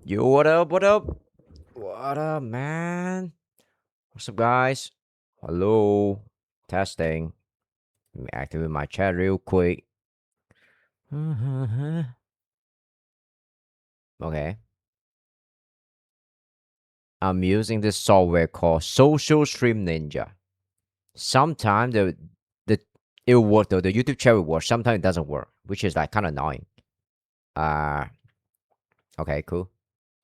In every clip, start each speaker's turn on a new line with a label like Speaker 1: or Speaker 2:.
Speaker 1: Yo, what up? What up? What up, man? What's up, guys? Hello. Testing. Let me activate my chat real quick. Okay. I'm using this software called Social Stream Ninja. Sometimes the it'll work though. The YouTube chat will work. Sometimes it doesn't work, which is like kind of annoying. Uh okay, cool.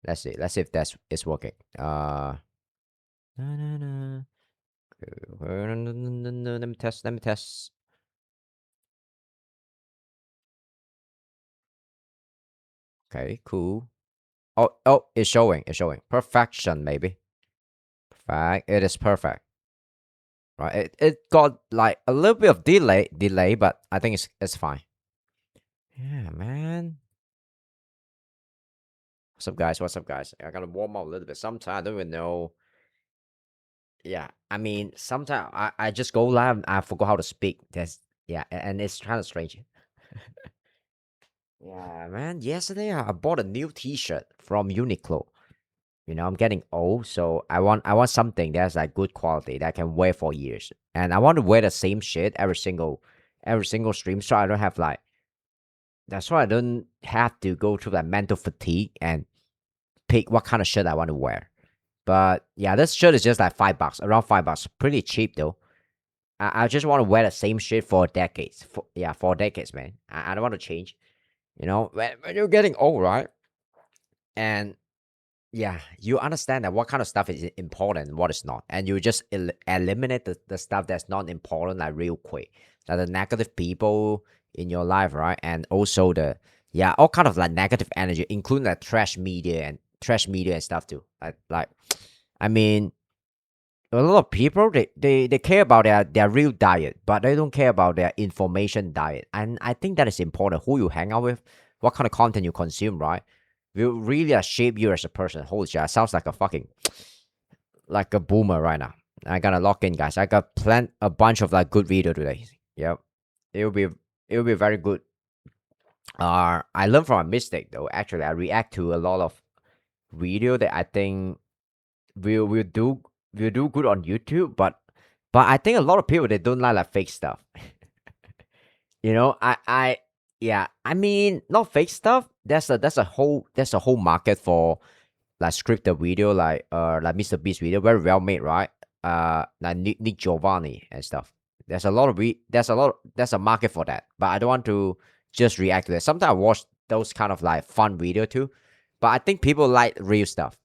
Speaker 1: Let's see. Let's see if that's it's working. Na, na, na. Let me test. Let me test. Okay, cool. Oh, it's showing. It's showing. Perfection, maybe. Perfect. It is perfect. Right. It got like a little bit of delay, but I think it's fine. Yeah, man. What's up, guys? What's up, guys? I gotta warm up a little bit. Sometimes I don't even know. Yeah, I mean, sometimes I just go live and I forgot how to speak. That's yeah, and it's kind of strange. Yeah, man. Yesterday I bought a new T-shirt from Uniqlo. I'm getting old, so I want something that's like good quality that I can wear for years. And I want to wear the same shit every single stream, so I don't have like that's why I don't have to go through that mental fatigue and pick what kind of shirt I want to wear. But yeah, this shirt is just like $5, around $5, pretty cheap though. I just want to wear the same shit for decades. For decades, man. I don't want to change. When you're getting old, right? And yeah, you understand that what kind of stuff is important and what is not, and you just eliminate the stuff that's not important like real quick, like the negative people in your life, right? And also the yeah, all kind of like negative energy, including like trash media and stuff too. Like, I mean, a lot of people they care about their real diet, but they don't care about their information diet. And I think that is important. Who you hang out with, what kind of content you consume, right? Will really shape you as a person. Holy shit, I sounds like a fucking like a boomer right now. I gotta lock in, guys. I got planned a bunch of like good video today. Yep, it will be very good. I learned from a mistake though. Actually, I react to a lot of video that I think will do good on YouTube, but I think a lot of people they don't like fake stuff. I yeah, I mean not fake stuff. That's a whole market for like scripted video, like Mr. Beast video, very well made, right? Like Nick Giovanni and stuff. There's a market for that, but I don't want to just react to it. Sometimes I watch those kind of like fun video too, but I think people like real stuff.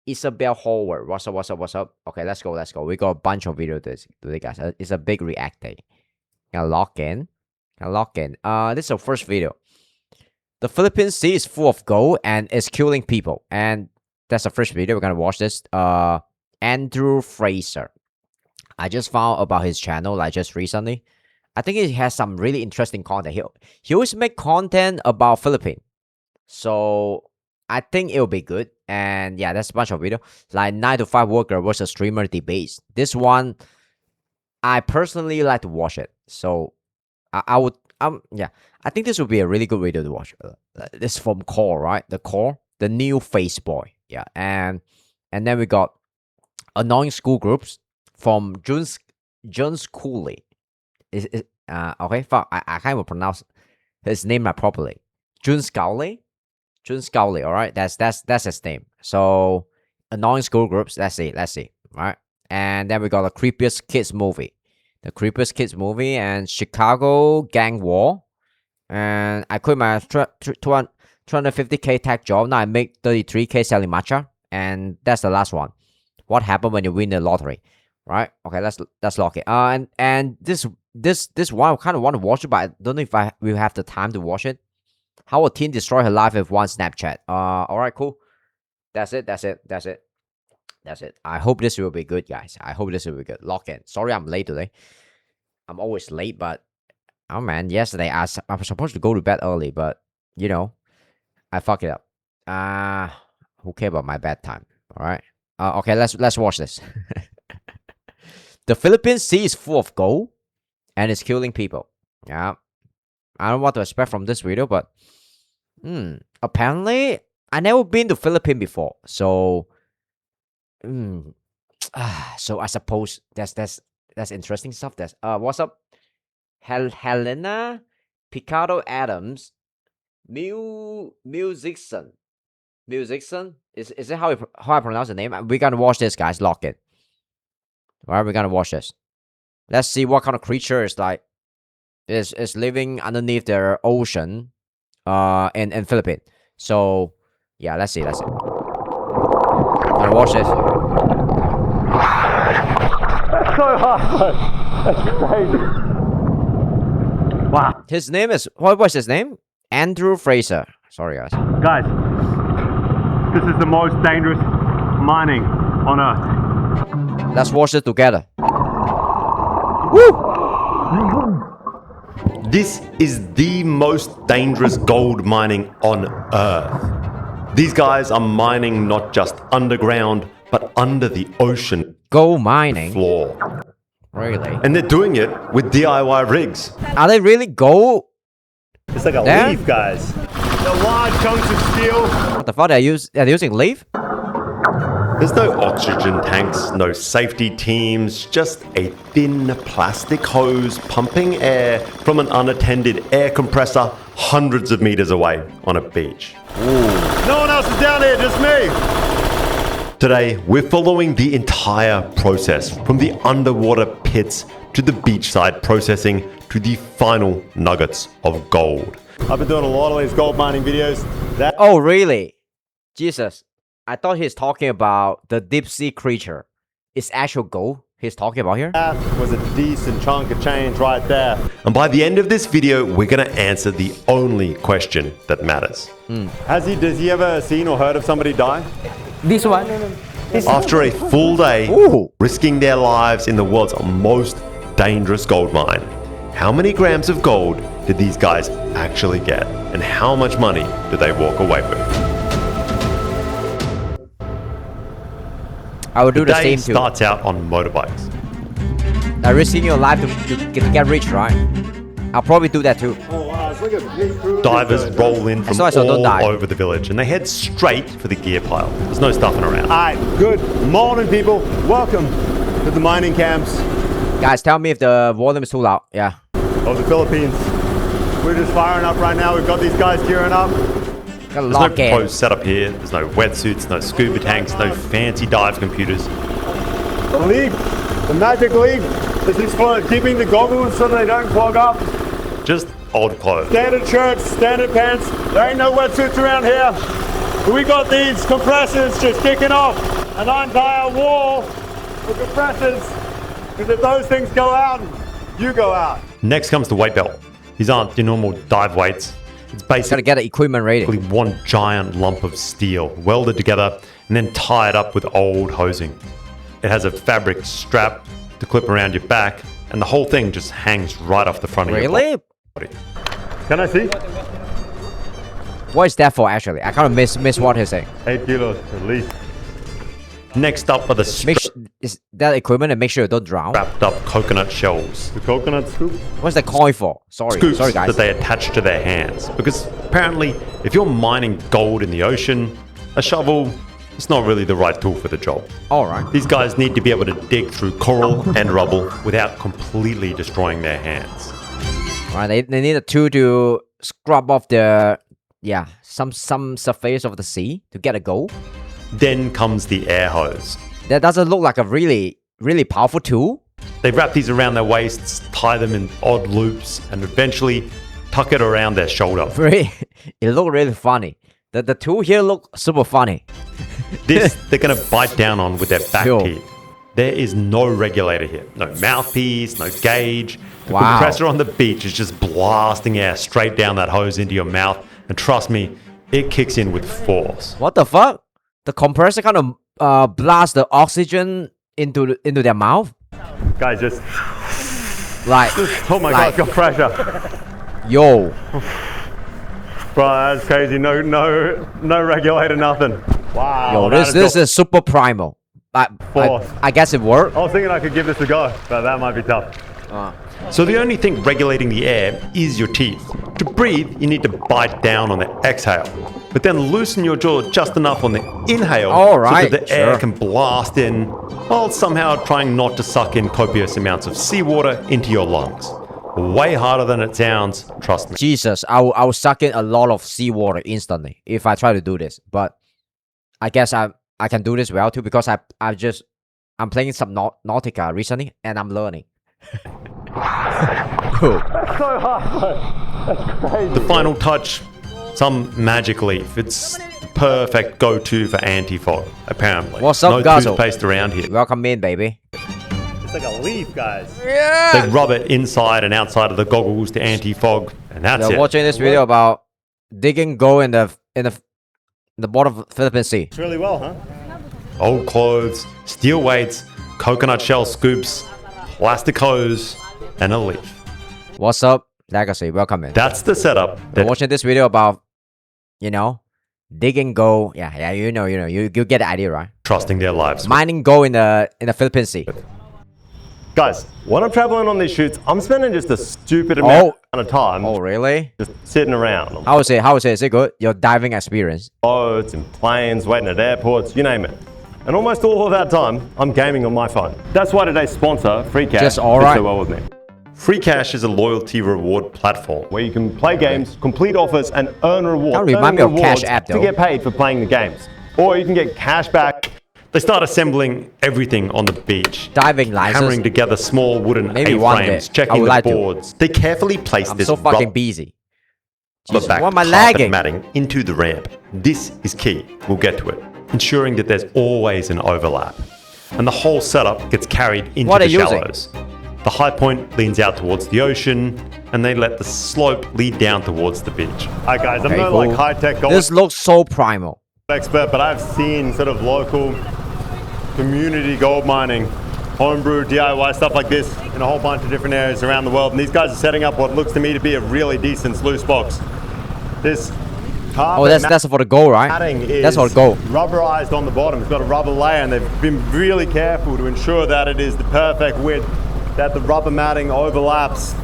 Speaker 1: Isabel Howard, what's up? What's up? What's up? Okay, let's go. Let's go. We got a bunch of video today, guys. It's a big react day. Gonna log in. Gonna log in. This is our first video. The Philippine Sea is full of gold and is killing people. And that's the first video. We're gonna watch this. Andrew Fraser. I just found about his channel like just recently. I think he has some really interesting content. He always make content about Philippines. So I think it'll be good. And yeah, that's a bunch of video. Like 9 to 5 worker versus streamer debates. This one I personally like to watch it. So I would yeah, I think this would be a really good video to watch. This from Core, right? The Core, the new face boy. Yeah, and then we got annoying school groups from Jones Cooley. Is okay? Fuck, I can't even pronounce his name properly. Jun Scowley. Jun Scowley. All right, that's his name. So annoying school groups. Let's see. All right, and then we got the creepiest kids movie. The creepiest kids movie and Chicago gang war. And I quit my 250K tech job. Now I make 33K selling matcha. And that's the last one. What happened when you win the lottery? Right? Okay, let's lock it. And this one I kind of want to watch it, but I don't know if I will have the time to watch it. How a teen destroy her life with one Snapchat. All right, cool. That's it. I hope this will be good, guys. I hope this will be good. Lock in. Sorry, I'm late today. I'm always late, but oh man, yesterday I was supposed to go to bed early, but I fuck it up. who care about my bad time? All right. Okay, let's watch this. The Philippine Sea is full of gold, and it's killing people. Yeah, I don't know what to expect from this video, but apparently I never been to Philippines before, so so I suppose that's interesting stuff. That's what's up, Helena Picado Adams, musician. Is it how I pronounce the name? We're gonna watch this, guys. Lock it. All right, we're gonna watch this. Let's see what kind of creature is like is living underneath the ocean, in Philippines. So yeah, let's see. Let's watch this.
Speaker 2: That's so hard. That's crazy. Wow.
Speaker 1: His name is what's his name? Andrew Fraser. Sorry, guys.
Speaker 2: Guys, this is the most dangerous mining on Earth.
Speaker 1: Let's watch it together. Woo!
Speaker 3: This is the most dangerous gold mining on Earth. These guys are mining not just underground, but under the ocean
Speaker 1: Gold mining?
Speaker 3: floor.
Speaker 1: Really?
Speaker 3: And they're doing it with DIY rigs.
Speaker 1: Are they really gold?
Speaker 2: It's like a
Speaker 1: There?
Speaker 2: leaf, guys. The large chunks of steel.
Speaker 1: What the fuck? They're using leaf?
Speaker 3: There's no oxygen tanks, no safety teams, just a thin plastic hose pumping air from an unattended air compressor hundreds of meters away on a beach.
Speaker 2: No one else is down here, just me.
Speaker 3: Today, we're following the entire process from the underwater pits to the beachside processing to the final nuggets of gold.
Speaker 2: I've been doing a lot of these gold mining videos.
Speaker 1: Oh, really? Jesus. I thought he's talking about the deep sea creature. It's actual gold he's talking about here?
Speaker 2: That was a decent chunk of change right there.
Speaker 3: And by the end of this video, we're going to answer the only question that matters.
Speaker 2: Has he ever seen or heard of somebody die?
Speaker 4: This one.
Speaker 3: After a full day,
Speaker 1: Ooh.
Speaker 3: risking their lives in the world's most dangerous gold mine, how many grams of gold did these guys actually get? And how much money did they walk away with?
Speaker 1: I will do
Speaker 3: The
Speaker 1: the
Speaker 3: day
Speaker 1: same too.
Speaker 3: starts out on motorbikes.
Speaker 1: Risking your life to get rich, right? I'll probably do that too.
Speaker 2: Oh wow, it's like a big crew.
Speaker 3: Divers roll in from
Speaker 1: So don't
Speaker 3: all
Speaker 1: die.
Speaker 3: over the village and they head straight for the gear pile. There's no stuffing around.
Speaker 2: Alright, good morning people. Welcome to the mining camps
Speaker 1: Guys, tell me if the volume is too loud. Yeah.
Speaker 2: of the Philippines. We're just firing up right now. We've got these guys gearing up.
Speaker 1: Gotta
Speaker 3: There's no
Speaker 1: lock in.
Speaker 3: pros set up here. There's no wetsuits, no scuba tanks, no fancy dive computers.
Speaker 2: The leaf, the magic leaf, this is for keeping the goggles so they don't clog up.
Speaker 3: Just old clothes.
Speaker 2: Standard shirts, standard pants. There ain't no wetsuits around here. We got these compressors just kicking off an entire wall of compressors. Because if those things go out, you go out.
Speaker 3: Next comes the weight belt. These aren't your normal dive weights. It's
Speaker 1: Gotta
Speaker 3: basically
Speaker 1: get an equipment rating.
Speaker 3: one giant lump of steel welded together and then tied up with old hosing. It has a fabric strap to clip around your back, and the whole thing just hangs right off the front of your
Speaker 1: Really?
Speaker 3: body.
Speaker 2: Can I see?
Speaker 1: What is that for actually? I kind of miss what he's saying.
Speaker 2: 8 kilos at least.
Speaker 3: Next up are the
Speaker 1: Is that equipment and make sure you don't drown?
Speaker 3: wrapped up coconut shells.
Speaker 2: The coconut scoop.
Speaker 1: What's the coin for? Sorry
Speaker 3: Scoops
Speaker 1: guys.
Speaker 3: that they attach to their hands. Because apparently, if you're mining gold in the ocean, a shovel is not really the right tool for the job.
Speaker 1: Alright.
Speaker 3: These guys need to be able to dig through coral and rubble without completely destroying their hands.
Speaker 1: Alright, they need a tool to scrub off the some surface of the sea to get a gold.
Speaker 3: Then comes the air hose.
Speaker 1: That doesn't look like a really powerful tool.
Speaker 3: They wrap these around their waists, tie them in odd loops, and eventually tuck it around their shoulder.
Speaker 1: It looked really funny. The tool here look super funny.
Speaker 3: This they're going to bite down on with their back
Speaker 1: Sure.
Speaker 3: teeth. There is no regulator here. No mouthpiece, no gauge. The
Speaker 1: Wow.
Speaker 3: compressor on the beach is just blasting air straight down that hose into your mouth. And trust me, it kicks in with force.
Speaker 1: What the fuck? The compressor kind of blast the oxygen into their mouth.
Speaker 2: Guys, just,
Speaker 1: Like,
Speaker 2: oh my
Speaker 1: like,
Speaker 2: god, got pressure.
Speaker 1: yo.
Speaker 2: Bro, that's crazy. No regulator, nothing. Wow.
Speaker 1: Yo,
Speaker 2: that
Speaker 1: this is super primal. I guess it worked.
Speaker 2: I was thinking I could give this a go, but that might be tough.
Speaker 3: So the only thing regulating the air is your teeth. To breathe, you need to bite down on the exhale, but then loosen your jaw just enough on the inhale
Speaker 1: All right,
Speaker 3: so that the air
Speaker 1: sure.
Speaker 3: can blast in, while somehow trying not to suck in copious amounts of seawater into your lungs. Way harder than it sounds, trust me.
Speaker 1: Jesus, I will suck in a lot of seawater instantly if I try to do this. But I guess I can do this well too because I'm playing some Nautica recently and I'm learning. Cool.
Speaker 2: So hard. That's crazy.
Speaker 3: The final touch, some magic leaf. It's the perfect go-to for anti-fog, apparently.
Speaker 1: What's up,
Speaker 3: no
Speaker 1: Gazo?
Speaker 3: toothpaste around here.
Speaker 1: Welcome in, baby.
Speaker 2: It's like a leaf, guys.
Speaker 3: They rub it inside and outside of the goggles to anti-fog, and that's
Speaker 1: You're
Speaker 3: it.
Speaker 1: watching this video about digging gold in the bottom of the Philippine Sea.
Speaker 2: It's really well, huh?
Speaker 3: Old clothes, steel weights, coconut shell scoops, plastic hose, and a leaf.
Speaker 1: What's up, Legacy? Welcome in.
Speaker 3: That's the setup.
Speaker 1: You're watching this video about, digging gold. Yeah, you get the idea, right?
Speaker 3: Trusting their lives.
Speaker 1: Mining gold in the Philippine Sea.
Speaker 2: Guys, when I'm traveling on these shoots, I'm spending just a stupid amount of time
Speaker 1: Oh, really?
Speaker 2: just sitting around.
Speaker 1: How is it? Is it good? Your diving experience?
Speaker 2: Boats and planes, waiting at airports, you name it. And almost all of that time, I'm gaming on my phone. That's why today's sponsor, Free Cash,
Speaker 1: Just all
Speaker 2: did
Speaker 1: right.
Speaker 2: so well with me.
Speaker 3: Free Cash is a loyalty reward platform.
Speaker 2: Where you can play games, complete offers, and earn rewards.
Speaker 1: That remind me of Cash App,
Speaker 2: to
Speaker 1: though.
Speaker 2: get paid for playing the games. Or you can get cash back.
Speaker 3: They start assembling everything on the beach.
Speaker 1: Diving license.
Speaker 3: Hammering together small wooden
Speaker 1: Maybe one
Speaker 3: A-frames,
Speaker 1: day. I
Speaker 3: checking
Speaker 1: would
Speaker 3: the
Speaker 1: like to.
Speaker 3: boards. They carefully place
Speaker 1: I'm
Speaker 3: this
Speaker 1: so fucking
Speaker 3: rubber
Speaker 1: busy. Jesus,
Speaker 3: back
Speaker 1: why am I
Speaker 3: carpet
Speaker 1: lagging?
Speaker 3: matting into the ramp. This is key. We'll get to it. Ensuring that there's always an overlap. And the whole setup gets carried into
Speaker 1: What
Speaker 3: the
Speaker 1: are you using?
Speaker 3: shallows. The high point leans out towards the ocean, and they let the slope lead down towards the beach.
Speaker 2: Alright guys, I'm
Speaker 1: Okay,
Speaker 2: no
Speaker 1: cool.
Speaker 2: like high-tech gold
Speaker 1: This looks so primal.
Speaker 2: expert, but I've seen sort of local community gold mining, homebrew, DIY, stuff like this in a whole bunch of different areas around the world. And these guys are setting up what looks to me to be a really decent sluice box. This
Speaker 1: Oh, that's for the gold, right?
Speaker 2: matting is
Speaker 1: That's for the gold.
Speaker 2: rubberized on the bottom. It's got a rubber layer, and they've been really careful to ensure that it is the perfect width, that the rubber matting overlaps,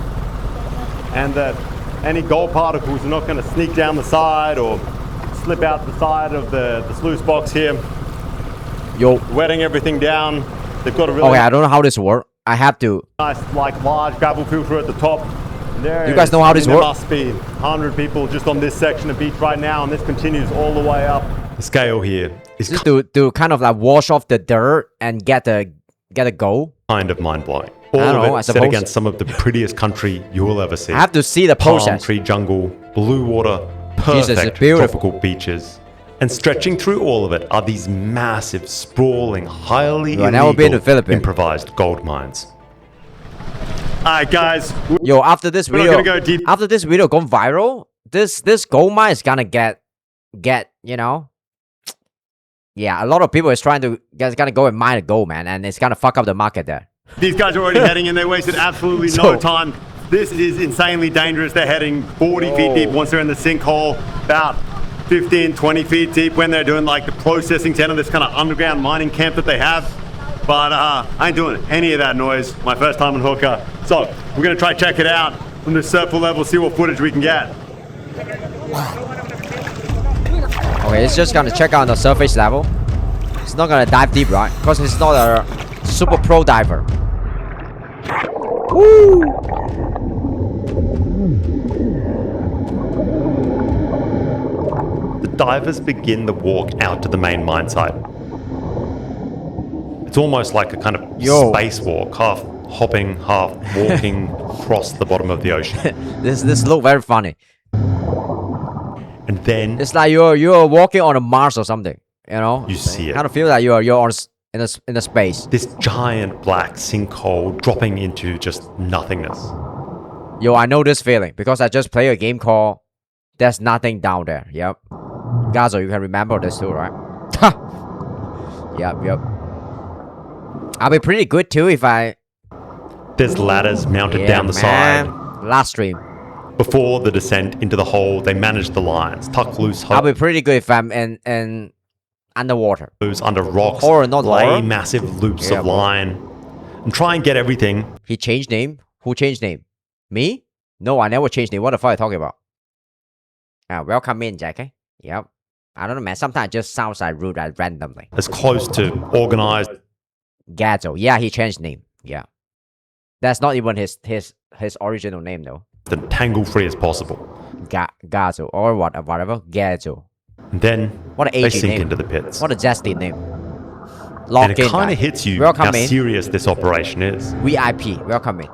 Speaker 2: and that any gold particles are not going to sneak down the side or slip out the side of the sluice box here,
Speaker 1: Yo.
Speaker 2: wetting everything down. They've got a really
Speaker 1: Okay, I don't know how this works. I have to.
Speaker 2: nice, like, large gravel filter at the top. There
Speaker 1: You guys
Speaker 2: is-
Speaker 1: know how this
Speaker 2: there
Speaker 1: works?
Speaker 2: must be 100 people just on this section of beach right now, and this continues all the way up.
Speaker 3: The scale here is
Speaker 1: Just to kind of like wash off the dirt and get the gold.
Speaker 3: kind of mind-blowing. All
Speaker 1: I don't
Speaker 3: of
Speaker 1: know, I
Speaker 3: it set
Speaker 1: suppose.
Speaker 3: against some of the prettiest country you will ever see.
Speaker 1: I have to see the
Speaker 3: Palm
Speaker 1: process.
Speaker 3: tree jungle, blue water,
Speaker 1: Jesus, it's
Speaker 3: perfect
Speaker 1: beautiful.
Speaker 3: tropical beaches. And stretching through all of it are these massive, sprawling, highly
Speaker 1: I've never been to
Speaker 3: illegal
Speaker 1: Philippines.
Speaker 3: improvised gold mines.
Speaker 2: Alright guys,
Speaker 1: Yo, after this
Speaker 2: We're not
Speaker 1: video,
Speaker 2: gonna go deep.
Speaker 1: after this video gone viral, this gold mine is gonna get yeah, a lot of people is trying to gonna go and mine the gold, man, and it's gonna fuck up the market there.
Speaker 2: these guys are already heading in. They wasted absolutely
Speaker 1: So-
Speaker 2: no time. This is insanely dangerous. They're heading 40 feet deep once they're in the sinkhole, about 15, 20 feet deep when they're doing like the processing center, this kind of underground mining camp that they have. But I ain't doing any of that noise. My first time on Hooker. So we're gonna try check it out from the surface level, see what footage we can get.
Speaker 1: Okay, it's just gonna check out the surface level. It's not gonna dive deep, right? Because it's not a super pro diver.
Speaker 3: The divers begin the walk out to the main mine site. It's almost like a kind of
Speaker 1: Yo.
Speaker 3: spacewalk, half hopping, half walking across the bottom of the ocean.
Speaker 1: This look very funny.
Speaker 3: And then
Speaker 1: It's like you're walking on a Mars or something. You know?
Speaker 3: You see it.
Speaker 1: Kind of feel like you're on in a space.
Speaker 3: this giant black sinkhole dropping into just nothingness.
Speaker 1: Yo, I know this feeling because I just played a game called There's Nothing Down There. Yep. Gazo, you can remember this too, right? Yep. I'll be pretty good too if I
Speaker 3: There's ladders mounted down the side.
Speaker 1: Last stream.
Speaker 3: Before the descent into the hole, they manage the lines, tuck loose
Speaker 1: I'll
Speaker 3: holes.
Speaker 1: be pretty good if I'm in underwater.
Speaker 3: under rocks,
Speaker 1: Horror, not
Speaker 3: lay
Speaker 1: horror.
Speaker 3: massive loops
Speaker 1: Yeah,
Speaker 3: of
Speaker 1: bro.
Speaker 3: line, and try and get everything.
Speaker 1: He changed name. Who changed name? Me? No, I never changed name. What the fuck are you talking about? Welcome in, Jackie. Yep. I don't know, man. Sometimes it just sounds like rude, like randomly.
Speaker 3: As close to organized
Speaker 1: Gazo. Yeah, he changed name. Yeah. That's not even his original name though.
Speaker 3: and tangle-free as possible.
Speaker 1: Gazo or whatever. Gazo.
Speaker 3: And then
Speaker 1: What an
Speaker 3: they
Speaker 1: aging
Speaker 3: sink
Speaker 1: name.
Speaker 3: into the pits.
Speaker 1: What a zesty name.
Speaker 3: And
Speaker 1: Lock
Speaker 3: it
Speaker 1: in.
Speaker 3: kind
Speaker 1: guy.
Speaker 3: of hits you
Speaker 1: Welcome
Speaker 3: how
Speaker 1: in.
Speaker 3: serious this operation is.
Speaker 1: VIP. Welcome in.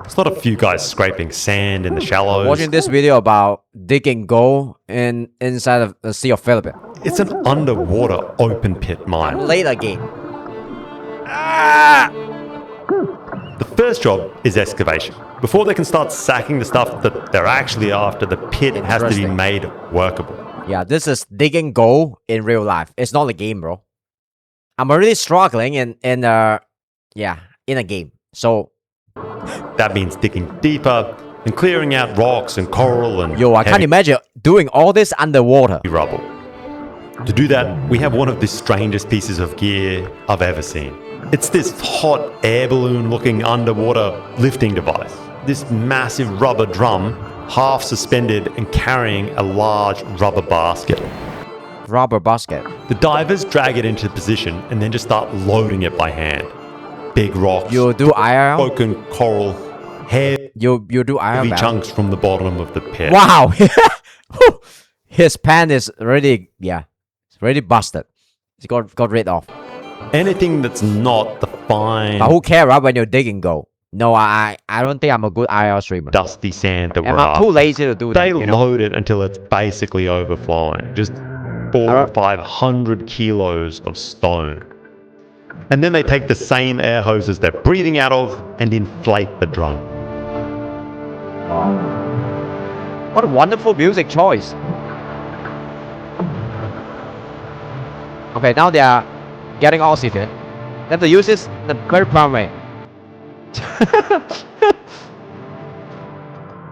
Speaker 3: It's not a few guys scraping sand in the shallows.
Speaker 1: Watching this video about digging gold inside of the Sea of Philippines.
Speaker 3: It's an underwater open pit mine.
Speaker 1: Later game.
Speaker 3: The first job is excavation. Before they can start sacking the stuff that they're actually after, the pit has to be
Speaker 1: Interesting.
Speaker 3: made workable.
Speaker 1: Yeah, this is digging gold in real life. It's not a game, bro. I'm already struggling in a game. So
Speaker 3: That means digging deeper and clearing out rocks and coral and
Speaker 1: I can't
Speaker 3: heavy
Speaker 1: imagine doing all this underwater.
Speaker 3: rubble. To do that, we have one of the strangest pieces of gear I've ever seen. It's this hot air balloon looking underwater lifting device. This massive rubber drum, half suspended and carrying a large rubber basket.
Speaker 1: Rubber basket.
Speaker 3: The divers drag it into position and then just start loading it by hand. Big rocks,
Speaker 1: You do IRL?
Speaker 3: broken coral, heavy
Speaker 1: You do IRL? man?
Speaker 3: chunks from the bottom of the pit.
Speaker 1: Wow. His pan is already it's already busted. He got rid of.
Speaker 3: Anything that's not the fine,
Speaker 1: But who cares, right, when you're digging gold? No, I don't think I'm a good IRL streamer.
Speaker 3: dusty sand that we're
Speaker 1: I'm
Speaker 3: after.
Speaker 1: too lazy to do that.
Speaker 3: They
Speaker 1: you know?
Speaker 3: load it until it's basically overflowing. Just 400 or 500 kilos of stone. And then they take the same air hoses they're breathing out of and inflate the drum.
Speaker 1: What a wonderful music choice. Okay, now they are getting oxygen. They have to use this the very proper way.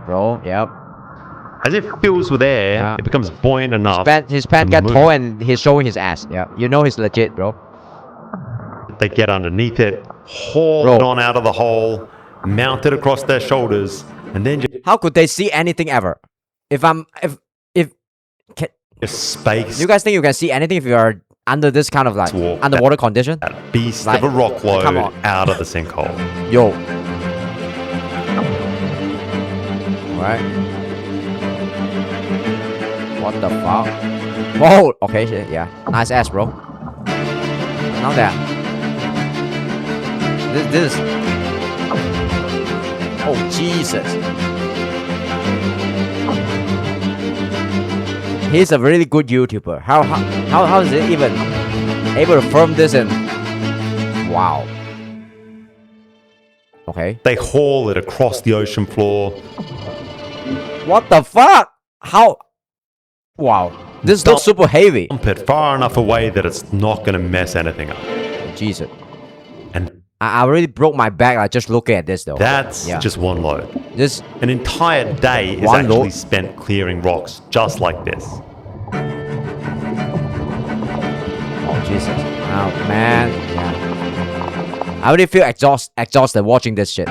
Speaker 1: Bro, yep.
Speaker 3: As it fills with air,
Speaker 1: Yeah.
Speaker 3: it becomes buoyant enough.
Speaker 1: His pants
Speaker 3: to
Speaker 1: get
Speaker 3: move.
Speaker 1: tall and he's showing his ass. Yeah, you know he's legit, bro.
Speaker 3: They get underneath it, haul
Speaker 1: Bro.
Speaker 3: it on out of the hole, mount it across their shoulders, and then
Speaker 1: How could they see anything ever? If
Speaker 3: just space
Speaker 1: you guys think you can see anything if you are under this kind of like
Speaker 3: Walk
Speaker 1: underwater condition?
Speaker 3: that beast
Speaker 1: Like,
Speaker 3: of a rock
Speaker 1: come
Speaker 3: load
Speaker 1: on.
Speaker 3: out of the sinkhole.
Speaker 1: Yo. Alright. What the fuck? Whoa! Okay, shit, yeah. Nice ass, bro. Now that. This. Oh, Jesus. He's a really good YouTuber. How is it even able to film this and... Wow. Okay.
Speaker 3: They haul it across the ocean floor.
Speaker 1: What the fuck? How? Wow. This looks super heavy.
Speaker 3: Dump it far enough away that it's not going to mess anything up.
Speaker 1: Jesus.
Speaker 3: And
Speaker 1: I really broke my back like just looking at this though.
Speaker 3: that's
Speaker 1: Yeah.
Speaker 3: just one load.
Speaker 1: This.
Speaker 3: An entire day is
Speaker 1: One
Speaker 3: actually
Speaker 1: load?
Speaker 3: spent clearing rocks just like this.
Speaker 1: Oh Jesus. Oh man. Yeah. I already feel exhausted watching this shit.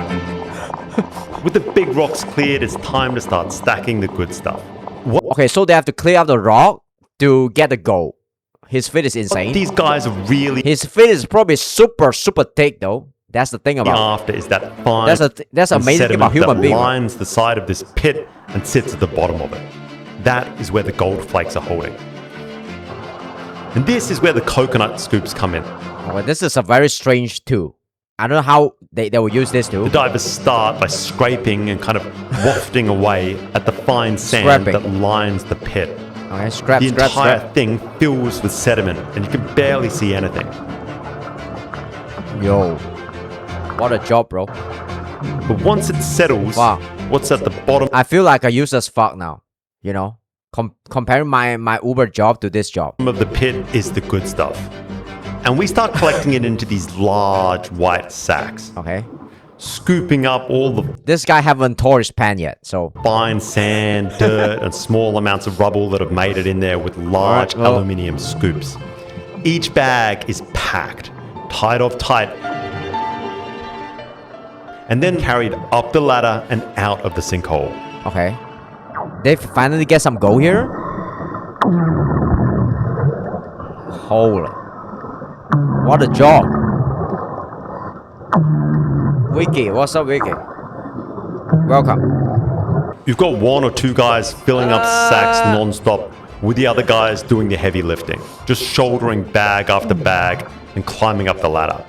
Speaker 3: With the big rocks cleared, it's time to start stacking the good stuff. What
Speaker 1: Okay, so they have to clear up the rock to get the gold. His fit is insane.
Speaker 3: these guys are really
Speaker 1: His fit is probably super thick though. That's the thing about.
Speaker 3: after is that fine
Speaker 1: That's
Speaker 3: and
Speaker 1: amazing thing
Speaker 3: sediment
Speaker 1: about human
Speaker 3: that
Speaker 1: being. right?
Speaker 3: lines the side of this pit and sits at the bottom of it. That is where the gold flakes are holding. And this is where the coconut scoops come in.
Speaker 1: Well, this is a very strange tool. I don't know how they will use this tool.
Speaker 3: The divers start by scraping and kind of wafting away at the fine sand
Speaker 1: Scraping.
Speaker 3: that lines the pit.
Speaker 1: Okay, scrap,
Speaker 3: The
Speaker 1: scrap,
Speaker 3: entire
Speaker 1: scrap.
Speaker 3: thing fills with sediment and you can barely see anything.
Speaker 1: Yo, what a job, bro.
Speaker 3: But once it settles,
Speaker 1: Wow.
Speaker 3: what's at the bottom
Speaker 1: I feel like a useless fuck now. You know, comparing my Uber job to this job.
Speaker 3: of the pit is the good stuff. And we start collecting it into these large white sacks,
Speaker 1: Okay,
Speaker 3: scooping up all the
Speaker 1: this guy haven't tore his pan yet, so
Speaker 3: fine sand, dirt, and small amounts of rubble that have made it in there with large
Speaker 1: Alright, well-
Speaker 3: aluminium scoops. Each bag is packed, tied off tight, and then carried up the ladder and out of the sinkhole.
Speaker 1: Okay. They finally get some gold here? Holy. What a job. Wiki, what's up, Wiki? Welcome.
Speaker 3: You've got one or two guys filling up sacks non-stop, with the other guys doing the heavy lifting, just shouldering bag after bag and climbing up the ladder.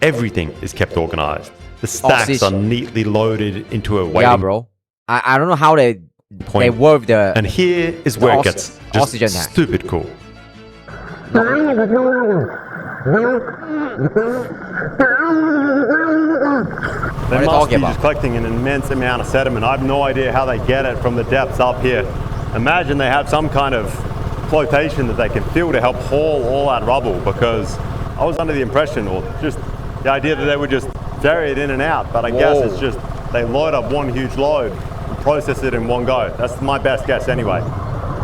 Speaker 3: Everything is kept organized. The stacks are neatly loaded into a waiting
Speaker 1: bro. I don't know how they
Speaker 3: point.
Speaker 1: work the...
Speaker 3: And here is where it gets just
Speaker 1: oxygen tank.
Speaker 3: stupid cool.
Speaker 2: That must be just collecting an immense amount of sediment. I have no idea how they get it from the depths up here. Imagine they have some kind of flotation that they can fill to help haul all that rubble, because I was under the impression, or just the idea, that they would just ferry it in and out, but I guess it's just they load up one huge load and process it in one go. That's my best guess anyway.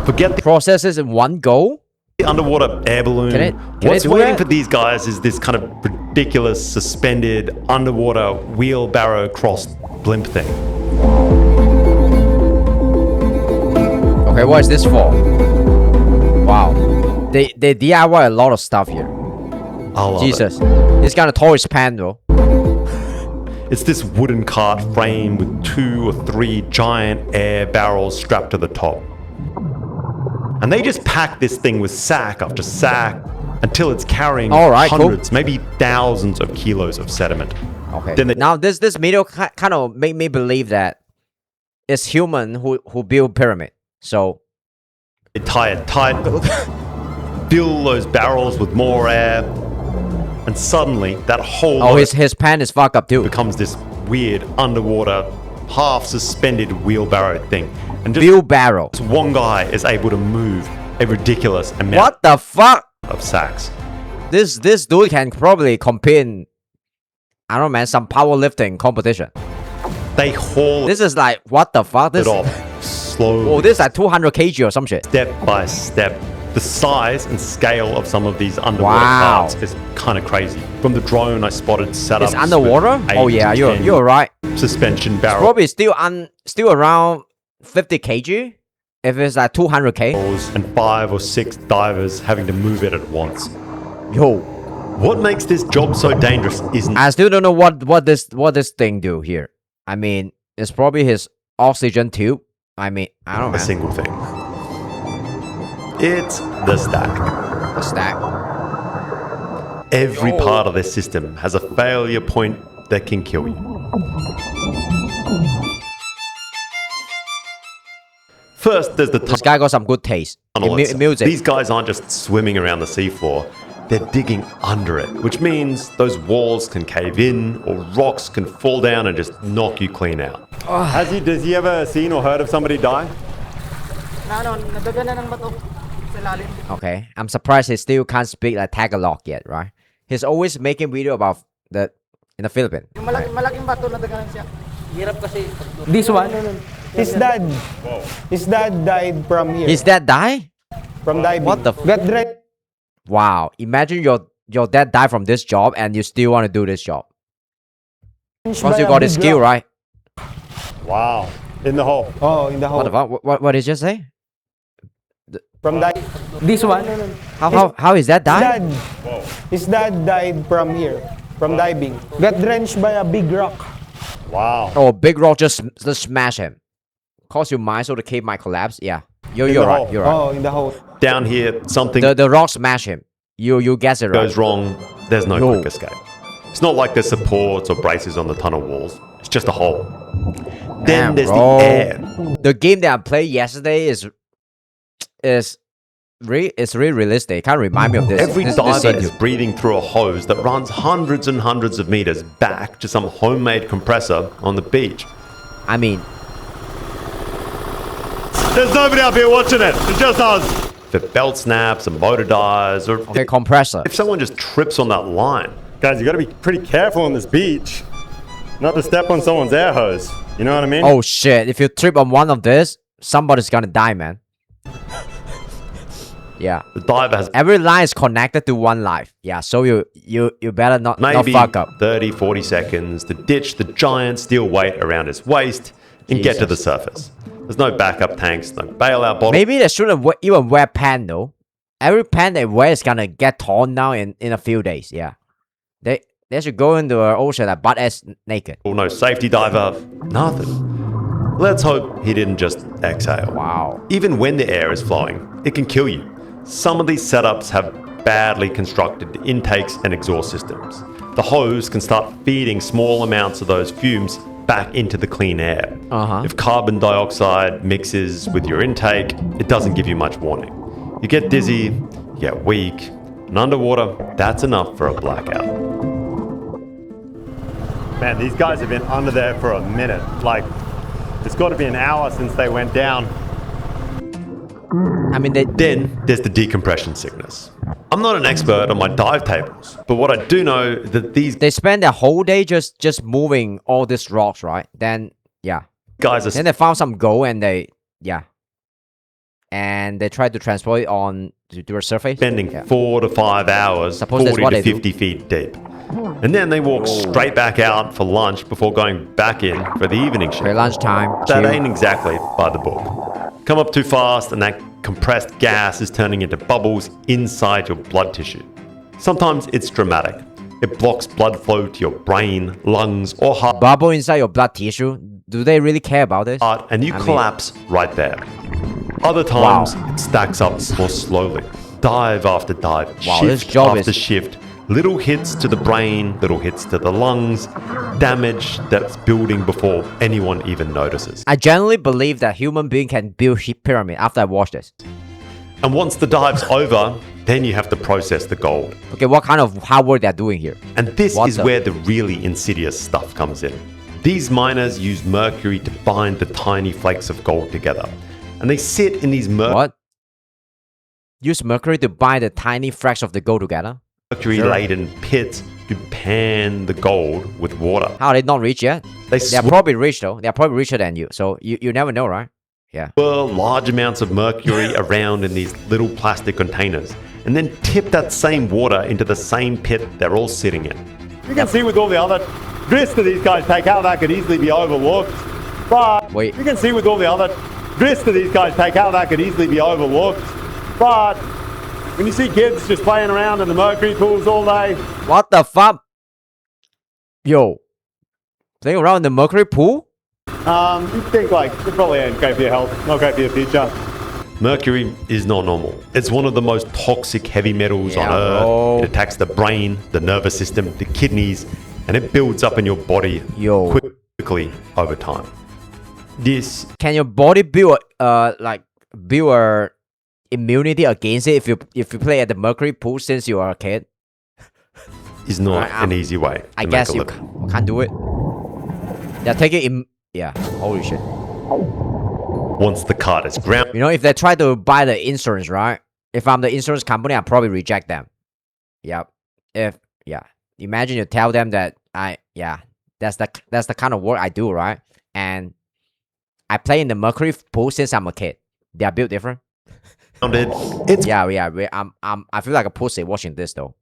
Speaker 3: Forget the
Speaker 1: processes in one go?
Speaker 3: underwater air balloon. What's waiting for these guys is this kind of ridiculous suspended underwater wheelbarrow cross blimp thing.
Speaker 1: Okay, what is this for? Wow. They DIY a lot of stuff here.
Speaker 3: I love
Speaker 1: Jesus.
Speaker 3: it.
Speaker 1: This kind of toy is though.
Speaker 3: It's this wooden cart frame with 2 or 3 giant air barrels strapped to the top. And they just pack this thing with sack after sack until it's carrying hundreds, maybe thousands of kilos of sediment.
Speaker 1: Okay. Then now this video kind of made me believe that it's human who build pyramid. So
Speaker 3: they tie it tight, fill those barrels with more air, and suddenly that whole
Speaker 1: his pan is fucked up too.
Speaker 3: Becomes this weird underwater half suspended wheelbarrow thing. And just
Speaker 1: wheelbarrow.
Speaker 3: One guy is able to move a ridiculous amount.
Speaker 1: What the fuck?
Speaker 3: Of sacks.
Speaker 1: This dude can probably compete in, I don't know, man, some powerlifting competition.
Speaker 3: They haul.
Speaker 1: This is like, what the fuck? This
Speaker 3: it off slowly.
Speaker 1: Oh, this is like 200 kg or some shit.
Speaker 3: Step by step. The size and scale of some of these underwater carts is kind of crazy. From the drone, I spotted setups.
Speaker 1: It's underwater? Oh yeah, you're right.
Speaker 3: Suspension barrel.
Speaker 1: It's probably still around 50 kg. If it's like 200k.
Speaker 3: And 5 or 6 divers having to move it at once.
Speaker 1: Yo,
Speaker 3: what makes this job so dangerous isn't.
Speaker 1: I still don't know what this thing do here. I mean, it's probably his oxygen tube. I mean, I don't know.
Speaker 3: A single thing. It's the stack.
Speaker 1: The stack.
Speaker 3: Every part of this system has a failure point that can kill you. First, there's
Speaker 1: this guy got some good taste in music.
Speaker 3: These guys aren't just swimming around the seafloor. They're digging under it, which means those walls can cave in or rocks can fall down and just knock you clean out.
Speaker 2: Has he ever seen or heard of somebody die?
Speaker 1: Okay, I'm surprised he still can't speak like Tagalog yet, right? He's always making video about in the Philippines. Right?
Speaker 4: This one? His dad. His dad died from here.
Speaker 1: His dad died?
Speaker 4: From diving.
Speaker 1: What the
Speaker 4: fuck?
Speaker 1: Wow, imagine your dad died from this job and you still want to do this job. Once you got the skill, right?
Speaker 2: Wow. In the hole.
Speaker 4: Oh, in the hole.
Speaker 1: What the fuck? What did you just say?
Speaker 4: From that. This one?
Speaker 1: How is that died?
Speaker 4: His dad died from here. From diving. Got drenched by a big rock.
Speaker 2: Wow.
Speaker 1: Oh, a big rock just smash him. Cause your mind so the cave might collapse. Yeah. You're right. You're right.
Speaker 4: Oh, in the hole.
Speaker 3: Down here, something
Speaker 1: the rock smash him. You guess it right.
Speaker 3: Goes wrong. There's no quick escape. It's not like there's supports or braces on the tunnel walls. It's just a hole. Then there's the air.
Speaker 1: The game that I played yesterday is really realistic. It kind of remind me of this.
Speaker 3: Every diver is breathing through a hose that runs hundreds and hundreds of meters back to some homemade compressor on the beach.
Speaker 1: I mean,
Speaker 2: there's nobody up here watching it. It's just us.
Speaker 3: If a belt snaps, a motor dies, or
Speaker 1: compressor.
Speaker 3: If someone just trips on that line.
Speaker 2: Guys, you got to be pretty careful on this beach. Not to step on someone's air hose. You know what I mean?
Speaker 1: Oh shit, if you trip on one of this, somebody's gonna die, man. Yeah.
Speaker 3: The diver has
Speaker 1: Every line is connected to one life. Yeah, so you better not
Speaker 3: maybe
Speaker 1: fuck up.
Speaker 3: 30, 40 seconds to ditch the giant steel weight around his waist and get to the
Speaker 1: Jesus.
Speaker 3: surface. There's no backup tanks, no bailout bottle.
Speaker 1: Maybe they shouldn't even wear pants though. Every pant they wear is gonna get torn down in a few days. Yeah, they should go into the ocean like butt ass naked.
Speaker 3: No safety diver, nothing. Let's hope he didn't just exhale.
Speaker 1: Wow.
Speaker 3: Even when the air is flowing, it can kill you. Some of these setups have badly constructed intakes and exhaust systems. The hose can start feeding small amounts of those fumes back into the clean air. If carbon dioxide mixes with your intake, it doesn't give you much warning. You get dizzy, you get weak, and underwater, that's enough for a blackout.
Speaker 2: Man, these guys have been under there for a minute. Like, it's got to be an hour since they went down.
Speaker 1: I mean,
Speaker 3: Then there's the decompression sickness. I'm not an expert on my dive tables, but what I do know that these
Speaker 1: they spend their whole day just moving all these rocks, right? Then yeah,
Speaker 3: guys are
Speaker 1: then they found some gold and they try to transport it on to a surface.
Speaker 3: spending 4 to 5 hours,
Speaker 1: Suppose that's
Speaker 3: 40
Speaker 1: what
Speaker 3: to
Speaker 1: they do.
Speaker 3: 50 feet deep. And then they walk straight back out for lunch before going back in for the evening shift.
Speaker 1: Okay, lunchtime.
Speaker 3: That
Speaker 1: chill.
Speaker 3: ain't exactly by the book. Come up too fast and that compressed gas is turning into bubbles inside your blood tissue. Sometimes it's dramatic. It blocks blood flow to your brain, lungs, or heart,
Speaker 1: Bubble inside your blood tissue. Do they really care about this?
Speaker 3: and you
Speaker 1: I mean-
Speaker 3: collapse right there. Other times, it stacks up more slowly. Dive after dive,
Speaker 1: Wow, this
Speaker 3: shift
Speaker 1: job
Speaker 3: after
Speaker 1: is-
Speaker 3: shift. Little hits to the brain, little hits to the lungs, damage that's building before anyone even notices.
Speaker 1: I generally believe that human being can build pyramid after I watch this.
Speaker 3: And once the dive's over, then you have to process the gold.
Speaker 1: Okay, what kind of hard work they're doing here?
Speaker 3: And this
Speaker 1: What
Speaker 3: is
Speaker 1: the-
Speaker 3: where the really insidious stuff comes in. These miners use mercury to bind the tiny flakes of gold together. And they sit in these
Speaker 1: What? Use mercury to bind the tiny fracts of the gold together?
Speaker 3: mercury-laden pits to pan the gold with water.
Speaker 1: How are they not rich yet?
Speaker 3: They
Speaker 1: They're probably rich though. They're probably richer than you. So you never know, right? Yeah.
Speaker 3: swirl large amounts of mercury around in these little plastic containers and then tip that same water into the same pit they're all sitting in.
Speaker 2: You can see with all the other risks that these guys take how that could easily be overlooked. But
Speaker 1: Wait.
Speaker 2: you can see with all the other risks that these guys take how that could easily be overlooked. But when you see kids just playing around in the mercury pools all day,
Speaker 1: What the fuck? Yo. Playing around in the mercury pool?
Speaker 2: you think like it probably ain't great for your health, not great for your future.
Speaker 3: Mercury is not normal. It's one of the most toxic heavy metals on
Speaker 1: Yeah,
Speaker 3: Earth.
Speaker 1: bro.
Speaker 3: It attacks the brain, the nervous system, the kidneys, and it builds up in your body
Speaker 1: Yo.
Speaker 3: quickly over time. This
Speaker 1: Can your body build build a immunity against it if you play at the mercury pool since you are a kid?
Speaker 3: is not
Speaker 1: I-
Speaker 3: an easy way to
Speaker 1: I
Speaker 3: make
Speaker 1: guess
Speaker 3: a
Speaker 1: you
Speaker 3: living.
Speaker 1: can't do it. Yeah, take it in. Yeah, holy shit.
Speaker 3: Once the cart is ground,
Speaker 1: You know, if they try to buy the insurance, right? If I'm the insurance company, I'd probably reject them. Yep. Imagine you tell them that that's the kind of work I do, right? And I play in the mercury pool since I'm a kid. They are built different.
Speaker 3: it's
Speaker 1: I feel like a pussy watching this though.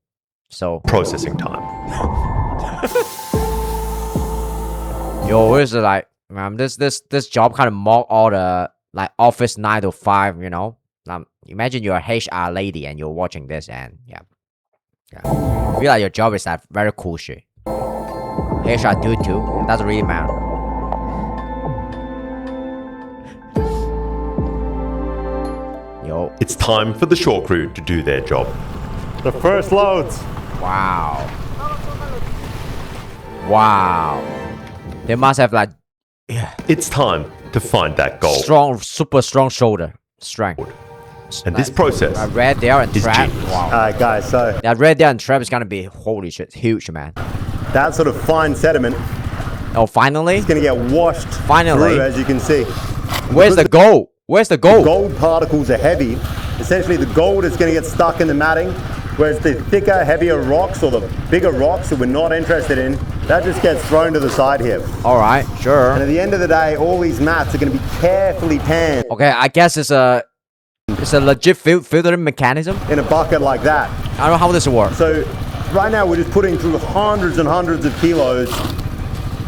Speaker 1: So
Speaker 3: processing time.
Speaker 1: yo, it's like this job kind of mock all the like office 9 to 5, you know. Imagine you're a HR lady and you're watching this and yeah. I feel like your job is like very cool shit. HR do too. It doesn't really matter. Yo,
Speaker 3: It's time for the shore crew to do their job.
Speaker 2: The first loads.
Speaker 1: wow. Wow. They must have like
Speaker 3: It's time to find that gold.
Speaker 1: strong, super strong shoulder strength.
Speaker 3: And this process
Speaker 1: I read there and
Speaker 3: is
Speaker 1: trap.
Speaker 3: genius.
Speaker 1: Wow.
Speaker 2: Alright guys, so
Speaker 1: That red there and trap is gonna be holy shit, huge man.
Speaker 2: that sort of fine sediment
Speaker 1: Oh, finally?
Speaker 2: is going to get washed
Speaker 1: Finally.
Speaker 2: through, as you can see.
Speaker 1: Where's the gold? Where's the gold?
Speaker 2: Gold particles are heavy. Essentially, the gold is going to get stuck in the matting, whereas the thicker, heavier rocks or the bigger rocks that we're not interested in, that just gets thrown to the side here.
Speaker 1: All right, sure.
Speaker 2: And at the end of the day, all these mats are going to be carefully panned.
Speaker 1: Okay, I guess it's a It's a legit filtering mechanism.
Speaker 3: in a bucket like that.
Speaker 1: I don't know how this works.
Speaker 3: So right now we're just putting through hundreds and hundreds of kilos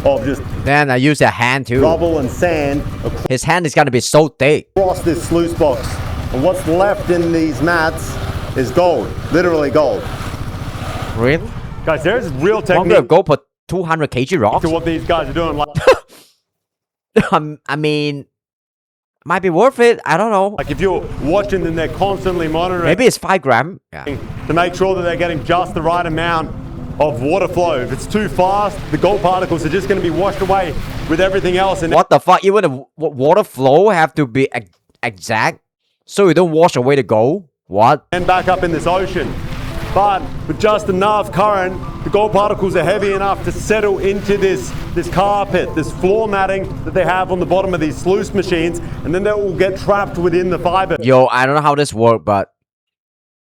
Speaker 3: of just
Speaker 1: Then I use a hand too.
Speaker 3: rubble and sand
Speaker 1: His hand is gonna be so thick.
Speaker 3: across this sluice box. And what's left in these mats is gold, literally gold.
Speaker 1: Really?
Speaker 2: Guys, there's real
Speaker 1: 1 gram
Speaker 2: technique
Speaker 1: of gold per 200 kg rocks.
Speaker 2: to what these guys are doing.
Speaker 1: I mean, might be worth it. I don't know.
Speaker 2: Like if you're watching them, they're constantly monitoring
Speaker 1: Maybe it's 5 gram. Yeah.
Speaker 2: to make sure that they're getting just the right amount of water flow. If it's too fast, the gold particles are just going to be washed away with everything else. And
Speaker 1: What the fuck? Even the water flow have to be exact, so you don't wash away the gold. What?
Speaker 2: end back up in this ocean. But with just enough current, the gold particles are heavy enough to settle into this carpet, this floor matting that they have on the bottom of these sluice machines, and then they will get trapped within the fiber.
Speaker 1: Yo, I don't know how this works, but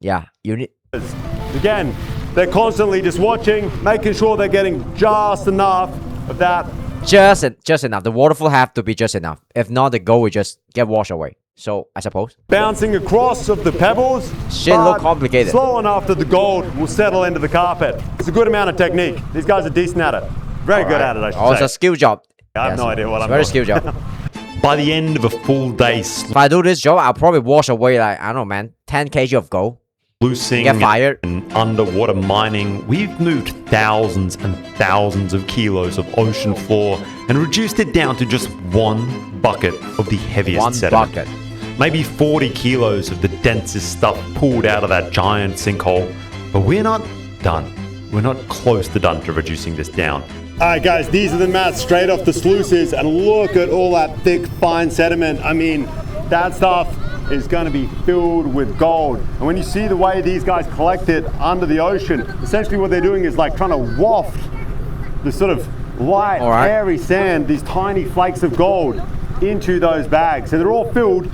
Speaker 1: yeah, you need.
Speaker 2: Again, they're constantly just watching, making sure they're getting just enough of that.
Speaker 1: Just enough. The water flow have to be just enough. If not, the gold will just get washed away. So I suppose.
Speaker 2: Bouncing across of the pebbles.
Speaker 1: Shit look
Speaker 2: but
Speaker 1: complicated.
Speaker 2: Slow enough that the gold will settle into the carpet. It's a good amount of technique. These guys are decent at it. Very good at it, I should
Speaker 1: Oh, it's
Speaker 2: say.
Speaker 1: a skill job.
Speaker 2: I have no idea what I'm
Speaker 1: Very
Speaker 2: doing.
Speaker 1: skill job.
Speaker 3: By the end of a full day
Speaker 1: If I do this job, I'll probably wash away like, I don't know, man, 10 kg of gold.
Speaker 3: sluicing
Speaker 1: Get fired.
Speaker 3: and underwater mining, we've moved thousands and thousands of kilos of ocean floor and reduced it down to just one bucket of the heaviest
Speaker 1: One
Speaker 3: sediment.
Speaker 1: bucket.
Speaker 3: Maybe 40 kilos of the densest stuff pulled out of that giant sinkhole. But we're not done. We're not close to done to reducing this down.
Speaker 2: All right, guys, these are the mats straight off the sluices, and look at all that thick, fine sediment. I mean, that stuff is going to be filled with gold. And when you see the way these guys collect it under the ocean, essentially what they're doing is like trying to waft the sort of light,
Speaker 1: All right.
Speaker 2: airy sand, these tiny flakes of gold, into those bags. So they're all filled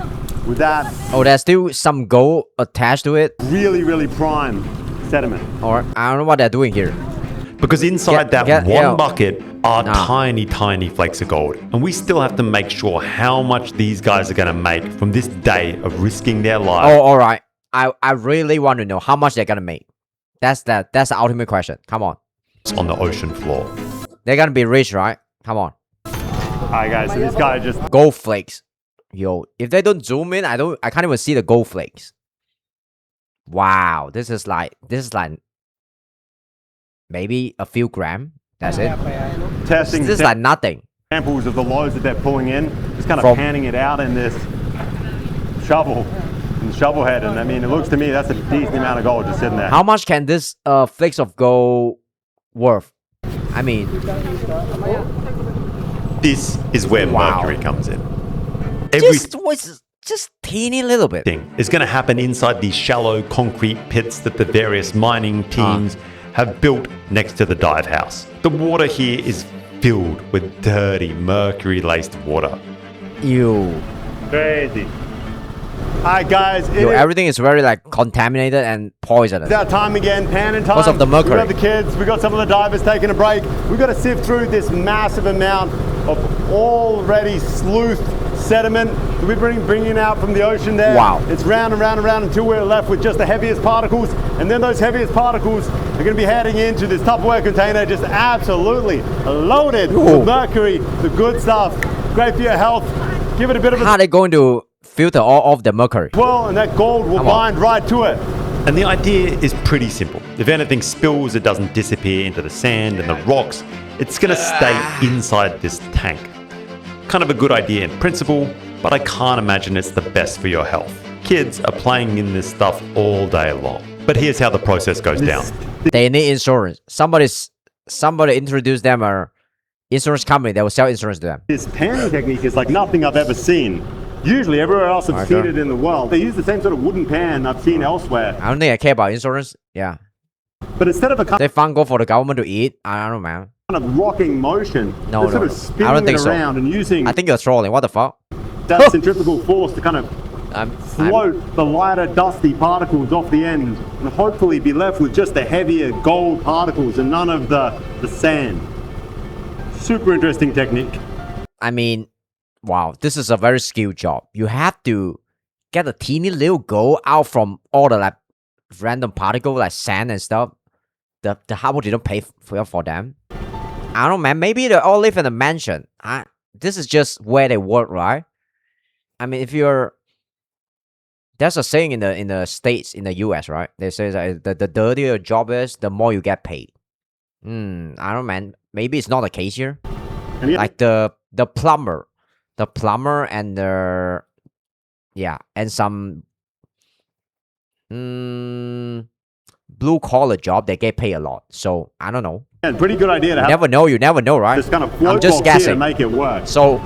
Speaker 2: with that
Speaker 1: Oh, there's still some gold attached to it.
Speaker 2: really, really prime sediment.
Speaker 1: Or I don't know what they're doing here.
Speaker 3: Because inside that one
Speaker 1: yeah.
Speaker 3: bucket are
Speaker 1: Nah.
Speaker 3: tiny, tiny flakes of gold. And we still have to make sure how much these guys are going to make from this day of risking their lives
Speaker 1: Oh, all right. I really want to know how much they're gonna make. That's the ultimate question. Come on.
Speaker 3: on the ocean floor.
Speaker 1: They're gonna be rich, right? Come on.
Speaker 2: All right, guys, so this guy just
Speaker 1: Gold flakes. Yo, if they don't zoom in, I can't even see the gold flakes. Wow, this is like maybe a few gram. That's it.
Speaker 2: testing
Speaker 1: This is like nothing.
Speaker 2: samples of the loads that they're pulling in, just kind of
Speaker 1: From-
Speaker 2: panning it out in this shovel head. And I mean, it looks to me that's a decent amount of gold just sitting there.
Speaker 1: How much can this flakes of gold worth? I mean,
Speaker 3: This is where
Speaker 1: Wow.
Speaker 3: mercury comes in.
Speaker 1: just teeny little bit.
Speaker 3: Everything is going to happen inside these shallow concrete pits that the various mining teams have built next to the dive house. The water here is filled with dirty, mercury-laced water.
Speaker 1: Ew.
Speaker 2: Crazy. All right, guys, it
Speaker 1: Yo,
Speaker 2: is
Speaker 1: everything is very like contaminated and poisonous.
Speaker 2: that time again, panning time.
Speaker 1: Because of the mercury.
Speaker 2: We got the kids, we got some of the divers taking a break. We got to sift through this massive amount of already sleuthed sediment that we're bringing out from the ocean there.
Speaker 1: Wow.
Speaker 2: It's round and round and round until we're left with just the heaviest particles. And then those heaviest particles are going to be heading into this Tupperware container, just absolutely loaded
Speaker 1: Ooh.
Speaker 2: with mercury, the good stuff. Great for your health. Give it a bit of
Speaker 1: How
Speaker 2: a
Speaker 1: are they going to filter all of the mercury?
Speaker 2: swirl, and that gold will
Speaker 1: Come on.
Speaker 2: bind right to it.
Speaker 3: And the idea is pretty simple. If anything spills, it doesn't disappear into the sand and the rocks. It's going to stay inside this tank. Kind of a good idea in principle, but I can't imagine it's the best for your health. Kids are playing in this stuff all day long. But here's how the process goes down.
Speaker 1: They need insurance. Somebody introduced them a insurance company that will sell insurance to them.
Speaker 2: This panning technique is like nothing I've ever seen. Usually everywhere else I've seen
Speaker 1: Okay.
Speaker 2: it in the world, they use the same sort of wooden pan I've seen elsewhere.
Speaker 1: I don't think I care about insurance. Yeah.
Speaker 2: But instead of a kind
Speaker 1: They found gold for the government to eat. I don't know, man.
Speaker 2: of rocking motion,
Speaker 1: No,
Speaker 2: they're sort
Speaker 1: no,
Speaker 2: of
Speaker 1: no.
Speaker 2: spinning
Speaker 1: I don't think
Speaker 2: it
Speaker 1: so.
Speaker 2: around and using
Speaker 1: I think you're trolling. What the fuck?
Speaker 2: that centrifugal force to kind of
Speaker 1: I'm
Speaker 2: float the lighter, dusty particles off the end and hopefully be left with just the heavier gold particles and none of the sand. Super interesting technique.
Speaker 1: I mean, wow, this is a very skilled job. You have to get a teeny little gold out from all the like random particle like sand and stuff. The harbor didn't pay for them. I don't know, man. Maybe they all live in a mansion. This is just where they work, right? I mean, if you're there's a saying in the States, in the US, right? They say that the dirtier your job is, the more you get paid. I don't know, man. Maybe it's not the case here. Like the plumber and and some blue collar job, they get paid a lot. So I don't know.
Speaker 2: Yeah, pretty good idea to have.
Speaker 1: You never know, right?
Speaker 2: Just kind of
Speaker 1: I'm just guessing
Speaker 2: to make it work.
Speaker 1: So.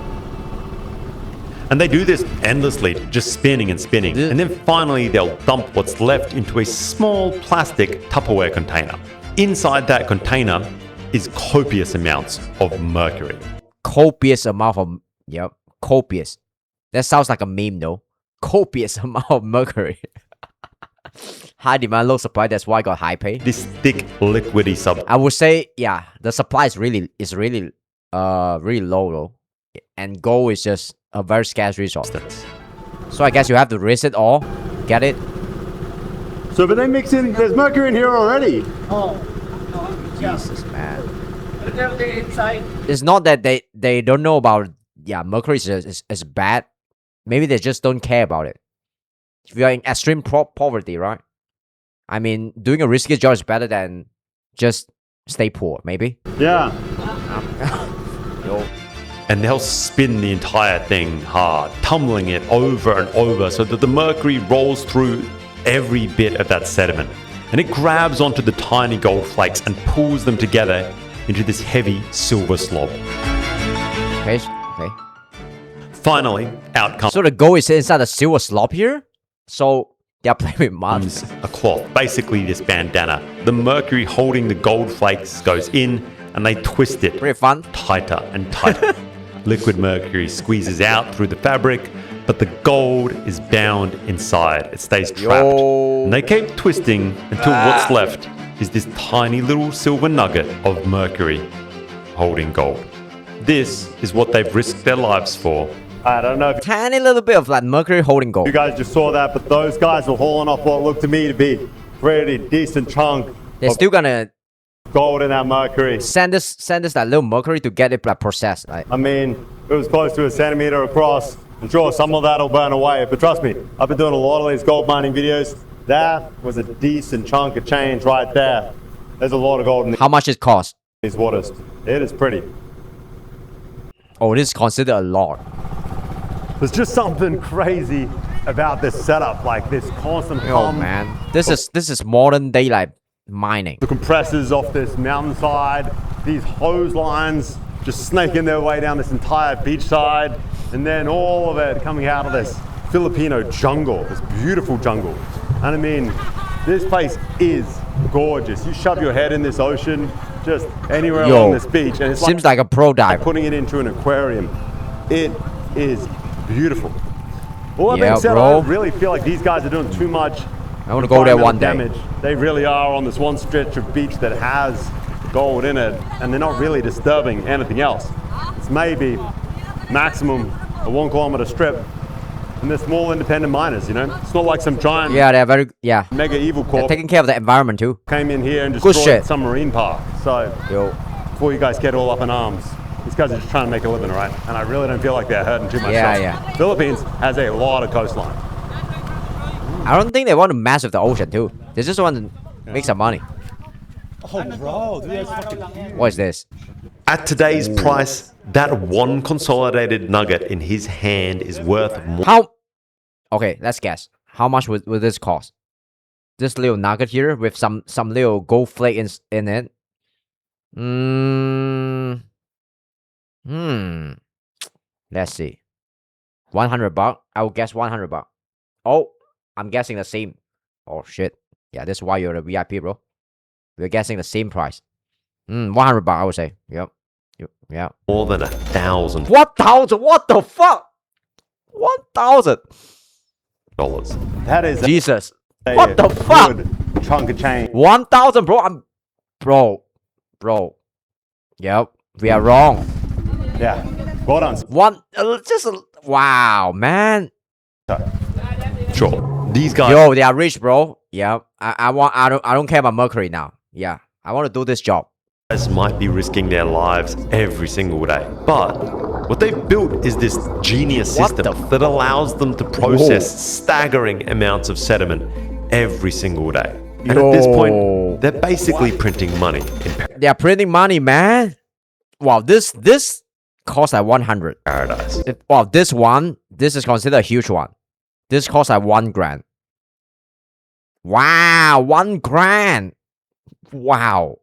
Speaker 3: And they do this endlessly, just spinning and spinning. And then finally, they'll dump what's left into a small plastic Tupperware container. Inside that container is copious amounts of mercury.
Speaker 1: Copious amount of, copious. That sounds like a meme though. Copious amount of mercury. High demand, low supply, that's why I got high pay.
Speaker 3: This thick, liquidy substance.
Speaker 1: I would say, the supply is really low though. And gold is just a very scarce resource. So I guess you have to risk it all. Get it?
Speaker 2: So, but they mix in, there's mercury in here already.
Speaker 1: Jesus, man. It's not that they don't know about, mercury is bad. Maybe they just don't care about it. If you're in extreme poverty, right? I mean, doing a risky job is better than just stay poor, maybe.
Speaker 2: Yeah.
Speaker 1: Yo.
Speaker 3: And they'll spin the entire thing hard, tumbling it over and over so that the mercury rolls through every bit of that sediment. And it grabs onto the tiny gold flakes and pulls them together into this heavy silver slob.
Speaker 1: Okay.
Speaker 3: Finally, out comes
Speaker 1: So the gold is inside the silver slob here? So they're playing with mud.
Speaker 3: a cloth, basically this bandana. The mercury holding the gold flakes goes in and they twist it
Speaker 1: Pretty fun.
Speaker 3: tighter and tighter. Liquid mercury squeezes out through the fabric, but the gold is bound inside. It stays trapped. And they keep twisting until what's left is this tiny little silver nugget of mercury holding gold. This is what they've risked their lives for.
Speaker 2: I don't know if
Speaker 1: Tiny little bit of like mercury holding gold.
Speaker 2: you guys just saw that, but those guys were hauling off what looked to me to be a pretty decent chunk
Speaker 1: They're
Speaker 2: of
Speaker 1: still gonna
Speaker 2: gold in that mercury.
Speaker 1: send us that little mercury to get it like processed. Right?
Speaker 2: I mean, it was close to a centimeter across. I'm sure some of that'll burn away, but trust me, I've been doing a lot of these gold mining videos. That was a decent chunk of change right there. There's a lot of gold in
Speaker 1: How much it cost?
Speaker 2: these waters. It is pretty.
Speaker 1: Oh, this is considered a lot.
Speaker 2: There's just something crazy about this setup, like this constant
Speaker 1: Oh
Speaker 2: hum.
Speaker 1: man, this is modern day like mining.
Speaker 2: The compressors off this mountainside, these hose lines just snaking their way down this entire beachside, and then all of it coming out of this Filipino jungle, this beautiful jungle. And I mean, this place is gorgeous. You shove your head in this ocean, just anywhere along this beach, and it's
Speaker 1: Seems like a pro diver.
Speaker 2: putting it into an aquarium. It is beautiful. All that
Speaker 1: Yeah,
Speaker 2: being said,
Speaker 1: bro.
Speaker 2: I don't really feel like these guys are doing too much
Speaker 1: I want to go there one day.
Speaker 2: damage. They really are on this one stretch of beach that has gold in it, and they're not really disturbing anything else. It's maybe maximum a 1 kilometer strip, and they're small independent miners, you know? It's not like some giant
Speaker 1: Yeah, they're very
Speaker 2: mega evil
Speaker 1: They're
Speaker 2: corp
Speaker 1: taking care of the environment too.
Speaker 2: came in here and
Speaker 1: Good
Speaker 2: destroyed
Speaker 1: shit.
Speaker 2: some marine park. So
Speaker 1: Yo.
Speaker 2: before you guys get all up in arms, these guys are just trying to make a living, right? And I really don't feel like they're hurting too much.
Speaker 1: Yeah.
Speaker 2: Philippines has a lot of coastline.
Speaker 1: I don't think they want to mess with the ocean too. They just want to make some money.
Speaker 2: Oh, bro, dude, that's fucking huge.
Speaker 1: What is this?
Speaker 3: At today's price, that one consolidated nugget in his hand is worth more.
Speaker 1: How? Okay, let's guess. How much would this cost? This little nugget here with some little gold flake in it. Let's see. $100. I will guess $100. Oh, I'm guessing the same. Oh shit. Yeah, this is why you're the VIP, bro. We're guessing the same price. $100. I would say. Yep.
Speaker 3: More than 1,000
Speaker 1: 1,000. What the fuck? 1,000.
Speaker 3: dollars.
Speaker 2: That is
Speaker 1: Jesus.
Speaker 2: a
Speaker 1: What the fuck?
Speaker 2: good chunk of change.
Speaker 1: 1,000, bro. Bro. Yep. We are wrong.
Speaker 2: Yeah. Well done.
Speaker 1: Wow, man.
Speaker 3: Sure, these guys
Speaker 1: Yo, they are rich, bro. Yeah, I don't care about Mercury now. Yeah, I want to do this job.
Speaker 3: might be risking their lives every single day. But what they've built is this genius
Speaker 1: What
Speaker 3: system
Speaker 1: the
Speaker 3: that allows them to process staggering amounts of sediment every single day. And at this
Speaker 1: Yo.
Speaker 3: point, they're basically printing money in
Speaker 1: They are printing money, man. Wow, this costs like 100.
Speaker 3: paradise.
Speaker 1: Wow, this is considered a huge one. This costs like 1 grand. Wow, 1 grand. Wow.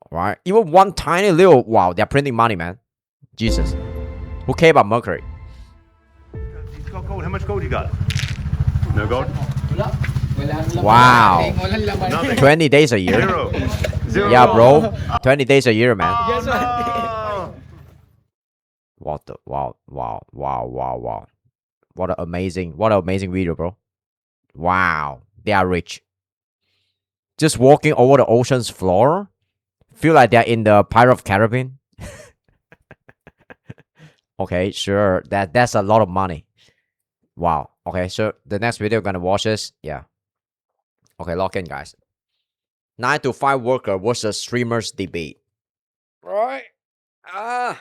Speaker 1: Right? Even one tiny little, wow, they're printing money, man. Jesus. Who cares about Mercury?
Speaker 3: He's got gold. How much gold you got? No gold?
Speaker 1: Wow.
Speaker 3: Nothing.
Speaker 1: 20 days a year.
Speaker 3: Zero.
Speaker 1: Yeah, bro. 20 days a year, man.
Speaker 3: Oh, no.
Speaker 1: What the wow. What an amazing video, bro. Wow. They are rich. Just walking over the ocean's floor. Feel like they're in the Pirate of Caribbean. Okay, sure. That's a lot of money. Wow. Okay, so the next video we're gonna watch is okay, lock in, guys. 9 to 5 worker versus streamers debate. Right? Yeah,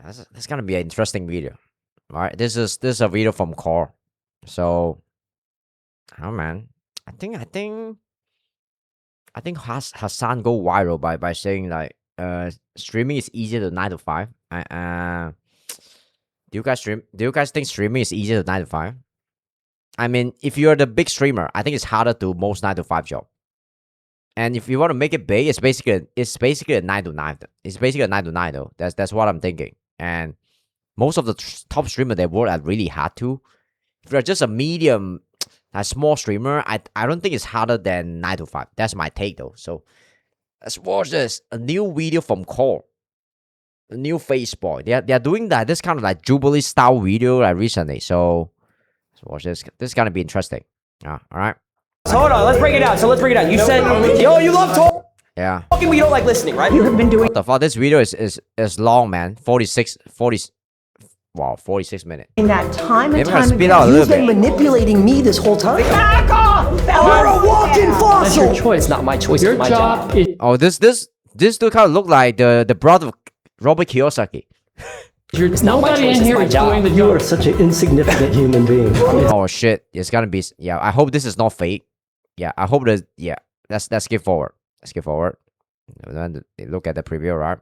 Speaker 1: that's gonna be an interesting video. Alright, this is a video from Core. So oh man. I think Hassan go viral by saying like streaming is easier than 9 to 5. Do you guys think streaming is easier than 9 to 5? I mean, if you're the big streamer, I think it's harder to most 9 to 5 job. And if you want to make it big, it's basically a 9 to 9. It's basically a 9 to 9 though. That's what I'm thinking. And most of the top streamers they work at really hard too. If you're just a medium, a small streamer, I don't think it's harder than 9 to 5. That's my take though. So let's watch this. A new video from Core. A new face boy. They're doing that this kind of like Jubilee style video like recently. So let's watch this. This is gonna be interesting. All right.
Speaker 5: So hold on, let's break it down. You said, yo, you love talking,
Speaker 1: Yeah.
Speaker 5: but you don't like listening, right? You have been doing
Speaker 1: What the fuck? This video is long, man. 46 minutes.
Speaker 6: that time and
Speaker 1: Maybe I'm gonna
Speaker 6: time
Speaker 1: speed out a
Speaker 6: again.
Speaker 1: little
Speaker 6: You've been
Speaker 1: bit.
Speaker 6: manipulating me this whole time. Back off! You're a walking
Speaker 5: That's
Speaker 6: fossil.
Speaker 5: your choice, not my choice.
Speaker 7: Your
Speaker 5: it's my
Speaker 7: job is
Speaker 1: Oh, this dude kind of look like the brother of Robert Kiyosaki.
Speaker 5: It's not my
Speaker 7: nobody
Speaker 5: choice,
Speaker 7: in
Speaker 5: it's
Speaker 7: here
Speaker 5: my
Speaker 7: is
Speaker 5: job.
Speaker 7: doing the
Speaker 8: You
Speaker 7: job.
Speaker 8: are such an insignificant human being.
Speaker 1: Oh shit, it's gonna be yeah. I hope this is not fake. Yeah, I hope that yeah. Let's skip forward. Let's skip forward. Then look at the preview, right?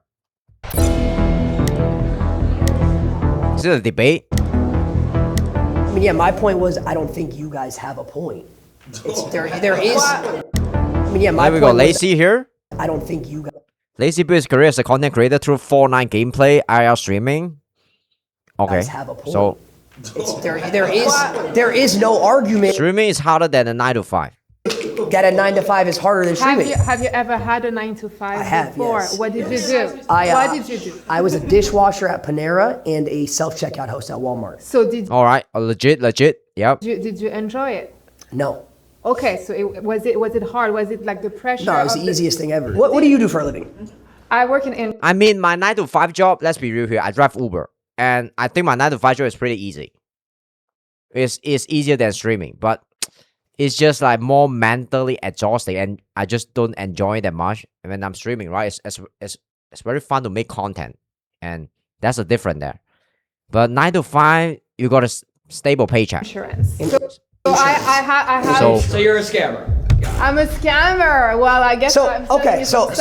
Speaker 1: Is it a debate?
Speaker 6: I mean, yeah, my point was I don't think you guys have a point. There is. I mean, yeah, my
Speaker 1: There we
Speaker 6: point
Speaker 1: go.
Speaker 6: was
Speaker 1: Lacy here.
Speaker 6: I don't think you guys.
Speaker 1: Lacy built his career as a content creator through Fortnite gameplay, IR streaming. Okay,
Speaker 6: Guys have a point.
Speaker 1: so
Speaker 6: There is no argument
Speaker 1: streaming is harder than a 9 to 5.
Speaker 6: that a 9 to 5 is harder than streaming.
Speaker 9: Have you ever had a 9 to 5
Speaker 6: I have,
Speaker 9: before?
Speaker 6: yes.
Speaker 9: What did you do?
Speaker 6: What
Speaker 9: did you do?
Speaker 6: I was a dishwasher at Panera and a self-checkout host at Walmart.
Speaker 9: So did
Speaker 1: All right, legit. Yep.
Speaker 9: you enjoy it?
Speaker 6: No.
Speaker 9: Okay, so was it hard? Was it like the pressure?
Speaker 6: No, it was
Speaker 9: of
Speaker 6: the easiest thing ever. What do you do for a living?
Speaker 9: I work in
Speaker 1: I mean, my 9 to 5 job, let's be real here, I drive Uber. And I think my 9 to 5 job is pretty easy. It's easier than streaming, but it's just like more mentally exhausting. And I just don't enjoy it that much. And when I'm streaming, right, it's very fun to make content. And that's the difference there. But 9 to 5, you got a stable paycheck.
Speaker 9: insurance. So I have.
Speaker 1: So
Speaker 5: So you're a scammer.
Speaker 9: I'm a scammer. Well, I guess.
Speaker 6: So
Speaker 9: I'm telling
Speaker 6: okay,
Speaker 9: you
Speaker 6: so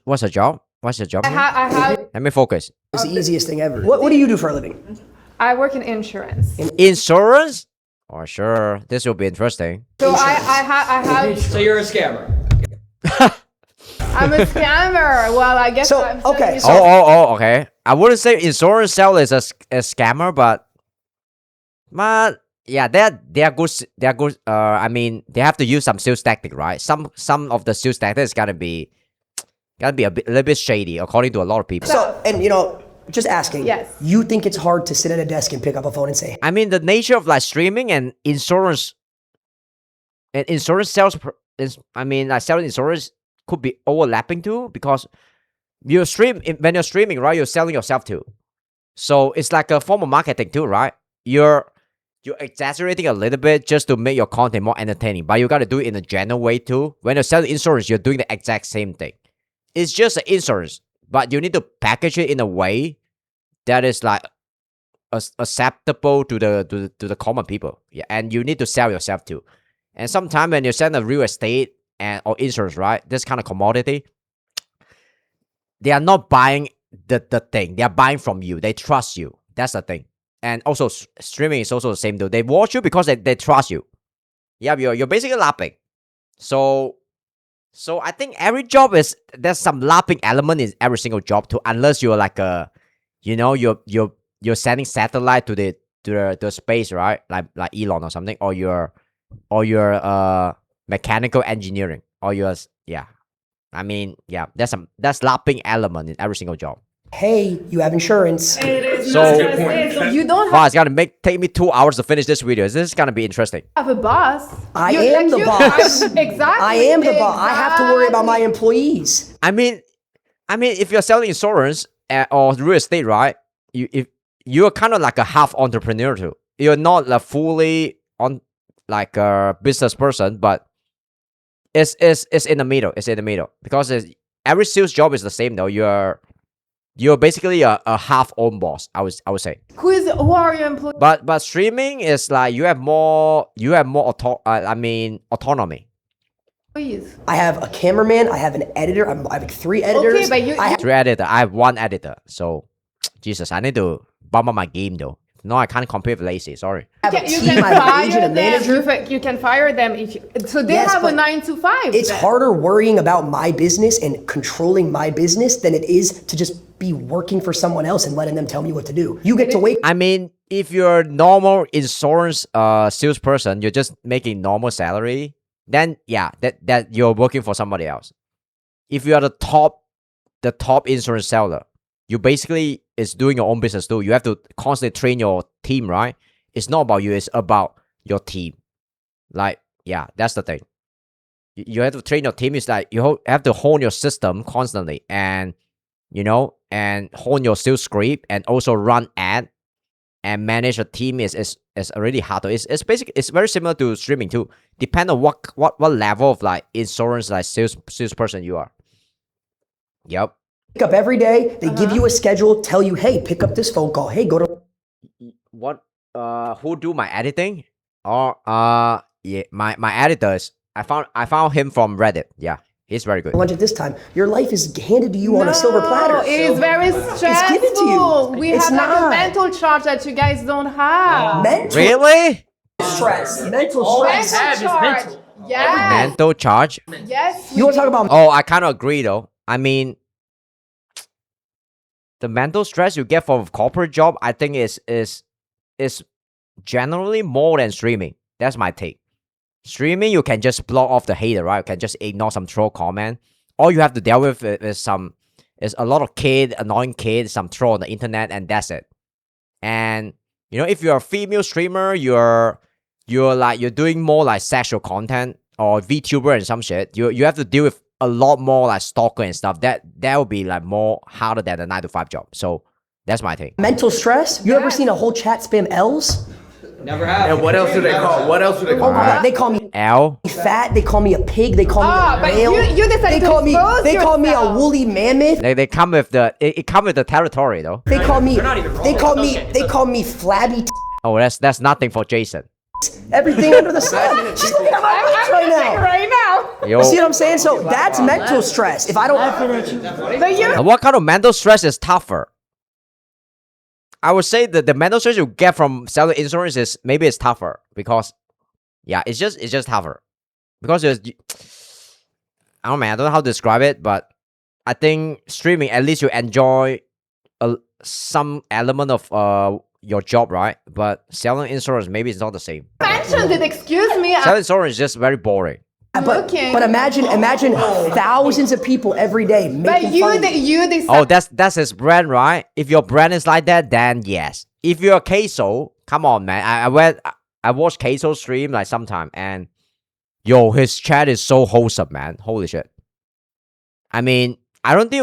Speaker 1: what's a job? What's your job?
Speaker 9: I have.
Speaker 1: Let me focus.
Speaker 6: it's the easiest thing ever. What do you do for a living?
Speaker 9: I work in insurance.
Speaker 1: Insurance? Oh, sure. This will be interesting.
Speaker 9: So I have.
Speaker 5: So you're a scammer.
Speaker 9: I'm a scammer. Well, I guess.
Speaker 6: So,
Speaker 9: I'm telling
Speaker 6: okay,
Speaker 9: you
Speaker 6: so-
Speaker 1: Okay. I wouldn't say insurance sale is a scammer, but yeah, they're good. They're good. I mean, they have to use some sales tactic, right? Some of the sales tactics gotta be a little bit shady, according to a lot of people.
Speaker 6: So, and just asking.
Speaker 9: Yes.
Speaker 6: You think it's hard to sit at a desk and pick up a phone and say,
Speaker 1: I mean, the nature of like streaming and insurance sales. Like selling insurance could be overlapping too, because when you're streaming, right? You're selling yourself too. So it's like a form of marketing too, right? You're you're exaggerating a little bit just to make your content more entertaining, but you got to do it in a general way too. When you're selling insurance, you're doing the exact same thing. It's just an insurance, but you need to package it in a way that is like acceptable to the common people. Yeah, and you need to sell yourself too. And sometimes when you sell a real estate or insurance, right, this kind of commodity, they are not buying the thing. They are buying from you. They trust you. That's the thing. And also streaming is also the same though. They watch you because they trust you. Yeah, you're basically laughing. So I think every job there's some laughing element in every single job too, unless you're like you're sending satellite to the space, right? Like Elon or something, or you're mechanical engineering, or I mean, that's laughing element in every single job.
Speaker 6: Hey, you have insurance.
Speaker 1: So
Speaker 9: You don't
Speaker 1: wow, it's gonna take me 2 hours to finish this video. This is gonna be interesting.
Speaker 9: have a boss.
Speaker 6: I am the boss.
Speaker 9: Exactly.
Speaker 6: I am the boss. I have to worry about my employees.
Speaker 1: I mean, if you're selling insurance or real estate, right? You're kind of like a half entrepreneur too. You're not like fully on like a business person, but it's in the middle. It's in the middle because every sales job is the same though. You're basically a half own boss. I would say.
Speaker 9: Who are your employees?
Speaker 1: But streaming is like you have more autonomy.
Speaker 6: I have a cameraman. I have an editor. I have 3 editors.
Speaker 9: Okay, but
Speaker 1: 3 editor. I have 1 editor. So, Jesus, I need to bump up my game though. No, I can't compete with Lacey. Sorry.
Speaker 6: I have a
Speaker 9: you
Speaker 6: team.
Speaker 9: can
Speaker 6: I have an
Speaker 9: fire
Speaker 6: agent, a
Speaker 9: them.
Speaker 6: manager.
Speaker 9: You can fire them if so they
Speaker 6: Yes,
Speaker 9: have a
Speaker 6: but
Speaker 9: 9 to 5.
Speaker 6: It's
Speaker 9: then.
Speaker 6: harder worrying about my business and controlling my business than it is to just be working for someone else and letting them tell me what to do. You get to wake.
Speaker 1: I mean, if you're a normal insurance salesperson, you're just making normal salary, then yeah, that you're working for somebody else. If you are the top insurance seller, you basically is doing your own business too. You have to constantly train your team, right? It's not about you, it's about your team. Like, yeah, that's the thing. You have to train your team. It's like you have to hone your system constantly and and hone your sales script and also run ad and manage a team is already harder. It's basically it's very similar to streaming too. Depend on what level of like insurance like salesperson you are. Yep.
Speaker 6: Wake up every day. They give you a schedule. Tell you, hey, pick up this phone call. Hey, go to.
Speaker 1: What? Who do my editing? Or yeah, my editors. I found him from Reddit. Yeah. He's very good.
Speaker 6: Lunch at this time. Your life is handed to you on a silver platter.
Speaker 9: It is very stressful.
Speaker 6: It's given to you.
Speaker 9: We
Speaker 6: It's
Speaker 9: have like
Speaker 6: not.
Speaker 9: a mental charge that you guys don't have.
Speaker 6: Mental
Speaker 1: Really?
Speaker 6: stress. Mental stress.
Speaker 9: Mental charge. Yes.
Speaker 1: Mental charge?
Speaker 9: Yes.
Speaker 6: You want to talk about
Speaker 1: Oh, I kind of agree though. I mean, the mental stress you get from a corporate job, I think is generally more than streaming. That's my take. Streaming, you can just block off the hater, right? You can just ignore some troll comment. All you have to deal with is a lot of annoying kids, some troll on the internet, and that's it. And if you're a female streamer, you're doing more like sexual content or VTuber and some shit. You have to deal with a lot more like stalker and stuff. That will be like more harder than a 9 to 5 job. So that's my take.
Speaker 6: mental stress. You ever seen a whole chat spam L's?
Speaker 5: Never have.
Speaker 7: And what else do they call? What else do they
Speaker 6: Oh
Speaker 7: call?
Speaker 6: my God, they call me
Speaker 1: L.
Speaker 6: fat. They call me a pig. They call me a
Speaker 9: but
Speaker 6: whale.
Speaker 9: you decided
Speaker 6: They
Speaker 9: to
Speaker 6: call me.
Speaker 9: expose
Speaker 6: They call me a
Speaker 9: yourself.
Speaker 6: woolly mammoth.
Speaker 1: They come with it come with the territory though.
Speaker 6: They call me.
Speaker 5: not even wrong.
Speaker 6: They call me.
Speaker 5: Okay.
Speaker 6: They call me flabby.
Speaker 1: Oh, that's nothing for Jason.
Speaker 6: Everything under the sun. She's looking at my eyes right now.
Speaker 9: Right now.
Speaker 1: Yo.
Speaker 6: See what I'm saying? So that's mental stress. If I don't,
Speaker 9: But you
Speaker 1: What kind of mental stress is tougher? I would say that the mental stress you get from selling insurance is maybe it's tougher because, yeah, it's just tougher because I don't know how to describe it, but I think streaming at least you enjoy some element of your job, right? But selling insurance maybe it's not the same.
Speaker 9: mentioned it. Excuse me.
Speaker 1: Selling insurance is just very boring.
Speaker 6: but
Speaker 9: looking.
Speaker 6: imagine thousands of people every day making
Speaker 9: But
Speaker 6: fun
Speaker 9: you
Speaker 6: of me.
Speaker 9: you decide.
Speaker 1: Oh, that's his brand, right? If your brand is like that, then yes. If you're Queso, come on, man. I watched Queso stream like sometime, and yo, his chat is so wholesome, man. Holy shit. I mean, I don't think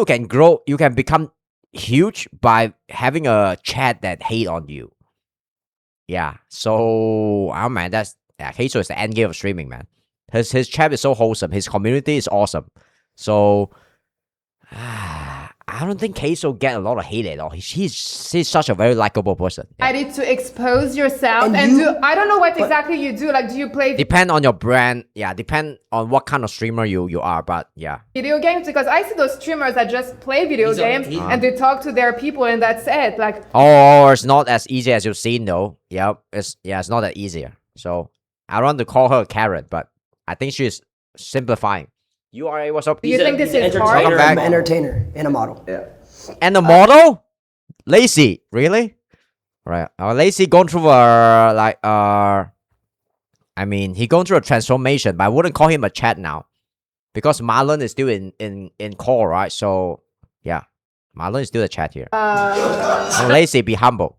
Speaker 1: you can become huge by having a chat that hate on you. Yeah. So, oh man, Heiso is the end game of streaming, man. His chat is so wholesome. His community is awesome. So, I don't think Heiso get a lot of hate at all. He's such a very likable person. Yeah.
Speaker 9: I need to expose yourself and do. I don't know what exactly you do. Like, do you play
Speaker 1: Depend on your brand. Yeah, depend on what kind of streamer you are. But yeah.
Speaker 9: video games? Because I see those streamers that just play video games and they talk to their people and that's it. Like,
Speaker 1: Oh, it's not as easy as you've seen though. Yep. It's not that easier. So I don't want to call her a Karen, but I think she's simplifying. URA, what's up?
Speaker 9: do you think this is hard?
Speaker 1: Welcome back.
Speaker 6: I'm an entertainer and a model.
Speaker 8: Yeah.
Speaker 1: And the model? Lacey, really? Right. Lacey going through I mean, he going through a transformation, but I wouldn't call him a chat now. Because Marlon is still in call, right? So yeah. Marlon is still a chat here. So Lacey, be humble.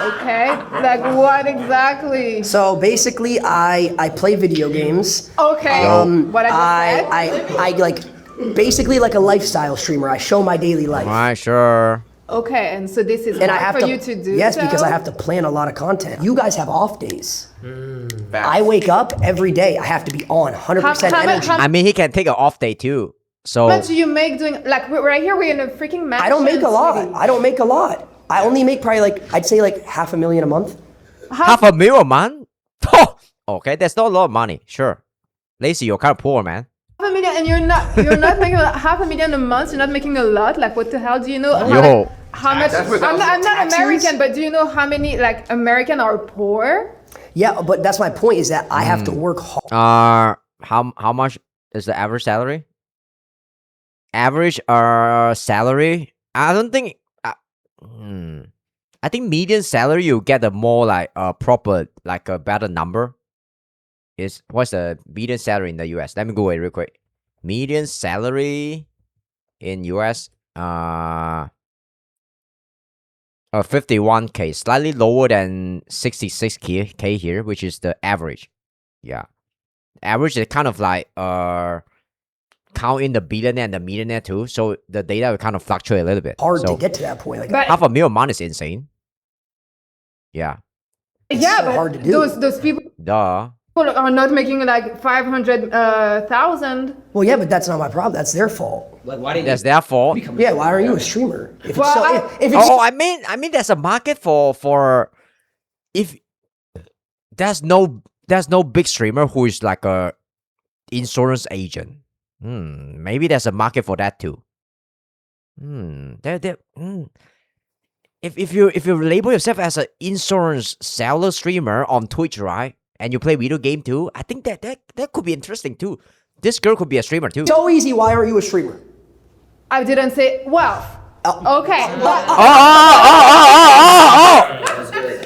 Speaker 9: Okay. Like, what exactly?
Speaker 6: So basically, I play video games.
Speaker 9: Okay. What I just said?
Speaker 6: I like basically like a lifestyle streamer. I show my daily life.
Speaker 1: Alright, sure.
Speaker 9: Okay, and so this is
Speaker 6: And I
Speaker 9: hard
Speaker 6: have
Speaker 9: for
Speaker 6: to
Speaker 9: you to do.
Speaker 6: yes,
Speaker 9: so?
Speaker 6: because I have to plan a lot of content. You guys have off days. I wake up every day. I have to be on 100% energy.
Speaker 1: I mean, he can take an off day too. So
Speaker 9: How much do you make doing, like, right here we're in a freaking mansion.
Speaker 6: I don't make a lot.
Speaker 9: sweetie.
Speaker 6: I don't make a lot. I only make probably like I'd say like $500,000 a month.
Speaker 1: $500,000 a month? Okay, that's not a lot of money. Sure. Lacey, you're kind of poor, man.
Speaker 9: $500,000 and you're not making $500,000 a month. You're not making a lot. Like, what the hell? Do you know
Speaker 1: Yo.
Speaker 9: how much? I'm not
Speaker 6: taxes.
Speaker 9: American, but do you know how many like American are poor?
Speaker 6: Yeah, but that's my point is that I have to work hard.
Speaker 1: How much is the average salary? Average salary? I don't think. I think median salary you get a more like proper like a better number. What's the median salary in the US? Let me go away real quick. Median salary in US 51K, slightly lower than 66K here, which is the average. Yeah. Average is kind of like count in the billionaire and the millionaire too, so the data will kind of fluctuate a little bit.
Speaker 6: Hard
Speaker 1: so
Speaker 6: to get to that point. Like
Speaker 9: But
Speaker 1: $500,000 a month is insane. Yeah.
Speaker 9: yeah,
Speaker 6: so
Speaker 9: but
Speaker 6: hard to do.
Speaker 9: those people
Speaker 1: Duh.
Speaker 9: are not making like 500,000.
Speaker 6: well, yeah, but that's not my problem. That's their fault.
Speaker 5: Like, why didn't
Speaker 1: That's their fault.
Speaker 6: Yeah, why aren't you a streamer? If it's
Speaker 9: Well,
Speaker 6: so,
Speaker 9: I-
Speaker 6: if it's
Speaker 1: Oh, I mean, there's a market for if there's no big streamer who is like a insurance agent. Maybe there's a market for that too. If you label yourself as an insurance seller streamer on Twitch, right, and you play video game too, I think that could be interesting too. This girl could be a streamer too.
Speaker 6: so easy, why aren't you a streamer?
Speaker 9: I didn't say wealth. Okay, but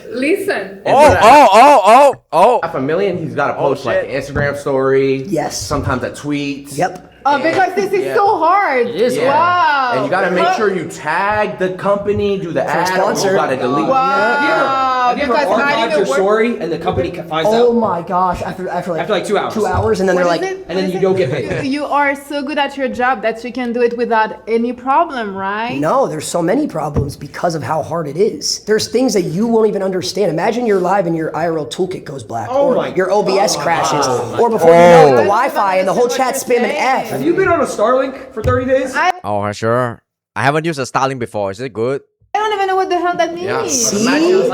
Speaker 9: listen.
Speaker 7: $500,000. He's got to post like an Instagram story.
Speaker 6: Yes.
Speaker 7: Sometimes a tweet.
Speaker 6: Yep.
Speaker 9: Because this is so hard. It
Speaker 5: is hard.
Speaker 9: Wow.
Speaker 7: And you got to make sure you tag the company, do the ad.
Speaker 6: sponsor.
Speaker 7: You got to delete.
Speaker 9: Wow.
Speaker 5: Have you ever
Speaker 9: Because I
Speaker 5: archived
Speaker 9: need
Speaker 5: your
Speaker 9: to work.
Speaker 5: story and the company finds
Speaker 6: Oh
Speaker 5: out?
Speaker 6: my gosh! After like
Speaker 5: 2 hours.
Speaker 6: 2 hours, and then
Speaker 9: What
Speaker 6: they're
Speaker 9: is
Speaker 6: like,
Speaker 9: it?
Speaker 5: and then
Speaker 9: What
Speaker 5: you
Speaker 9: is
Speaker 5: don't
Speaker 9: it?
Speaker 5: get paid.
Speaker 9: You are so good at your job that you can do it without any problem, right?
Speaker 6: no, there's so many problems because of how hard it is. There's things that you won't even understand. Imagine you're live and your IRL toolkit goes black, or your OBS crashes, or before you know it, the Wi-Fi and the whole chat spamming F.
Speaker 5: Have you been on a Starlink for 30 days?
Speaker 1: Oh, sure. I haven't used a Starlink before. Is it good?
Speaker 9: I don't even know what the hell that means.
Speaker 6: See,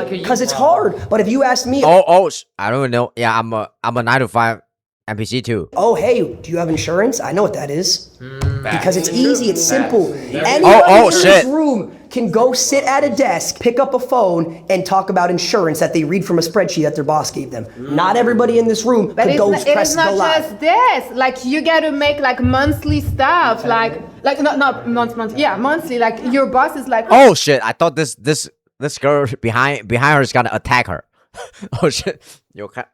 Speaker 6: because it's hard. But if you ask me,
Speaker 1: I don't know. Yeah, I'm a 9 to 5 NPC too.
Speaker 6: oh hey, do you have insurance? I know what that is. Because it's easy, it's simple. Anybody
Speaker 1: Oh,
Speaker 6: in this
Speaker 1: shit.
Speaker 6: room can go sit at a desk, pick up a phone, and talk about insurance that they read from a spreadsheet that their boss gave them. Not everybody in this room
Speaker 9: But
Speaker 6: can go
Speaker 9: it
Speaker 6: press
Speaker 9: is
Speaker 6: go
Speaker 9: not
Speaker 6: live.
Speaker 9: just this. Like, you got to make like monthly stuff. Like not monthly. Yeah, monthly. Like, your boss is like,
Speaker 1: Oh shit! I thought this girl behind her is gonna attack her. Oh shit! You can't.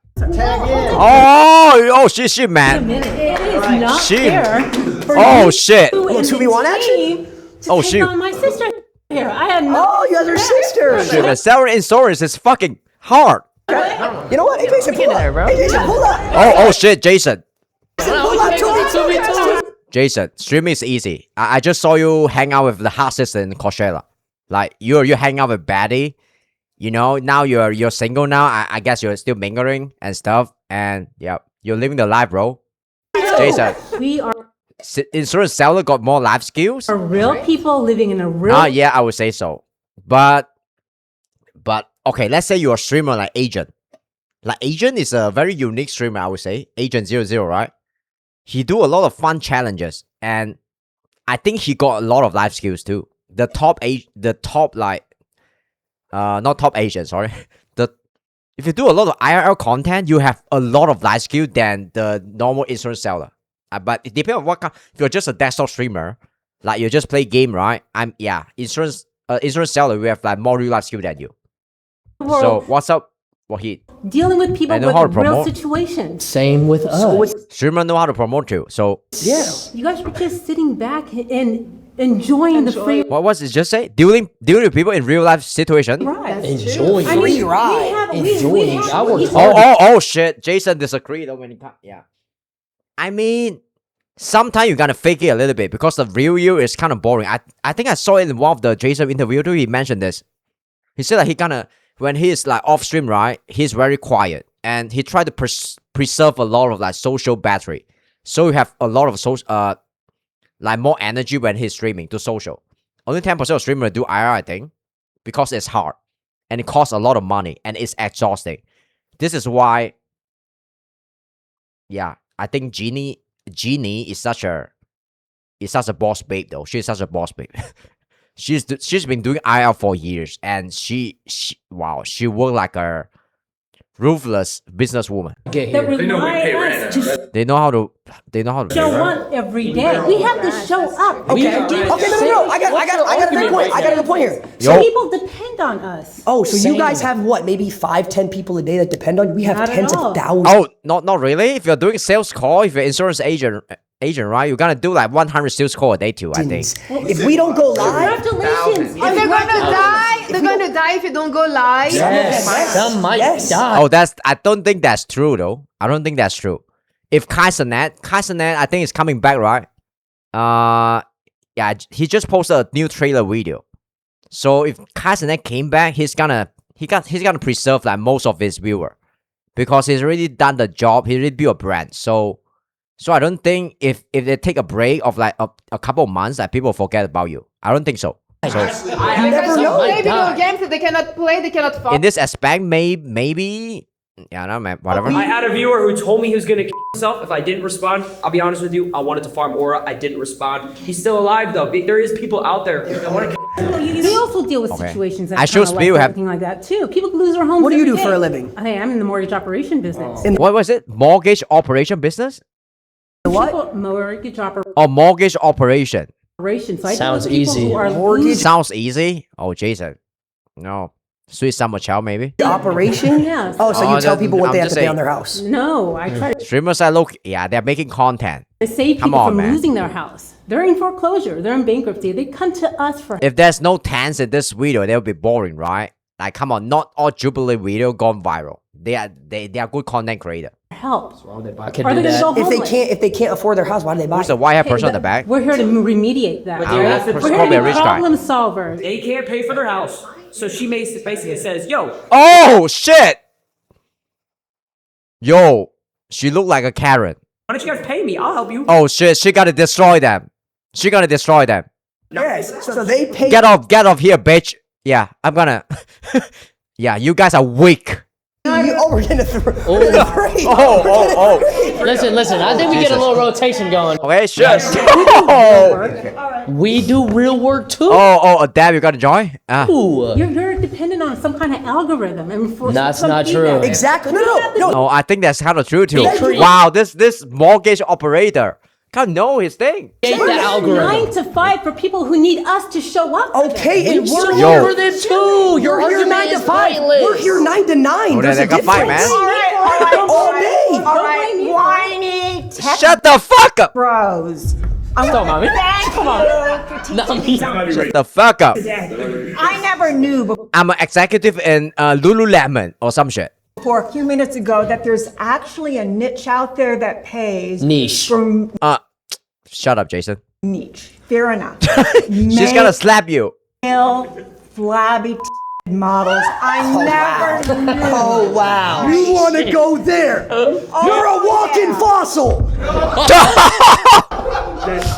Speaker 1: Oh shit, man.
Speaker 10: It is not
Speaker 1: She-
Speaker 10: fair for
Speaker 1: Oh
Speaker 10: you
Speaker 1: shit!
Speaker 10: in the
Speaker 6: 2v1 action?
Speaker 10: team to
Speaker 1: Oh,
Speaker 10: take
Speaker 1: shoot.
Speaker 10: on my sister here. I had no.
Speaker 6: Oh, you guys are sisters.
Speaker 1: Shit, man. Selling insurance is fucking hard.
Speaker 6: You know what? Hey, Jason, pull up. Hey, Jason, pull up.
Speaker 1: Oh shit, Jason.
Speaker 6: Pull up. 2v2.
Speaker 1: Jason, streaming is easy. I just saw you hang out with the hot sister in Coachella. Like you hang out with Batty. You know, now you're single now. I guess you're still mingling and stuff. And yeah, you're living the life, bro. Jason,
Speaker 10: We are
Speaker 1: insurance seller got more life skills.
Speaker 10: real people living in a real.
Speaker 1: Yeah, I would say so. But okay, let's say you're a streamer like Agent. Like Agent is a very unique streamer, I would say. Agent 00, right? He do a lot of fun challenges, and I think he got a lot of life skills too. The top like not top Asian, sorry. If you do a lot of IRL content, you have a lot of life skill than the normal insurance seller. But it depends on what kind. If you're just a desktop streamer, like you just play game, right? Insurance seller, we have like more real life skill than you. So what's up, Wahid?
Speaker 10: Dealing with people
Speaker 1: I know how to
Speaker 10: with real
Speaker 1: promote.
Speaker 10: situations.
Speaker 8: Same with us.
Speaker 1: Streamer know how to promote too. So
Speaker 6: Yeah.
Speaker 10: You guys were just sitting back and enjoying the free
Speaker 1: what was it just say? Dealing with people in real life situation.
Speaker 10: ride.
Speaker 8: Enjoying.
Speaker 10: I mean,
Speaker 6: Free ride.
Speaker 8: Enjoying. I worked
Speaker 1: Oh shit. Jason disagreed when he yeah. I mean, sometimes you gotta fake it a little bit because the real you is kind of boring. I think I saw it in one of the Jason interview too. He mentioned this. He said that when he's like off stream, right? He's very quiet and he tried to preserve a lot of like social battery. So you have a lot of social like more energy when he's streaming to social. Only 10% of streamers do IR, I think, because it's hard and it costs a lot of money and it's exhausting. This is why, yeah, I think Jeannie is such a boss babe though. She's such a boss babe. she's been doing IR for years and she worked like a ruthless businesswoman.
Speaker 10: That rely us to
Speaker 1: They know how to
Speaker 10: show up every day. We have to show up.
Speaker 6: Okay. No. I got a good point. I got a good point here.
Speaker 1: Yo.
Speaker 10: People depend on us.
Speaker 6: Oh, so you guys have what? Maybe 5-10 people a day that depend on you. We have
Speaker 10: Not at
Speaker 6: tens
Speaker 10: all.
Speaker 6: of thousands.
Speaker 1: Oh, not really. If you're doing sales call, if you're insurance agent, right, you're gonna do like 100 sales call a day too, I think.
Speaker 6: If we don't go live,
Speaker 10: Congratulations.
Speaker 9: If they're gonna die if you don't go live.
Speaker 8: Some might
Speaker 6: Yes.
Speaker 8: die.
Speaker 1: Oh, I don't think that's true though. I don't think that's true. If Kaisernet, I think is coming back, right? Yeah, he just posted a new trailer video. So if Kaisernet came back, he's gonna preserve like most of his viewer because he's already done the job. He already built a brand. So I don't think if they take a break of like a couple of months, that people forget about you. I don't think so. So
Speaker 6: you never know.
Speaker 9: Play video games that they cannot play, they cannot follow.
Speaker 1: in this aspect, maybe yeah, I don't know, man. Whatever.
Speaker 5: I had a viewer who told me he was gonna kill himself if I didn't respond. I'll be honest with you, I wanted to farm Aura. I didn't respond. He's still alive though. There is people out there that want to.
Speaker 10: They also deal with
Speaker 1: Okay.
Speaker 10: situations that
Speaker 1: I should
Speaker 10: kinda
Speaker 1: spill
Speaker 10: like
Speaker 1: have-
Speaker 10: everything like that too. People lose their homes.
Speaker 6: What do you
Speaker 10: every
Speaker 6: do for
Speaker 10: day.
Speaker 6: a living?
Speaker 10: Hey, I'm in the mortgage operation business.
Speaker 1: What was it? Mortgage operation business?
Speaker 10: What? Mortgage
Speaker 1: Oh, mortgage operation.
Speaker 10: operation. So I deal
Speaker 8: Sounds
Speaker 10: with people
Speaker 8: easy.
Speaker 10: who are
Speaker 6: Mortgage
Speaker 10: losing-
Speaker 1: Sounds easy. Oh, Jason. No. Sweet summer child, maybe.
Speaker 6: Operation?
Speaker 10: Yes.
Speaker 6: Oh, so
Speaker 1: Oh,
Speaker 6: you tell people what
Speaker 1: I'm
Speaker 6: they have
Speaker 1: just
Speaker 6: to pay
Speaker 1: saying.
Speaker 6: on their house.
Speaker 10: No, I try to
Speaker 1: Streamers are they're making content.
Speaker 10: save
Speaker 1: Come
Speaker 10: people
Speaker 1: on,
Speaker 10: from
Speaker 1: man.
Speaker 10: losing their house. They're in foreclosure. They're in bankruptcy. They come to us for
Speaker 1: If there's no tense in this video, they'll be boring, right? Like, come on, not all Jubilee video gone viral. They are good content creator.
Speaker 10: help.
Speaker 8: I could
Speaker 10: Are
Speaker 8: do
Speaker 10: they gonna
Speaker 8: that.
Speaker 10: go
Speaker 6: If
Speaker 10: homeless?
Speaker 6: they can't afford their house, why do they buy
Speaker 1: Who's
Speaker 6: it?
Speaker 1: the white hair
Speaker 10: Hey,
Speaker 1: person on the
Speaker 10: that-
Speaker 1: back?
Speaker 10: We're here to remediate that.
Speaker 1: I don't know,
Speaker 5: We're
Speaker 1: it's
Speaker 10: We're here
Speaker 1: probably
Speaker 10: to
Speaker 1: a
Speaker 10: be
Speaker 1: rich guy.
Speaker 10: problem solvers.
Speaker 5: They can't pay for their house. So she basically says, yo,
Speaker 1: Oh, shit! Yo, she looked like a Karen.
Speaker 5: why don't you guys pay me? I'll help you.
Speaker 1: Oh, shit, she gotta destroy them. She gonna destroy them.
Speaker 6: Yes. So they pay.
Speaker 1: Get off here, bitch. Yeah, I'm gonna. Yeah, you guys are weak.
Speaker 6: We're getting a three.
Speaker 1: Oh.
Speaker 8: Listen. I think we get a little rotation going.
Speaker 1: Okay, shit.
Speaker 8: We do real work too.
Speaker 1: Oh, Dab, you gotta join?
Speaker 8: Ooh.
Speaker 10: You're dependent on some kind of algorithm. And for
Speaker 8: That's
Speaker 10: some
Speaker 8: not
Speaker 10: feedback.
Speaker 8: true.
Speaker 6: Exactly. No.
Speaker 1: Oh, I think that's kind of true too.
Speaker 8: create-
Speaker 1: Wow, this mortgage operator can't know his thing.
Speaker 8: Create the algorithm.
Speaker 10: 9 to 5 for people who need us to show up. for them.
Speaker 6: Okay,
Speaker 8: We
Speaker 6: and
Speaker 8: show
Speaker 6: we're
Speaker 1: Yo.
Speaker 8: up for them too. Your
Speaker 6: We're here
Speaker 8: argument
Speaker 6: 9 to
Speaker 8: is
Speaker 6: 5.
Speaker 8: pointless.
Speaker 6: We're here 9 to 9.
Speaker 1: Oh,
Speaker 6: There's
Speaker 1: they
Speaker 6: a
Speaker 1: got fight, man.
Speaker 6: difference. All day.
Speaker 9: All right, whiny tech
Speaker 1: Shut the fuck up.
Speaker 9: bros.
Speaker 8: Come on, mommy.
Speaker 9: Come on.
Speaker 8: Not me.
Speaker 1: Shut the fuck up.
Speaker 11: I never knew
Speaker 1: I'm an executive in Lululemon or some shit.
Speaker 11: before a few minutes ago that there's actually a niche out there that pays
Speaker 8: Niche.
Speaker 11: for
Speaker 1: Shut up, Jason.
Speaker 11: niche. Fair enough.
Speaker 1: She's gonna slap you.
Speaker 11: Male, flabby models. I never knew.
Speaker 6: Oh wow! You want to go there? You're a walking fossil.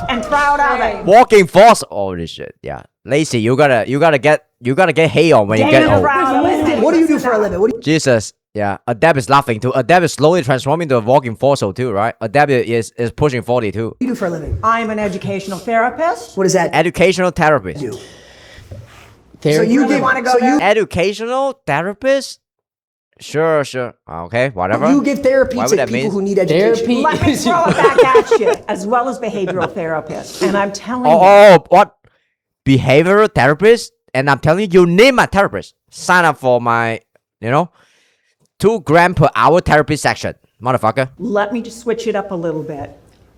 Speaker 11: And proud of it.
Speaker 1: Walking fossil. Holy shit! Yeah, Lacey, you gotta get hate on when you get old.
Speaker 6: What do you do for a living? What do you...
Speaker 1: Jesus. Yeah, Adeb is laughing too. Adeb is slowly transforming into a walking fossil too, right? Adeb is pushing 40 too.
Speaker 6: What do you do for a living?
Speaker 11: I'm an educational therapist.
Speaker 6: What is that?
Speaker 1: Educational therapist.
Speaker 6: Do? So you give,
Speaker 11: want to go
Speaker 6: so
Speaker 11: there?
Speaker 6: you,
Speaker 1: Educational therapist? Sure. Okay, whatever.
Speaker 6: you give therapy
Speaker 1: Why
Speaker 6: to
Speaker 1: would that
Speaker 6: people
Speaker 1: mean?
Speaker 6: who need education.
Speaker 8: Therapy.
Speaker 11: Let me throw it back at you, as well as behavioral therapists. And I'm telling you.
Speaker 1: Oh, what? Behavioral therapist? And I'm telling you, you need my therapist. Sign up for my, $2 per hour therapy section, motherfucker.
Speaker 11: Let me just switch it up a little bit.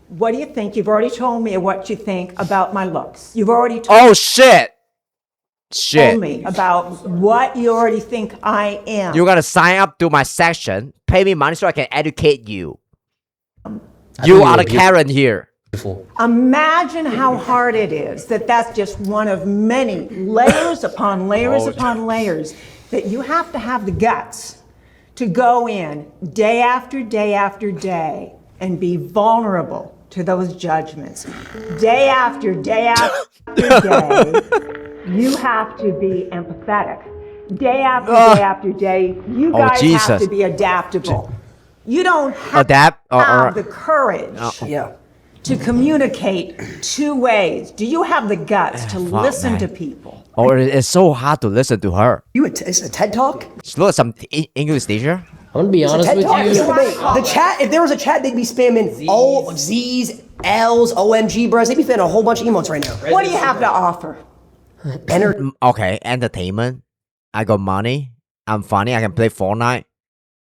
Speaker 11: What do you think? You've already told me what you think about my looks. You've already
Speaker 1: Oh shit!
Speaker 11: told me about what you already think I am.
Speaker 1: You gotta sign up to my section, pay me money so I can educate you. You are the Karen here.
Speaker 11: Imagine how hard it is that's just one of many layers upon layers upon layers that you have to have the guts to go in day after day after day and be vulnerable to those judgments. Day after day after day, you have to be empathetic. Day after day after day, you guys have to be adaptable. You don't have the courage to communicate two ways. Do you have the guts to listen to people?
Speaker 1: Or it's so hard to listen to her.
Speaker 6: It's a TED Talk?
Speaker 1: She looks like some English teacher.
Speaker 8: I'm gonna be honest with you.
Speaker 6: The chat, if there was a chat, they'd be spamming O, Z's, L's, OMG, bros. They'd be spamming a whole bunch of emotes right now.
Speaker 11: What do you have to offer?
Speaker 1: Okay, entertainment. I got money. I'm funny. I can play Fortnite.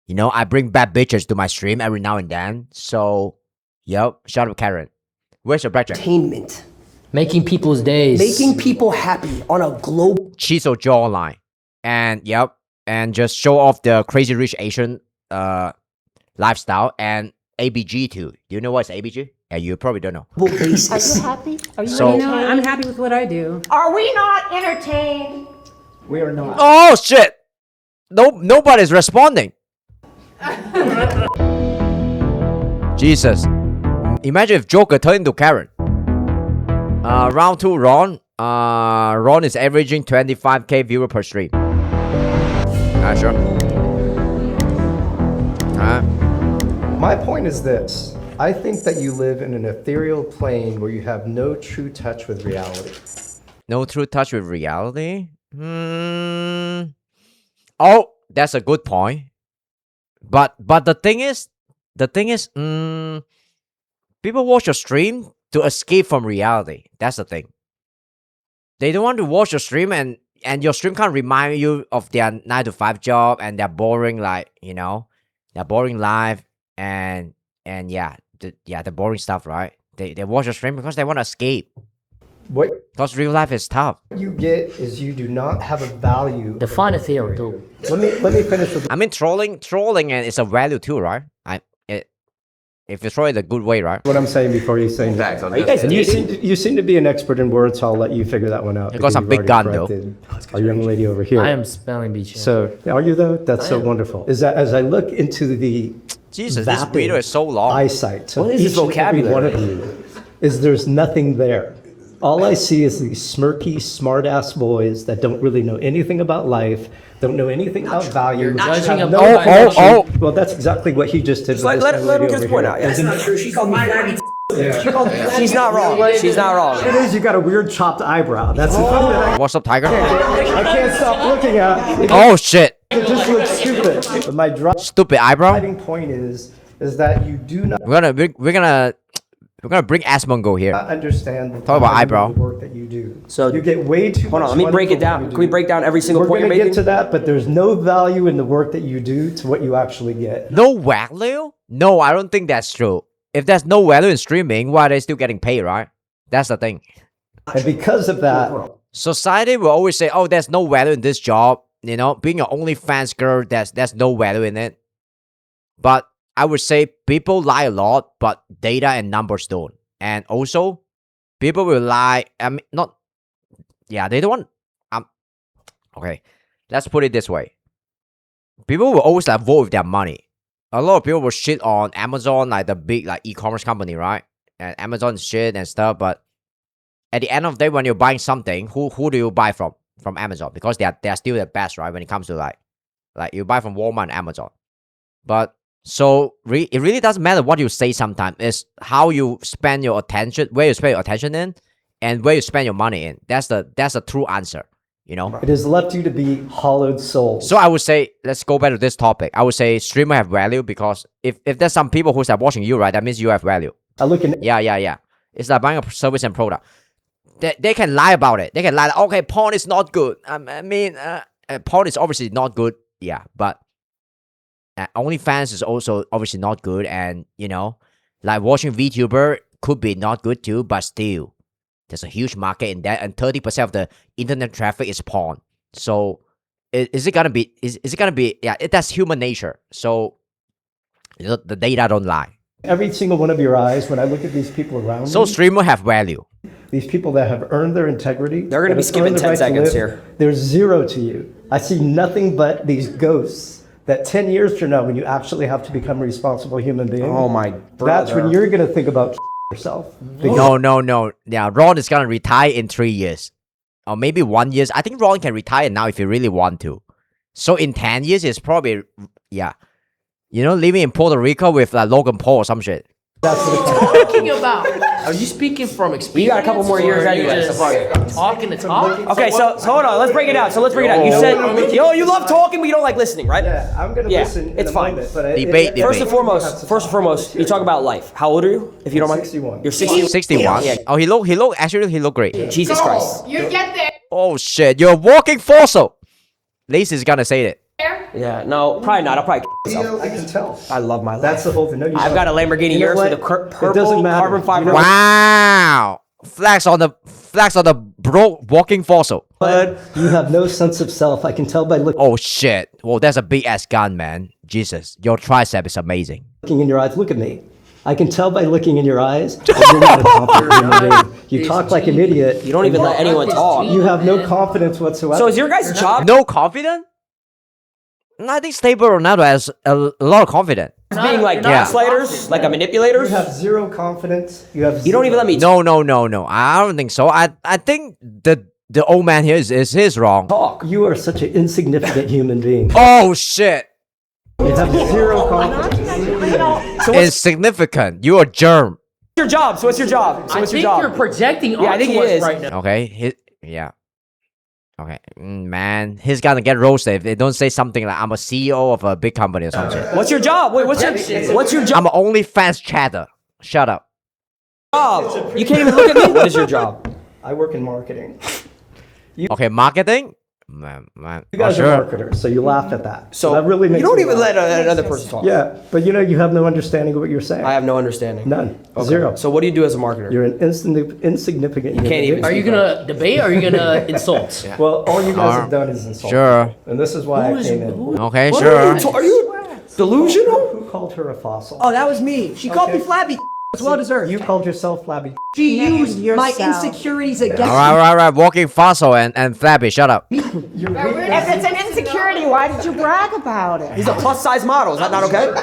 Speaker 1: I bring bad bitches to my stream every now and then. So, yep. Shout out Karen. Where's your blackjack?
Speaker 6: Entertainment.
Speaker 8: Making people's days.
Speaker 6: Making people happy on a global...
Speaker 1: Chisel jawline. And, yep. And just show off the crazy rich Asian lifestyle. And ABG too. Do you know what's ABG? Yeah, you probably don't know.
Speaker 10: Are you happy? Are you entertained? I'm happy with what I do.
Speaker 11: Are we not entertained?
Speaker 4: We are not.
Speaker 1: Oh, shit. Nobody's responding. Jesus. Imagine if Joker turned into Karen. Round 2, Ron. Ron is averaging 25k viewer per stream. Sure.
Speaker 12: My point is this. I think that you live in an ethereal plane where you have no true touch with reality.
Speaker 1: No true touch with reality? Oh, that's a good point. But the thing is, people watch your stream to escape from reality. That's the thing. They don't want to watch your stream and your stream can't remind you of their 9-to-5 job and their boring, their boring life and the boring stuff, right? They watch your stream because they want to escape. Because real life is tough.
Speaker 12: What you get is you do not have a value.
Speaker 8: Define a theory.
Speaker 12: Let me finish with.
Speaker 1: I mean, trolling, and it's a value too, right? If you throw it a good way, right?
Speaker 12: What I'm saying before you say that. You seem to be an expert in words, so I'll let you figure that one out.
Speaker 1: You got some big gun, though.
Speaker 12: A young lady over here.
Speaker 8: I am spelling bee.
Speaker 12: So, are you though? That's so wonderful. Is that as I look into the
Speaker 1: Jesus, this video is so long.
Speaker 12: Eyesight. So
Speaker 6: what is this vocabulary?
Speaker 12: One of you there's nothing there. All I see is these smirky, smart-ass boys that don't really know anything about life, don't know anything about value. Well, that's exactly what he just did.
Speaker 6: Let him get his point out. Yeah, that's not true. She called me faggot. She's not wrong. She's not wrong.
Speaker 12: It is. You got a weird chopped eyebrow. That's the thing that
Speaker 1: What's up, Tiger?
Speaker 12: I can't stop looking at.
Speaker 1: Oh shit!
Speaker 12: It just looks stupid. But my
Speaker 1: stupid eyebrow.
Speaker 12: point is that you do not.
Speaker 1: We're gonna bring Asmongo here.
Speaker 12: Understand the
Speaker 1: talk about eyebrow.
Speaker 12: The work that you do.
Speaker 6: So
Speaker 12: you get way too.
Speaker 6: Hold on, let me break it down. Can we break down every single point you're making?
Speaker 12: We're gonna get to that, but there's no value in the work that you do to what you actually get.
Speaker 1: No value? No, I don't think that's true. If there's no value in streaming, why are they still getting paid, right? That's the thing.
Speaker 12: And because of that,
Speaker 1: society will always say, "Oh, there's no value in this job." Being an OnlyFans girl, there's no value in it. But I would say people lie a lot, but data and numbers don't. And also, people will lie. They don't want. Okay, let's put it this way. People will always like vote with their money. A lot of people will shit on Amazon, like the big like e-commerce company, right? And Amazon shit and stuff. But at the end of the day, when you're buying something, who do you buy from? From Amazon, because they are still the best, right? When it comes to like you buy from Walmart and Amazon. But so it really doesn't matter what you say sometimes. It's how you spend your attention, where you spend your attention in, and where you spend your money in. That's the true answer, you know?
Speaker 12: It has left you to be hollowed souls.
Speaker 1: So I would say, let's go back to this topic. I would say streamer have value, because if there's some people who's like watching you, right, that means you have value.
Speaker 12: I look in.
Speaker 1: Yeah. It's like buying a service and product. They can lie about it. They can lie, like, okay, porn is not good. I mean, porn is obviously not good. Yeah, but OnlyFans is also obviously not good. And, you know, like watching VTuber could be not good too, but still, there's a huge market in that. And 30% of the internet traffic is porn. So is it gonna be, yeah, that's human nature. So the data don't lie.
Speaker 12: Every single one of your eyes, when I look at these people around
Speaker 1: So
Speaker 12: me,
Speaker 1: streamer have value.
Speaker 12: these people that have earned their integrity.
Speaker 5: They're gonna
Speaker 12: that
Speaker 5: be
Speaker 12: have
Speaker 5: skipping
Speaker 12: earned the
Speaker 5: 10
Speaker 12: right to
Speaker 5: seconds
Speaker 12: live,
Speaker 5: here.
Speaker 12: There's zero to you. I see nothing but these ghosts that 10 years from now, when you actually have to become a responsible human being,
Speaker 5: Oh my
Speaker 12: that's when
Speaker 5: brother.
Speaker 12: you're going to think about yourself.
Speaker 1: No. Yeah, Ron is gonna retire in 3 years. Or maybe 1 year. I think Ron can retire now if he really want to. So in 10 years, it's probably, yeah. You know, living in Puerto Rico with Logan Paul or some shit.
Speaker 12: That's what it's
Speaker 8: Talking about. Are you speaking from experience?
Speaker 5: You got a couple more years
Speaker 8: or are you
Speaker 5: anyway,
Speaker 8: just
Speaker 5: so fuck it.
Speaker 8: talking to talk.
Speaker 5: Okay, so hold on. Let's break it down. You said, you love talking, but you don't like listening, right?
Speaker 12: Yeah, I'm going to listen in
Speaker 5: it's
Speaker 12: a
Speaker 5: fine.
Speaker 12: moment, but
Speaker 1: Debate.
Speaker 5: First and foremost, you talk about life. How old are you, if you don't mind?
Speaker 12: 61.
Speaker 5: You're 61.
Speaker 1: 61.
Speaker 5: Yeah.
Speaker 1: Oh, he look great.
Speaker 5: Jesus Christ.
Speaker 9: You get there.
Speaker 1: Oh shit, you're a walking fossil. Lacey's gonna say it.
Speaker 5: Yeah, no, probably not. I'll probably myself.
Speaker 12: I can tell.
Speaker 5: I love my life.
Speaker 12: That's the whole thing. No, you
Speaker 5: I've
Speaker 12: don't.
Speaker 5: got a Lamborghini
Speaker 12: You know
Speaker 5: Urus
Speaker 12: what?
Speaker 5: with a
Speaker 12: It
Speaker 5: purple
Speaker 12: doesn't matter.
Speaker 5: carbon fiber.
Speaker 12: You know-
Speaker 1: Wow. Flags on the bro walking fossil.
Speaker 12: But you have no sense of self. I can tell by
Speaker 1: Oh shit. Well, that's a big ass gun, man. Jesus, your tricep is amazing.
Speaker 12: looking in your eyes. Look at me. I can tell by looking in your eyes that you're not a confident human being. You talk like an idiot.
Speaker 5: You don't even let anyone talk.
Speaker 12: You have no confidence whatsoever.
Speaker 5: So is your guys' job
Speaker 1: No confidence? I think Stable Ronaldo has a lot of confidence.
Speaker 5: being like
Speaker 1: Yeah.
Speaker 5: gaslighters, like a
Speaker 12: You
Speaker 5: manipulator?
Speaker 12: have zero confidence.
Speaker 5: You don't even let me
Speaker 1: No. I don't think so. I think the old man here is wrong.
Speaker 5: talk.
Speaker 12: You are such an insignificant human being.
Speaker 1: Oh shit.
Speaker 12: You have zero confidence.
Speaker 5: So what's
Speaker 1: Insignificant. You're a germ.
Speaker 5: your job? So what's your job? So
Speaker 8: I
Speaker 5: what's your
Speaker 8: think
Speaker 5: job?
Speaker 8: you're projecting
Speaker 5: Yeah, I think
Speaker 8: onto
Speaker 5: he
Speaker 8: us
Speaker 5: is.
Speaker 8: right now.
Speaker 1: Okay. Yeah. Okay. Man, he's gonna get roasted if they don't say something like I'm a CEO of a big company or something.
Speaker 5: What's your job? Wait, what's your job?
Speaker 1: I'm an OnlyFans chatter. Shut up.
Speaker 5: You can't even look at me. What is your job?
Speaker 12: I work in marketing.
Speaker 1: Okay, marketing? Man.
Speaker 12: You guys
Speaker 1: sure.
Speaker 12: are marketers, so you laughed at that.
Speaker 5: So
Speaker 12: that really makes
Speaker 5: you don't
Speaker 12: me
Speaker 5: even
Speaker 12: laugh.
Speaker 5: let another person talk.
Speaker 12: Yeah, but you know, you have no understanding of what you're saying.
Speaker 5: I have no understanding.
Speaker 12: None.
Speaker 5: Okay.
Speaker 12: Zero.
Speaker 5: So what do you do as a marketer?
Speaker 12: You're an insignificant human
Speaker 5: can't even
Speaker 12: being.
Speaker 8: Are you gonna debate or are you gonna insult?
Speaker 12: Well, all you guys have done is insult.
Speaker 1: Sure.
Speaker 12: And this is why I came in.
Speaker 1: Okay,
Speaker 5: What
Speaker 1: sure.
Speaker 5: Are you delusional?
Speaker 12: Who called her a fossil?
Speaker 11: Oh, that was me. She called me flabby. It's well deserved.
Speaker 12: You called yourself flabby.
Speaker 11: She used my
Speaker 10: yourself.
Speaker 11: insecurities against
Speaker 1: All right. Walking fossil and flabby. Shut up.
Speaker 11: If it's an insecurity, why did you brag about it?
Speaker 5: He's a plus size model. Is that not okay?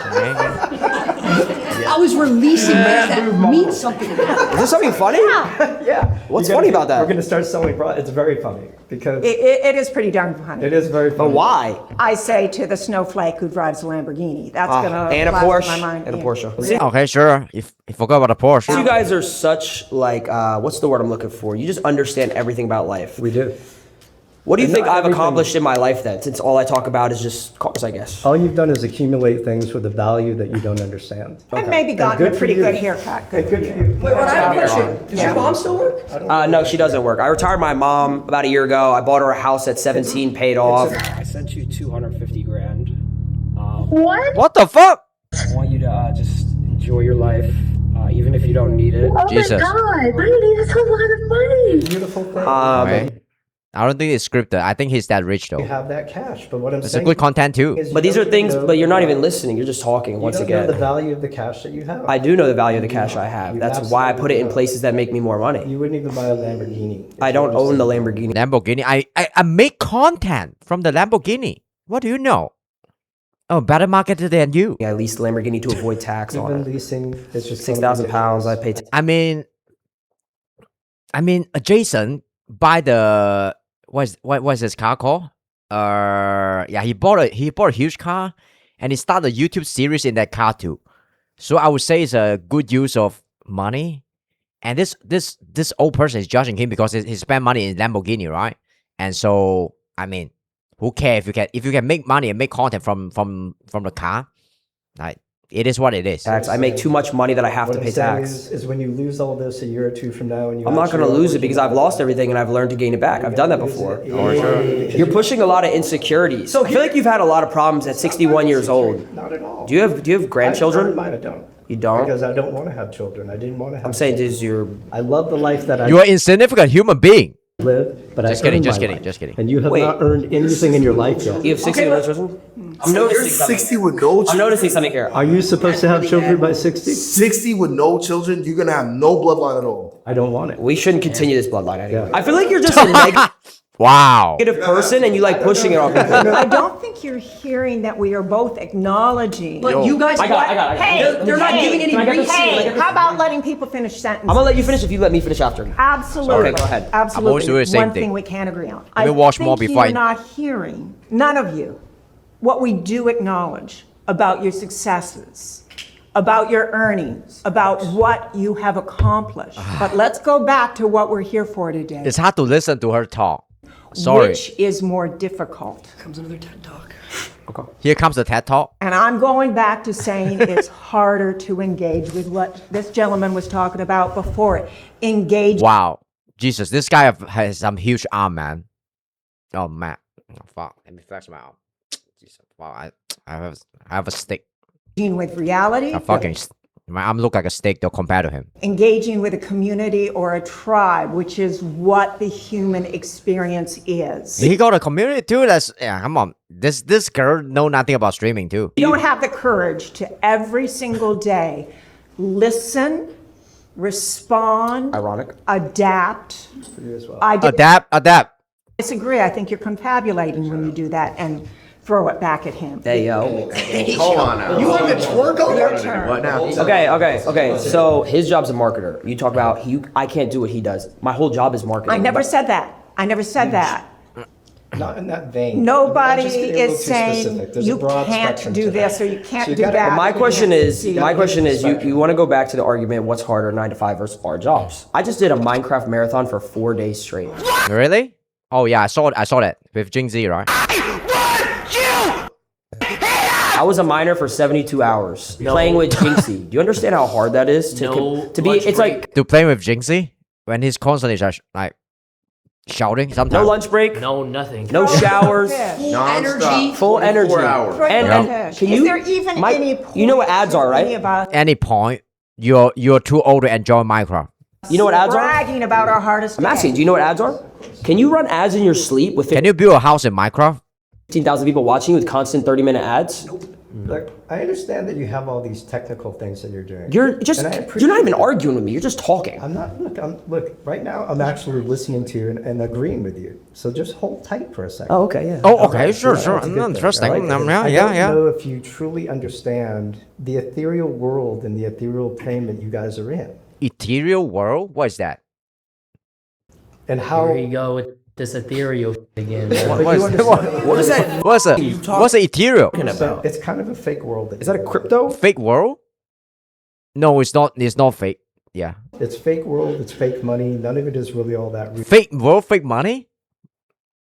Speaker 6: I was releasing that means something.
Speaker 5: Is this something funny?
Speaker 12: Yeah.
Speaker 5: What's
Speaker 12: You gotta
Speaker 5: funny
Speaker 12: be-
Speaker 5: about that?
Speaker 12: We're going to start selling products. It's very funny because
Speaker 11: It is pretty darn funny.
Speaker 12: it is very funny.
Speaker 5: But why?
Speaker 11: I say to the snowflake who drives a Lamborghini, that's gonna
Speaker 5: And a
Speaker 11: flash
Speaker 5: Porsche.
Speaker 11: my mind.
Speaker 5: And a
Speaker 11: Yeah.
Speaker 5: Porsche.
Speaker 1: Okay, sure. You forgot about the Porsche.
Speaker 5: You guys are such like what's the word I'm looking for? You just understand everything about life.
Speaker 12: We do.
Speaker 5: What do you
Speaker 12: And
Speaker 5: think
Speaker 12: not
Speaker 5: I've
Speaker 12: everything-
Speaker 5: accomplished in my life then? Since all I talk about is just cars, I guess.
Speaker 12: All you've done is accumulate things with a value that you don't understand.
Speaker 11: And maybe gotten
Speaker 12: good
Speaker 11: a
Speaker 12: for
Speaker 11: pretty
Speaker 12: you.
Speaker 11: good haircut. Good for you.
Speaker 6: Wait, Ron, I have a question. Does your mom still work?
Speaker 5: No, she doesn't work. I retired my mom about a year ago. I bought her a house at 17, paid off.
Speaker 13: I sent you 250 grand.
Speaker 1: What the fuck?
Speaker 13: I want you to just enjoy your life, even if you don't need it.
Speaker 1: Jesus.
Speaker 10: God, what do you need? That's a lot of money.
Speaker 12: Beautiful thing.
Speaker 1: Okay. I don't think it's scripted. I think he's that rich though.
Speaker 12: You have that cash, but what I'm
Speaker 1: It's a
Speaker 12: saying
Speaker 1: good content too.
Speaker 12: is you
Speaker 5: But these are
Speaker 12: don't
Speaker 5: things,
Speaker 12: know
Speaker 5: but you're not
Speaker 12: the
Speaker 5: even
Speaker 12: value.
Speaker 5: listening. You're just talking
Speaker 12: You
Speaker 5: once
Speaker 12: don't know
Speaker 5: again.
Speaker 12: the value of the cash that you have.
Speaker 5: I do know the value of the cash I have.
Speaker 12: You
Speaker 5: That's why I put it in
Speaker 12: absolutely
Speaker 5: places that make me more money.
Speaker 12: You wouldn't even buy a Lamborghini.
Speaker 5: I don't own the Lamborghini.
Speaker 1: Lamborghini. I make content from the Lamborghini. What do you know? Oh, better marketer than you.
Speaker 5: I leased the Lamborghini to avoid tax on
Speaker 12: Even
Speaker 5: it.
Speaker 12: leasing is just
Speaker 5: 6,000 pounds. I pay.
Speaker 1: I mean, Jason buy the what's his car called? Yeah, he bought a huge car, and he started a YouTube series in that car too. So I would say it's a good use of money. And this old person is judging him because he spent money in Lamborghini, right? And so I mean, who cares if you can make money and make content from the car? Like it is what it is.
Speaker 5: Tax. I make too much money that I have
Speaker 12: What
Speaker 5: to
Speaker 12: I'm
Speaker 5: pay
Speaker 12: saying
Speaker 5: tax.
Speaker 12: is when you lose all this a year or two from now, and you
Speaker 5: I'm not going to lose it because I've lost everything and I've learned to gain it back. I've done that before. You're pushing a lot of insecurities. So I feel like you've had a lot of problems at 61 years old.
Speaker 12: Not at all.
Speaker 5: Do you have grandchildren?
Speaker 12: I don't.
Speaker 5: You don't?
Speaker 12: Because I don't want to have children. I didn't want to have.
Speaker 5: I'm saying this
Speaker 12: I love the life that I
Speaker 1: You're an insignificant human being.
Speaker 12: live, but
Speaker 1: Just
Speaker 12: I
Speaker 1: kidding,
Speaker 12: earned
Speaker 1: just
Speaker 12: my
Speaker 1: kidding,
Speaker 12: life.
Speaker 1: just kidding.
Speaker 12: And you have
Speaker 5: Wait.
Speaker 12: not earned anything in your life yet.
Speaker 5: You have 60 children? I'm
Speaker 14: You're
Speaker 5: noticing something.
Speaker 14: 60 with no children.
Speaker 5: I'm noticing something here.
Speaker 12: Are you supposed to have children by 60?
Speaker 14: 60 with no children, you're gonna have no bloodline at all.
Speaker 12: I don't want it.
Speaker 5: We shouldn't continue this bloodline anyway.
Speaker 12: Yeah.
Speaker 5: I feel like you're just a
Speaker 1: Wow.
Speaker 5: negative person and you like pushing it off people.
Speaker 11: I don't think you're hearing that we are both acknowledging.
Speaker 6: But you guys,
Speaker 5: I got it.
Speaker 11: Hey,
Speaker 6: they're not giving any
Speaker 5: Can I get this?
Speaker 6: reason.
Speaker 5: Can I get
Speaker 11: How about letting people finish sentences?
Speaker 5: I'm gonna let you finish if you let me finish after.
Speaker 11: Absolutely.
Speaker 5: Okay, go ahead.
Speaker 11: Absolutely.
Speaker 1: I'm always doing the same
Speaker 11: One
Speaker 1: thing.
Speaker 11: thing we can't agree on.
Speaker 1: Let me watch more
Speaker 11: think
Speaker 1: before
Speaker 11: you're
Speaker 1: I-
Speaker 11: not hearing, none of you, what we do acknowledge about your successes, about your earnings, about what you have accomplished. But let's go back to what we're here for today.
Speaker 1: It's hard to listen to her talk. Sorry.
Speaker 11: Which is more difficult?
Speaker 6: Comes another TED talk.
Speaker 1: Here comes the TED talk.
Speaker 11: And I'm going back to saying it's harder to engage with what this gentleman was talking about before it. Engage.
Speaker 1: Wow. Jesus, this guy has some huge arm, man. Oh man. Oh, fuck. Let me flex my arm. Jesus. Wow. I have a stick.
Speaker 11: With reality.
Speaker 1: My arm look like a stick though compared to him.
Speaker 11: Engaging with a community or a tribe, which is what the human experience is.
Speaker 1: He got a community too. Come on. This girl know nothing about streaming too.
Speaker 11: You don't have the courage to every single day listen, respond,
Speaker 5: Ironic.
Speaker 11: adapt.
Speaker 1: Adapt.
Speaker 11: I disagree. I think you're confabulating when you do that and throw it back at him.
Speaker 5: Hey, yo.
Speaker 7: Hold on now.
Speaker 14: You want to twerk on
Speaker 11: Your
Speaker 14: her?
Speaker 11: turn.
Speaker 7: What now?
Speaker 5: Okay. So his job's a marketer. You talk about I can't do what he does. My whole job is marketing.
Speaker 11: I never said that. I never said that.
Speaker 12: Not in that vein.
Speaker 11: Nobody
Speaker 12: I'm just getting a little
Speaker 11: is
Speaker 12: too
Speaker 11: saying
Speaker 12: specific. There's a
Speaker 11: you
Speaker 12: broad
Speaker 11: can't
Speaker 12: spectrum
Speaker 11: do
Speaker 12: to
Speaker 11: this
Speaker 12: that.
Speaker 11: or you can't
Speaker 12: So you
Speaker 11: do
Speaker 12: gotta-
Speaker 11: that.
Speaker 5: My question is,
Speaker 12: spectrum.
Speaker 5: you want to go back to the argument, what's harder, 9 to 5 versus our jobs? I just did a Minecraft marathon for 4 days straight.
Speaker 1: Really? Oh yeah, I saw that with Jing Z, right?
Speaker 5: I was a miner for 72 hours playing with Jinxie. Do you understand how hard that is to be? It's like
Speaker 1: To play with Jing Z when he's constantly just like shouting sometimes.
Speaker 5: no lunch break,
Speaker 8: No, nothing.
Speaker 5: no showers,
Speaker 6: Energy.
Speaker 5: full energy.
Speaker 7: 4 hours.
Speaker 5: And can
Speaker 11: Is
Speaker 5: you?
Speaker 11: there even
Speaker 5: Mike,
Speaker 11: any point
Speaker 5: you know what ads are,
Speaker 11: any
Speaker 5: right?
Speaker 11: about
Speaker 1: Any point, you're too old to enjoy Minecraft.
Speaker 5: You know what ads are?
Speaker 11: bragging about our hardest
Speaker 5: I'm asking.
Speaker 11: day?
Speaker 5: Do you know what ads are? Can you run ads in your sleep with
Speaker 1: Can you build a house in Minecraft?
Speaker 5: 15,000 people watching you with constant 30-minute ads?
Speaker 12: Look, I understand that you have all these technical things that you're doing.
Speaker 5: You're
Speaker 12: And I appreciate
Speaker 5: not even
Speaker 12: that.
Speaker 5: arguing with me. You're just talking.
Speaker 12: I'm not. Look. Right now, I'm actually listening to you and agreeing with you. So just hold tight for a second.
Speaker 5: Oh, okay, yeah.
Speaker 1: Oh, okay, sure.
Speaker 12: That's a good thing.
Speaker 1: Interesting.
Speaker 12: I like it.
Speaker 1: Yeah,
Speaker 12: I
Speaker 1: yeah.
Speaker 12: don't know if you truly understand the ethereal world and the ethereal plane that you guys are in,
Speaker 1: Ethereal world? What is that?
Speaker 12: and how.
Speaker 8: Here you go with this ethereal again.
Speaker 12: But
Speaker 1: What
Speaker 12: you
Speaker 1: is that?
Speaker 12: understand-
Speaker 5: What is that?
Speaker 1: What's a ethereal?
Speaker 12: So it's kind of a fake world.
Speaker 5: Is that a crypto?
Speaker 1: Fake world? No, it's not. It's not fake. Yeah.
Speaker 12: It's fake world. It's fake money. None of it is really all that real.
Speaker 1: Fake world, fake money?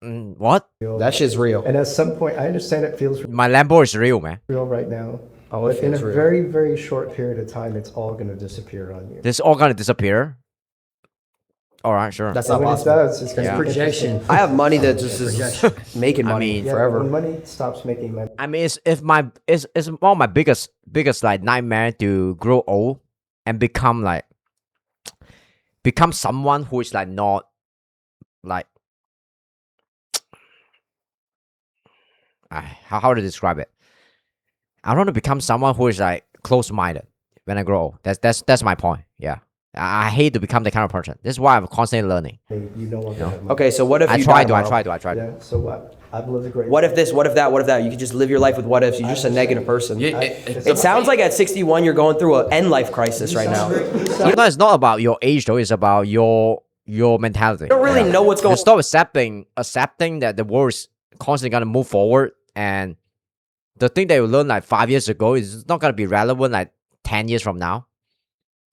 Speaker 1: What?
Speaker 5: That shit's real.
Speaker 12: And at some point, I understand it feels
Speaker 1: My Lambo is real, man.
Speaker 12: real right now.
Speaker 5: Oh, it
Speaker 12: But in a
Speaker 5: feels real.
Speaker 12: very, very short period of time, it's all going to disappear on you.
Speaker 1: This is all gonna disappear. All right, sure.
Speaker 5: That's
Speaker 12: And
Speaker 5: not
Speaker 12: when
Speaker 5: possible.
Speaker 12: it does, it's going to
Speaker 1: Yeah.
Speaker 12: be
Speaker 8: Projection.
Speaker 5: I have money that just is making money
Speaker 1: mean-
Speaker 12: Yeah,
Speaker 5: forever.
Speaker 12: when money stops making money.
Speaker 1: I mean, it's one of my biggest like nightmare to grow old and become someone who is like not like how to describe it. I want to become someone who is like close-minded when I grow old. That's my point. Yeah. I hate to become the kind of person. This is why I'm constantly learning.
Speaker 12: You know what?
Speaker 5: Okay, so what if
Speaker 1: I
Speaker 5: you
Speaker 1: try
Speaker 5: die
Speaker 1: to.
Speaker 12: Yeah, so what? I've lived a great
Speaker 5: What if this? What if that? What if that? You could just live your life with what ifs. You're just a negative person. It sounds like at 61 you're going through an end life crisis right now.
Speaker 1: It's not about your age though. It's about your mentality.
Speaker 5: You don't really know what's going on.
Speaker 1: Stop accepting that the world is constantly gonna move forward, and the thing that you learned like 5 years ago is not gonna be relevant like 10 years from now.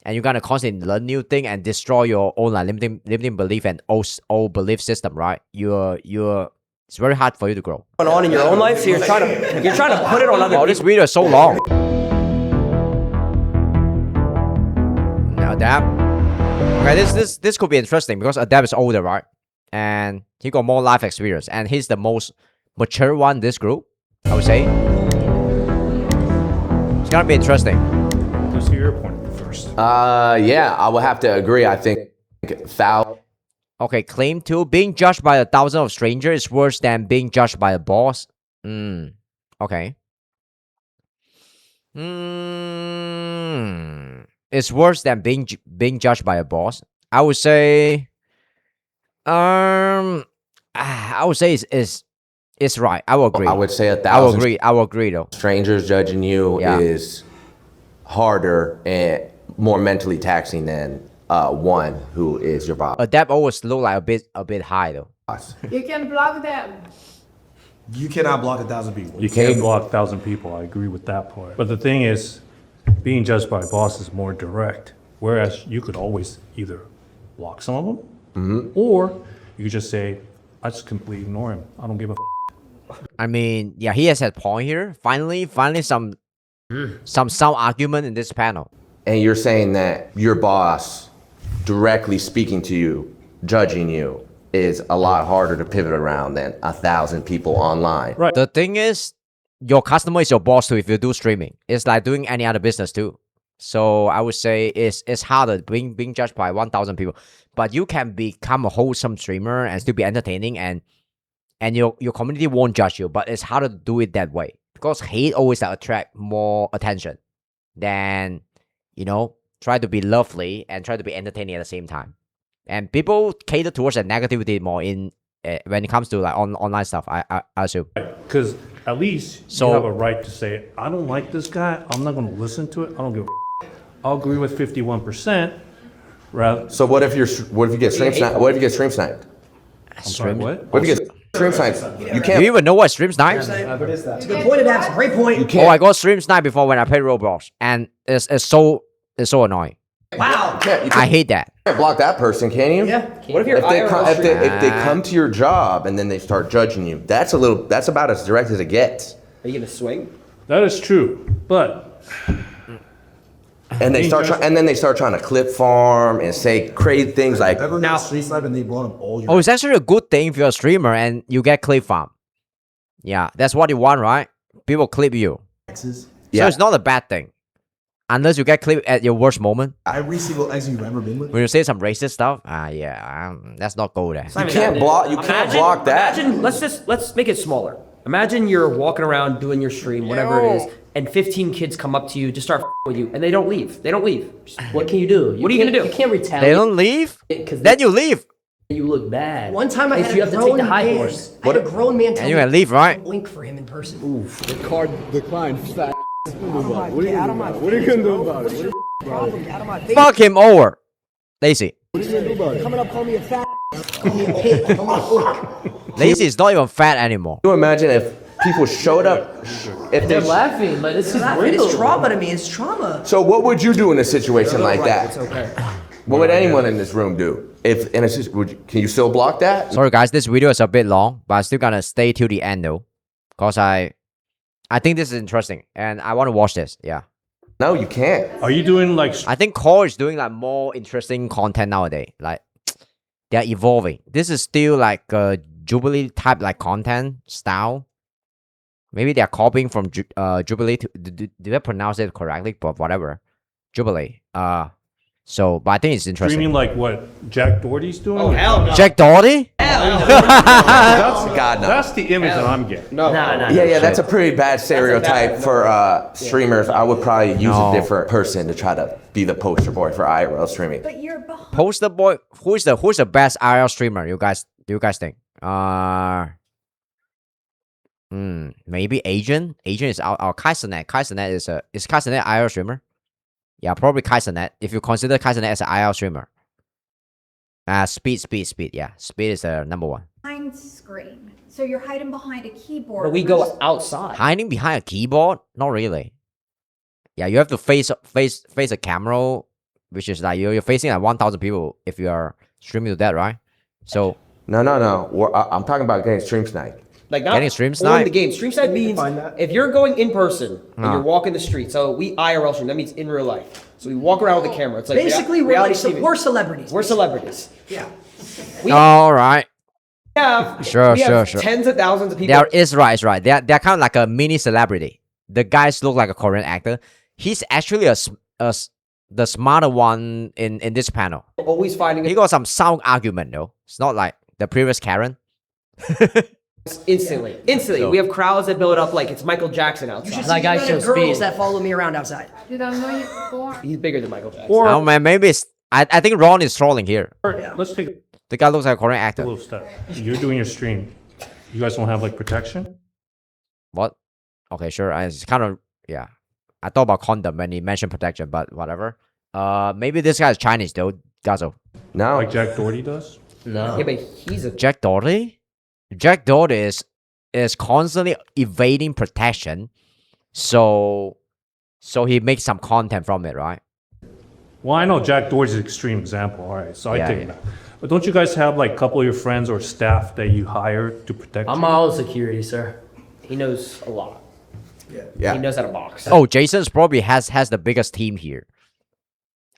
Speaker 1: And you're gonna constantly learn new thing and destroy your own like limiting belief and old belief system, right? It's very hard for you to grow.
Speaker 5: Going on in your own life, so you're trying to put it on other people.
Speaker 1: This video is so long. Now Adab. Okay, this could be interesting because Adab is older, right? And he got more life experience, and he's the most mature one in this group, I would say. It's gonna be interesting.
Speaker 13: Let's hear your point first.
Speaker 7: Yeah, I would have to agree. I think foul.
Speaker 1: Okay, claim 2. Being judged by 1,000 of strangers is worse than being judged by a boss. Okay. It's worse than being judged by a boss. I would say. I would say it's right. I will agree.
Speaker 7: I would say 1,000.
Speaker 1: I will agree though.
Speaker 7: Strangers judging you is harder and more mentally taxing than one who is your boss.
Speaker 1: That always look like a bit high though.
Speaker 9: You can block them.
Speaker 14: You cannot block 1,000 people.
Speaker 13: You can't block 1,000 people. I agree with that part. But the thing is, being judged by a boss is more direct. Whereas you could always either block some of them, or you could just say, I just completely ignore him. I don't give a f.
Speaker 1: I mean, yeah, he has a point here. Finally, some sound argument in this panel.
Speaker 7: And you're saying that your boss directly speaking to you, judging you, is a lot harder to pivot around than 1,000 people online.
Speaker 13: Right.
Speaker 1: The thing is, your customer is your boss too if you do streaming. It's like doing any other business too. So I would say it's harder being judged by 1,000 people. But you can become a wholesome streamer and still be entertaining, and your community won't judge you. But it's harder to do it that way because hate always attract more attention than, try to be lovely and try to be entertaining at the same time. And people cater towards the negativity more in when it comes to like online stuff. I assume.
Speaker 13: Because at least you have a right to say, I don't like this guy. I'm not going to listen to it. I don't give a f. I'll agree with 51%. Rather.
Speaker 7: So what if you get stream sniped? What if you get stream sniped?
Speaker 13: I'm sorry, what?
Speaker 7: What if you get stream sniped? You can't.
Speaker 1: Do you even know what stream snipe?
Speaker 6: It's a good point, Adabs. Great point.
Speaker 7: You can't.
Speaker 1: I got stream snipe before when I played Roblox, and it's so annoying.
Speaker 6: Wow.
Speaker 7: I
Speaker 1: hate that.
Speaker 7: You can't block that person, can you?
Speaker 6: Yeah.
Speaker 5: What if you're
Speaker 7: if they come to your job and then they start judging you? That's about as direct as it gets.
Speaker 5: Are you gonna swing?
Speaker 13: That is true, but.
Speaker 7: And they start trying to clip farm and say crazy things like.
Speaker 14: Ever now street snipe and they blown up all your.
Speaker 1: Oh, it's actually a good thing if you're a streamer and you get clip farm. Yeah, that's what you want, right? People clip you.
Speaker 14: X's.
Speaker 1: So it's not a bad thing. Unless you get clipped at your worst moment.
Speaker 14: Every single ex you've ever been with.
Speaker 1: When you say some racist stuff, let's not go there.
Speaker 7: You can't block that.
Speaker 5: Imagine, let's make it smaller. Imagine you're walking around doing your stream, whatever it is, and 15 kids come up to you, just start with you, and they don't leave.
Speaker 8: What can you do?
Speaker 5: What are you gonna do?
Speaker 8: You can't retaliate.
Speaker 1: They don't leave? Then you leave.
Speaker 8: You look bad.
Speaker 6: One time I had
Speaker 8: you
Speaker 6: a
Speaker 8: have to take
Speaker 6: grown
Speaker 8: the high
Speaker 6: man.
Speaker 8: horse.
Speaker 6: I had a grown man tell
Speaker 1: And you
Speaker 6: me
Speaker 1: can leave, right?
Speaker 6: link for him in person.
Speaker 14: Oof. The card declined. Fat. What are you gonna do about it?
Speaker 1: Fuck him over. Lazy.
Speaker 14: What are you gonna do about it?
Speaker 6: Coming up, call me a fat. Call me a pig. Call me a hook.
Speaker 1: Lazy is not even fat anymore.
Speaker 7: Can you imagine if people showed up? If
Speaker 8: They're laughing, but this is real.
Speaker 6: It's trauma to me. It's trauma.
Speaker 7: So what would you do in a situation like that?
Speaker 5: It's okay.
Speaker 7: What would anyone in this room do? Can you still block that?
Speaker 1: Sorry guys, this video is a bit long, but I'm still gonna stay till the end though. Because I think this is interesting and I want to watch this. Yeah.
Speaker 7: No, you can't.
Speaker 13: Are you doing like...
Speaker 1: I think Core is doing like more interesting content nowadays. Like they're evolving. This is still like a Jubilee type like content style. Maybe they're copying from Jubilee. Did I pronounce it correctly? But whatever. Jubilee. So, but I think it's interesting.
Speaker 13: Streaming like what Jack Doherty's doing?
Speaker 5: Oh, hell no.
Speaker 1: Jack Doherty?
Speaker 13: That's,
Speaker 7: no.
Speaker 13: that's the image that I'm getting.
Speaker 5: No.
Speaker 7: Yeah, that's a pretty bad stereotype for streamers. I would probably use a different person to try to be the poster boy for IRL streaming.
Speaker 15: But you're behind.
Speaker 1: Poster boy. Who's the best IRL streamer? You guys think? Maybe Agent. Agent is our Kaisernet. Kaisernet is Kaisernet IRL streamer. Yeah, probably Kaisernet. If you consider Kaisernet as an IRL streamer. Speed. Yeah, Speed is the number one.
Speaker 15: Behind screen. So you're hiding behind a keyboard.
Speaker 5: But we go outside.
Speaker 1: Hiding behind a keyboard? Not really. Yeah, you have to face a camera, which is like you're facing like 1,000 people if you are streaming to that, right? So
Speaker 7: No. I'm talking about getting stream sniped.
Speaker 5: Like not
Speaker 1: getting stream
Speaker 5: on
Speaker 1: snipe?
Speaker 5: the game. Stream snipe means if you're going in person and you're walking the street. So we IRL stream. That means in real life. So we walk around with the camera. It's like
Speaker 6: Basically,
Speaker 5: reality TV.
Speaker 6: we're celebrities.
Speaker 5: We're celebrities.
Speaker 6: Yeah.
Speaker 1: all right.
Speaker 5: We have
Speaker 1: Sure.
Speaker 5: tens of thousands of people.
Speaker 1: There is right. They're kind of like a mini celebrity. The guys look like a Korean actor. He's actually the smarter one in this panel.
Speaker 5: Always finding
Speaker 1: He got some sound argument though. It's not like the previous Karen.
Speaker 5: instantly.
Speaker 1: So-
Speaker 5: We have crowds that build up like it's Michael Jackson
Speaker 6: You
Speaker 5: outside.
Speaker 6: should
Speaker 8: That
Speaker 6: see
Speaker 8: guy
Speaker 6: the
Speaker 8: shows
Speaker 6: girls
Speaker 8: speed.
Speaker 6: that follow me around outside.
Speaker 9: Did I know you before?
Speaker 5: He's bigger than Michael Jackson.
Speaker 1: Oh man, maybe it's. I think Ron is trolling here.
Speaker 13: Let's take
Speaker 1: The guy looks like a Korean
Speaker 13: a
Speaker 1: actor.
Speaker 13: little step. You're doing your stream. You guys don't have like protection?
Speaker 1: What? Okay, sure. It's kind of yeah. I thought about condom when he mentioned protection, but whatever. Maybe this guy is Chinese though. Gazo.
Speaker 7: No.
Speaker 13: Like Jack Doherty does?
Speaker 8: No.
Speaker 5: Yeah, but he's a
Speaker 1: Jack Doherty. Jack Doherty is constantly evading protection, so he makes some content from it, right?
Speaker 13: Well, I know Jack Doherty's an extreme example. All right, so I
Speaker 1: Yeah,
Speaker 13: take
Speaker 1: yeah.
Speaker 13: that. But don't you guys have like a couple of your friends or staff that you hire to protect
Speaker 8: I'm
Speaker 13: you?
Speaker 8: all security, sir.
Speaker 5: he knows a lot.
Speaker 7: Yeah.
Speaker 5: He knows how to box.
Speaker 1: Oh, Jason's probably has the biggest team here.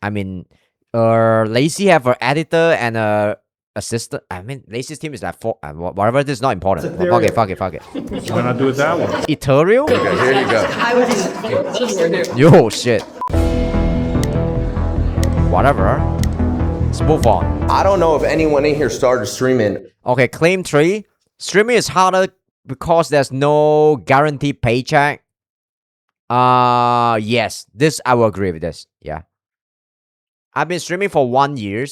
Speaker 1: I mean, Lacey have an editor and a assistant. I mean, Lacey's team is like four. Whatever. This is not important. Fuck it.
Speaker 13: Why not do it that way?
Speaker 1: Ethereal?
Speaker 7: Okay, here you go.
Speaker 6: I was
Speaker 1: Yo, shit. Whatever. Let's move on.
Speaker 7: I don't know if anyone in here started streaming.
Speaker 1: Okay, claim 3. Streaming is harder because there's no guaranteed paycheck. Yes. This, I will agree with this. Yeah. I've been streaming for 1 year.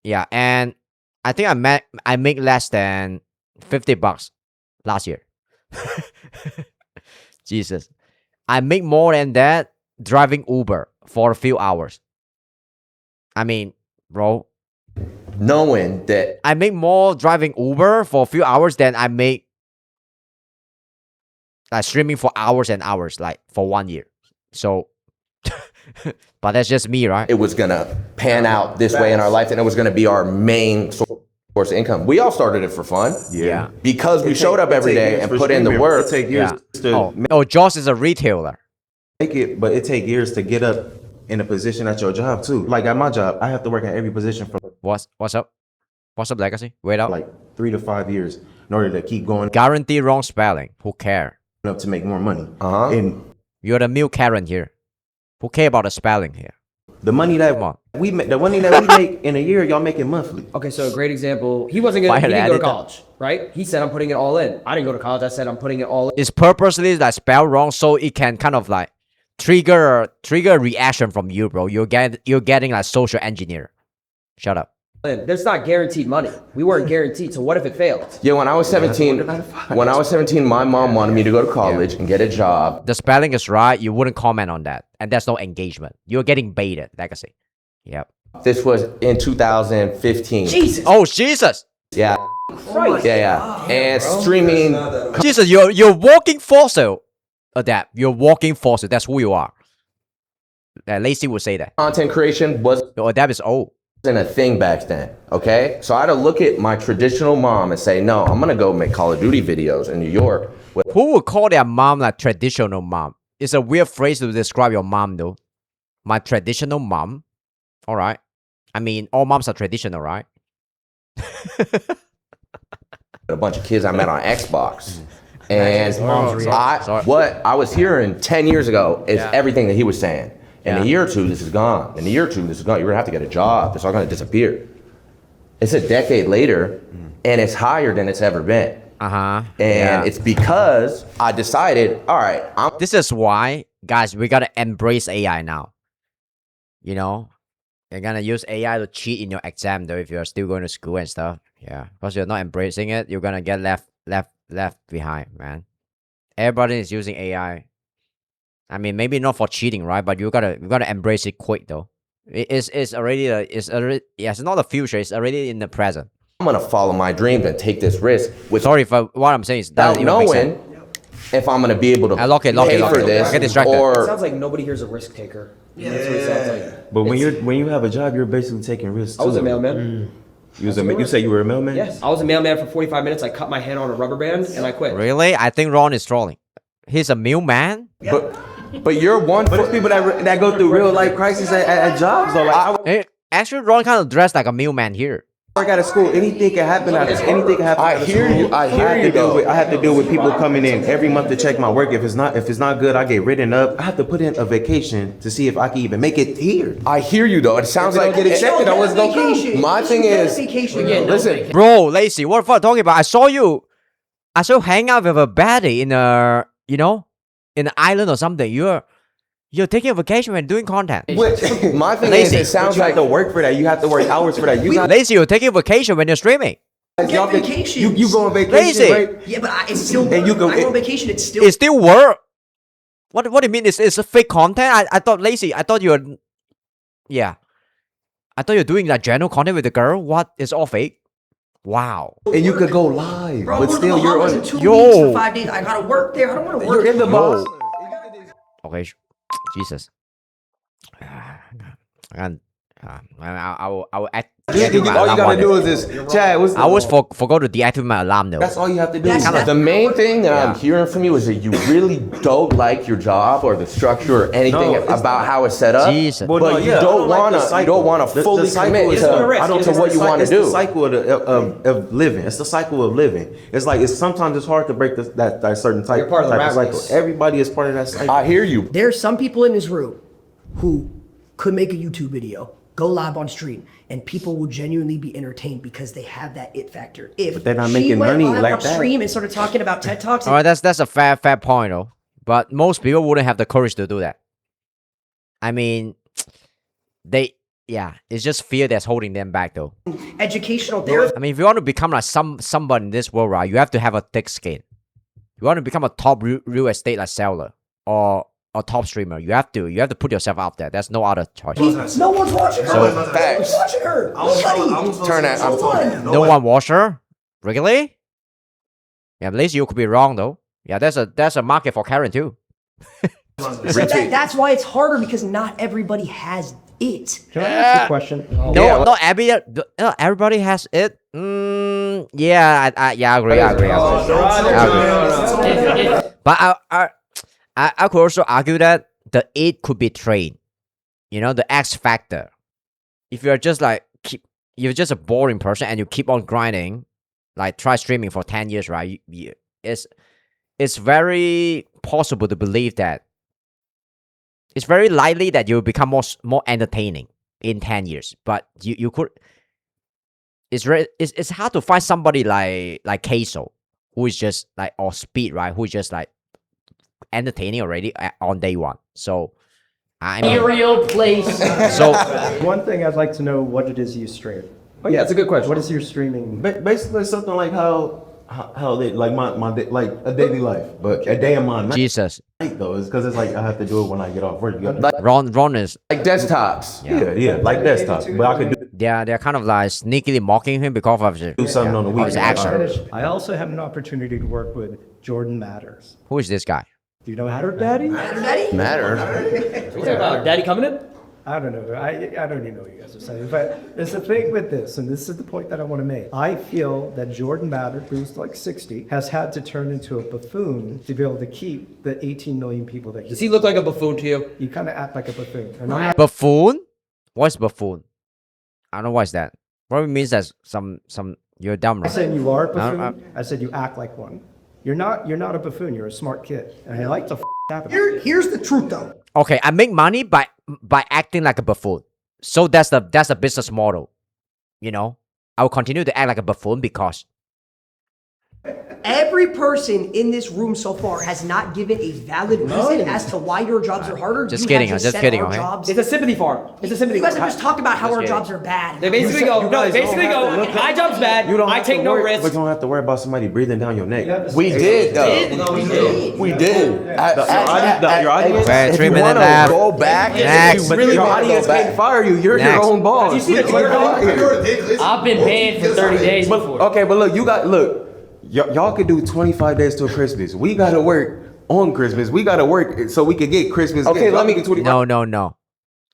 Speaker 1: Yeah, and I think I make less than $50 last year. Jesus. I make more than that driving Uber for a few hours. I mean, bro.
Speaker 7: Knowing that
Speaker 1: I make more driving Uber for a few hours than I make like streaming for hours and hours, like for 1 year. So, but that's just me, right?
Speaker 7: it was gonna pan out this way in our life and it was gonna be our main source of income. We all started it for fun.
Speaker 1: Yeah.
Speaker 7: Because we showed up every day and put in the work.
Speaker 14: It take years
Speaker 1: Yeah.
Speaker 14: to
Speaker 1: Oh, Josh is a retailer.
Speaker 14: make it, but it take years to get up in a position at your job too. Like at my job, I have to work in every position from
Speaker 1: What's up? What's up, Legacy? Wait up.
Speaker 14: like 3 to 5 years in order to keep going
Speaker 1: Guarantee wrong spelling. Who care?
Speaker 14: up to make more money.
Speaker 7: Uh-huh.
Speaker 14: And
Speaker 1: You're the milk Karen here. Who care about the spelling here?
Speaker 14: the money that
Speaker 1: Come on.
Speaker 14: we make, the money that we make in a year, y'all make it monthly.
Speaker 5: Okay, so a great example. He wasn't gonna.
Speaker 1: Fire
Speaker 5: He didn't go to
Speaker 1: editor.
Speaker 5: college, right? He said, "I'm putting it all in." I didn't go to college. I said, "I'm putting it all in."
Speaker 1: It's purposely like spelled wrong so it can kind of like trigger a reaction from you, bro. You're getting like social engineer. Shut up.
Speaker 5: There's not guaranteed money. We weren't guaranteed. So what if it failed?
Speaker 7: Yeah, when I was 17, my mom wanted me to go to college and get a job.
Speaker 1: The spelling is right. You wouldn't comment on that, and there's no engagement. You're getting baited, Legacy. Yep.
Speaker 7: This was in 2015.
Speaker 6: Jesus.
Speaker 1: Oh Jesus.
Speaker 7: Yeah.
Speaker 6: Christ.
Speaker 7: Yeah. And streaming.
Speaker 1: Jesus, you're walking fossil. Adapt. You're walking fossil. That's who you are. Lacey would say that.
Speaker 7: Content creation wasn't
Speaker 1: Adapt is old.
Speaker 7: a thing back then. Okay. So I had to look at my traditional mom and say, no, I'm going to go make Call of Duty videos in New York.
Speaker 1: Who would call their mom like traditional mom? It's a weird phrase to describe your mom, though. My traditional mom. All right. I mean, all moms are traditional, right?
Speaker 7: A bunch of kids I met on Xbox. And
Speaker 1: Sorry.
Speaker 7: what I was hearing 10 years ago is everything that he was saying. In
Speaker 1: Yeah.
Speaker 7: a year or two, this is gone. In a year or two, this is gone. You're gonna have to get a job. It's all gonna disappear. It's a decade later, and it's higher than it's ever been. And it's because I decided, all right,
Speaker 1: this is why, guys, we gotta embrace AI now. You know, you're gonna use AI to cheat in your exam though if you're still going to school and stuff. Yeah, because you're not embracing it, you're gonna get left behind, man. Everybody is using AI. I mean, maybe not for cheating, right? But you gotta embrace it quick though. It's already yeah, it's not the future. It's already in the present.
Speaker 7: I'm gonna follow my dreams and take this risk.
Speaker 1: Sorry for what I'm saying is that
Speaker 7: without knowing if I'm gonna be able to
Speaker 1: lock it,
Speaker 7: pay for this,
Speaker 5: It
Speaker 7: or
Speaker 5: sounds like nobody here's a risk taker. Yeah, that's what it sounds like.
Speaker 14: But when you have a job, you're basically taking risks.
Speaker 5: I was a
Speaker 14: too.
Speaker 5: mailman.
Speaker 14: You say you were a mailman?
Speaker 5: Yes, I was a mailman for 45 minutes. I cut my hand on a rubber band and I quit.
Speaker 1: Really? I think Ron is trolling. He's a mailman.
Speaker 7: But you're one.
Speaker 14: But it's people that go through real life crises at jobs though. Like
Speaker 1: actually, Ron kind of dressed like a mailman here.
Speaker 14: I work out of school. Anything can happen. Anything can happen.
Speaker 7: I hear you. I hear you.
Speaker 14: I have to deal with people coming in every month to check my work. If it's not good, I get written up. I have to put in a vacation to see if I can even make it here.
Speaker 7: I hear you though. It sounds like
Speaker 14: get accepted. I was gonna come.
Speaker 7: My thing is, listen,
Speaker 1: bro, Lazy, what the fuck are you talking about? I saw you hang out with a baddie in a in an island or something. You're taking a vacation when doing content.
Speaker 7: My thing
Speaker 1: Lazy.
Speaker 7: is, it sounds
Speaker 14: You
Speaker 7: like
Speaker 14: have to work for that. You have to work hours for that.
Speaker 1: Lazy, you're taking a vacation when you're streaming.
Speaker 6: Get vacation.
Speaker 14: You go on vacation,
Speaker 1: Lazy.
Speaker 14: right?
Speaker 6: Yeah, but it's still work.
Speaker 14: And you go-
Speaker 6: I go on vacation. It's still.
Speaker 1: It's still work. What do you mean? It's a fake content? I thought Lazy. I thought you were. Yeah. I thought you're doing like general content with the girl. What? It's all fake. Wow.
Speaker 14: And you could go live,
Speaker 6: Bro,
Speaker 14: but
Speaker 6: I'm
Speaker 14: still you're
Speaker 6: going
Speaker 14: on.
Speaker 6: to 2 weeks for 5 days. I gotta work there. I don't want to work.
Speaker 14: You're in the box.
Speaker 1: Okay. Jesus. I will act.
Speaker 14: All you gotta do is this, Chad.
Speaker 1: I always forgot to deactivate my alarm though.
Speaker 14: That's all you have to do.
Speaker 7: the main thing that I'm hearing from you is that you really don't like your job or the structure or anything about how it's set up.
Speaker 1: Jesus.
Speaker 7: But you don't wanna fully commit to what you want to do.
Speaker 14: It's the cycle of living. It's the cycle of living. It's like sometimes it's hard to break that certain type.
Speaker 5: You're part of the
Speaker 14: type
Speaker 5: rat
Speaker 14: cycle.
Speaker 5: race.
Speaker 14: Everybody is part of that cycle.
Speaker 7: I hear you.
Speaker 6: There's some people in this room who could make a YouTube video, go live on stream, and people will genuinely be entertained because they have that it factor. If
Speaker 14: But they're not
Speaker 6: she
Speaker 14: making
Speaker 6: went
Speaker 14: money
Speaker 6: live
Speaker 14: like
Speaker 6: on
Speaker 14: that.
Speaker 6: stream and started talking about TED Talks,
Speaker 1: All right, that's a fair point though. But most people wouldn't have the courage to do that. I mean, it's just fear that's holding them back though.
Speaker 6: educational therapy.
Speaker 1: I mean, if you want to become like somebody in this world, right, you have to have a thick skin. You want to become a top real estate like seller or a top streamer, you have to put yourself out there. There's no other choice.
Speaker 6: No one's watching her.
Speaker 1: So-
Speaker 6: No one's watching her. Nobody.
Speaker 7: Turn that.
Speaker 1: No one watch her? Really? Yeah, at least you could be wrong though. Yeah, there's a market for Karen too.
Speaker 6: So that's why it's harder because not everybody has it.
Speaker 12: Can I ask you a question?
Speaker 1: No, not everybody has it. Yeah, I agree. But I could also argue that the it could be trained. You know, the X factor. If you're just you're just a boring person and you keep on grinding, like try streaming for 10 years, right? It's very possible to believe that. It's very likely that you'll become more entertaining in 10 years. But you could. It's hard to find somebody like Queso, who is just like, or Speed, right? Who is just like entertaining already on day one. So I mean,
Speaker 8: Real place.
Speaker 1: So
Speaker 12: one thing I'd like to know what it is you stream.
Speaker 5: Yeah, that's a good question.
Speaker 12: What is your streaming?
Speaker 14: Basically, something like how they like my like a daily life, but a day of mine.
Speaker 1: Jesus.
Speaker 14: Though is because it's like I have to do it when I get off work.
Speaker 1: Ron is
Speaker 7: like desktops.
Speaker 14: Yeah, like desktops. But I could do
Speaker 1: they're kind of like sneakily mocking him because of
Speaker 14: do something on the
Speaker 1: of his
Speaker 14: weekend.
Speaker 1: action.
Speaker 12: I also have an opportunity to work with Jordan Matters.
Speaker 1: Who is this guy?
Speaker 12: Do you know Hatter Daddy?
Speaker 7: Matter.
Speaker 5: What you talking about? Daddy coming in?
Speaker 12: I don't know. I don't even know what you guys are saying. But there's a thing with this, and this is the point that I want to make. I feel that Jordan Matter, who's like 60, has had to turn into a buffoon to be able to keep the 18 million people that
Speaker 5: Does he look like a buffoon to you?
Speaker 12: You kind of act like a buffoon. And I'm
Speaker 1: Buffoon? What's buffoon? I don't know what's that. Probably means that some you're dumb,
Speaker 12: not
Speaker 1: right?
Speaker 12: saying you are a buffoon. I said you act like one. You're not a buffoon. You're a smart kid. And I like to
Speaker 6: Here's the truth, though.
Speaker 1: Okay, I make money by acting like a buffoon. So that's the business model. You know, I will continue to act like a buffoon because
Speaker 6: Every person in this room so far has not given a valid reason as to why your jobs are harder.
Speaker 1: Just
Speaker 6: You
Speaker 1: kidding,
Speaker 6: have
Speaker 1: I'm just
Speaker 6: said
Speaker 1: kidding,
Speaker 6: our
Speaker 1: okay?
Speaker 6: jobs-
Speaker 5: It's a sympathy farm. It's a sympathy
Speaker 6: You guys
Speaker 5: farm.
Speaker 6: have just talked about how our
Speaker 5: kidding.
Speaker 6: jobs are bad.
Speaker 5: They basically go, my job's bad.
Speaker 14: You don't
Speaker 5: I
Speaker 14: have
Speaker 5: take
Speaker 14: to
Speaker 5: no
Speaker 14: worry,
Speaker 5: risk.
Speaker 14: But you don't have to worry about somebody breathing down your neck.
Speaker 7: We did though. We did.
Speaker 14: Your audience.
Speaker 1: Wait,
Speaker 7: If
Speaker 1: 3
Speaker 7: you
Speaker 1: minute
Speaker 7: wanna
Speaker 1: left.
Speaker 7: go back,
Speaker 1: Next.
Speaker 14: But
Speaker 7: really
Speaker 14: your
Speaker 7: wanna
Speaker 14: audience
Speaker 7: go back.
Speaker 14: can't fire you. You're
Speaker 1: Next.
Speaker 14: your own boss.
Speaker 5: You see the Twitter
Speaker 8: I've been paying for 30 days before.
Speaker 14: Okay, but look, y'all could do 25 days till Christmas. We gotta work on Christmas. We gotta work so we can get Christmas.
Speaker 7: Okay,
Speaker 14: gifts.
Speaker 7: let me-
Speaker 14: Y'all can do 25.
Speaker 1: No.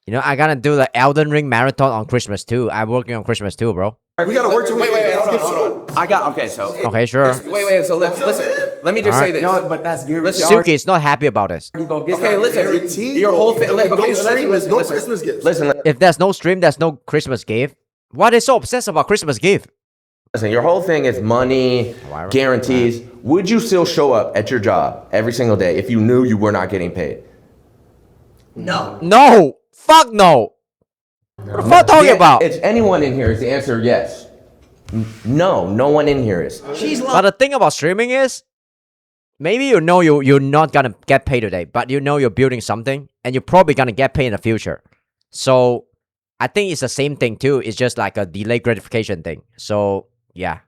Speaker 1: You know, I gotta do the Elden Ring marathon on Christmas too. I'm working on Christmas too, bro.
Speaker 14: We gotta work till we
Speaker 7: Wait, hold on. Okay, so.
Speaker 1: Okay, sure.
Speaker 7: Wait, so listen. Let me just say this.
Speaker 14: Y'all, but that's good.
Speaker 1: Suki is not happy about this.
Speaker 7: Okay, listen. Your whole thing. Okay, listen.
Speaker 1: If there's no stream, there's no Christmas gift. Why are they so obsessed about Christmas gift?
Speaker 7: Listen, your whole thing is money, guarantees. Would you still show up at your job every single day if you knew you were not getting paid?
Speaker 6: No.
Speaker 1: No. Fuck no. What the fuck talking about?
Speaker 7: It's anyone in here is the answer yes. No one in here is.
Speaker 1: But the thing about streaming is, maybe you know you're not gonna get paid today, but you know you're building something, and you're probably gonna get paid in the future. So I think it's the same thing too. It's just like a delayed gratification thing. So yeah.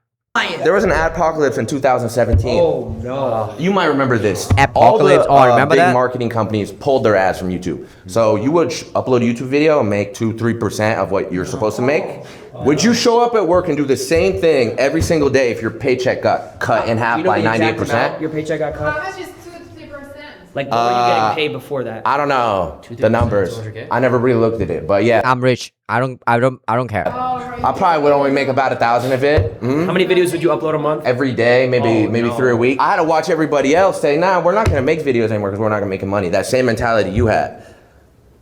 Speaker 7: There was an adpocalypse in 2017.
Speaker 5: Oh no!
Speaker 7: You might remember this.
Speaker 1: Apocalypse.
Speaker 7: All the
Speaker 1: I remember
Speaker 7: big
Speaker 1: that.
Speaker 7: marketing companies pulled their ads from YouTube. So you would upload a YouTube video and make 2-3% of what you're supposed to make. Would you show up at work and do the same thing every single day if your paycheck got cut in half
Speaker 5: You know
Speaker 7: by
Speaker 5: the exact
Speaker 7: 98%?
Speaker 5: amount your paycheck got cut?
Speaker 9: How much is 2-3%?
Speaker 5: Like, what were you getting paid before that?
Speaker 7: I don't know the numbers. I never really looked at it, but yeah,
Speaker 1: I'm rich. I don't care.
Speaker 7: I probably would only make about 1,000 of it.
Speaker 5: How many videos would you upload a month?
Speaker 7: Every day, maybe 3 a week. I had to watch everybody else say, nah, we're not gonna make videos anymore because we're not gonna make money. That same mentality you had,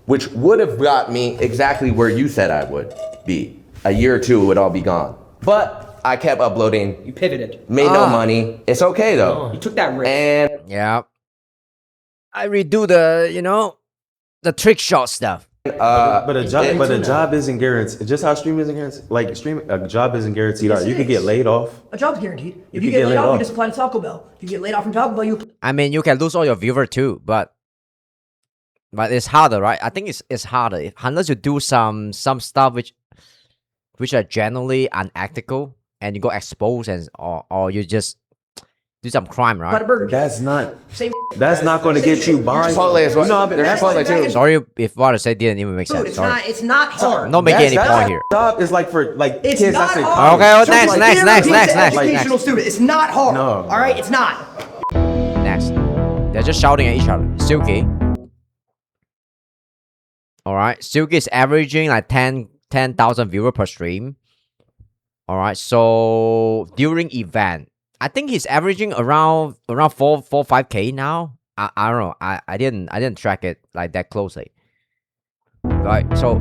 Speaker 7: which would have got me exactly where you said I would be. A year or two, it would all be gone. But I kept uploading.
Speaker 5: You pivoted.
Speaker 7: Made no money. It's okay though.
Speaker 5: You took that risk.
Speaker 7: And
Speaker 1: Yeah. I redo the trick shot stuff.
Speaker 14: But a job isn't guaranteed. Just how streaming isn't guaranteed. Like a job isn't guaranteed.
Speaker 6: Yes,
Speaker 14: You
Speaker 6: it
Speaker 14: could get
Speaker 6: is.
Speaker 14: laid off.
Speaker 6: A job's guaranteed. If
Speaker 14: You
Speaker 6: you
Speaker 14: could
Speaker 6: get laid off, you just apply to Taco Bell. If you get laid off from Taco Bell, you
Speaker 1: I mean, you can lose all your viewers too, but it's harder, right? I think it's harder unless you do some stuff which are generally unethical and you go expose and or you just do some crime, right?
Speaker 14: That's not.
Speaker 6: Same.
Speaker 14: That's not going to get you by.
Speaker 7: Chipotle as well.
Speaker 14: No, but that's
Speaker 7: Chipotle too.
Speaker 1: Sorry if what I said didn't even make sense.
Speaker 6: Dude,
Speaker 1: Sorry.
Speaker 6: it's not hard.
Speaker 1: Not making any point here.
Speaker 14: Job is like for
Speaker 6: It's
Speaker 14: kids.
Speaker 6: not
Speaker 14: That's in
Speaker 6: hard.
Speaker 14: college.
Speaker 1: Okay, well,
Speaker 6: Just
Speaker 1: next,
Speaker 6: like
Speaker 1: next,
Speaker 6: here,
Speaker 1: next,
Speaker 6: he's
Speaker 1: next,
Speaker 6: an
Speaker 1: next,
Speaker 6: educational
Speaker 1: next.
Speaker 6: student. It's not hard.
Speaker 14: No.
Speaker 6: All right, it's not.
Speaker 1: Next. They're just shouting at each other. Silky. Alright. Silky is averaging like 10,000 viewers per stream. Alright, so during event, I think he's averaging around 5K now. I don't know. I didn't track it like that closely. Right, so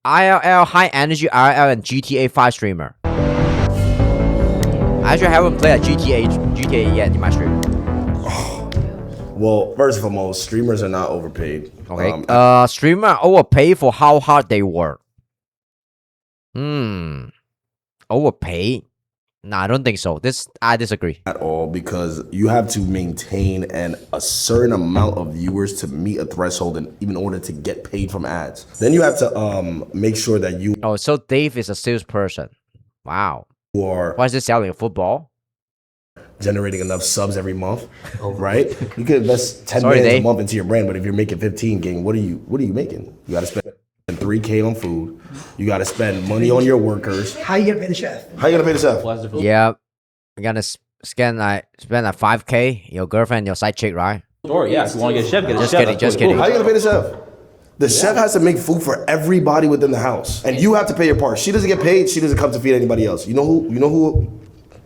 Speaker 1: IRL, high energy IRL and GTA 5 streamer. I actually haven't played a GTA yet in my stream.
Speaker 16: Well, first and foremost, streamers are not overpaid.
Speaker 1: Okay. Streamer overpaid for how hard they work. Overpaid? No, I don't think so. I disagree.
Speaker 16: At all, because you have to maintain a certain amount of viewers to meet a threshold in order to get paid from ads. Then you have to make sure that you
Speaker 1: Oh, so Dave is a salesperson. Wow.
Speaker 16: are
Speaker 1: Why is he selling football?
Speaker 16: generating enough subs every month, right? You could invest 10
Speaker 1: Sorry,
Speaker 16: million a
Speaker 1: Dave.
Speaker 16: month into your brand, but if you're making 15, gang, what are you making? You got to spend 3K on food. You got to spend money on your workers.
Speaker 6: How you gonna pay the chef?
Speaker 16: How you gonna pay the chef?
Speaker 1: Yeah. You're gonna spend like 5K, your girlfriend, your side chick, right?
Speaker 8: Sure, yeah. If you want to get a chef, get a
Speaker 1: Just
Speaker 8: chef.
Speaker 1: kidding,
Speaker 8: That's
Speaker 1: just
Speaker 8: totally
Speaker 1: kidding.
Speaker 16: How you gonna pay the chef? The chef has to make food for everybody within the house, and you have to pay your part. She doesn't get paid. She doesn't come to feed anybody else. You know who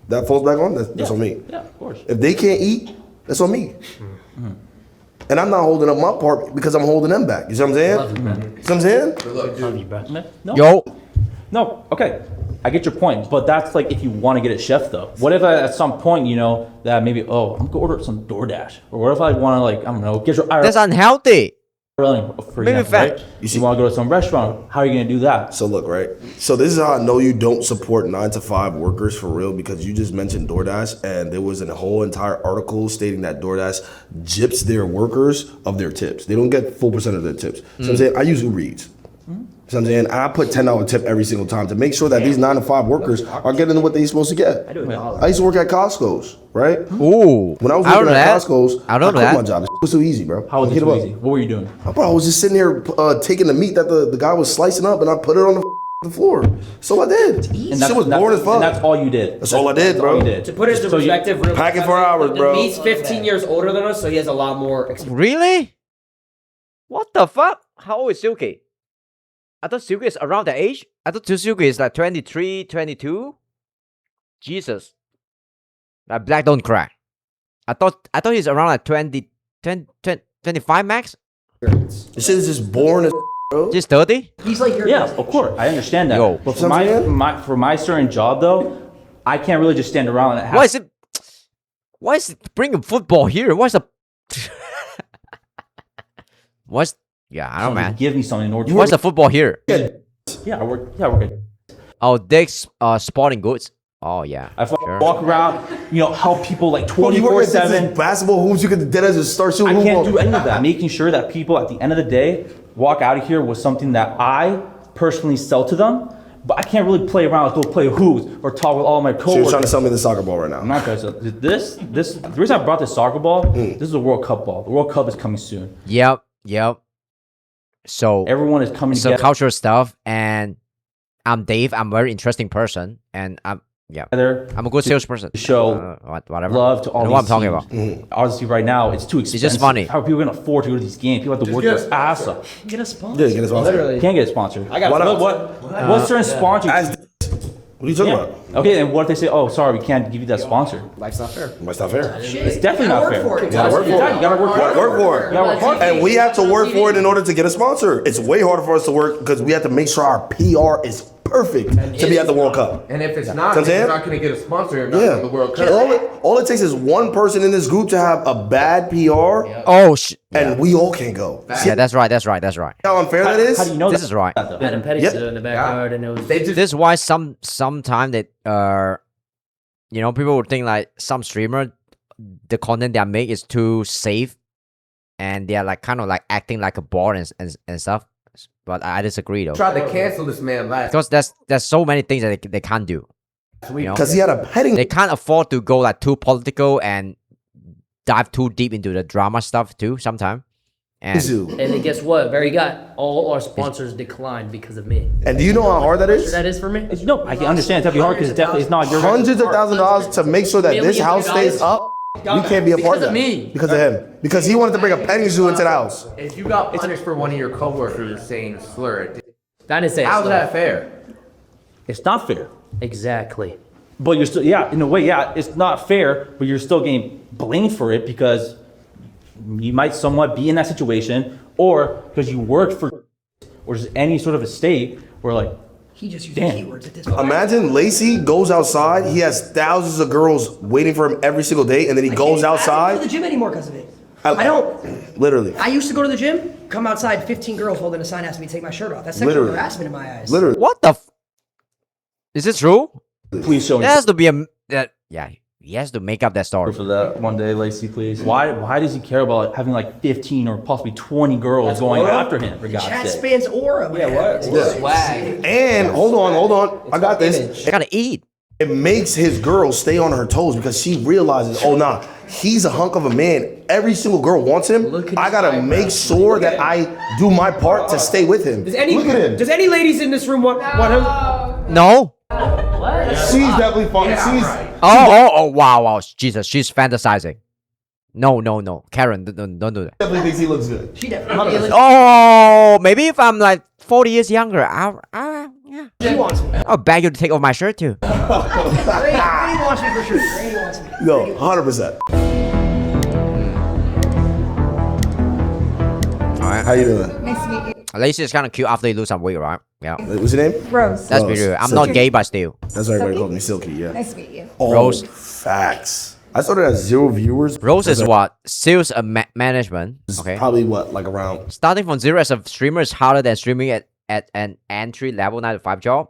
Speaker 16: that falls back on? That's on me.
Speaker 8: Yeah, of course.
Speaker 16: If they can't eat, that's on me. And I'm not holding up my part because I'm holding them back. You see what I'm saying? You see what I'm saying?
Speaker 8: No.
Speaker 1: Yo.
Speaker 8: No. Okay. I get your point, but that's like if you want to get a chef though. What if at some point, you know, that maybe, oh, I'm gonna order some DoorDash, or what if I want to, like, I don't know, get your
Speaker 1: That's unhealthy.
Speaker 8: For example, right? You want to go to some restaurant, how are you gonna do that?
Speaker 16: So look, right? So this is how I know you don't support 9-to-5 workers for real, because you just mentioned DoorDash, and there was a whole entire article stating that DoorDash gyps their workers of their tips. They don't get full percent of their tips. So I'm saying I use Uber Eats. So I'm saying I put $10 tip every single time to make sure that these 9-to-5 workers are getting what they're supposed to get. I used to work at Costco's, right?
Speaker 1: Ooh.
Speaker 16: When I was working at Costco's, I quit my job. It was so easy, bro.
Speaker 8: How was it so easy? What were you doing?
Speaker 16: Bro, I was just sitting here taking the meat that the guy was slicing up, and I put it on the floor. So I did. Shit was boring as fuck.
Speaker 8: And that's all you did.
Speaker 16: That's all I did, bro.
Speaker 8: All you did.
Speaker 5: To put it into perspective, real
Speaker 16: pack it for hours, bro.
Speaker 5: He's 15 years older than us, so he has a lot more experience.
Speaker 1: Really? What the fuck? How old is Silky? I thought Silky is around that age. I thought Silky is like 23, 22. Jesus. Like black don't crack. I thought he's around like 20, 25 max.
Speaker 16: This shit is just boring as bro.
Speaker 1: Just 30?
Speaker 6: He's like your
Speaker 8: Yeah, of course. I understand that.
Speaker 1: Yo.
Speaker 8: But for my certain job though, I can't really just stand around and have.
Speaker 1: Why is it bringing football here? What's the what's yeah, I don't know, man.
Speaker 8: Give me something in order.
Speaker 1: What's the football here?
Speaker 8: Yeah, I work at.
Speaker 1: Oh, Dick's Sporting Goods. Oh yeah.
Speaker 8: I walk around, you know, help people like
Speaker 16: 24/7. Basketball hoops, you could dead as a start shooting.
Speaker 8: I can't do any of that. Making sure that people at the end of the day walk out of here with something that I personally sell to them. But I can't really play around, go play hoops or talk with all my coworkers.
Speaker 16: So you're trying to sell me the soccer ball right now?
Speaker 8: I'm not trying to sell this. The reason I brought this soccer ball, this is a World Cup ball. The World Cup is coming soon.
Speaker 1: Yep. So
Speaker 8: everyone is coming
Speaker 1: some
Speaker 8: together.
Speaker 1: cultural stuff, and I'm Dave. I'm a very interesting person, and I'm a good salesperson.
Speaker 8: Show
Speaker 1: whatever.
Speaker 8: Love to all.
Speaker 1: I know what I'm talking about.
Speaker 8: Obviously, right now it's too expensive.
Speaker 1: It's just funny.
Speaker 8: How are people gonna afford to go to these games? People have to work their ass off.
Speaker 6: Get a sponsor.
Speaker 16: Yeah, get a sponsor.
Speaker 8: Literally, can't get a sponsor.
Speaker 5: I got
Speaker 8: what certain sponsors?
Speaker 16: What are you talking about?
Speaker 8: Okay, and what if they say, "Oh, sorry, we can't give you that sponsor"?
Speaker 5: Life's not fair.
Speaker 16: Life's not fair.
Speaker 8: It's definitely not fair.
Speaker 16: You gotta work for it.
Speaker 8: You gotta work for it.
Speaker 16: You gotta work for it. And we have to work for it in order to get a sponsor. It's way harder for us to work because we have to make sure our PR is perfect to be at the World Cup.
Speaker 7: And if it's not, you're not going to get a sponsor in the World Cup.
Speaker 16: All it takes is one person in this group to have a bad PR.
Speaker 1: Oh,
Speaker 16: and we all can't go.
Speaker 1: Yeah, that's right.
Speaker 16: How unfair that is?
Speaker 8: How do you know
Speaker 1: this is right.
Speaker 5: Ben and Petty stood in the backyard, and it was.
Speaker 1: This is why sometime that people would think like some streamer, the content they make is too safe, and they're like kind of like acting like a bot and stuff. But I disagree though.
Speaker 7: Tried to cancel this man last.
Speaker 1: Because there's so many things that they can't do.
Speaker 16: Because he had a petting.
Speaker 1: They can't afford to go like too political and dive too deep into the drama stuff too. Sometimes. And
Speaker 5: then guess what? Barry got all our sponsors declined because of me.
Speaker 16: And do you know how hard that is?
Speaker 5: That is for me.
Speaker 8: No, I can understand it's definitely hard because it's not your
Speaker 16: hundreds of thousands of dollars to make sure that this house stays up. We can't be a part of that. Because of him. Because he wanted to bring a petting zoo into the house.
Speaker 7: If you got punished for one of your coworkers saying a slur,
Speaker 5: that is
Speaker 7: how's that fair?
Speaker 8: It's not fair.
Speaker 5: Exactly.
Speaker 8: But you're still, in a way, it's not fair, but you're still getting blamed for it because you might somewhat be in that situation, or because you worked for, or just any sort of a state where like,
Speaker 6: he just used keywords at this point.
Speaker 16: Imagine Lacey goes outside. He has thousands of girls waiting for him every single day, and then he goes outside.
Speaker 6: I don't go to the gym anymore because of it. I don't.
Speaker 16: Literally.
Speaker 6: I used to go to the gym, come outside, 15 girls holding a sign asking me to take my shirt off. That's sexual harassment in my eyes.
Speaker 16: Literally.
Speaker 1: What the? Is this true?
Speaker 8: Please show me.
Speaker 1: There has to be he has to make up that story.
Speaker 8: For that one day, Lacey, please. Why does he care about having like 15 or possibly 20 girls going after him? For God's
Speaker 6: Chat
Speaker 8: sake.
Speaker 6: spans aura.
Speaker 5: Yeah, what?
Speaker 6: Swag.
Speaker 16: And hold on. I got this.
Speaker 1: They gotta eat.
Speaker 16: It makes his girl stay on her toes because she realizes, oh nah, he's a hunk of a man. Every single girl wants him. I gotta make sure that I do my part to stay with him. Look at him.
Speaker 5: Does any ladies in this room want him?
Speaker 1: No.
Speaker 16: She's definitely fun.
Speaker 1: Oh, wow. Jesus, she's fantasizing. No. Karen, don't do that.
Speaker 16: Definitely thinks he looks good.
Speaker 6: She definitely looks
Speaker 1: Oh, maybe if I'm like 40 years younger, yeah.
Speaker 6: She wants me.
Speaker 1: I'll beg you to take off my shirt too.
Speaker 6: Randy wants me for sure. Randy wants me.
Speaker 16: No, 100%.
Speaker 1: Alright.
Speaker 16: How you doing?
Speaker 15: Nice to meet you.
Speaker 1: Lacey is kind of cute after you lose some weight, right? Yeah.
Speaker 16: What's your name?
Speaker 15: Rose.
Speaker 1: That's
Speaker 16: Rose.
Speaker 1: pretty. I'm
Speaker 16: Silky.
Speaker 1: not gay, but still.
Speaker 16: That's why everybody calls me Silky. Yeah.
Speaker 15: Nice to meet you.
Speaker 16: Oh,
Speaker 1: Rose.
Speaker 16: Facts. I started at 0 viewers.
Speaker 1: Rose is what? Sales and management. Okay.
Speaker 16: Probably what, like around.
Speaker 1: Starting from 0 as a streamer is harder than streaming at an entry level 9 to 5 job.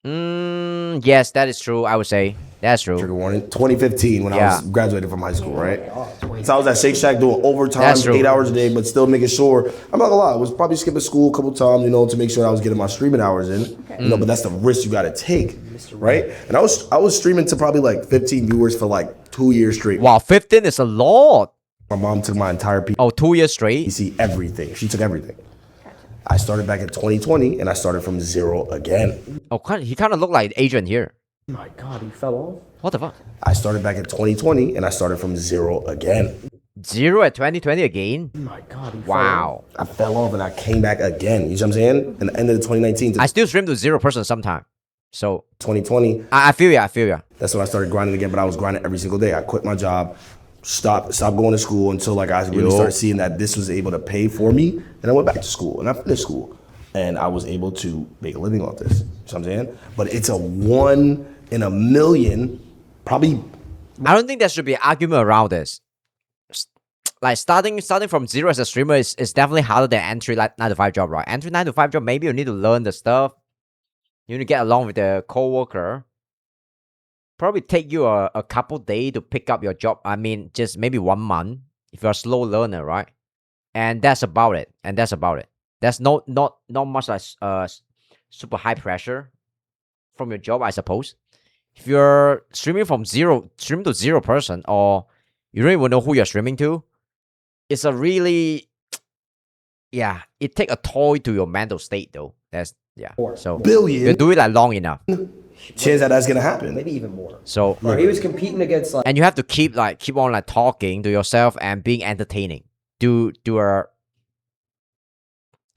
Speaker 1: Yes, that is true. I would say that's true.
Speaker 16: Trigger warning. 2015 when I was graduated from high school, right? So I was at Shake Shack doing overtime,
Speaker 1: That's true.
Speaker 16: 8 hours a day, but still making sure. I'm not gonna lie, I was probably skipping school a couple times, you know, to make sure I was getting my streaming hours in. You know, but that's the risk you got to take, right? And I was streaming to probably like 15 viewers for like 2 years straight.
Speaker 1: Wow, 15 is a lot.
Speaker 16: My mom took my entire PC.
Speaker 1: Oh, 2 years straight.
Speaker 16: Everything. She took everything. I started back in 2020, and I started from 0 again.
Speaker 1: Oh, he kind of looked like Adrian here.
Speaker 8: Oh my God, he fell off.
Speaker 1: What the fuck?
Speaker 16: I started back in 2020, and I started from 0 again.
Speaker 1: 0 at 2020 again?
Speaker 8: Oh my God, he
Speaker 1: Wow.
Speaker 16: I fell off, and I came back again. You see what I'm saying? In the end of the 2019.
Speaker 1: I still stream to 0% sometime. So
Speaker 16: 2020.
Speaker 1: I feel ya. I feel ya.
Speaker 16: That's when I started grinding again, but I was grinding every single day. I quit my job, stopped going to school until like I really started seeing that this was able to pay for me. And I went back to school and I finished school. And I was able to make a living off this. You know what I'm saying? But it's a 1 in a million, probably.
Speaker 1: I don't think there should be an argument around this. Like starting from 0 as a streamer is definitely harder than entry like 9 to 5 job, right? Entry 9 to 5 job, maybe you need to learn the stuff. You need to get along with the co-worker. Probably take you a couple days to pick up your job. I mean, just maybe 1 month if you're a slow learner, right? And that's about it. There's not much like super high pressure from your job, I suppose. If you're streaming to 0% or you don't even know who you're streaming to, it's a really it take a toll to your mental state though. So
Speaker 16: billion.
Speaker 1: you do it like long enough.
Speaker 16: Chance that's gonna happen.
Speaker 6: Maybe even more.
Speaker 1: So
Speaker 6: he was competing against like.
Speaker 1: And you have to keep on like talking to yourself and being entertaining. Do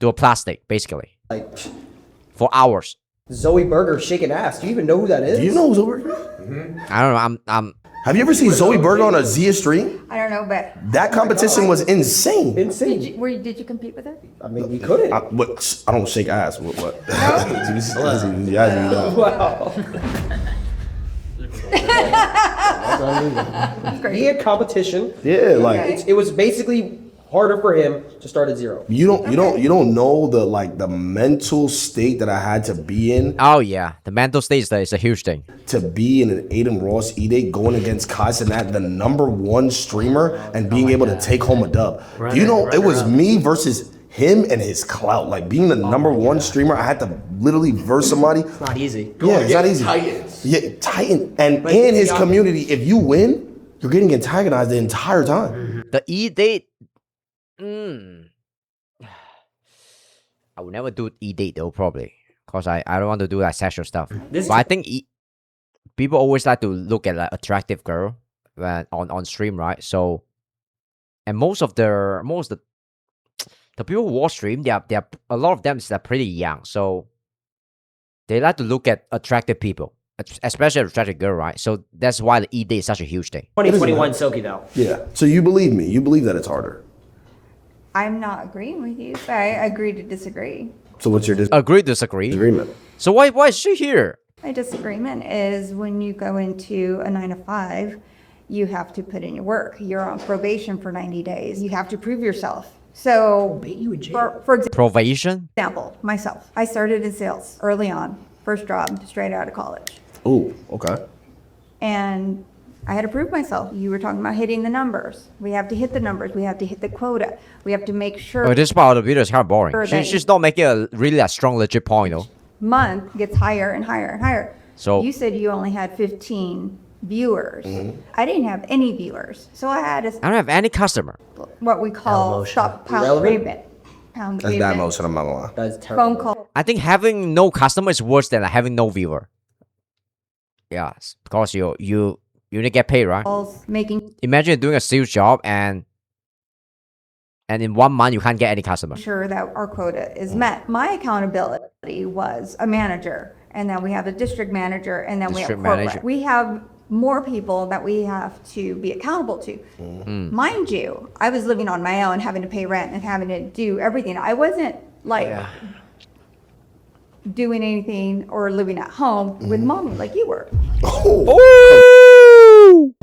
Speaker 1: a plastic basically.
Speaker 6: Like
Speaker 1: for hours.
Speaker 6: Zoe Burger shaking ass. Do you even know who that is?
Speaker 16: Do you know who Zoe Burger is?
Speaker 1: I don't know. I'm
Speaker 16: Have you ever seen Zoe Burger on a Zia stream?
Speaker 15: I don't know, but
Speaker 16: That competition was insane.
Speaker 15: did you compete with her?
Speaker 6: I mean, we couldn't.
Speaker 16: I don't shake ass. What?
Speaker 6: Wow. He had competition.
Speaker 16: Yeah, like
Speaker 6: it was basically harder for him to start at 0.
Speaker 16: you don't know the mental state that I had to be in.
Speaker 1: Oh yeah, the mental state is a huge thing.
Speaker 16: To be in an Aiden Ross E-Day going against Kai Cenat, the #1 streamer, and being able to take home a dub. It was me versus him and his clout. Like being the #1 streamer, I had to literally verse somebody.
Speaker 6: It's not easy.
Speaker 16: Yeah, it's not easy.
Speaker 14: Titans.
Speaker 16: Yeah, Titan. And in his community, if you win, you're getting antagonized the entire time.
Speaker 1: The E-Date. I would never do E-Date though, probably. Because I don't want to do like sexual stuff. But I think people always like to look at like attractive girl when on stream, right? So, and most of the people who watch stream, they are a lot of them is like pretty young, so they like to look at attractive people, especially attractive girl, right? So that's why the E-Date is such a huge thing.
Speaker 5: 2021 Silky though.
Speaker 16: Yeah. So you believe me? You believe that it's harder?
Speaker 15: I'm not agreeing with you, but I agree to disagree.
Speaker 16: So what's your
Speaker 1: disagree?
Speaker 16: Agreement.
Speaker 1: So why is she here?
Speaker 15: My disagreement is when you go into a 9 to 5, you have to put in your work. You're on probation for 90 days. You have to prove yourself. So, for
Speaker 1: example,
Speaker 15: myself, I started in sales early on, first job, straight out of college.
Speaker 16: Oh, okay.
Speaker 15: And I had to prove myself. You were talking about hitting the numbers. We have to hit the numbers. We have to hit the quota. We have to make sure.
Speaker 1: Oh, this part of the video is kind of boring.
Speaker 15: Sure
Speaker 1: She's not making a strong, legit point, though.
Speaker 15: Month gets higher and higher and higher.
Speaker 1: So
Speaker 15: you said you only had 15 viewers. I didn't have any viewers, so I had
Speaker 1: I don't have any customer.
Speaker 15: what we call stockpile payment. Pound
Speaker 16: That's bad motion. I'm not gonna lie.
Speaker 6: That's terrible.
Speaker 15: Phone call.
Speaker 1: I think having no customer is worse than having no viewer. Yes, because you need to get paid, right?
Speaker 15: Calls, making
Speaker 1: Imagine you're doing a sales job and in 1 month you can't get any customer.
Speaker 15: sure that our quota is met. My accountability was a manager, and then we have a district manager, and then we have
Speaker 1: District
Speaker 15: corporate.
Speaker 1: manager.
Speaker 15: We have more people that we have to be accountable to. Mind you, I was living on my own, having to pay rent and having to do everything. I wasn't like doing anything or living at home with mommy like you were.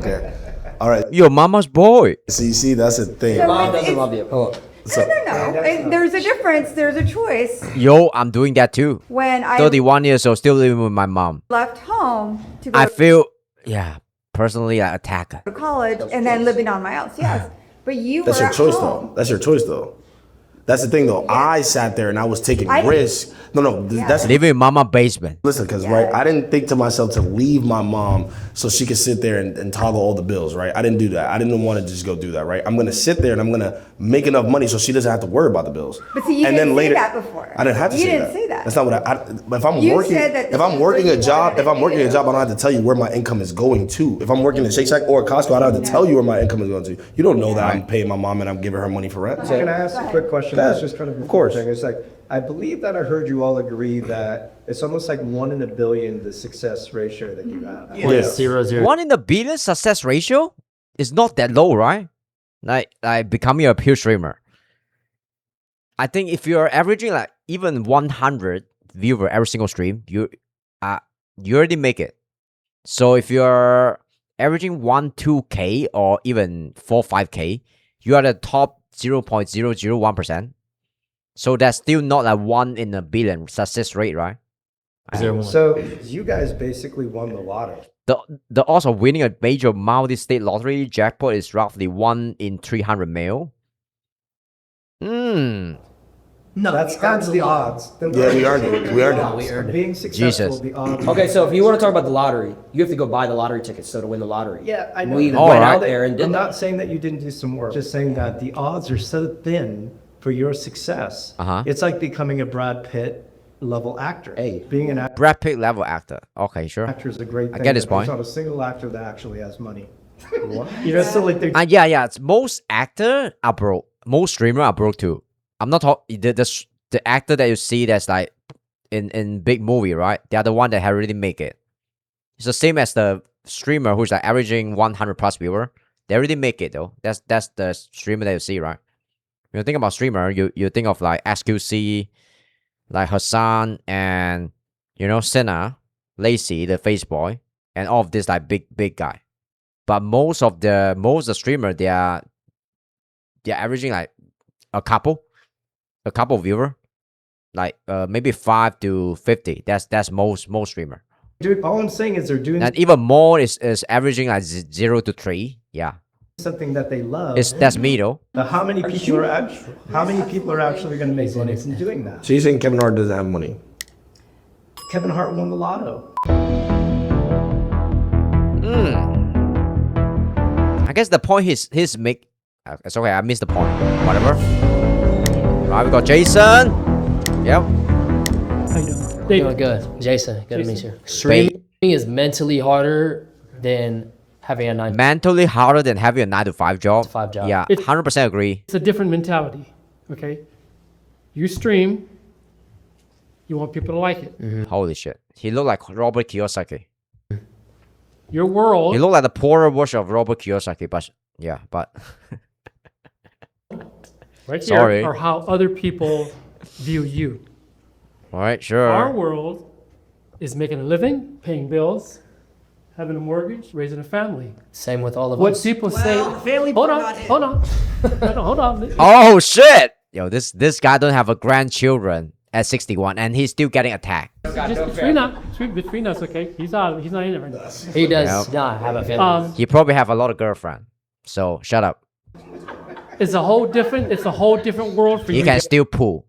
Speaker 16: Okay. All right.
Speaker 1: Your mama's boy.
Speaker 16: See, that's the thing.
Speaker 15: So
Speaker 5: Mom
Speaker 15: it's-
Speaker 5: doesn't love you.
Speaker 15: No. And there's a difference. There's a choice.
Speaker 1: Yo, I'm doing that too.
Speaker 15: When I
Speaker 1: 31 years old, still living with my mom.
Speaker 15: left home to go
Speaker 1: I feel, yeah, personally, like attacker.
Speaker 15: to college and then living on my own. Yes. But you
Speaker 16: That's
Speaker 15: were
Speaker 16: your
Speaker 15: at
Speaker 16: choice,
Speaker 15: home.
Speaker 16: though. That's your choice, though. That's the thing, though. I sat there and I was taking
Speaker 15: I-
Speaker 16: risks. No, that's
Speaker 1: Living in mama basement.
Speaker 16: listen, because right, I didn't think to myself to leave my mom so she could sit there and toggle all the bills, right? I didn't do that. I didn't want to just go do that, right? I'm gonna sit there and I'm gonna make enough money so she doesn't have to worry about the bills.
Speaker 15: But see, you
Speaker 16: and
Speaker 15: didn't
Speaker 16: then later,
Speaker 15: say that before.
Speaker 16: I didn't have to
Speaker 15: You
Speaker 16: say
Speaker 15: didn't
Speaker 16: that.
Speaker 15: say that.
Speaker 16: That's not what if I'm
Speaker 15: You
Speaker 16: working,
Speaker 15: said that
Speaker 16: if I'm
Speaker 15: this is
Speaker 16: working
Speaker 15: what
Speaker 16: a
Speaker 15: you
Speaker 16: job,
Speaker 15: wanted
Speaker 16: if I'm
Speaker 15: to
Speaker 16: working a
Speaker 15: do.
Speaker 16: job, I don't have to tell you where my income is going to. If I'm working at Shake Shack or Costco, I don't have to tell you where my income is going to. You don't know that I'm paying my mom and I'm giving her money for rent.
Speaker 12: Can I ask a quick question?
Speaker 16: Yeah,
Speaker 12: It's just kind
Speaker 16: of course.
Speaker 12: It's like, I believe that I heard you all agree that it's almost like 1 in a billion, the success ratio that you have.
Speaker 16: Yeah.
Speaker 1: 1 in a billion success ratio is not that low, right? Like becoming a pure streamer. I think if you're averaging like even 100 viewer every single stream, you already make it. So if you're averaging 1-2K or even 4-5K, you are the top 0.001%. So that's still not like 1 in a billion success rate, right?
Speaker 12: So you guys basically won the lotto.
Speaker 1: The odds of winning a major multi-state lottery jackpot is roughly 1 in 300 mil.
Speaker 12: No, that's the odds.
Speaker 16: Yeah, we earned it. We earned it.
Speaker 12: Being successful,
Speaker 1: Jesus.
Speaker 12: the odds.
Speaker 5: Okay, so if you want to talk about the lottery, you have to go buy the lottery tickets so to win the lottery.
Speaker 12: Yeah, I know.
Speaker 5: We
Speaker 12: that.
Speaker 5: went out there and did
Speaker 12: I'm
Speaker 5: that.
Speaker 12: not saying that you didn't do some work. Just saying that the odds are so thin for your success. It's like becoming a Brad Pitt level actor.
Speaker 5: Hey.
Speaker 12: Being an actor
Speaker 1: Brad Pitt level actor. Okay, sure.
Speaker 12: is a great thing.
Speaker 1: I get his
Speaker 12: but
Speaker 1: point.
Speaker 12: There's not a single actor that actually has money. What? You know, so like they're
Speaker 1: Yeah. It's most actor are broke. Most streamer are broke too. I'm not talking the actor that you see that's like in big movie, right? They are the one that have really make it. It's the same as the streamer who's like averaging 100 plus viewer. They already make it though. That's the streamer that you see, right? When you think about streamer, you think of like SQC, like Hassan and Senna, Lacey, the face boy, and all of this like big guy. But most of the streamer they're averaging like a couple viewer, like maybe 5 to 50. That's most streamer.
Speaker 12: Dude, all I'm saying is they're doing
Speaker 1: And even more is averaging like 0 to 3. Yeah,
Speaker 12: something that they love.
Speaker 1: that's me though.
Speaker 12: But how many people are actually going to make money from doing that?
Speaker 16: So you're saying Kevin Hart doesn't have money?
Speaker 12: Kevin Hart won the lotto.
Speaker 1: I guess the point his make. It's okay. I missed the point. Whatever. Right, we got Jason. Yep.
Speaker 17: How you doing? Doing good. Jason, good to meet you. Streaming is mentally harder than having a 9 to
Speaker 1: Mentally harder than having a 9 to 5 job.
Speaker 17: 5 job.
Speaker 1: Yeah, 100% agree.
Speaker 17: It's a different mentality, okay? You stream, you want people to like it.
Speaker 1: Holy shit. He looked like Robert Kiyosaki.
Speaker 17: Your world,
Speaker 1: He looked like the poorer version of Robert Kiyosaki, but
Speaker 17: right here,
Speaker 1: Sorry.
Speaker 17: are how other people view you.
Speaker 1: all right, sure.
Speaker 17: Our world is making a living, paying bills, having a mortgage, raising a family.
Speaker 18: Same with all of
Speaker 17: What
Speaker 18: us.
Speaker 17: people say, hold on. Hold on.
Speaker 1: Oh shit! Yo, this guy don't have a grandchildren at 61, and he's still getting attacked.
Speaker 17: Between us, okay? He's not in it right now.
Speaker 18: He does not have a family.
Speaker 1: He probably have a lot of girlfriend. So shut up.
Speaker 17: It's a whole different world for
Speaker 1: He
Speaker 17: you
Speaker 1: can still pull,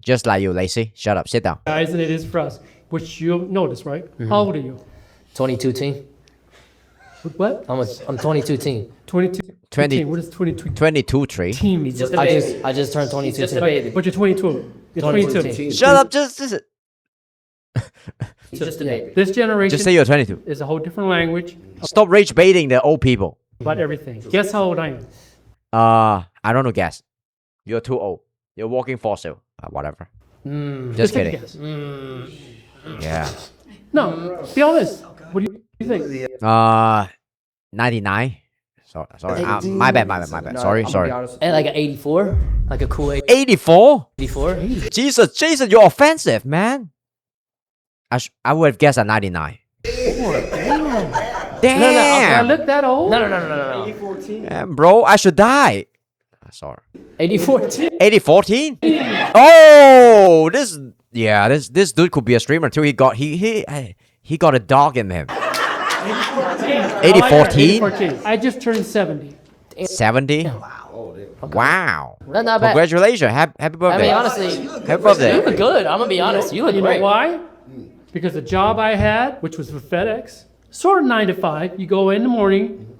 Speaker 1: just like you, Lacey. Shut up. Sit down.
Speaker 17: guys than it is for us, which you'll notice, right? How old are you?
Speaker 18: 22 team.
Speaker 17: What?
Speaker 18: I'm 22 team.
Speaker 17: 22.
Speaker 1: 20.
Speaker 17: What is 22?
Speaker 1: 22 tree.
Speaker 17: Team.
Speaker 18: I just turned 22 team.
Speaker 17: But you're 22. You're 22.
Speaker 1: Shut up. Just
Speaker 18: Just a baby.
Speaker 17: This generation.
Speaker 1: Just say you're 22.
Speaker 17: Is a whole different language
Speaker 1: Stop rage baiting the old people.
Speaker 17: about everything. Guess how old I am?
Speaker 1: I don't know. Guess. You're too old. You're walking fossil. Whatever. Just
Speaker 17: take a
Speaker 1: kidding.
Speaker 17: guess.
Speaker 1: Yeah.
Speaker 17: No, be honest. What do you think?
Speaker 1: 99. Sorry. My bad. Sorry.
Speaker 18: And like an 84, like a cool
Speaker 1: 84.
Speaker 18: 84.
Speaker 1: Jesus, Jason, you're offensive, man. I would have guessed a 99.
Speaker 9: Damn.
Speaker 1: Damn.
Speaker 9: No, I look that old?
Speaker 17: No.
Speaker 1: 14. Bro, I should die. Sorry.
Speaker 17: 8014.
Speaker 1: 8014? Oh, this dude could be a streamer too. He got a dog in him. 8014?
Speaker 9: I just turned 70.
Speaker 1: 70? Wow.
Speaker 17: That's not bad.
Speaker 1: Congratulations. Happy birthday.
Speaker 17: I mean, honestly,
Speaker 1: happy birthday.
Speaker 17: you look good. I'm gonna be honest. You look
Speaker 9: You
Speaker 17: great.
Speaker 9: know why? Because the job I had, which was for FedEx, sort of 9 to 5. You go in the morning,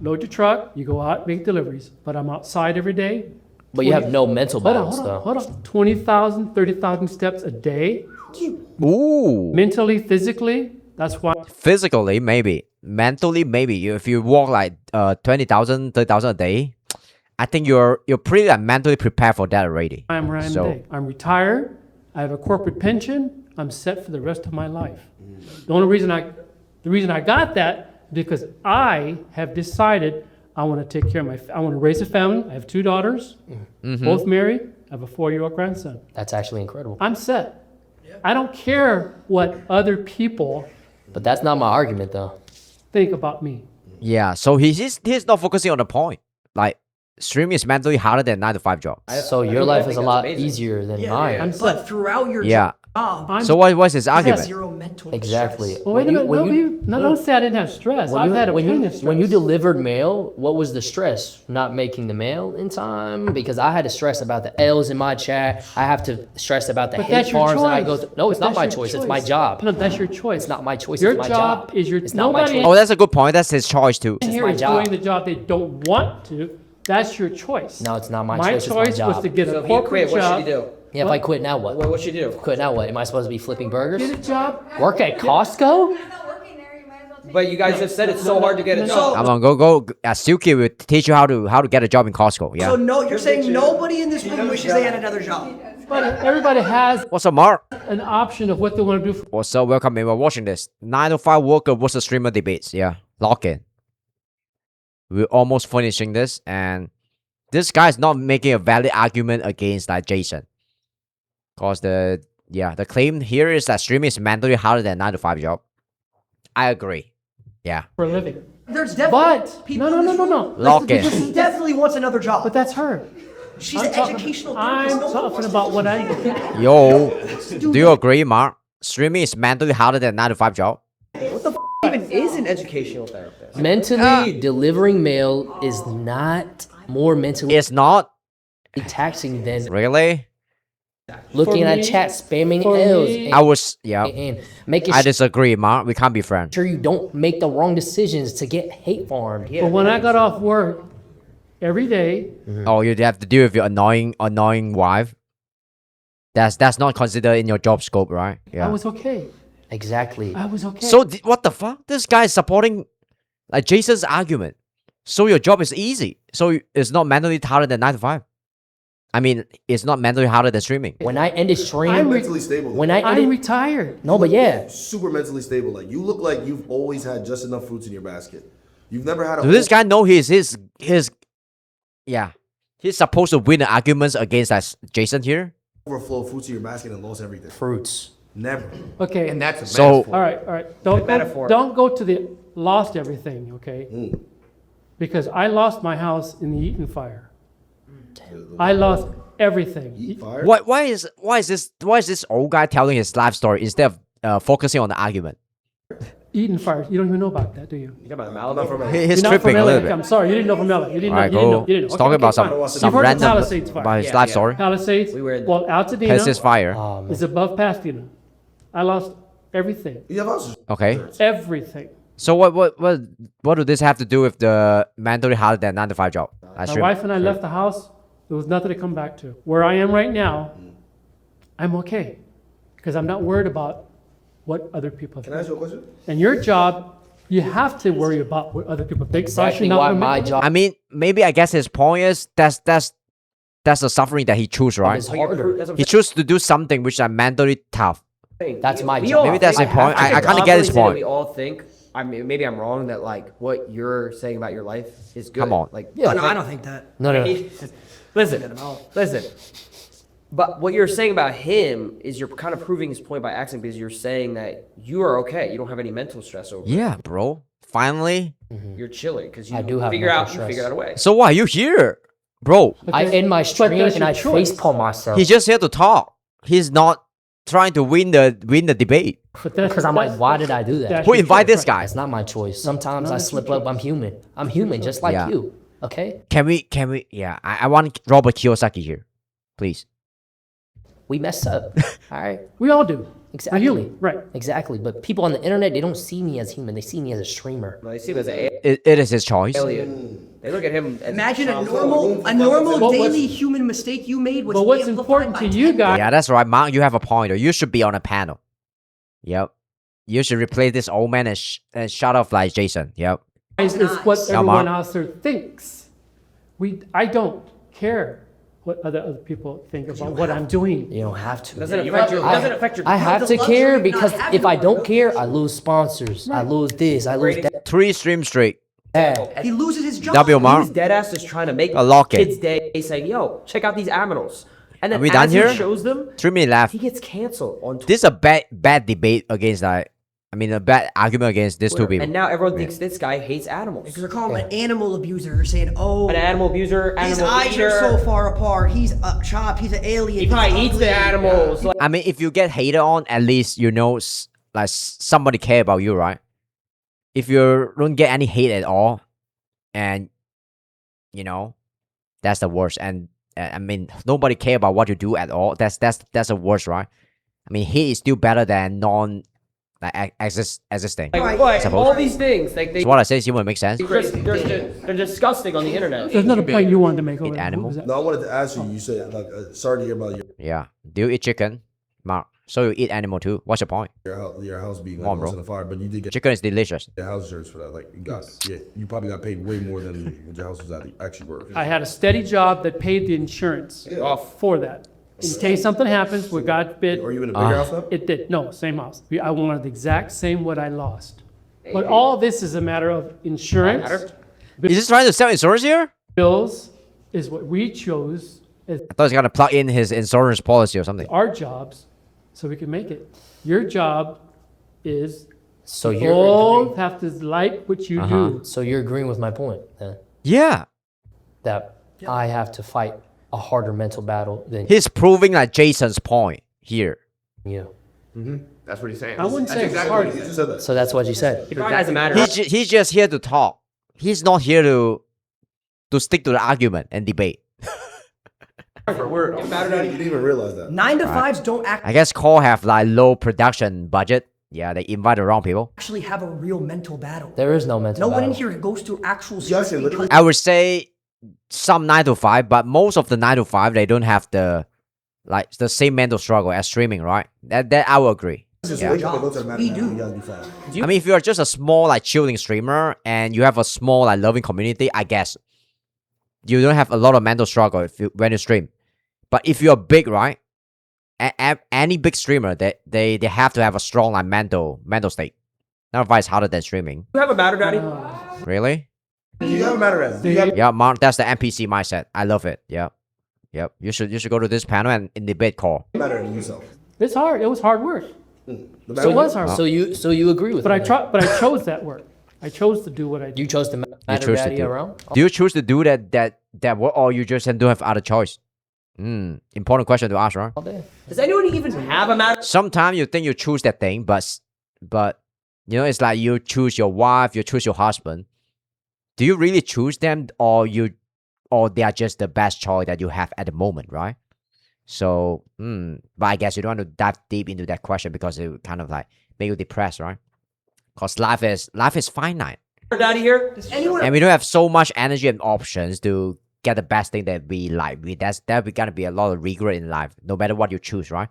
Speaker 9: load your truck, you go out, make deliveries. But I'm outside every day.
Speaker 17: But you have no mental balance,
Speaker 9: Hold on. 20,000, 30,000 steps a day.
Speaker 1: Ooh.
Speaker 9: Mentally, physically, that's why.
Speaker 1: Physically, maybe. Mentally, maybe. If you walk like 20,000, 30,000 a day, I think you're pretty mentally prepared for that already.
Speaker 9: I'm where I am today. I'm retired. I have a corporate pension. I'm set for the rest of my life. The reason I got that because I have decided I want to take care of I want to raise a family. I have 2 daughters, both married. I have a 4-year-old grandson.
Speaker 17: That's actually incredible.
Speaker 9: I'm set. I don't care what other people.
Speaker 17: But that's not my argument, though.
Speaker 9: Think about me.
Speaker 1: Yeah, so he's not focusing on the point. Like, streaming is mentally harder than 9 to 5 job.
Speaker 17: So your life is a lot easier than mine.
Speaker 6: But throughout your
Speaker 1: Yeah.
Speaker 6: job,
Speaker 1: So what's his argument?
Speaker 6: zero mental
Speaker 17: Exactly.
Speaker 6: stress.
Speaker 9: Well, wait a minute. Don't say I didn't have stress. I've had a plenty of stress.
Speaker 17: When you delivered mail, what was the stress? Not making the mail in time? Because I had to stress about the L's in my chat. I have to stress about the
Speaker 9: But
Speaker 17: hate
Speaker 9: that's your
Speaker 17: farms that I go
Speaker 9: choice.
Speaker 17: through. No, it's not
Speaker 9: That's
Speaker 17: my
Speaker 9: your
Speaker 17: choice. It's
Speaker 9: choice.
Speaker 17: my job.
Speaker 9: No, that's your choice.
Speaker 17: It's not my choice.
Speaker 9: Your
Speaker 17: it's my
Speaker 9: job
Speaker 17: job.
Speaker 9: is your.
Speaker 17: It's not my
Speaker 9: Nobody
Speaker 17: choice.
Speaker 1: Oh, that's a good point. That's his choice too.
Speaker 9: in here
Speaker 17: my
Speaker 9: is
Speaker 17: job.
Speaker 9: doing the job they don't want to. That's your choice.
Speaker 17: No, it's not my
Speaker 9: My
Speaker 17: choice.
Speaker 9: choice
Speaker 17: it's my
Speaker 9: was
Speaker 17: job.
Speaker 9: to get
Speaker 5: So
Speaker 9: a
Speaker 5: if you
Speaker 9: corporate
Speaker 5: quit, what
Speaker 9: job.
Speaker 5: should you do?
Speaker 17: Yeah, if I quit now, what?
Speaker 5: What should you do?
Speaker 17: Quit now, what? Am I supposed to be flipping burgers?
Speaker 9: Get a job.
Speaker 17: Work at Costco?
Speaker 5: But you guys just said it's so hard to get a job.
Speaker 1: Come on, go. Suki will teach you how to get a job in Costco. Yeah.
Speaker 6: So no, you're saying nobody in this room wishes they had another job.
Speaker 9: But everybody has
Speaker 1: What's up, Mark?
Speaker 9: an option of what they want to do.
Speaker 1: What's up? Welcome. We're watching this 9 to 5 worker versus streamer debates. Yeah. Lock in. We're almost finishing this, and this guy's not making a valid argument against like Jason. Cause the claim here is that streaming is mentally harder than 9 to 5 job. I agree. Yeah.
Speaker 9: For a living.
Speaker 6: There's definitely people in this room.
Speaker 1: Lock in.
Speaker 6: She definitely wants another job.
Speaker 9: But that's her.
Speaker 6: She's
Speaker 9: I'm
Speaker 6: an
Speaker 9: talking-
Speaker 6: educational
Speaker 9: I'm
Speaker 6: therapist. No one
Speaker 9: talking
Speaker 6: wants
Speaker 9: about
Speaker 6: to-
Speaker 9: what I do.
Speaker 1: Yo, do you agree, Mark? Streaming is mentally harder than 9 to 5 job.
Speaker 5: What the even is an educational therapist?
Speaker 17: Mentally, delivering mail is not more mentally
Speaker 1: It's not
Speaker 17: taxing than
Speaker 1: really.
Speaker 17: looking
Speaker 9: For
Speaker 17: at
Speaker 9: me-
Speaker 17: chat, spamming
Speaker 9: for
Speaker 17: L's,
Speaker 9: me-
Speaker 17: and,
Speaker 1: I was
Speaker 17: and making
Speaker 1: I disagree, Mark. We can't be friends.
Speaker 17: sure you don't make the wrong decisions to get hate farmed.
Speaker 9: But when I got off work every day,
Speaker 1: Oh, you have to deal with your annoying wife. That's not considered in your job scope, right? Yeah.
Speaker 9: I was okay.
Speaker 17: Exactly.
Speaker 9: I was okay.
Speaker 1: So what the fuck? This guy is supporting like Jason's argument. So your job is easy. So it's not mentally harder than 9 to 5. I mean, it's not mentally harder than streaming.
Speaker 17: When I ended stream,
Speaker 9: I'm
Speaker 16: mentally stable.
Speaker 17: when I
Speaker 9: I'm
Speaker 17: ended,
Speaker 9: retired.
Speaker 17: no, but yeah,
Speaker 16: Super mentally stable. Like you look like you've always had just enough fruits in your basket. You've never had a.
Speaker 1: Does this guy know his yeah. He's supposed to win the arguments against that Jason here.
Speaker 16: overflow of fruits in your basket and lost everything.
Speaker 17: fruits.
Speaker 16: Never.
Speaker 9: Okay.
Speaker 14: And that's a
Speaker 1: So-
Speaker 14: metaphor.
Speaker 9: All right. Don't go to the lost everything, okay? Because I lost my house in the Eaton fire. I lost everything.
Speaker 16: Fire?
Speaker 1: Why is this old guy telling his life story instead of focusing on the argument?
Speaker 9: Eaton fire. You don't even know about that, do you?
Speaker 5: You talking about Malibu?
Speaker 1: He's
Speaker 9: You're not
Speaker 1: tripping a
Speaker 9: from
Speaker 1: little
Speaker 9: LA.
Speaker 1: bit.
Speaker 9: I'm sorry, you didn't know from LA. You didn't
Speaker 1: All right,
Speaker 9: know. You didn't
Speaker 1: go.
Speaker 9: know. You didn't know.
Speaker 1: Let's talk about
Speaker 9: fine.
Speaker 1: some
Speaker 9: You've heard
Speaker 1: random
Speaker 9: the Palisades fire.
Speaker 1: about his
Speaker 5: Yeah,
Speaker 1: life
Speaker 5: yeah.
Speaker 1: story.
Speaker 9: Palisades.
Speaker 5: We were in
Speaker 9: Well, Altadena
Speaker 1: Texas fire.
Speaker 9: is above Pasadena. I lost everything.
Speaker 16: You have houses.
Speaker 1: Okay.
Speaker 9: Everything.
Speaker 1: So what do this have to do with the mentally harder than 9 to 5 job?
Speaker 9: My wife and I left the house. There was nothing to come back to. Where I am right now, I'm okay. Because I'm not worried about what other people think.
Speaker 16: Can I ask you a question?
Speaker 9: And your job, you have to worry about what other people think.
Speaker 17: Exactly why my job
Speaker 1: I mean, maybe I guess his point is that's the suffering that he chose, right?
Speaker 17: is harder.
Speaker 1: He chose to do something which are mentally tough.
Speaker 17: That's my
Speaker 5: We
Speaker 17: job.
Speaker 5: all
Speaker 1: Maybe that's
Speaker 5: think-
Speaker 1: the point. I
Speaker 5: can
Speaker 1: kinda get his
Speaker 5: confidently say that
Speaker 1: point.
Speaker 5: We all think. I mean, maybe I'm wrong that like what you're saying about your life is good.
Speaker 1: Come on.
Speaker 5: Like,
Speaker 6: Oh, no, I don't think that.
Speaker 17: No.
Speaker 5: Listen. But what you're saying about him is you're kind of proving his point by accident because you're saying that you are okay. You don't have any mental stress over it.
Speaker 1: Yeah, bro. Finally.
Speaker 5: You're chilling because you
Speaker 17: I do have
Speaker 5: figure
Speaker 17: mental
Speaker 5: out
Speaker 17: stress.
Speaker 5: you figured out a way.
Speaker 1: So why are you here? Bro.
Speaker 17: I end my stream
Speaker 9: that's
Speaker 17: and I
Speaker 9: your choice.
Speaker 17: facepalm myself.
Speaker 1: He's just here to talk. He's not trying to win the debate.
Speaker 17: Because I'm like, why did I do that?
Speaker 1: Who invite this guy?
Speaker 17: It's not my choice. Sometimes I slip up. I'm human. I'm human, just like
Speaker 1: Yeah.
Speaker 17: you. Okay?
Speaker 1: Can we, yeah, I want Robert Kiyosaki here. Please.
Speaker 17: We mess up. All right?
Speaker 9: We all do.
Speaker 17: Exactly.
Speaker 9: human, right.
Speaker 17: Exactly. But people on the internet, they don't see me as human. They see me as a streamer.
Speaker 5: No, they see him as an
Speaker 1: It is his choice.
Speaker 5: alien. They look at him as
Speaker 6: Imagine a
Speaker 5: child.
Speaker 6: normal
Speaker 9: But
Speaker 6: daily human mistake you made was
Speaker 9: But what's
Speaker 6: amplified
Speaker 9: important
Speaker 6: by
Speaker 9: to you guys?
Speaker 1: Yeah, that's right, Mark. You have a point. You should be on a panel. Yep. You should replace this old man and shut off like Jason. Yep.
Speaker 9: Is what
Speaker 1: Now,
Speaker 9: everyone
Speaker 1: Mark.
Speaker 9: else there thinks. I don't care what other people think about what I'm doing.
Speaker 17: You don't have to.
Speaker 5: Doesn't affect your. Doesn't affect your.
Speaker 17: I have to care because if I don't care, I lose sponsors. I lose this. I lose that.
Speaker 1: 3 streams straight.
Speaker 6: He loses his job.
Speaker 1: W Mark.
Speaker 5: He's dead ass just trying to make
Speaker 1: A lock-in.
Speaker 5: kids' day saying, "Yo, check out these aminals," and then
Speaker 1: Are we
Speaker 5: as
Speaker 1: done
Speaker 5: he
Speaker 1: here?
Speaker 5: shows them,
Speaker 1: 3 minutes left.
Speaker 5: he gets canceled on Twitter.
Speaker 1: This is a bad debate against like, a bad argument against these two people.
Speaker 5: And now everyone thinks this guy hates animals.
Speaker 6: Because they're calling him an animal abuser. They're saying, oh,
Speaker 5: An animal abuser,
Speaker 6: his
Speaker 5: animal
Speaker 6: eyes
Speaker 5: eater.
Speaker 6: are so far apart. He's up chopped. He's an alien.
Speaker 5: He probably
Speaker 6: he's
Speaker 5: eats the
Speaker 6: ugly."
Speaker 5: animals. Like,
Speaker 1: I mean, if you get hated on, at least you know, somebody care about you, right? If you don't get any hate at all, and that's the worst. And nobody care about what you do at all. That's the worst, right? I mean, hate is still better than existing.
Speaker 5: like what?
Speaker 1: Suppose.
Speaker 5: All these things, like they.
Speaker 1: So what I say is, make sense.
Speaker 5: They're disgusting on the internet.
Speaker 9: There's another point you wanted to make over
Speaker 1: Eat
Speaker 9: there.
Speaker 1: animal?
Speaker 9: What was that?
Speaker 16: No, I wanted to ask you. You said like, sorry to hear about
Speaker 1: Yeah. Do you eat chicken, Mark? So you eat animal too? What's your point?
Speaker 16: your house being
Speaker 1: Come on,
Speaker 16: lost
Speaker 1: bro.
Speaker 16: in the fire, but you did get
Speaker 1: Chicken is delicious.
Speaker 16: the house insurance for that. Like you probably got paid way more than what your house was actually worth.
Speaker 9: I had a steady job that paid the insurance for that. In case something happens, where God forbid.
Speaker 16: Are you in a bigger house now?
Speaker 9: It did. No, same house. I wanted the exact same what I lost. But all this is a matter of insurance.
Speaker 1: Is this trying to sell insurance here?
Speaker 9: Bills is what we chose as
Speaker 1: I thought he's gonna plug in his insurance policy or something.
Speaker 9: our jobs so we can make it. Your job is
Speaker 17: So
Speaker 9: you
Speaker 17: you're
Speaker 9: both have to like what you do.
Speaker 17: So you're agreeing with my point then?
Speaker 1: Yeah.
Speaker 17: That I have to fight a harder mental battle than
Speaker 1: He's proving like Jason's point here.
Speaker 17: you.
Speaker 14: That's what he's saying.
Speaker 9: I wouldn't say it's hard.
Speaker 17: So that's what you said.
Speaker 5: It doesn't matter.
Speaker 1: He's just here to talk. He's not here to stick to the argument and debate.
Speaker 16: You didn't even realize that.
Speaker 6: 9 to 5s don't
Speaker 1: I guess Cole have like low production budget. Yeah, they invite the wrong people.
Speaker 6: actually have a real mental battle.
Speaker 17: There is no mental
Speaker 6: No one in
Speaker 17: battle.
Speaker 6: here goes through actual
Speaker 16: Yes,
Speaker 6: stress.
Speaker 16: literally.
Speaker 1: I would say some 9 to 5, but most of the 9 to 5 they don't have the same mental struggle as streaming, right? That I will agree.
Speaker 16: Just
Speaker 1: Yeah.
Speaker 16: wake up and go to the
Speaker 6: We
Speaker 16: manager.
Speaker 6: do.
Speaker 16: You guys be fine.
Speaker 1: I mean, if you are just a small like chilling streamer and you have a small like loving community, I guess you don't have a lot of mental struggle when you stream. But if you're big, right? Any big streamer, they have to have a strong like mental state. Otherwise, harder than streaming.
Speaker 5: You have a matter, Daddy?
Speaker 1: Really?
Speaker 16: Do you have a matter at? Do you have
Speaker 1: Yeah, Mark. That's the NPC mindset. I love it. Yep. You should go to this panel and in debate call.
Speaker 16: a matter than yourself?
Speaker 9: It's hard. It was hard work.
Speaker 16: The
Speaker 9: So it was hard.
Speaker 17: So you agree with
Speaker 9: But
Speaker 17: me?
Speaker 9: I chose that work. I chose to do what I did.
Speaker 17: You chose to
Speaker 1: You
Speaker 17: matter
Speaker 1: choose to
Speaker 17: daddy
Speaker 1: do.
Speaker 17: around?
Speaker 1: Do you choose to do that work, or you just don't have other choice? Important question to ask, right?
Speaker 17: All day.
Speaker 5: Does anyone even have a matter?
Speaker 1: Sometimes you think you choose that thing, but it's like you choose your wife, you choose your husband. Do you really choose them, or they are just the best choice that you have at the moment, right? So, but I guess you don't want to dive deep into that question because it would kind of like make you depressed, right? Because life is finite,
Speaker 5: Daddy here? Does anyone?
Speaker 1: and we don't have so much energy and options to get the best thing that we like. That we gonna be a lot of regret in life, no matter what you choose, right?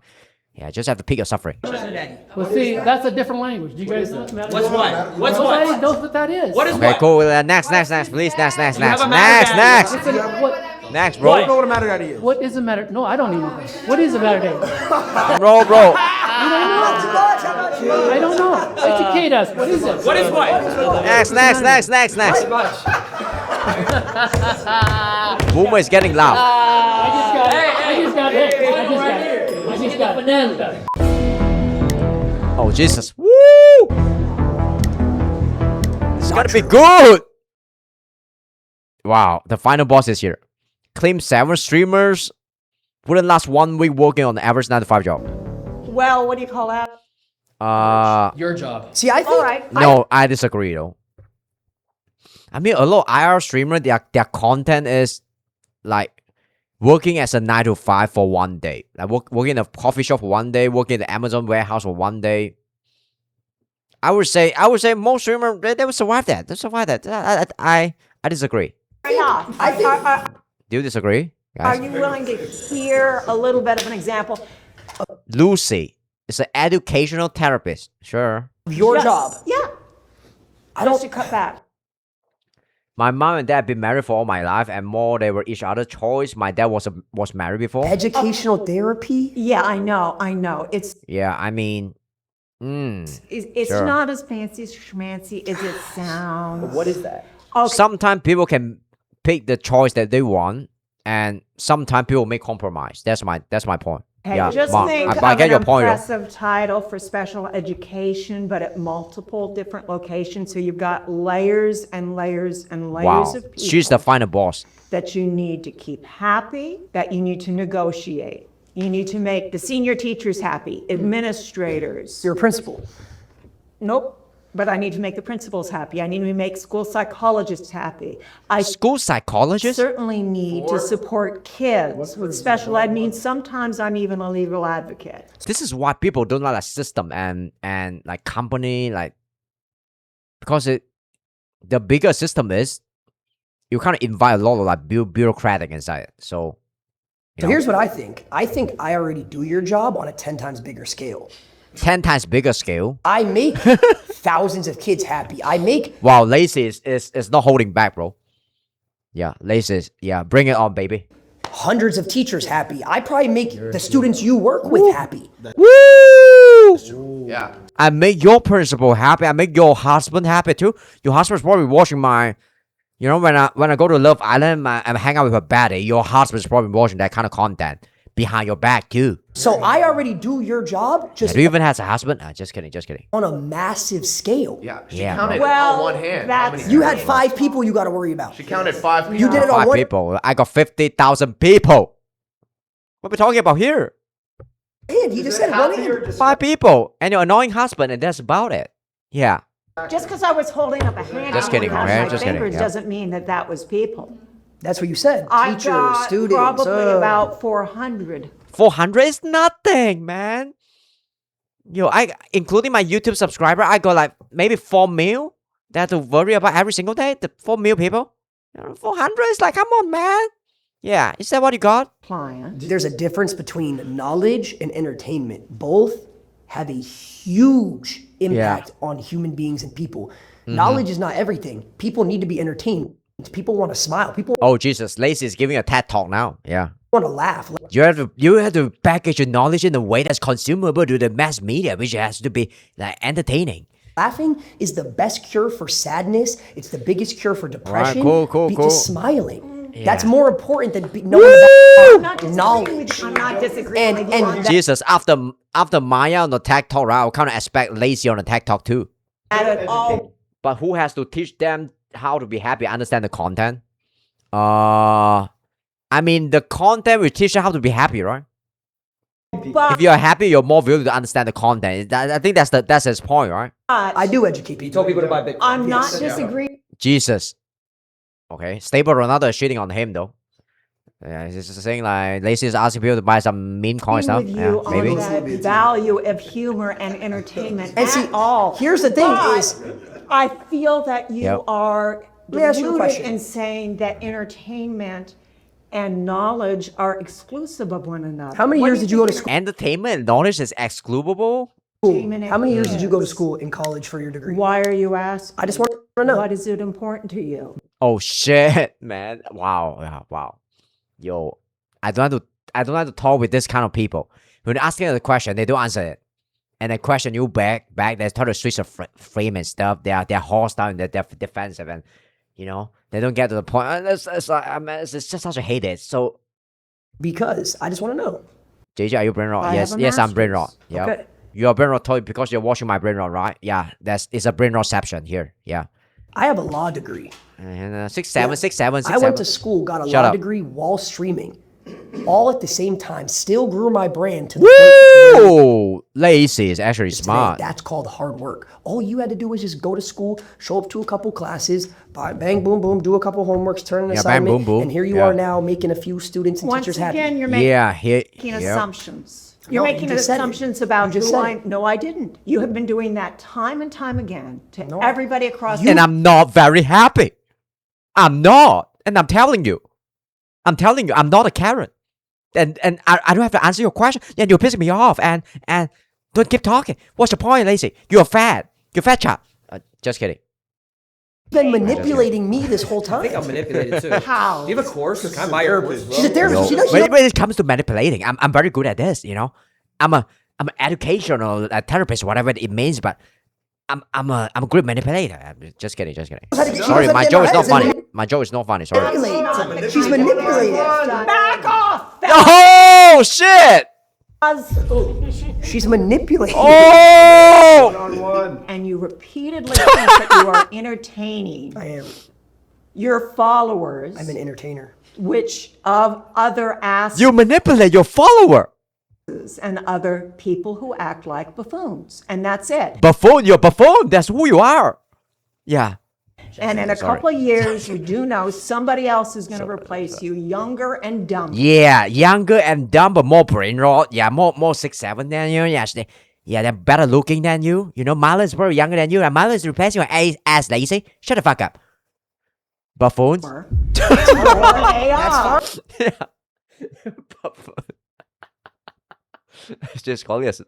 Speaker 1: Yeah, just have to pick your suffering.
Speaker 9: Well, see, that's a different language. Do you guys know what that is?
Speaker 5: What's what? What's
Speaker 9: Nobody
Speaker 5: what?
Speaker 9: knows what that is.
Speaker 5: What is
Speaker 1: Okay,
Speaker 5: what?
Speaker 1: cool. Next, please. Next,
Speaker 5: have a matter,
Speaker 1: next.
Speaker 9: Listen, what,
Speaker 1: Next, bro.
Speaker 16: I don't know what a matter daddy is.
Speaker 9: what is a matter? No, I don't even know. What is a matter day?
Speaker 1: Bro.
Speaker 9: You don't know? I don't know. Educate us. What is it?
Speaker 5: What is what?
Speaker 1: Next. Boomer is getting loud.
Speaker 9: I just got
Speaker 17: Finally.
Speaker 1: Oh Jesus! Woo! It's gotta be good. Wow, the final boss is here. Claim 7 streamers wouldn't last 1 week working on the average 9 to 5 job.
Speaker 11: Well, what do you call that?
Speaker 17: Your job.
Speaker 6: See, I think
Speaker 11: All right.
Speaker 1: No, I disagree though. I mean, a lot of IR streamers, their content is like working as a 9 to 5 for 1 day. Like working in a coffee shop for 1 day, working in the Amazon warehouse for 1 day. I would say most streamers they would survive that. They survive that. I disagree.
Speaker 11: Enough.
Speaker 1: Do you disagree,
Speaker 11: Are
Speaker 1: guys?
Speaker 11: you willing to hear a little bit of an example?
Speaker 1: Lucy is an educational therapist. Sure.
Speaker 6: Your job.
Speaker 11: Yeah. I don't. To cut back.
Speaker 1: My mom and dad have been married for all my life, and more they were each other's choice. My dad was married before.
Speaker 6: Educational therapy?
Speaker 11: Yeah, I know. It's
Speaker 1: Yeah, I mean,
Speaker 11: it's
Speaker 1: sure.
Speaker 11: not as fancy as schmancy as it sounds.
Speaker 7: What is that?
Speaker 11: Okay.
Speaker 1: Sometimes people can pick the choice that they want, and sometimes people make compromise. That's my point.
Speaker 11: Hey,
Speaker 1: Yeah,
Speaker 11: just
Speaker 1: Mom,
Speaker 11: think
Speaker 1: I
Speaker 11: of
Speaker 1: get
Speaker 11: an
Speaker 1: your point. Though.
Speaker 11: impressive title for special education, but at multiple different locations. So you've got layers and layers and layers
Speaker 1: Wow,
Speaker 11: of people
Speaker 1: she's the final boss.
Speaker 11: that you need to keep happy, that you need to negotiate. You need to make the senior teachers happy, administrators.
Speaker 6: You're a principal.
Speaker 11: Nope. But I need to make the principals happy. I need to make school psychologists happy. I
Speaker 1: School psychologist?
Speaker 11: certainly need to support kids with special ed. Means sometimes I'm even a legal advocate.
Speaker 1: This is why people don't like the system and like company because the bigger system is you kind of invite a lot of like bureaucratic inside it. So.
Speaker 6: So here's what I think. I think I already do your job on a 10 times bigger scale.
Speaker 1: 10 times bigger scale.
Speaker 6: I make thousands of kids happy. I make
Speaker 1: Wow, Lacey is not holding back, bro. Yeah, Lacey bring it on, baby.
Speaker 6: hundreds of teachers happy. I probably make the students you work with happy.
Speaker 1: Woo!
Speaker 7: Yeah.
Speaker 1: I make your principal happy. I make your husband happy too. Your husband's probably watching my, you know, when I go to Love Island and hang out with a baddie, your husband's probably watching that kind of content behind your back too.
Speaker 6: So I already do your job just
Speaker 1: Do you even have a husband? Just kidding.
Speaker 6: on a massive scale.
Speaker 7: Yeah, she
Speaker 1: Yeah,
Speaker 7: counted
Speaker 1: bro.
Speaker 11: Well,
Speaker 7: on one hand.
Speaker 11: that's-
Speaker 7: How many
Speaker 6: You
Speaker 7: hands?
Speaker 6: had 5 people you got to worry about.
Speaker 7: She counted 5 people.
Speaker 6: You did it on
Speaker 1: 5
Speaker 6: one
Speaker 1: people. I got 50,000 people. What are we talking about here?
Speaker 6: hand. He just said one hand.
Speaker 1: 5 people and your annoying husband, and that's about it. Yeah.
Speaker 11: Just because I was holding up a hand
Speaker 1: Just
Speaker 11: and
Speaker 1: kidding,
Speaker 11: one
Speaker 1: okay?
Speaker 11: had my
Speaker 1: Just kidding,
Speaker 11: fingers
Speaker 1: yeah.
Speaker 11: doesn't mean that was people.
Speaker 6: That's what you said.
Speaker 11: I've
Speaker 6: Teachers,
Speaker 11: got
Speaker 6: students.
Speaker 11: probably about 400.
Speaker 1: 400 is nothing, man. Yo, including my YouTube subscriber, I got like maybe 4 mil that I have to worry about every single day. The 4 mil people. 400 is like, come on, man. Yeah, is that what you got?
Speaker 11: Client.
Speaker 6: There's a difference between knowledge and entertainment. Both have a huge impact on human beings and people. Knowledge is not everything. People need to be entertained. People want to smile. People
Speaker 1: Oh Jesus, Lacey is giving a TED talk now. Yeah.
Speaker 6: want to laugh.
Speaker 1: You have to package your knowledge in a way that's consumable to the mass media, which has to be like entertaining.
Speaker 6: Laughing is the best cure for sadness. It's the biggest cure for depression.
Speaker 1: cool.
Speaker 6: Just smiling. That's
Speaker 11: Yeah.
Speaker 6: more important than knowing about knowledge.
Speaker 11: I'm not disagreeing with you on that
Speaker 1: Jesus, after Maya on the TED talk, right, I'll kind of expect Lacey on the TED talk too.
Speaker 11: at all.
Speaker 1: But who has to teach them how to be happy, understand the content? I mean, the content will teach you how to be happy, right?
Speaker 11: But
Speaker 1: If you're happy, you're more willing to understand the content. I think that's his point, right?
Speaker 6: I do educate people.
Speaker 7: He told people to buy Bitcoin.
Speaker 11: I'm not disagreeing.
Speaker 1: Jesus. Okay, Stable Ronaldo is shitting on him though. Yeah, he's just saying like Lacey is asking people to buy some meme coin stuff.
Speaker 11: With
Speaker 1: Yeah,
Speaker 11: you
Speaker 1: maybe.
Speaker 11: on that value of humor and entertainment
Speaker 6: And see,
Speaker 11: at all.
Speaker 6: here's the thing
Speaker 11: But
Speaker 6: is-
Speaker 11: I feel that you
Speaker 1: Yep.
Speaker 11: are
Speaker 6: Let me ask you a
Speaker 11: deluded
Speaker 6: question.
Speaker 11: in saying that entertainment and knowledge are exclusive of one another.
Speaker 6: How many
Speaker 11: What do
Speaker 6: years did you go to school?
Speaker 1: Entertainment and knowledge is excludable.
Speaker 6: How many years did you go to school in college for your degree?
Speaker 11: Why are you asking?
Speaker 6: I just want to know.
Speaker 11: What is it important to you?
Speaker 1: Oh shit, man! Wow, yeah, wow. Yo, I don't have to talk with this kind of people. When you're asking a question, they don't answer it, and they question you back. They try to switch the frame and stuff. They're hostile and they're defensive, and you know they don't get to the point. It's just such a hate it. So
Speaker 6: Because I just want to know.
Speaker 1: JJ, are you brain rot?
Speaker 11: I
Speaker 1: Yes,
Speaker 11: have a
Speaker 1: yes, I'm brain rot.
Speaker 11: master's.
Speaker 1: Yeah.
Speaker 11: Okay.
Speaker 1: You are brain rot totally because you're watching my brain rot, right? Yeah, it's a brain rotception here. Yeah.
Speaker 6: I have a law degree.
Speaker 1: And 6'7",
Speaker 6: Yeah.
Speaker 1: 6'7", 6'7".
Speaker 6: I went to school, got a
Speaker 1: Shut
Speaker 6: law
Speaker 1: up.
Speaker 6: degree while streaming, all at the same time. Still grew my brand to the point to where
Speaker 1: Woo! Lazy is actually
Speaker 6: today.
Speaker 1: smart.
Speaker 6: That's called hard work. All you had to do was just go to school, show up to a couple classes, bang, boom, boom, do a couple homeworks, turn an
Speaker 1: Yeah, bang,
Speaker 6: assignment,
Speaker 1: boom, boom.
Speaker 6: and here you
Speaker 1: Yeah.
Speaker 6: are now making a few students and
Speaker 11: Once
Speaker 6: teachers happy.
Speaker 11: again, you're making,
Speaker 1: yeah.
Speaker 11: assumptions. You're
Speaker 6: No, you
Speaker 11: making
Speaker 6: just said it.
Speaker 11: assumptions about
Speaker 6: You just
Speaker 11: who
Speaker 6: said
Speaker 11: I.
Speaker 6: it.
Speaker 11: No, I didn't. You have been doing that time and time again to everybody across.
Speaker 1: And I'm not very happy. I'm not. And I'm telling you, I'm not a Karen. And I don't have to answer your question. And you're pissing me off. And don't keep talking. What's the point, Lazy? You're fat. You're fat chap. Just kidding.
Speaker 6: You've been manipulating me this whole time.
Speaker 5: I think I'm manipulated too.
Speaker 11: How?
Speaker 5: Do you have a course? Can I buy your course?
Speaker 6: She's a therapist. She knows.
Speaker 1: When it comes to manipulating, I'm very good at this. You know, I'm an educational therapist, whatever it means. But I'm a good manipulator. Just kidding. Sorry, my joke is not funny. My joke is not funny. Sorry.
Speaker 6: Manipulate. She's manipulating.
Speaker 11: Back off.
Speaker 1: Oh shit!
Speaker 6: She's manipulating.
Speaker 1: Oh!
Speaker 11: And you repeatedly think that you are entertaining.
Speaker 6: I am.
Speaker 11: Your followers.
Speaker 6: I'm an entertainer.
Speaker 11: Which of other aspects.
Speaker 1: You manipulate your follower.
Speaker 11: And other people who act like buffoons. And that's it.
Speaker 1: Buffoon, you're buffoon. That's who you are. Yeah.
Speaker 11: And in a
Speaker 1: Sorry.
Speaker 11: couple of years, you do know somebody else is going to replace you, younger and dumber.
Speaker 1: Yeah, younger and dumb, but more brain rot. Yeah, more 6'7" than you. Yeah, they're better looking than you. You know, Marlon's probably younger than you, and Marlon's replacing your ass lazy. Shut the fuck up. Buffoons.
Speaker 11: AI.
Speaker 1: It's just calling us.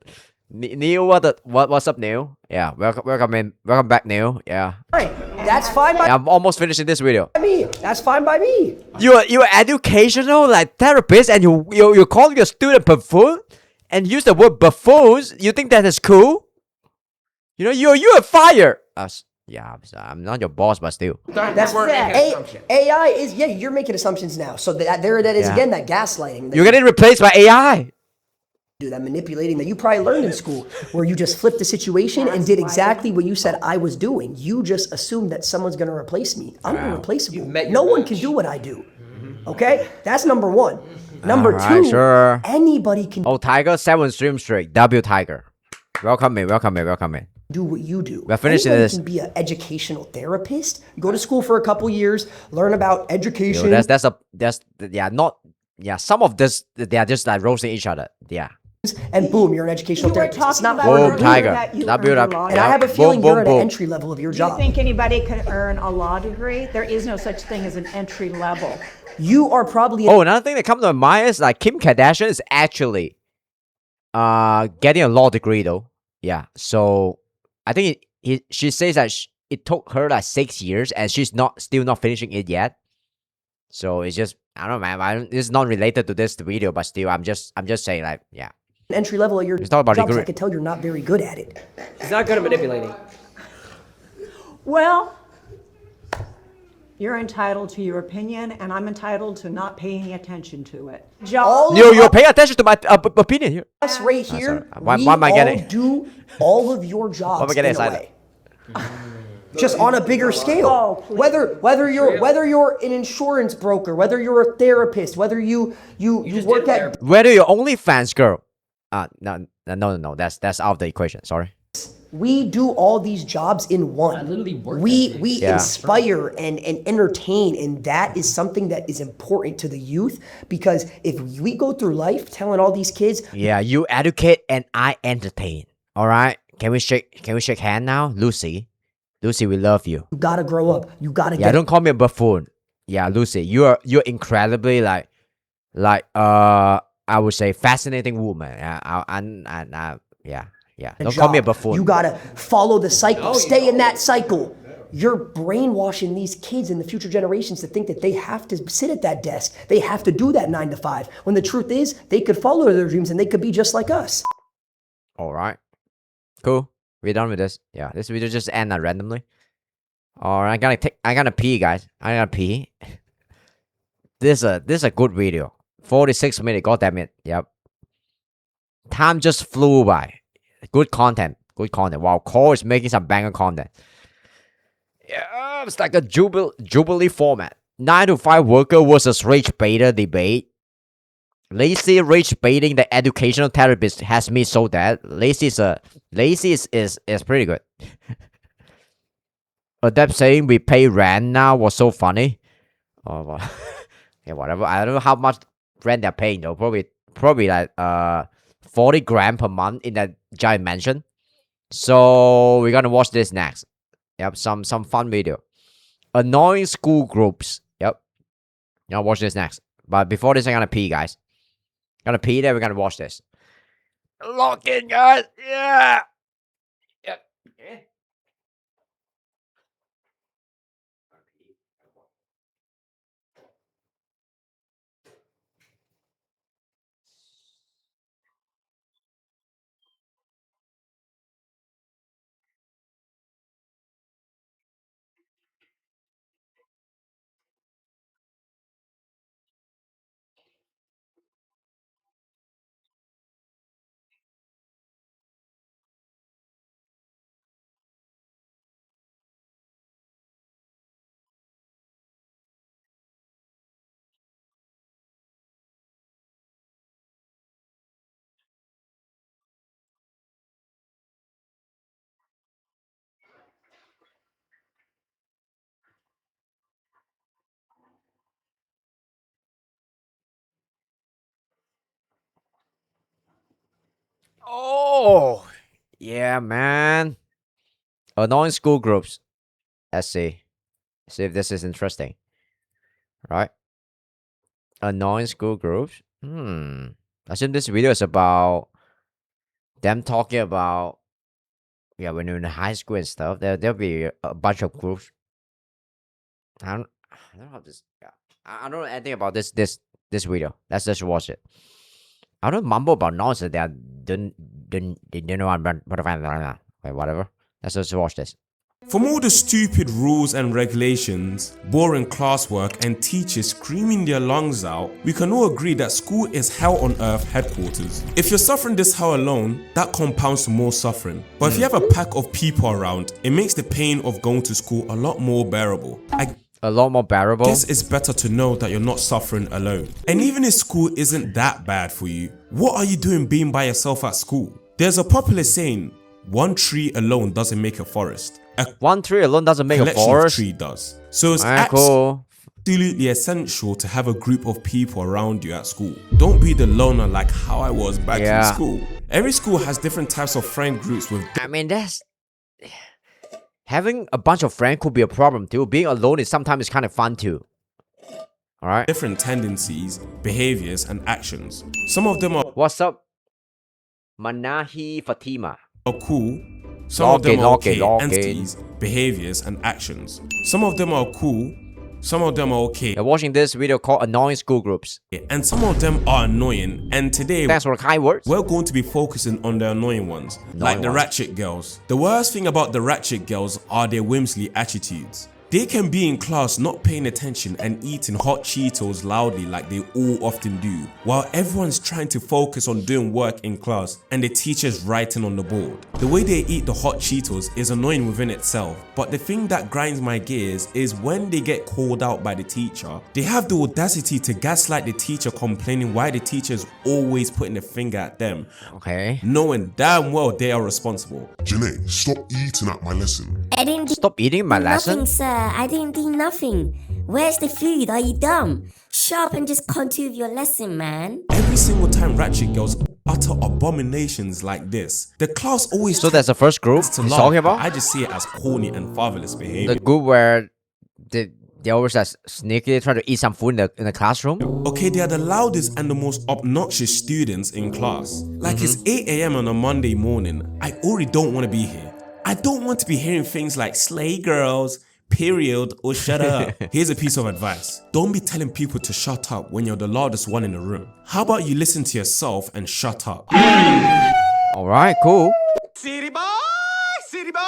Speaker 1: Neil, what's up, Neil? Yeah, welcome back, Neil. Yeah.
Speaker 6: That's fine by
Speaker 1: I'm almost finishing this video.
Speaker 6: me. That's fine by me.
Speaker 1: You're educational like therapist, and you call your student buffoon, and use the word buffoons. You think that is cool? You know, you're fired. Yeah, I'm not your boss, but still.
Speaker 6: That's AI is you're making assumptions now. So that is
Speaker 1: Yeah.
Speaker 6: again that gaslighting.
Speaker 1: You're getting replaced by AI.
Speaker 6: Do that manipulating that you probably learned in school, where you just flipped the situation and did exactly what you said I was doing. You just assumed that someone's going to replace me. I'm irreplaceable. No one can do what I do. Okay, that's number one. Number
Speaker 1: Alright,
Speaker 6: two,
Speaker 1: sure.
Speaker 6: anybody can
Speaker 1: Oh, Tiger, 7 stream straight. W Tiger. Welcome in.
Speaker 6: do what you do.
Speaker 1: We're finishing
Speaker 6: Anybody
Speaker 1: this.
Speaker 6: can be an educational therapist. You go to school for a couple years, learn about education.
Speaker 1: Yo, some of this they are just like roasting each other. Yeah.
Speaker 6: And boom, you're an educational therapist. It's not
Speaker 11: talking
Speaker 6: hard
Speaker 11: about
Speaker 6: to do.
Speaker 1: Tiger.
Speaker 11: that you
Speaker 1: W
Speaker 11: earned a
Speaker 1: up.
Speaker 11: law
Speaker 6: And I have a feeling
Speaker 1: Boom,
Speaker 6: you're at
Speaker 1: boom,
Speaker 6: an
Speaker 1: boom.
Speaker 6: entry level of your
Speaker 11: Do you
Speaker 6: job.
Speaker 11: think anybody could earn a law degree? There is no such thing as an entry level.
Speaker 6: You are probably
Speaker 1: Oh, another thing that comes to my mind is like Kim Kardashian is actually getting a law degree though. Yeah. So I think she says that it took her like 6 years and she's still not finishing it yet. So it's just I don't know, man. It's not related to this video, but still, I'm just saying like yeah.
Speaker 6: an entry level at your
Speaker 1: Let's talk about
Speaker 6: job, so
Speaker 1: degree.
Speaker 6: I can tell you're not very good at it.
Speaker 5: He's not good at manipulating.
Speaker 11: Well, you're entitled to your opinion, and I'm entitled to not pay any attention to it.
Speaker 1: You're paying attention to my opinion here.
Speaker 6: Us right here,
Speaker 1: sorry. Why
Speaker 6: we
Speaker 1: am I
Speaker 6: all
Speaker 1: getting-
Speaker 6: do all of your
Speaker 1: Why am I
Speaker 6: jobs
Speaker 1: getting
Speaker 6: in a
Speaker 1: excited?
Speaker 6: way. Just on a bigger scale. Whether you're an insurance broker, whether you're a therapist, whether you work at
Speaker 1: Whether you're OnlyFans girl. No. That's out of the equation. Sorry.
Speaker 6: we do all these jobs in one.
Speaker 17: I literally work
Speaker 6: We
Speaker 17: that
Speaker 6: we
Speaker 1: Yeah.
Speaker 6: inspire and entertain, and that is something that is important to the youth, because if we go through life telling all these kids,
Speaker 1: Yeah, you educate and I entertain. All right. Can we shake hand now, Lucy? Lucy, we love you.
Speaker 6: you gotta grow up, you gotta
Speaker 1: Yeah,
Speaker 6: get
Speaker 1: don't call me a buffoon. Yeah, Lucy, you're incredibly I would say fascinating woman. Yeah.
Speaker 6: a
Speaker 1: Don't call me a
Speaker 6: job.
Speaker 1: buffoon.
Speaker 6: You gotta follow the cycle, stay in that cycle. You're brainwashing these kids and the future generations to think that they have to sit at that desk, they have to do that 9 to 5, when the truth is they could follow their dreams and they could be just like us.
Speaker 1: All right. Cool. We're done with this. Yeah, this video just end randomly. All right, I gotta pee, guys. I gotta pee. This is a good video. 46 minutes. God damn it. Yep. Time just flew by. Good content. Good content. Wow, Core is making some banger content. Yeah, it's like a Jubilee format. 9 to 5 worker versus rage baiter debate. Lazy rage baiting the educational therapist has me so dead. Lazy is pretty good. Adept saying we pay rent now was so funny. Oh, well. Yeah, whatever. I don't know how much rent they're paying though. Probably like 40 grand per month in that giant mansion. So we're gonna watch this next. Yep, some fun video. Annoying school groups. Yep. I'll watch this next. But before this, I'm gonna pee, guys. Gonna pee, then we're gonna watch this. Lock in, guys. Yeah. Yeah. Oh, yeah, man. Annoying school groups. Let's see. See if this is interesting. Right? Annoying school groups. I assume this video is about them talking about, yeah, when you're in high school and stuff. There'll be a bunch of groups. I don't know how this. Yeah, I don't know anything about this video. Let's just watch it. I don't mumble about nonsense that don't know whatever. Let's just watch this.
Speaker 19: From all the stupid rules and regulations, boring classwork, and teachers screaming their lungs out, we can all agree that school is hell on earth headquarters. If you're suffering this hell alone, that compounds to more suffering. But if you have a pack of people around, it makes the pain of going to school a lot more bearable.
Speaker 1: A lot more bearable?
Speaker 19: I guess it's better to know that you're not suffering alone. And even if school isn't that bad for you, what are you doing being by yourself at school? There's a popular saying, one tree alone doesn't make a forest.
Speaker 1: One tree alone doesn't make a forest?
Speaker 19: Tree does. So it's
Speaker 1: cool.
Speaker 19: Absolutely essential to have a group of people around you at school. Don't be the loner like how I was back in school. Every school has different types of friend groups with...
Speaker 1: I mean, that's... Having a bunch of friends could be a problem too. Being alone is sometimes kind of fun too. Alright?
Speaker 19: Different tendencies, behaviors, and actions. Some of them are...
Speaker 1: What's up? Manahi Fatima.
Speaker 19: Are cool. Some of them are okay. Entities, behaviors, and actions. Some of them are cool. Some of them are okay.
Speaker 1: You're watching this video called Annoying School Groups.
Speaker 19: And some of them are annoying. And today,
Speaker 1: thanks for the kind words.
Speaker 19: We're going to be focusing on the annoying ones. Like the ratchet girls. The worst thing about the ratchet girls are their whimsy attitudes. They can be in class not paying attention and eating hot Cheetos loudly like they all often do, while everyone's trying to focus on doing work in class and the teacher's writing on the board. The way they eat the hot Cheetos is annoying within itself, but the thing that grinds my gears is when they get called out by the teacher, they have the audacity to gaslight the teacher, complaining why the teacher is always putting the finger at them.
Speaker 1: Okay.
Speaker 19: Knowing damn well they are responsible.
Speaker 20: Janae, stop eating at my lesson.
Speaker 1: I didn't stop eating my lesson?
Speaker 21: Nothing, sir. I didn't do nothing. Where's the food? Are you dumb? Shut up and just continue with your lesson, man.
Speaker 19: Every single time ratchet girls utter abominations like this, the class always...
Speaker 1: So that's the first group he's talking about?
Speaker 19: I just see it as corny and fatherless behavior.
Speaker 1: The group where they always sneaky try to eat some food in the classroom?
Speaker 19: Okay, they are the loudest and the most obnoxious students in class. Like it's 8 AM on a Monday morning. I already don't want to be here. I don't want to be hearing things like slay girls, period, or shut up. Here's a piece of advice. Don't be telling people to shut up when you're the loudest one in the room. How about you listen to yourself and shut up?
Speaker 1: Alright, cool.
Speaker 19: City boy! City boy!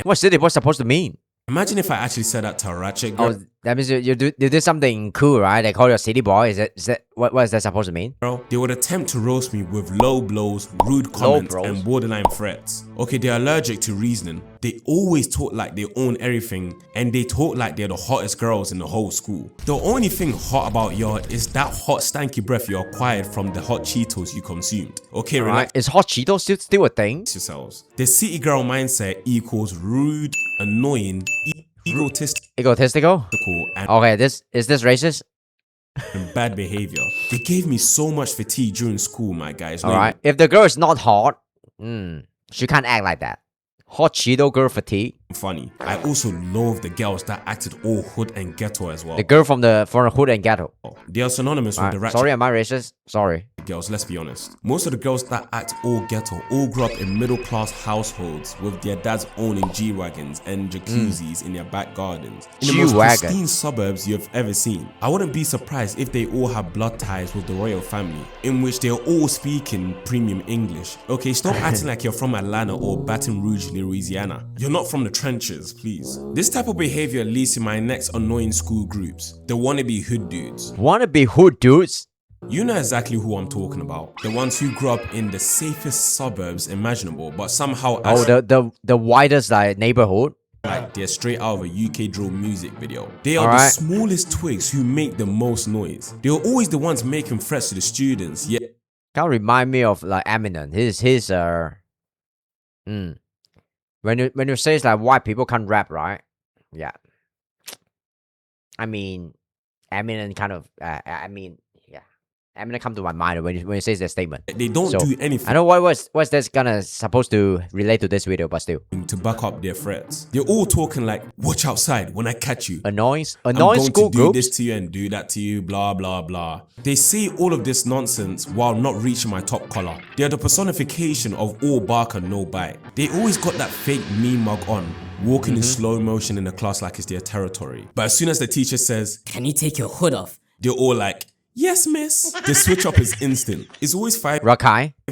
Speaker 1: What's city boy supposed to mean?
Speaker 19: Imagine if I actually said that to a ratchet girl.
Speaker 1: That means you do something cool, right? They call you a city boy. Is that what is that supposed to mean?
Speaker 19: Bro, they would attempt to roast me with low blows, rude comments, and borderline threats. Okay, they're allergic to reasoning. They always talk like they own everything, and they talk like they're the hottest girls in the whole school. The only thing hot about y'all is that hot stanky breath you acquired from the hot Cheetos you consumed. Okay, relax.
Speaker 1: Is hot Cheetos still a thing?
Speaker 19: Yourselves. The city girl mindset equals rude, annoying,
Speaker 1: egotistical,
Speaker 19: and
Speaker 1: okay, is this racist?
Speaker 19: And bad behavior. They gave me so much fatigue during school, my guys.
Speaker 1: All right. If the girl is not hot, she can't act like that. Hot Cheeto girl fatigue.
Speaker 19: Funny. I also love the girls that acted all hood and ghetto as well.
Speaker 1: The girl from the hood and ghetto.
Speaker 19: They are synonymous with the ratchet.
Speaker 1: Sorry, am I racist? Sorry.
Speaker 19: Girls, let's be honest. Most of the girls that act all ghetto all grew up in middle-class households with their dads owning G-Wagons and jacuzzis in their back gardens. In the most pristine suburbs you've ever seen. I wouldn't be surprised if they all have blood ties with the royal family, in which they're all speaking premium English. Okay, stop acting like you're from Atlanta or Baton Rouge, Louisiana. You're not from the trenches, please. This type of behavior leads to my next annoying school groups, the wannabe hood dudes.
Speaker 1: Wannabe hood dudes?
Speaker 19: You know exactly who I'm talking about. The ones who grew up in the safest suburbs imaginable, but somehow
Speaker 1: the widest neighborhood.
Speaker 19: Like they're straight out of a UK drill music video. They are the smallest twigs who make the most noise. They are always the ones making threats to the students. Yeah.
Speaker 1: Kind of remind me of like Eminem. His when you say it's like white people can't rap, right? Yeah. I mean, Eminem kind of Eminem come to my mind when you say that statement.
Speaker 19: They don't do anything.
Speaker 1: I know what's this supposed to relate to this video, but still.
Speaker 19: To back up their threats. They're all talking like, watch outside when I catch you.
Speaker 1: Annoying
Speaker 19: I'm going
Speaker 1: school
Speaker 19: to do
Speaker 1: groups.
Speaker 19: this to you and do that to you, blah, blah, blah. They say all of this nonsense while not reaching my top collar. They are the personification of all bark and no bite. They always got that fake meme mug on, walking in slow motion in the class like it's their territory. But as soon as the teacher says, can you take your hood off? They're all like, yes, miss. The switch up is instant. It's always five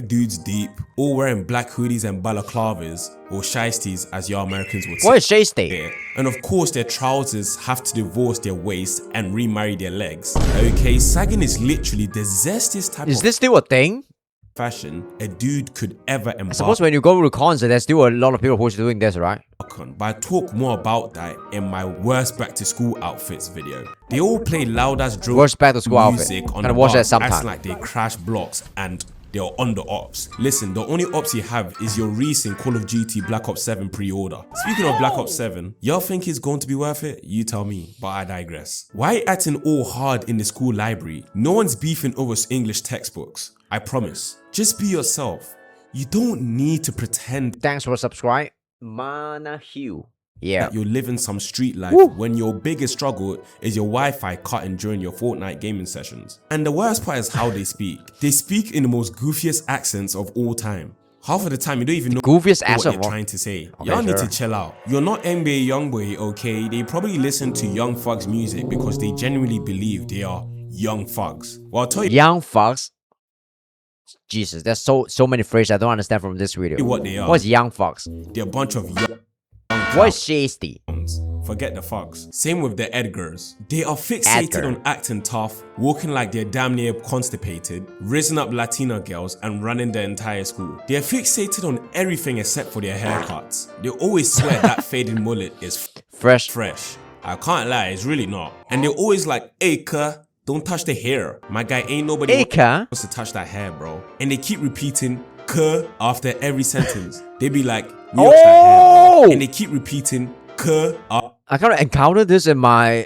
Speaker 19: dudes deep, all wearing black hoodies and balaclavas, or shiesties as your Americans would say.
Speaker 1: What is shiesty?
Speaker 19: Yeah. And of course, their trousers have to divorce their waist and remarry their legs. Okay, sagging is literally the zestiest type
Speaker 1: Is this still a thing?
Speaker 19: Fashion a dude could ever embark.
Speaker 1: I suppose when you go to concert, there's still a lot of people who's doing this, right?
Speaker 19: But I talk more about that in my worst back to school outfits video. They all play loud as drill
Speaker 1: worst back to school
Speaker 19: music
Speaker 1: outfit.
Speaker 19: on the
Speaker 1: watch that
Speaker 19: bus,
Speaker 1: sometime.
Speaker 19: acting like they crash blocks and they're on the ops. Listen, the only ops you have is your recent Call of Duty Black Ops 7 pre-order. Speaking of Black Ops 7, y'all think it's going to be worth it? You tell me, but I digress. Why acting all hard in the school library? No one's beefing over English textbooks. I promise. Just be yourself. You don't need to pretend.
Speaker 1: Thanks for subscribe. Mana Hugh. Yeah.
Speaker 19: That you're living some street life when your biggest struggle is your Wi-Fi cutting during your Fortnite gaming sessions. And the worst part is how they speak. They speak in the most goofiest accents of all time. Half of the time you don't even know what they're trying to say. Y'all need to chill out. You're not NBA Youngboy, okay? They probably listen to Young Thug's music because they genuinely believe they are young thugs. Well, I'll tell you.
Speaker 1: Young thugs? Jesus, there's so many phrases I don't understand from this video.
Speaker 19: What they are.
Speaker 1: What's young fox?
Speaker 19: They're a bunch of young
Speaker 1: What's shasty?
Speaker 19: Forget the fox. Same with the Edgars. They are fixated on acting tough, walking like they're damn near constipated, raising up Latina girls and running the entire school. They are fixated on everything except for their haircuts. They always swear that faded mullet is fresh. I can't lie, it's really not. And they're always like, hey, cuh, don't touch the hair. My guy, ain't nobody wants to touch that hair, bro. And they keep repeating "cuh" after every sentence. They be like, we touch that hair, bro. And they keep repeating "cuh."
Speaker 1: I kind of encountered this in my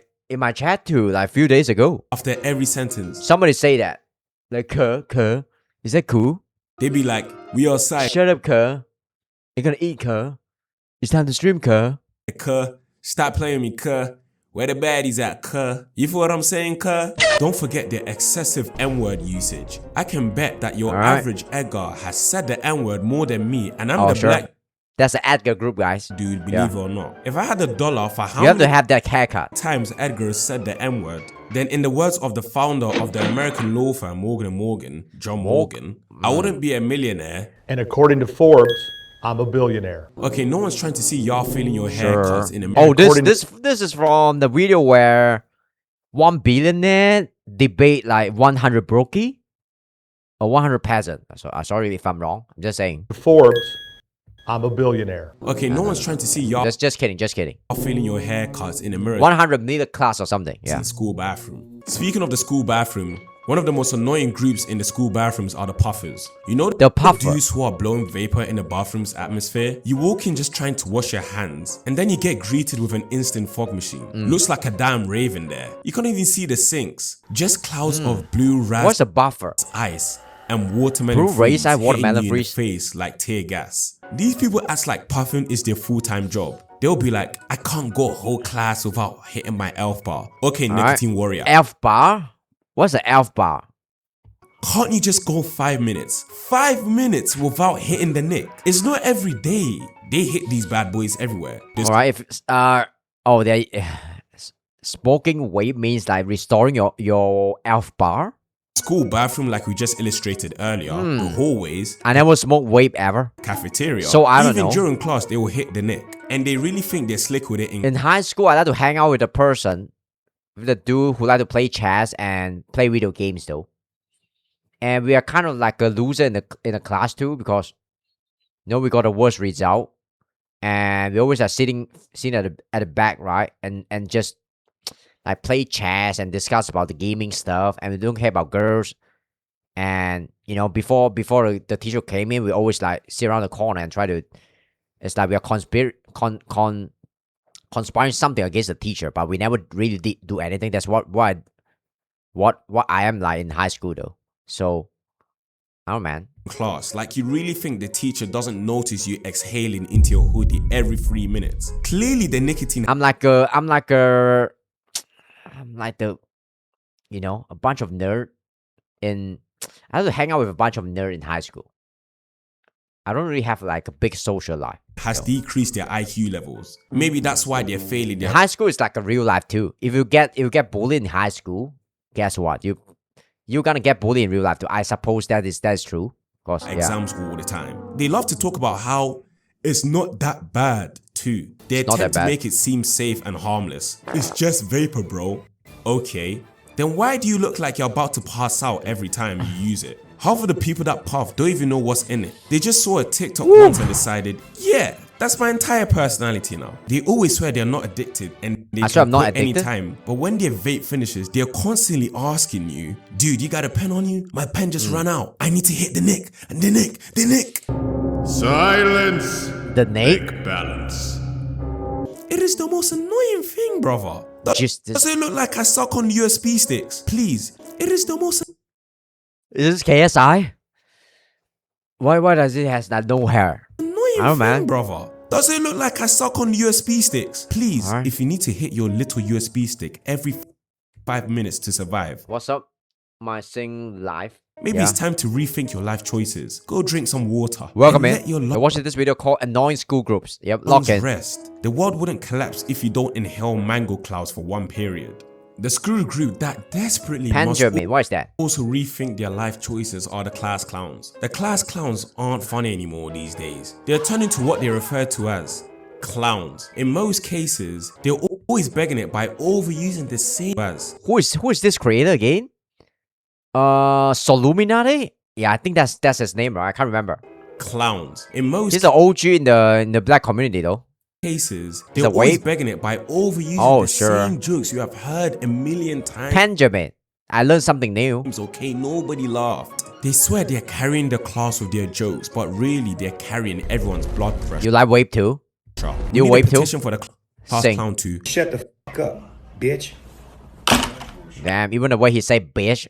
Speaker 1: chat too, like a few days ago.
Speaker 19: After every sentence,
Speaker 1: somebody say that, like "cuh." Is that cool?
Speaker 19: They be like, we outside.
Speaker 1: Shut up, cuh. You're gonna eat, cuh. It's time to stream, cuh.
Speaker 19: Cuh. Stop playing me, cuh. Where the baddies at, cuh? You feel what I'm saying, cuh? Don't forget the excessive N-word usage. I can bet that your average Edgar has said the N-word more than me, and I'm the black.
Speaker 1: That's the Edgar group, guys.
Speaker 19: Dude, believe it or not. If I had $1 for how
Speaker 1: you have to have that haircut
Speaker 19: times Edgar said the N-word, then in the words of the founder of the American law firm Morgan & Morgan, John Morgan, I wouldn't be a millionaire.
Speaker 2: And according to Forbes,
Speaker 13: I'm a billionaire.
Speaker 19: Okay, no one's trying to see y'all feeling your
Speaker 1: Sure.
Speaker 19: haircuts in a
Speaker 1: Oh,
Speaker 19: mirror.
Speaker 1: this is from the video where one billionaire debate like 100 brokey or 100 peasant. So sorry if I'm wrong. I'm just saying.
Speaker 13: Forbes, I'm a billionaire.
Speaker 19: Okay, no one's trying to see y'all
Speaker 1: Just kidding.
Speaker 19: feeling your haircuts in a mirror.
Speaker 1: 100 middle class or something.
Speaker 19: In
Speaker 1: Yeah.
Speaker 19: the school bathroom. Speaking of the school bathroom, one of the most annoying groups in the school bathrooms are the puffers. You know the dudes who are blowing vapor in the bathroom's atmosphere? You walk in just trying to wash your hands, and then you get greeted with an instant fog machine. Looks like a damn rave in there. You can't even see the sinks. Just clouds of blue raspberry
Speaker 1: What's a buffer?
Speaker 19: ice and watermelon
Speaker 1: Blue race,
Speaker 19: freeze
Speaker 1: watermelon
Speaker 19: hitting you in the
Speaker 1: freeze.
Speaker 19: face like tear gas. These people act like puffing is their full-time job. They'll be like, I can't go a whole class without hitting my elf bar. Okay, nicotine warrior.
Speaker 1: Elf bar? What's an elf bar?
Speaker 19: Can't you just go 5 minutes? 5 minutes without hitting the nick. It's not every day. They hit these bad boys everywhere.
Speaker 1: All right. If they smoking vape means like restoring your elf bar.
Speaker 19: School bathroom, like we just illustrated earlier, the hallways.
Speaker 1: I never smoked vape ever.
Speaker 19: Cafeteria.
Speaker 1: So I don't
Speaker 19: Even
Speaker 1: know.
Speaker 19: during class, they will hit the nick, and they really think they're slick with it.
Speaker 1: In high school, I like to hang out with a person, with a dude who like to play chess and play video games though. And we are kind of like a loser in the class too because, we got the worst result, and we always are sitting at the back, right, and just like play chess and discuss about the gaming stuff, and we don't care about girls. And before the teacher came in, we always like sit around the corner and try to. It's like we are conspiring something against the teacher, but we never really did do anything. That's what I am like in high school though. So, oh man.
Speaker 19: Class, like you really think the teacher doesn't notice you exhaling into your hoodie every 3 minutes. Clearly, the nicotine.
Speaker 1: I'm like the a bunch of nerd in. I had to hang out with a bunch of nerd in high school. I don't really have like a big social life.
Speaker 19: Has decreased their IQ levels. Maybe that's why they're failing.
Speaker 1: High school is like a real life too. If you get bullied in high school, guess what? You're gonna get bullied in real life too. I suppose that is true. Of course,
Speaker 19: exams all the time. They love to talk about how it's not that bad too. They
Speaker 1: It's not
Speaker 19: attempt
Speaker 1: that
Speaker 19: to
Speaker 1: bad.
Speaker 19: make it seem safe and harmless. It's just vapor, bro. Okay. Then why do you look like you're about to pass out every time you use it? Half of the people that puff don't even know what's in it. They just saw a TikTok once and decided, yeah, that's my entire personality now. They always swear they're not addicted and they
Speaker 1: I swear
Speaker 19: can
Speaker 1: I'm not
Speaker 19: quit
Speaker 1: addicted.
Speaker 19: anytime. But when their vape finishes, they're constantly asking you, dude, you got a pen on you? My pen just ran out. I need to hit the nick and the nick, the nick.
Speaker 20: Silence.
Speaker 1: The nick?
Speaker 20: Make balance.
Speaker 19: It is the most annoying thing, brother. Does it look like I suck on USB sticks? Please. It is the most.
Speaker 1: Is this KSI? Why does it has that no hair?
Speaker 19: annoying
Speaker 1: I don't know,
Speaker 19: thing,
Speaker 1: man.
Speaker 19: brother. Does it look like I suck on USB sticks? Please,
Speaker 1: Alright.
Speaker 19: if you need to hit your little USB stick every 5 minutes to survive,
Speaker 1: What's up, my sing life?
Speaker 19: maybe it's time to rethink your life choices. Go drink some water.
Speaker 1: Welcome
Speaker 19: and
Speaker 1: in.
Speaker 19: let your
Speaker 1: You're watching this video called Annoying School Groups. Yep, lock
Speaker 19: lungs
Speaker 1: in.
Speaker 19: rest. The world wouldn't collapse if you don't inhale mango clouds for one period. The screw group that desperately
Speaker 1: Benjamin, what is that?
Speaker 19: also rethink their life choices are the class clowns. The class clowns aren't funny anymore these days. They're turning to what they refer to as clowns. In most cases, they're always begging it by overusing the same as.
Speaker 1: Who is this creator again? Soluminati? Yeah, I think that's his name, right? I can't remember.
Speaker 19: Clowns. In most
Speaker 1: He's the OG in the black community though.
Speaker 19: cases,
Speaker 1: He's
Speaker 19: they're
Speaker 1: a
Speaker 19: always
Speaker 1: wape?
Speaker 19: begging it by overusing the
Speaker 1: sure.
Speaker 19: same jokes you have heard a million times.
Speaker 1: Benjamin. I learned something new.
Speaker 19: Okay, nobody laughed. They swear they're carrying the class with their jokes, but really they're carrying everyone's blood pressure.
Speaker 1: You like vape too?
Speaker 19: We
Speaker 1: You
Speaker 19: need a
Speaker 1: vape too?
Speaker 19: petition for the class
Speaker 1: Sing.
Speaker 19: clown to
Speaker 2: Shut the fuck up, bitch.
Speaker 1: Damn, even the way he say bitch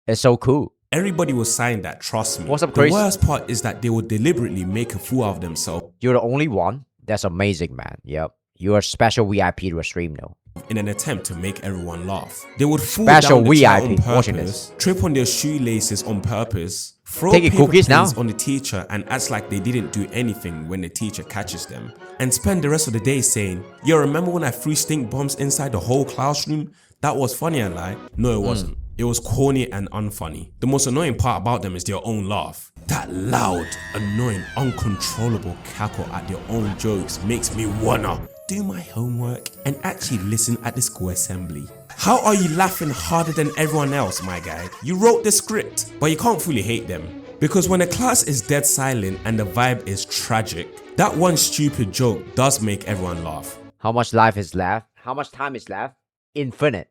Speaker 1: is so cool.
Speaker 19: Everybody will sign that, trust me.
Speaker 1: What's up,
Speaker 19: The
Speaker 1: Chris?
Speaker 19: worst part is that they will deliberately make a fool out of themselves
Speaker 1: You're the only one. That's amazing, man. Yep. You're a special VIP to a stream though.
Speaker 19: in an attempt to make everyone laugh. They would fall
Speaker 1: Special
Speaker 19: down the chair on
Speaker 1: VIP, watching
Speaker 19: purpose, trip on their shoelaces on purpose, throw
Speaker 1: Taking
Speaker 19: paper
Speaker 1: cookies now?
Speaker 19: planes on the teacher and act like they didn't do anything when the teacher catches them, and spend the rest of the day saying, yo, remember when I threw stink bombs inside the whole classroom? That was funny, and lie. No, it wasn't. It was corny and unfunny. The most annoying part about them is their own laugh. That loud, annoying, uncontrollable cackle at their own jokes makes me wanna do my homework and actually listen at the school assembly. How are you laughing harder than everyone else, my guy? You wrote the script, but you can't fully hate them. Because when a class is dead silent and the vibe is tragic, that one stupid joke does make everyone laugh.
Speaker 1: How much life is left? How much time is left? Infinite.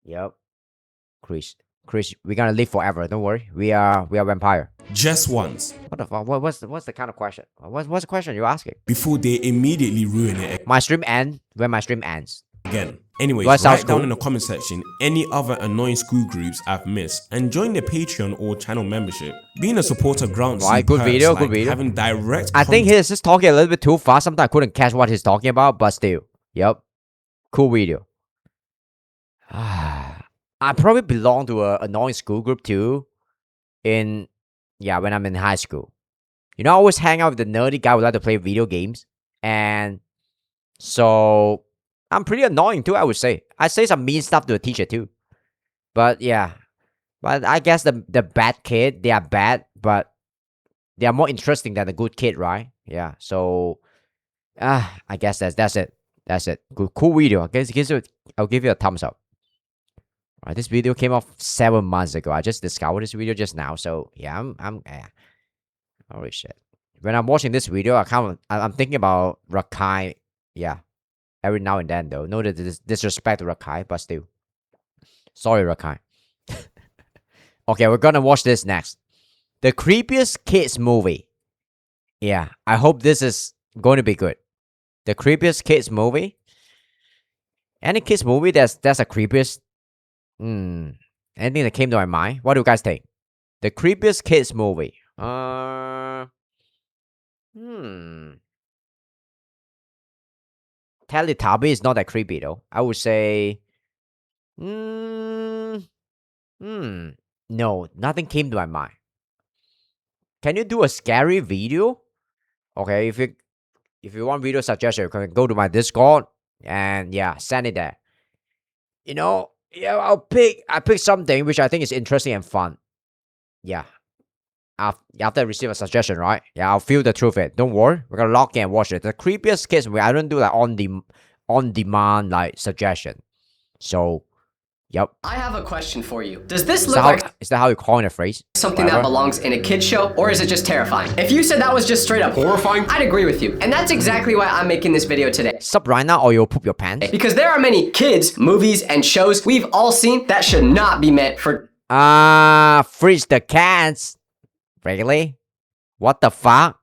Speaker 1: Yep. Chris, we're gonna live forever. Don't worry. We are vampire.
Speaker 19: Just once.
Speaker 1: What the fuck? What's the kind of question? What's the question you're asking?
Speaker 19: Before they immediately ruin it.
Speaker 1: My stream ends when my stream ends.
Speaker 19: Again. Anyways, write down in the comment section any other annoying school groups I've missed and join the Patreon or channel membership. Being a supporter grants you
Speaker 1: good
Speaker 19: perks
Speaker 1: video,
Speaker 19: like
Speaker 1: good video.
Speaker 19: having direct
Speaker 1: I think he's just talking a little bit too fast. Sometimes I couldn't catch what he's talking about, but still. Yep. Cool video. I probably belong to a annoying school group too. When I'm in high school. You know, I always hang out with the nerdy guy who like to play video games. And so I'm pretty annoying too, I would say. I say some mean stuff to the teacher too. But yeah. But I guess the bad kid, they are bad, but they are more interesting than the good kid, right? Yeah. So I guess that's it. That's it. Cool video. I'll give you a thumbs up. Alright, this video came off 7 months ago. I just discovered this video just now, so yeah, holy shit. When I'm watching this video, I'm thinking about Rakai. Yeah, every now and then though. No disrespect to Rakai, but still. Sorry, Rakai. Okay, we're gonna watch this next. The creepiest kids movie. Yeah, I hope this is going to be good. The creepiest kids movie. Any kids movie that's a creepiest. Anything that came to my mind? What do you guys think? The creepiest kids movie. Teletubby is not that creepy though. I would say. No, nothing came to my mind. Can you do a scary video? Okay, if you want video suggestion, you can go to my Discord and yeah, send it there. You know. Yeah, I pick something which I think is interesting and fun. Yeah. After I receive a suggestion, right? Yeah, I'll feel the truth of it. Don't worry. We're gonna log in and watch it. The creepiest kids movie, I don't do like on demand like suggestion. So yep.
Speaker 3: I have a question for you. Does this look like
Speaker 1: is that how you coin a phrase?
Speaker 3: Something that belongs in a kid's show, or is it just terrifying? If you said that was just straight up horrifying, I'd agree with you. And that's exactly why I'm making this video today.
Speaker 1: Stop right now or you'll poop your pants.
Speaker 3: Because there are many kids, movies, and shows we've all seen that should not be meant for
Speaker 1: freeze the cats. Really? What the fuck?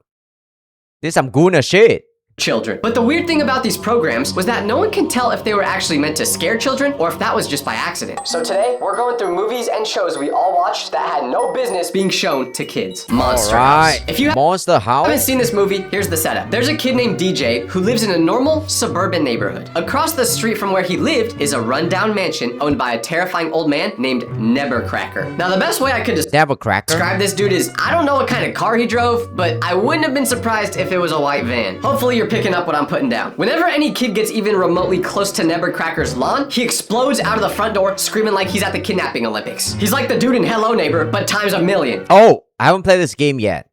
Speaker 1: This some Guna shit.
Speaker 3: Children. But the weird thing about these programs was that no one can tell if they were actually meant to scare children or if that was just by accident. So today, we're going through movies and shows we all watched that had no business being shown to kids. Monster House. If you
Speaker 1: Monster House?
Speaker 3: haven't seen this movie, here's the setup. There's a kid named DJ who lives in a normal suburban neighborhood. Across the street from where he lived is a rundown mansion owned by a terrifying old man named Nebercracker. Now the best way I could describe this dude is, I don't know what kind of car he drove, but I wouldn't have been surprised if it was a white van. Hopefully you're picking up what I'm putting down. Whenever any kid gets even remotely close to Nebercracker's lawn, he explodes out of the front door screaming like he's at the kidnapping Olympics. He's like the dude in Hello Neighbor, but times a million.
Speaker 1: Oh, I haven't played this game yet.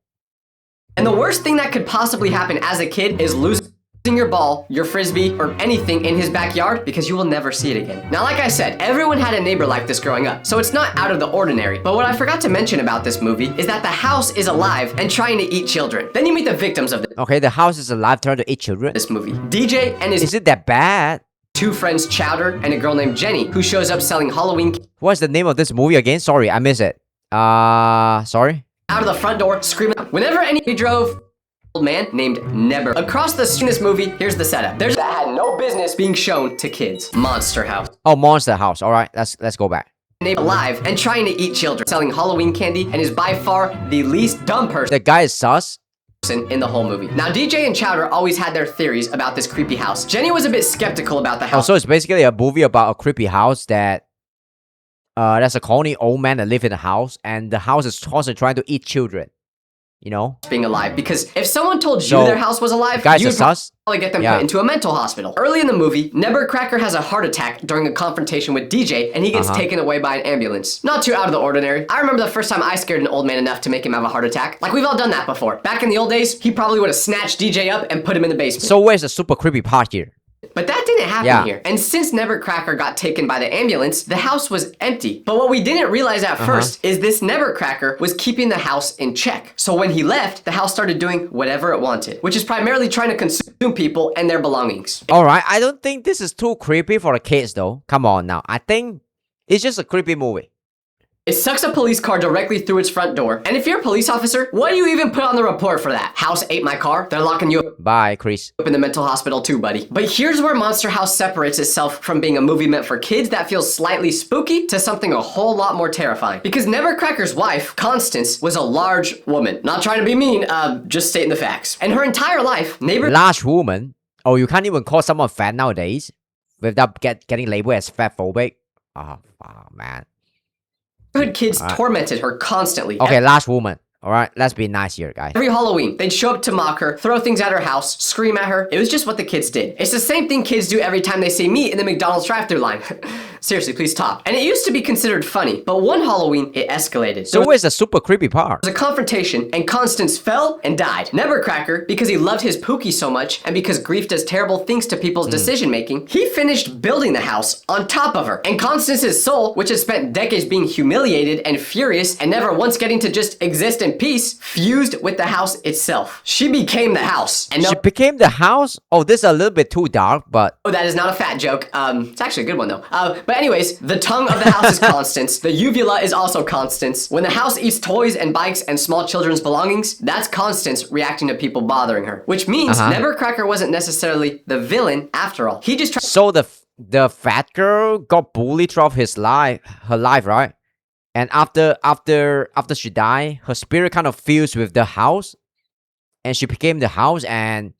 Speaker 3: And the worst thing that could possibly happen as a kid is losing your ball, your frisbee, or anything in his backyard because you will never see it again. Now, like I said, everyone had a neighbor like this growing up, so it's not out of the ordinary. But what I forgot to mention about this movie is that the house is alive and trying to eat children. Then you meet the victims of this.
Speaker 1: Okay, the house is alive trying to eat children.
Speaker 3: This movie. DJ and his
Speaker 1: Is it that bad?
Speaker 3: two friends, Chowder and a girl named Jenny, who shows up selling Halloween.
Speaker 1: What's the name of this movie again? Sorry, I missed it. Sorry?
Speaker 3: Out of the front door screaming. Whenever any drove old man named Neber. Across the street in this movie, here's the setup. There's that had no business being shown to kids. Monster House.
Speaker 1: Oh, Monster House. All right, let's go back.
Speaker 3: Alive and trying to eat children, selling Halloween candy, and is by far the least dumb person.
Speaker 1: The guy is sus.
Speaker 3: In the whole movie. Now, DJ and Chowder always had their theories about this creepy house. Jenny was a bit skeptical about the house.
Speaker 1: Oh, so it's basically a movie about a creepy house that there's a colony old man that live in the house, and the house is constantly trying to eat children. you know?
Speaker 3: Being alive, because if someone told you
Speaker 1: So,
Speaker 3: their house was alive,
Speaker 1: guys
Speaker 3: you'd
Speaker 1: are sus?
Speaker 3: probably get them
Speaker 1: Yeah.
Speaker 3: put into a mental hospital. Early in the movie, Nebercracker has a heart attack during a confrontation with DJ, and he gets taken away by an ambulance. Not too out of the ordinary. I remember the first time I scared an old man enough to make him have a heart attack. Like, we've all done that before. Back in the old days, he probably would have snatched DJ up and put him in the basement.
Speaker 1: So where's the super creepy part here?
Speaker 3: But that didn't happen
Speaker 1: Yeah.
Speaker 3: here. And since Nebercracker got taken by the ambulance, the house was empty. But what we didn't realize at first is this Nebercracker was keeping the house in check. So when he left, the house started doing whatever it wanted, which is primarily trying to consume people and their belongings.
Speaker 1: Alright, I don't think this is too creepy for the kids though. Come on now. I think it's just a creepy movie.
Speaker 3: It sucks a police car directly through its front door. And if you're a police officer, what do you even put on the report for that? House ate my car? They're locking you
Speaker 1: Bye, Chris.
Speaker 3: up in the mental hospital too, buddy. But here's where Monster House separates itself from being a movie meant for kids that feels slightly spooky to something a whole lot more terrifying. Because Nebercracker's wife, Constance, was a large woman. Not trying to be mean, just stating the facts. And her entire life,
Speaker 1: Large woman? Oh, you can't even call someone fat nowadays without getting labeled as fat phobic? Oh, man.
Speaker 3: neighborhood kids tormented her constantly.
Speaker 1: Okay, large woman. Alright, let's be nice here, guys.
Speaker 3: Every Halloween, they'd show up to mock her, throw things at her house, scream at her. It was just what the kids did. It's the same thing kids do every time they see me in the McDonald's drive-thru line. Seriously, please stop. And it used to be considered funny, but one Halloween, it escalated.
Speaker 1: So where's the super creepy part?
Speaker 3: There was a confrontation, and Constance fell and died. Nebercracker, because he loved his Pookie so much, and because grief does terrible things to people's decision-making, he finished building the house on top of her. And Constance's soul, which had spent decades being humiliated and furious, and never once getting to just exist in peace, fused with the house itself. She became the house. And
Speaker 1: She became the house? Oh, this is a little bit too dark, but...
Speaker 3: Oh, that is not a fat joke. It's actually a good one, though. But anyways, the tongue of the house is Constance. The uvula is also Constance. When the house eats toys and bikes and small children's belongings, that's Constance reacting to people bothering her. Which means Nebercracker wasn't necessarily the villain after all. He just tried.
Speaker 1: So the fat girl got bullied throughout her life, right? And after she died, her spirit kind of fused with the house, and she became the house, and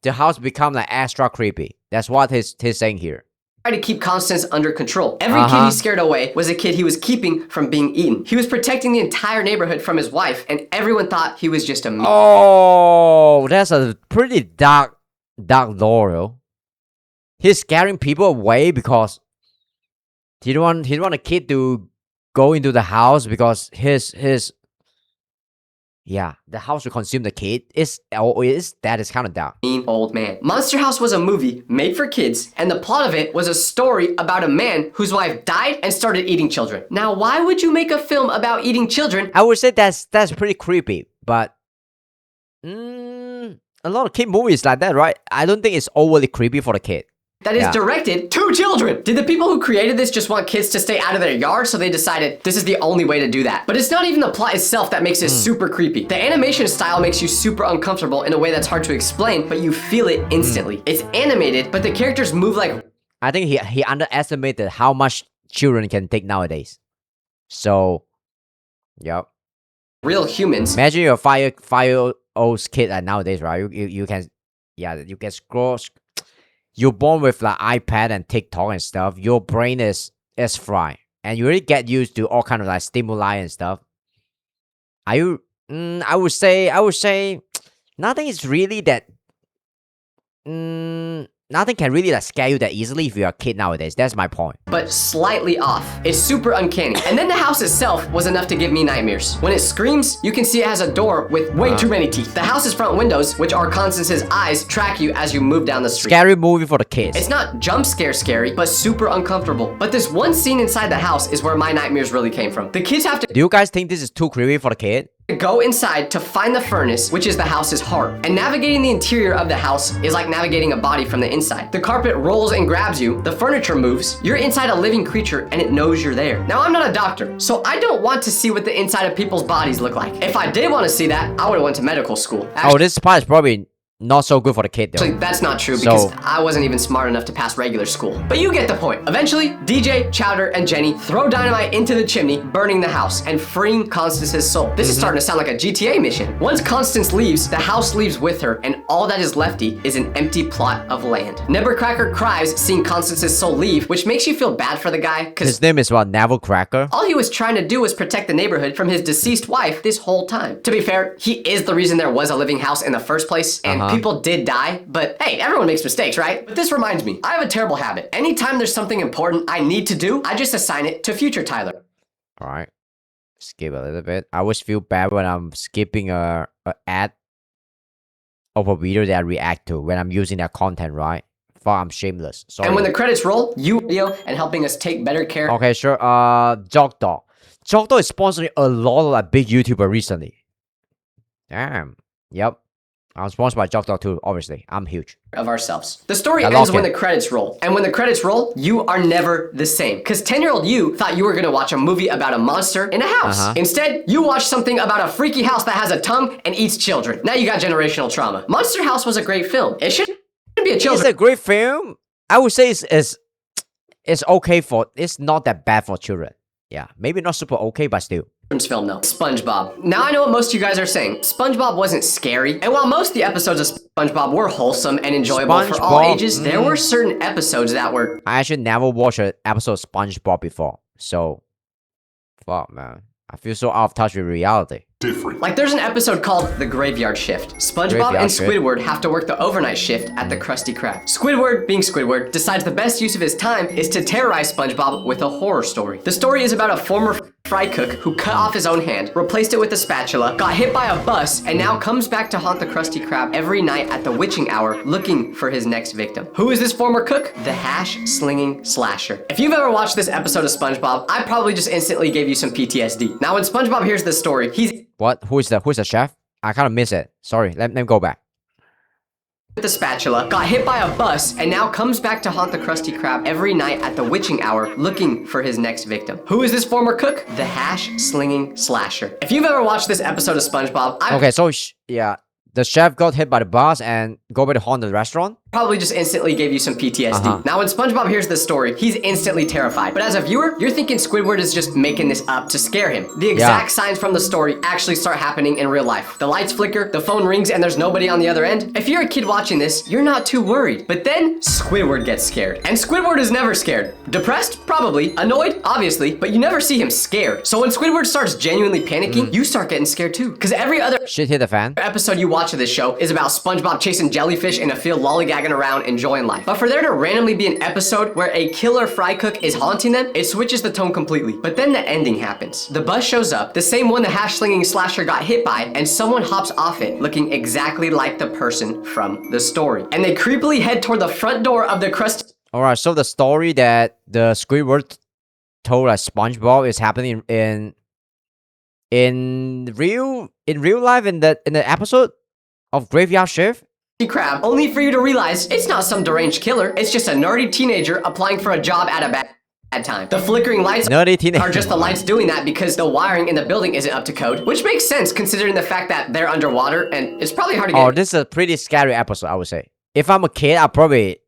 Speaker 1: the house become like extra creepy. That's what he's saying here.
Speaker 3: To keep Constance under control. Every kid he scared away was a kid he was keeping from being eaten. He was protecting the entire neighborhood from his wife, and everyone thought he was just a meat.
Speaker 1: Oh, that's a pretty dark lore. He's scaring people away because he don't want a kid to go into the house because the house will consume the kid. That is kind of dark.
Speaker 3: Mean old man. Monster House was a movie made for kids, and the plot of it was a story about a man whose wife died and started eating children. Now, why would you make a film about eating children?
Speaker 1: I would say that's pretty creepy, but a lot of kid movies like that, right? I don't think it's overly creepy for the kid.
Speaker 3: That is directed to children. Did the people who created this just want kids to stay out of their yard, so they decided this is the only way to do that? But it's not even the plot itself that makes it super creepy. The animation style makes you super uncomfortable in a way that's hard to explain, but you feel it instantly. It's animated, but the characters move like...
Speaker 1: I think he underestimated how much children can take nowadays. So, yep.
Speaker 3: Real humans.
Speaker 1: Imagine you're a 5-year-old kid nowadays, right? You can scroll... You're born with like iPad and TikTok and stuff. Your brain is fried, and you really get used to all kind of like stimuli and stuff. I would say nothing is really that. Nothing can really like scare you that easily if you're a kid nowadays. That's my point.
Speaker 3: But slightly off. It's super uncanny. And then the house itself was enough to give me nightmares. When it screams, you can see it has a door with way too many teeth. The house's front windows, which are Constance's eyes, track you as you move down the street.
Speaker 1: Scary movie for the kids.
Speaker 3: It's not jump scare scary, but super uncomfortable. But this one scene inside the house is where my nightmares really came from. The kids have to...
Speaker 1: Do you guys think this is too creepy for the kid?
Speaker 3: Go inside to find the furnace, which is the house's heart. And navigating the interior of the house is like navigating a body from the inside. The carpet rolls and grabs you, the furniture moves, you're inside a living creature and it knows you're there. Now, I'm not a doctor, so I don't want to see what the inside of people's bodies look like. If I did want to see that, I would have went to medical school.
Speaker 1: Actually, this part is probably not so good for the kid though.
Speaker 3: Actually, that's not true because
Speaker 1: So-
Speaker 3: I wasn't even smart enough to pass regular school. But you get the point. Eventually, DJ, Chowder, and Jenny throw dynamite into the chimney, burning the house and freeing Constance's soul. This is starting to sound like a GTA mission. Once Constance leaves, the house leaves with her, and all that is lefty is an empty plot of land. Nevercracker cries seeing Constance's soul leave, which makes you feel bad for the guy because
Speaker 1: His name is what? Neville Cracker?
Speaker 3: all he was trying to do was protect the neighborhood from his deceased wife this whole time. To be fair, he is the reason there was a living house in the first place, and people did die, but hey, everyone makes mistakes, right? But this reminds me, I have a terrible habit. Anytime there's something important I need to do, I just assign it to future Tyler.
Speaker 1: Alright. Skip a little bit. I always feel bad when I'm skipping a ad of a video that I react to when I'm using that content, right? Fuck, I'm shameless. Sorry.
Speaker 3: And when the credits roll, you video and helping us take better care.
Speaker 1: Okay, sure. Jogdog. Jogdog is sponsoring a lot of like big YouTuber recently. Damn. Yep. I'm sponsored by Jogdog too, obviously. I'm huge.
Speaker 3: Of ourselves. The story
Speaker 1: I
Speaker 3: ends
Speaker 1: like
Speaker 3: when
Speaker 1: it.
Speaker 3: the credits roll. And when the credits roll, you are never the same. Because 10-year-old you thought you were going to watch a movie about a monster in a house. Instead, you watched something about a freaky house that has a tongue and eats children. Now you got generational trauma. Monster House was a great film. It should be a children's
Speaker 1: It's a great film. I would say it's okay for, it's not that bad for children. Yeah, maybe not super okay, but still.
Speaker 3: film though. SpongeBob. Now I know what most of you guys are saying. SpongeBob wasn't scary. And while most of the episodes of SpongeBob were wholesome and enjoyable for all
Speaker 1: SpongeBob,
Speaker 3: ages, there were certain episodes that were
Speaker 1: I actually never watched an episode of SpongeBob before. So, fuck, man. I feel so out of touch with reality.
Speaker 3: like there's an episode called The Graveyard Shift. SpongeBob
Speaker 1: Graveyard
Speaker 3: and
Speaker 1: Shift.
Speaker 3: Squidward have to work the overnight shift at the Krusty Krab. Squidward, being Squidward, decides the best use of his time is to terrorize SpongeBob with a horror story. The story is about a former fry cook who cut off his own hand, replaced it with a spatula, got hit by a bus, and now comes back to haunt the Krusty Krab every night at the witching hour looking for his next victim. Who is this former cook? The hash-slinging slasher. If you've ever watched this episode of SpongeBob, I probably just instantly gave you some PTSD. Now when SpongeBob hears this story, he's
Speaker 1: What? Who's the chef? I kind of miss it. Sorry, let me go back.
Speaker 3: with the spatula, got hit by a bus, and now comes back to haunt the Krusty Krab every night at the witching hour looking for his next victim. Who is this former cook? The hash-slinging slasher. If you've ever watched this episode of SpongeBob, I
Speaker 1: Okay, so yeah, the chef got hit by the bus and go back to haunt the restaurant.
Speaker 3: probably just instantly gave you some PTSD. Now when SpongeBob hears this story, he's instantly terrified. But as a viewer, you're thinking Squidward is just making this up to scare him. The exact signs from the story actually start happening in real life. The lights flicker, the phone rings, and there's nobody on the other end. If you're a kid watching this, you're not too worried. But then Squidward gets scared. And Squidward is never scared. Depressed? Probably. Annoyed? Obviously. But you never see him scared. So when Squidward starts genuinely panicking, you start getting scared too. Because every other
Speaker 1: Shit hit the fan.
Speaker 3: episode you watch of this show is about SpongeBob chasing jellyfish in a field lollygagging around enjoying life. But for there to randomly be an episode where a killer fry cook is haunting them, it switches the tone completely. But then the ending happens. The bus shows up, the same one the hash-slinging slasher got hit by, and someone hops off it looking exactly like the person from the story. And they creepily head toward the front door of the Krusty
Speaker 1: Alright, so the story that the Squidward told us SpongeBob is happening in real life in the episode of Graveyard Shift.
Speaker 3: Crab, only for you to realize it's not some deranged killer, it's just a nerdy teenager applying for a job at a bad time. The flickering lights
Speaker 1: Nerdy teenager.
Speaker 3: are just the lights doing that because the wiring in the building isn't up to code, which makes sense considering the fact that they're underwater and it's probably hard to
Speaker 1: Oh,
Speaker 3: get
Speaker 1: this is a pretty scary episode, I would say. If I'm a kid, I'll probably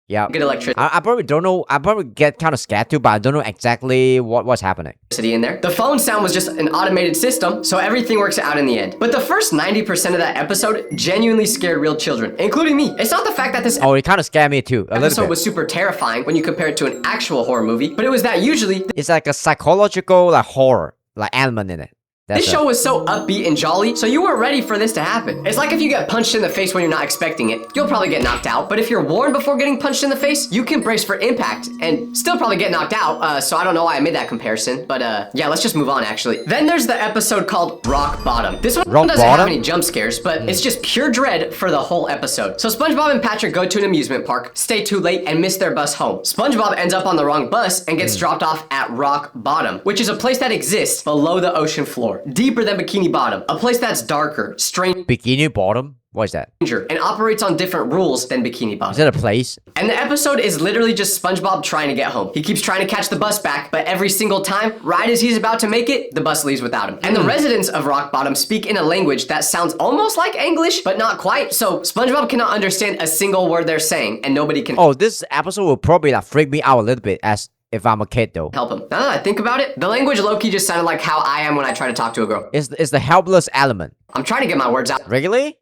Speaker 3: electricity
Speaker 1: I probably don't know. I probably get kind of scared too, but I don't know exactly what's happening.
Speaker 3: in there. The phone sound was just an automated system, so everything works out in the end. But the first 90% of that episode genuinely scared real children, including me. It's not the fact that this
Speaker 1: Oh, it kind of scared me too, a little
Speaker 3: episode
Speaker 1: bit.
Speaker 3: was super terrifying when you compare it to an actual horror movie, but it was that usually
Speaker 1: It's like a psychological like horror like element in it.
Speaker 3: this show was so upbeat and jolly, so you weren't ready for this to happen. It's like if you get punched in the face when you're not expecting it, you'll probably get knocked out. But if you're warned before getting punched in the face, you can brace for impact and still probably get knocked out. So I don't know why I made that comparison, but yeah, let's just move on actually. Then there's the episode called Rock Bottom. This one
Speaker 1: Rock
Speaker 3: doesn't have
Speaker 1: Bottom?
Speaker 3: any jump scares, but it's just pure dread for the whole episode. So SpongeBob and Patrick go to an amusement park, stay too late, and miss their bus home. SpongeBob ends up on the wrong bus and gets dropped off at Rock Bottom, which is a place that exists below the ocean floor, deeper than Bikini Bottom, a place that's darker, strange,
Speaker 1: Bikini Bottom. What is that?
Speaker 3: And operates on different rules than Bikini Bottom.
Speaker 1: Is that a place?
Speaker 3: And the episode is literally just SpongeBob trying to get home. He keeps trying to catch the bus back, but every single time, right as he's about to make it, the bus leaves without him. And the residents of Rock Bottom speak in a language that sounds almost like English, but not quite. So SpongeBob cannot understand a single word they're saying, and nobody can
Speaker 1: this episode will probably like freak me out a little bit as if I'm a kid though.
Speaker 3: help him. Now that I think about it, the language low-key just sounded like how I am when I try to talk to a girl.
Speaker 1: It's the helpless element.
Speaker 3: I'm trying to get my words out.
Speaker 1: Really?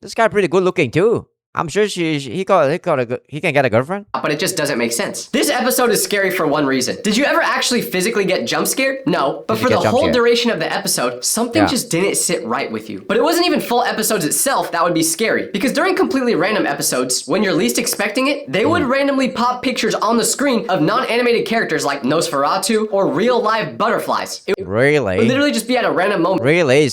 Speaker 1: This guy pretty good looking too. I'm sure he can get a girlfriend.
Speaker 3: But it just doesn't make sense. This episode is scary for one reason. Did you ever actually physically get jump scared? No. But for the whole duration of the episode, something just didn't sit right with you. But it wasn't even full episodes itself that would be scary. Because during completely random episodes, when you're least expecting it, they would randomly pop pictures on the screen of non-animated characters like Nosferatu or real live butterflies. It
Speaker 1: Really?
Speaker 3: would literally just be at a random moment.
Speaker 1: Really?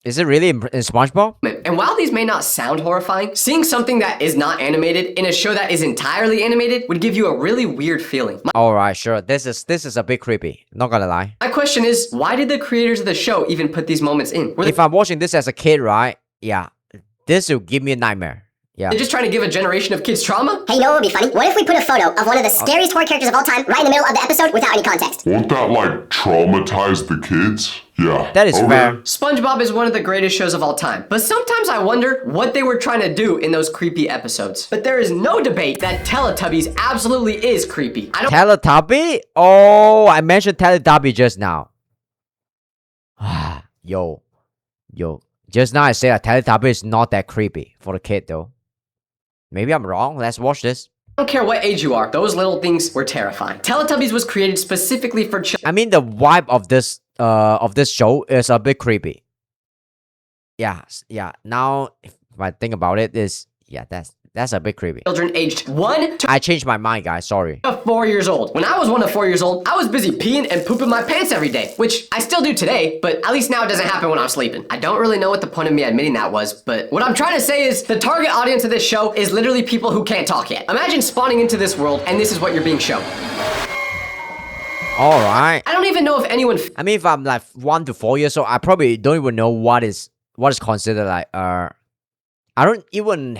Speaker 1: Is it really in SpongeBob?
Speaker 3: And while these may not sound horrifying, seeing something that is not animated in a show that is entirely animated would give you a really weird feeling.
Speaker 1: Alright, sure. This is a bit creepy. Not gonna lie.
Speaker 3: My question is, why did the creators of the show even put these moments in?
Speaker 1: If I'm watching this as a kid, right? Yeah. This will give me a nightmare. Yeah.
Speaker 3: They're just trying to give a generation of kids trauma?
Speaker 4: Hey, you know what would be funny? What if we put a photo of one of the scariest horror characters of all time right in the middle of the episode without any context?
Speaker 20: Won't that, like, traumatize the kids? Yeah.
Speaker 1: That is fair.
Speaker 3: SpongeBob is one of the greatest shows of all time, but sometimes I wonder what they were trying to do in those creepy episodes. But there is no debate that Teletubbies absolutely is creepy.
Speaker 1: Teletubby? Oh, I mentioned Teletubby just now. Yo. Just now I said that Teletubby is not that creepy for the kid though. Maybe I'm wrong. Let's watch this.
Speaker 3: I don't care what age you are, those little things were terrifying. Teletubbies was created specifically for children.
Speaker 1: I mean, the vibe of this show is a bit creepy. Yeah. Now, if I think about it, that's a bit creepy.
Speaker 3: Children aged 1 to
Speaker 1: I changed my mind, guys. Sorry.
Speaker 3: 4 years old. When I was 1 to 4 years old, I was busy peeing and pooping my pants every day, which I still do today, but at least now it doesn't happen when I'm sleeping. I don't really know what the point of me admitting that was, but what I'm trying to say is the target audience of this show is literally people who can't talk yet. Imagine spawning into this world and this is what you're being shown.
Speaker 1: Alright.
Speaker 3: I don't even know if anyone
Speaker 1: I mean, if I'm like 1 to 4 years old, I probably don't even know what is considered like I don't even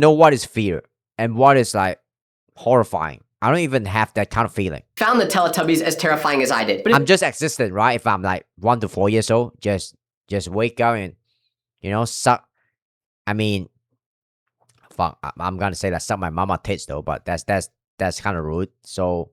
Speaker 1: know what is fear and what is like horrifying. I don't even have that kind of feeling.
Speaker 3: found the Teletubbies as terrifying as I did. But
Speaker 1: I'm just existing, right? If I'm like 1 to 4 years old, just wake up and suck. I mean, fuck. I'm gonna say that suck my mama tits though, but that's kind of rude. So,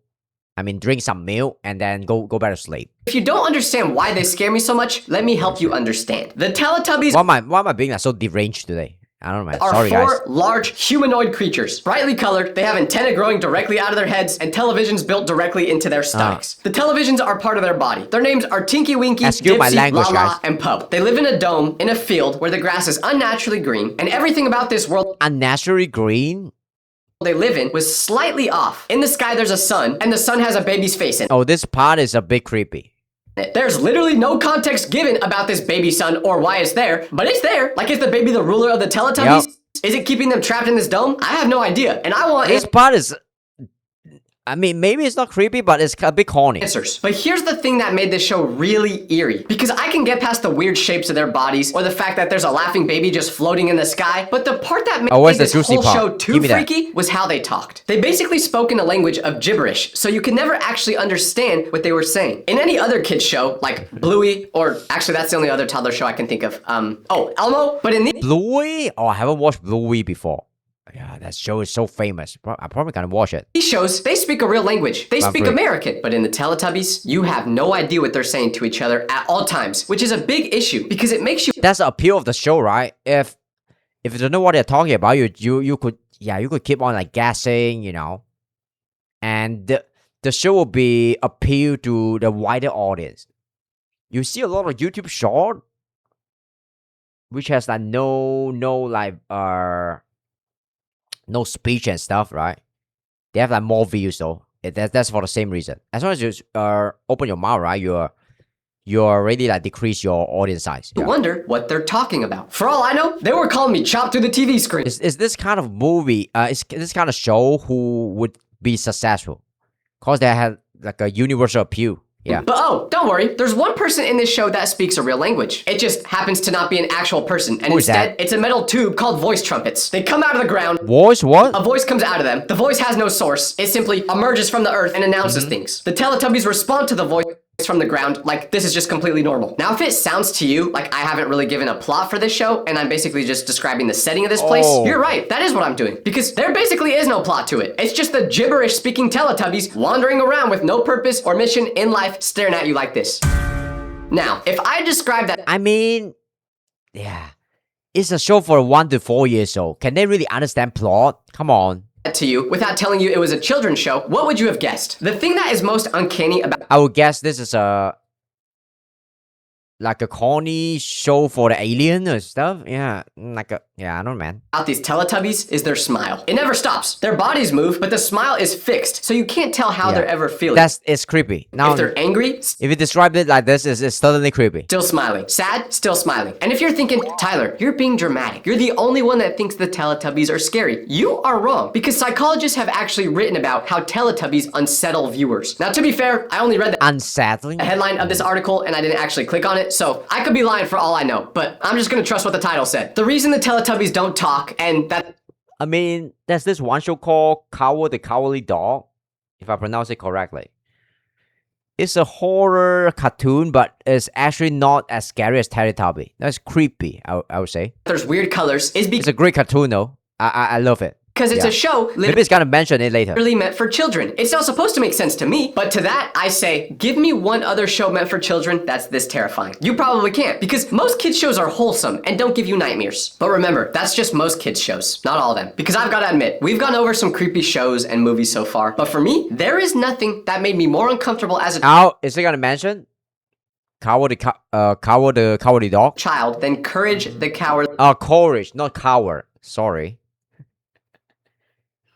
Speaker 1: I mean, drink some milk and then go back to sleep.
Speaker 3: if you don't understand why they scare me so much, let me help you understand. The Teletubbies
Speaker 1: Why am I being like so deranged today? I don't know, man.
Speaker 3: are
Speaker 1: Sorry,
Speaker 3: four
Speaker 1: guys.
Speaker 3: large humanoid creatures. Brightly colored, they have antennae growing directly out of their heads, and televisions built directly into their stomachs. The televisions are part of their body. Their names are Tinky Winky,
Speaker 1: Excuse my
Speaker 3: Dipsy,
Speaker 1: language,
Speaker 3: Lala,
Speaker 1: guys.
Speaker 3: and Pub. They live in a dome, in a field, where the grass is unnaturally green, and everything about this world
Speaker 1: Unnaturally green?
Speaker 3: they live in was slightly off. In the sky, there's a sun, and the sun has a baby's face in it.
Speaker 1: Oh, this part is a bit creepy.
Speaker 3: There's literally no context given about this baby sun or why it's there, but it's there. Like, is the baby the ruler of the Teletubbies?
Speaker 1: Yep.
Speaker 3: Is it keeping them trapped in this dome? I have no idea, and I want
Speaker 1: This part is... I mean, maybe it's not creepy, but it's a bit corny.
Speaker 3: answers. But here's the thing that made this show really eerie. Because I can get past the weird shapes of their bodies, or the fact that there's a laughing baby just floating in the sky, but the part that made
Speaker 1: where's the
Speaker 3: this
Speaker 1: juicy
Speaker 3: whole
Speaker 1: part?
Speaker 3: show too
Speaker 1: Give me that.
Speaker 3: freaky was how they talked. They basically spoke in a language of gibberish, so you could never actually understand what they were saying. In any other kid's show, like Bluey, or actually that's the only other toddler show I can think of, Elmo, but in the
Speaker 1: Bluey? Oh, I haven't watched Bluey before. Yeah, that show is so famous. I'm probably gonna watch it.
Speaker 3: these shows, they speak a real language. They
Speaker 1: I'm
Speaker 3: speak
Speaker 1: free.
Speaker 3: American. But in the Teletubbies, you have no idea what they're saying to each other at all times, which is a big issue because it makes you
Speaker 1: That's the appeal of the show, right? If you don't know what they're talking about, you could keep on like guessing, and the show will be appeal to the wider audience. You see a lot of YouTube short, which has like no speech and stuff, right? They have like more views though. That's for the same reason. As long as you open your mouth, right, you already like decrease your audience size. Yeah.
Speaker 3: wonder what they're talking about. For all I know, they were calling me chopped through the TV screen.
Speaker 1: Is this kind of movie? Is this kind of show who would be successful? Cause they have like a universal appeal. Yeah.
Speaker 3: But oh, don't worry. There's one person in this show that speaks a real language. It just happens to not be an actual person. And
Speaker 1: Who is
Speaker 3: instead,
Speaker 1: that?
Speaker 3: it's a metal tube called voice trumpets. They come out of the ground.
Speaker 1: Voice what?
Speaker 3: A voice comes out of them. The voice has no source. It simply emerges from the earth and announces things. The Teletubbies respond to the voice from the ground like this is just completely normal. Now, if it sounds to you like I haven't really given a plot for this show and I'm basically just describing the setting of this place, you're right. That is what I'm doing. Because there basically is no plot to it. It's just the gibberish speaking Teletubbies wandering around with no purpose or mission in life staring at you like this. Now, if I describe that...
Speaker 1: I mean, yeah. It's a show for 1 to 4 years old. Can they really understand plot? Come on.
Speaker 3: To you without telling you it was a children's show, what would you have guessed? The thing that is most uncanny about...
Speaker 1: I would guess this is like a corny show for the alien or stuff. Yeah, I don't know, man.
Speaker 3: About these Teletubbies is their smile. It never stops. Their bodies move, but the smile is fixed, so you can't tell how they're ever feeling.
Speaker 1: It's creepy. Now,
Speaker 3: if they're angry,
Speaker 1: if you describe it like this, it's totally creepy.
Speaker 3: Still smiling. Sad, still smiling. And if you're thinking, Tyler, you're being dramatic. You're the only one that thinks the Teletubbies are scary. You are wrong, because psychologists have actually written about how Teletubbies unsettle viewers. Now, to be fair, I only read the
Speaker 1: unsettling
Speaker 3: headline of this article, and I didn't actually click on it, so I could be lying for all I know, but I'm just gonna trust what the title said. The reason the Teletubbies don't talk, and that...
Speaker 1: I mean, there's this one show called Coward the Cowardly Dog, if I pronounce it correctly. It's a horror cartoon, but it's actually not as scary as Teletubby. That's creepy, I would say.
Speaker 3: There's weird colors.
Speaker 1: It's a great cartoon, though. I love it.
Speaker 3: Because it's a show
Speaker 1: maybe it's gonna mention it later.
Speaker 3: Really meant for children. It's not supposed to make sense to me, but to that I say, give me one other show meant for children that's this terrifying. You probably can't, because most kids shows are wholesome and don't give you nightmares. But remember, that's just most kids shows, not all of them. Because I've got to admit, we've gone over some creepy shows and movies so far, but for me, there is nothing that made me more uncomfortable as a
Speaker 1: is it gonna mention Coward the Cowardly Dog?
Speaker 3: Child than Courage the Coward.
Speaker 1: Courage, not coward. Sorry.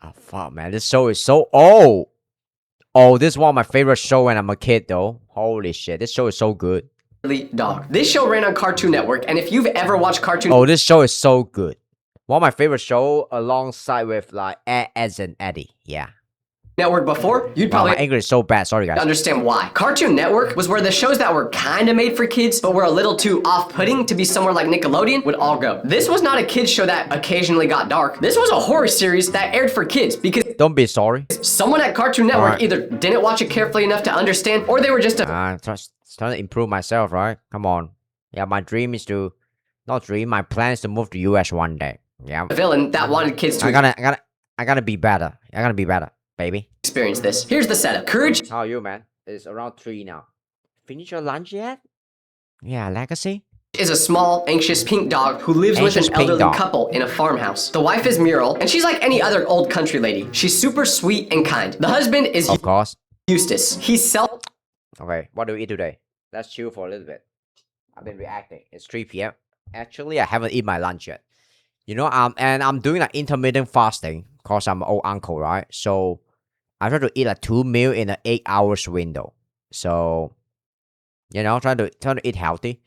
Speaker 1: Oh, fuck, man. This show is so... Oh, this is one of my favorite show when I'm a kid, though. Holy shit. This show is so good.
Speaker 3: Dog. This show ran on Cartoon Network, and if you've ever watched Cartoon...
Speaker 1: Oh, this show is so good. One of my favorite show alongside with, like, Ed and Eddie. Yeah.
Speaker 3: Network before, you'd probably...
Speaker 1: my English is so bad. Sorry, guys.
Speaker 3: Understand why. Cartoon Network was where the shows that were kind of made for kids, but were a little too off-putting to be somewhere like Nickelodeon would all go. This was not a kids show that occasionally got dark. This was a horror series that aired for kids because...
Speaker 1: Don't be sorry.
Speaker 3: Someone at Cartoon Network either didn't watch it carefully enough to understand, or they were just
Speaker 1: I'm trying to improve myself, right? Come on. Yeah, my dream is to... Not dream, my plan is to move to US one day. Yeah.
Speaker 3: A villain that wanted kids to...
Speaker 1: I gotta be better. I gotta be better, baby.
Speaker 3: Experience this. Here's the setup. Courage.
Speaker 1: How are you, man? It's around 3 now. Finish your lunch yet? Yeah, legacy.
Speaker 3: Is a small, anxious pink dog who lives with an elderly couple in a farmhouse. The wife is Muriel, and she's like any other old country lady. She's super sweet and kind. The husband is...
Speaker 1: Of course.
Speaker 3: Eustace. He's
Speaker 1: Okay, what do we eat today? Let's chill for a little bit. I've been reacting. It's 3 p.m. Actually, I haven't eaten my lunch yet. You know, and I'm doing like intermittent fasting because I'm an old uncle, right? So I try to eat like 2 meals in an 8 hours window. So, you know, trying to eat healthy.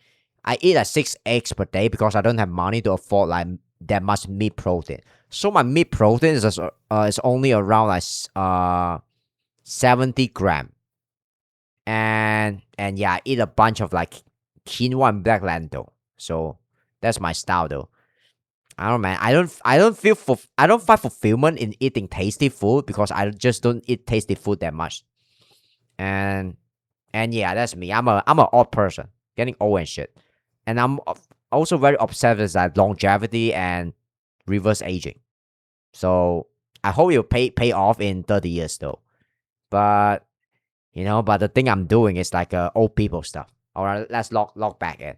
Speaker 1: I eat like 6 eggs per day because I don't have money to afford like that much meat protein. So my meat protein is only around like 70 grams. And yeah, I eat a bunch of like quinoa and black lentil. So that's my style though. I don't know, man. I don't find fulfillment in eating tasty food because I just don't eat tasty food that much. And yeah, that's me. I'm an odd person, getting old and shit. And I'm also very obsessed with like longevity and reverse aging. So I hope it'll pay off in 30 years though. But you know, the thing I'm doing is like old people stuff. All right, let's log back in.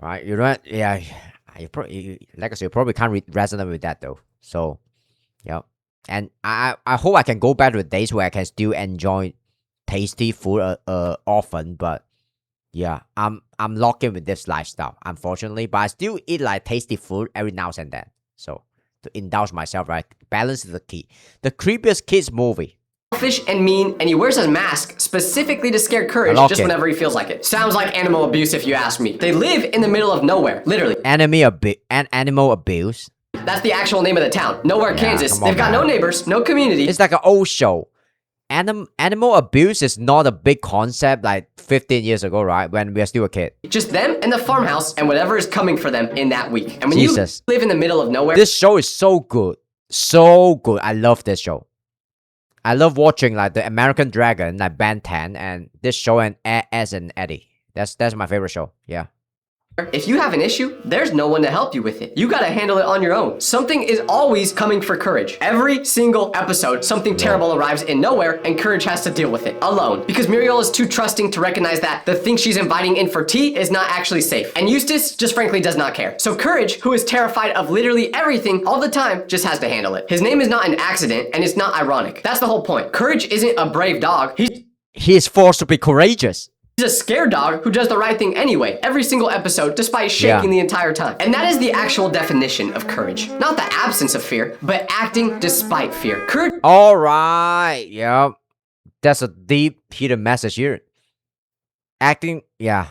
Speaker 1: Right, you know, yeah. You probably can't resonate with that though. So, yeah. And I hope I can go back to the days where I can still enjoy tasty food often. But yeah, I'm locked in with this lifestyle, unfortunately. But I still eat like tasty food every now and then. So to indulge myself, right? Balance is the key. The creepiest kids movie.
Speaker 3: Selfish and mean, and he wears his mask specifically to scare Courage just whenever he feels like it. Sounds like animal abuse if you ask me. They live in the middle of nowhere, literally.
Speaker 1: Animal abuse?
Speaker 3: That's the actual name of the town. Nowhere, Kansas. They've got no neighbors, no community.
Speaker 1: It's like an old show. animal abuse is not a big concept like 15 years ago, right? When we are still a kid.
Speaker 3: Just them and the farmhouse and whatever is coming for them in that week. And when
Speaker 1: Jesus.
Speaker 3: you live in the middle of nowhere,
Speaker 1: This show is so good. So good. I love this show. I love watching like the American Dragon, like Ben 10, and this show and As and Eddie. That's my favorite show. Yeah.
Speaker 3: if you have an issue, there's no one to help you with it. You gotta handle it on your own. Something is always coming for Courage. Every single episode, something terrible arrives in nowhere, and Courage has to deal with it alone. Because Muriel is too trusting to recognize that the thing she's inviting in for tea is not actually safe. And Eustace just frankly does not care. So Courage, who is terrified of literally everything all the time, just has to handle it. His name is not an accident, and it's not ironic. That's the whole point. Courage isn't a brave dog.
Speaker 1: He's forced to be courageous.
Speaker 3: He's a scared dog who does the right thing anyway, every single episode, despite shaking the entire time. And that is the actual definition of courage. Not the absence of fear, but acting despite fear. Courage.
Speaker 1: All right. Yeah. That's a deep hidden message here. Acting, doing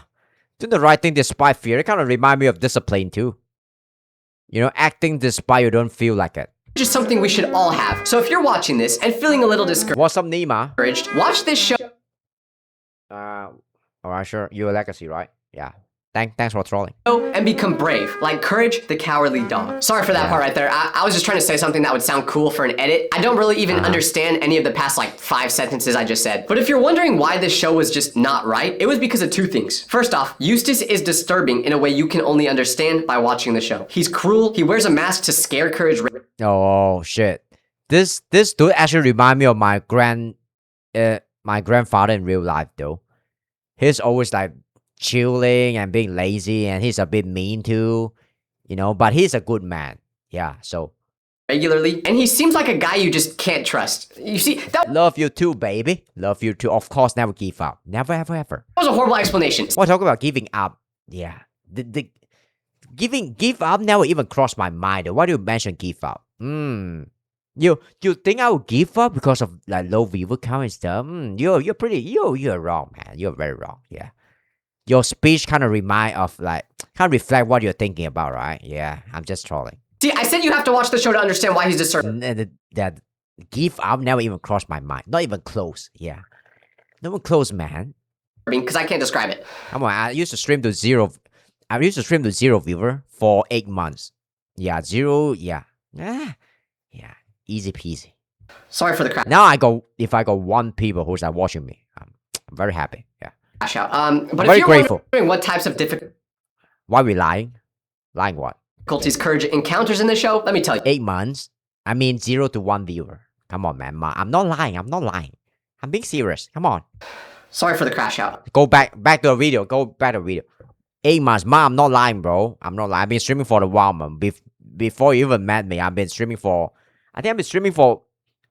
Speaker 1: the right thing despite fear. It kind of reminds me of discipline too. You know, acting despite you don't feel like it.
Speaker 3: Just something we should all have. So if you're watching this and feeling a little discouraged,
Speaker 1: what's up, Nima?
Speaker 3: Watch this show.
Speaker 1: Alright, sure. You're a legacy, right? Yeah. Thanks for trolling.
Speaker 3: And become brave, like Courage, the cowardly dog. Sorry for that part right there. I was just trying to say something that would sound cool for an edit. I don't really even understand any of the past like 5 sentences I just said. But if you're wondering why this show was just not right, it was because of 2 things. First off, Eustace is disturbing in a way you can only understand by watching the show. He's cruel. He wears a mask to scare Courage.
Speaker 1: Oh shit. This dude actually remind me of my grandfather in real life though. He's always like chilling and being lazy, and he's a bit mean too, you know, but he's a good man. Yeah, so
Speaker 3: regularly, and he seems like a guy you just can't trust. You see, that
Speaker 1: love you too, baby. Love you too. Of course, never give up. Never, ever, ever.
Speaker 3: That was a horrible explanation.
Speaker 1: Well, talk about giving up. Yeah, the give up never even crossed my mind. Why do you mention give up? You think I would give up because of like low viewer count and stuff? You're wrong, man. You're very wrong. Yeah, your speech kind of reflect what you're thinking about, right? Yeah, I'm just trolling.
Speaker 3: See, I said you have to watch the show to understand why he's disturbing.
Speaker 1: That give up never even crossed my mind. Not even close. Yeah, not even close, man.
Speaker 3: Because I can't describe it.
Speaker 1: Come on, I used to stream to zero viewer for 8 months. Yeah, zero. Yeah. Easy peasy.
Speaker 3: Sorry for the crash.
Speaker 1: Now if I got 1 people who's like watching me, I'm very happy. Yeah.
Speaker 3: Crash out. But
Speaker 1: I'm very grateful.
Speaker 3: Wondering what types of
Speaker 1: why we lying? Lying what?
Speaker 3: Difficulties Courage encounters in the show, let me tell you.
Speaker 1: 8 months. I mean 0 to 1 viewer. Come on, man. I'm not lying. I'm being serious. Come on.
Speaker 3: Sorry for the crash out.
Speaker 1: Go back to the video. 8 months. I'm not lying, bro. I'm not lying. I've been streaming for a while, man. Before you even met me, I've been streaming for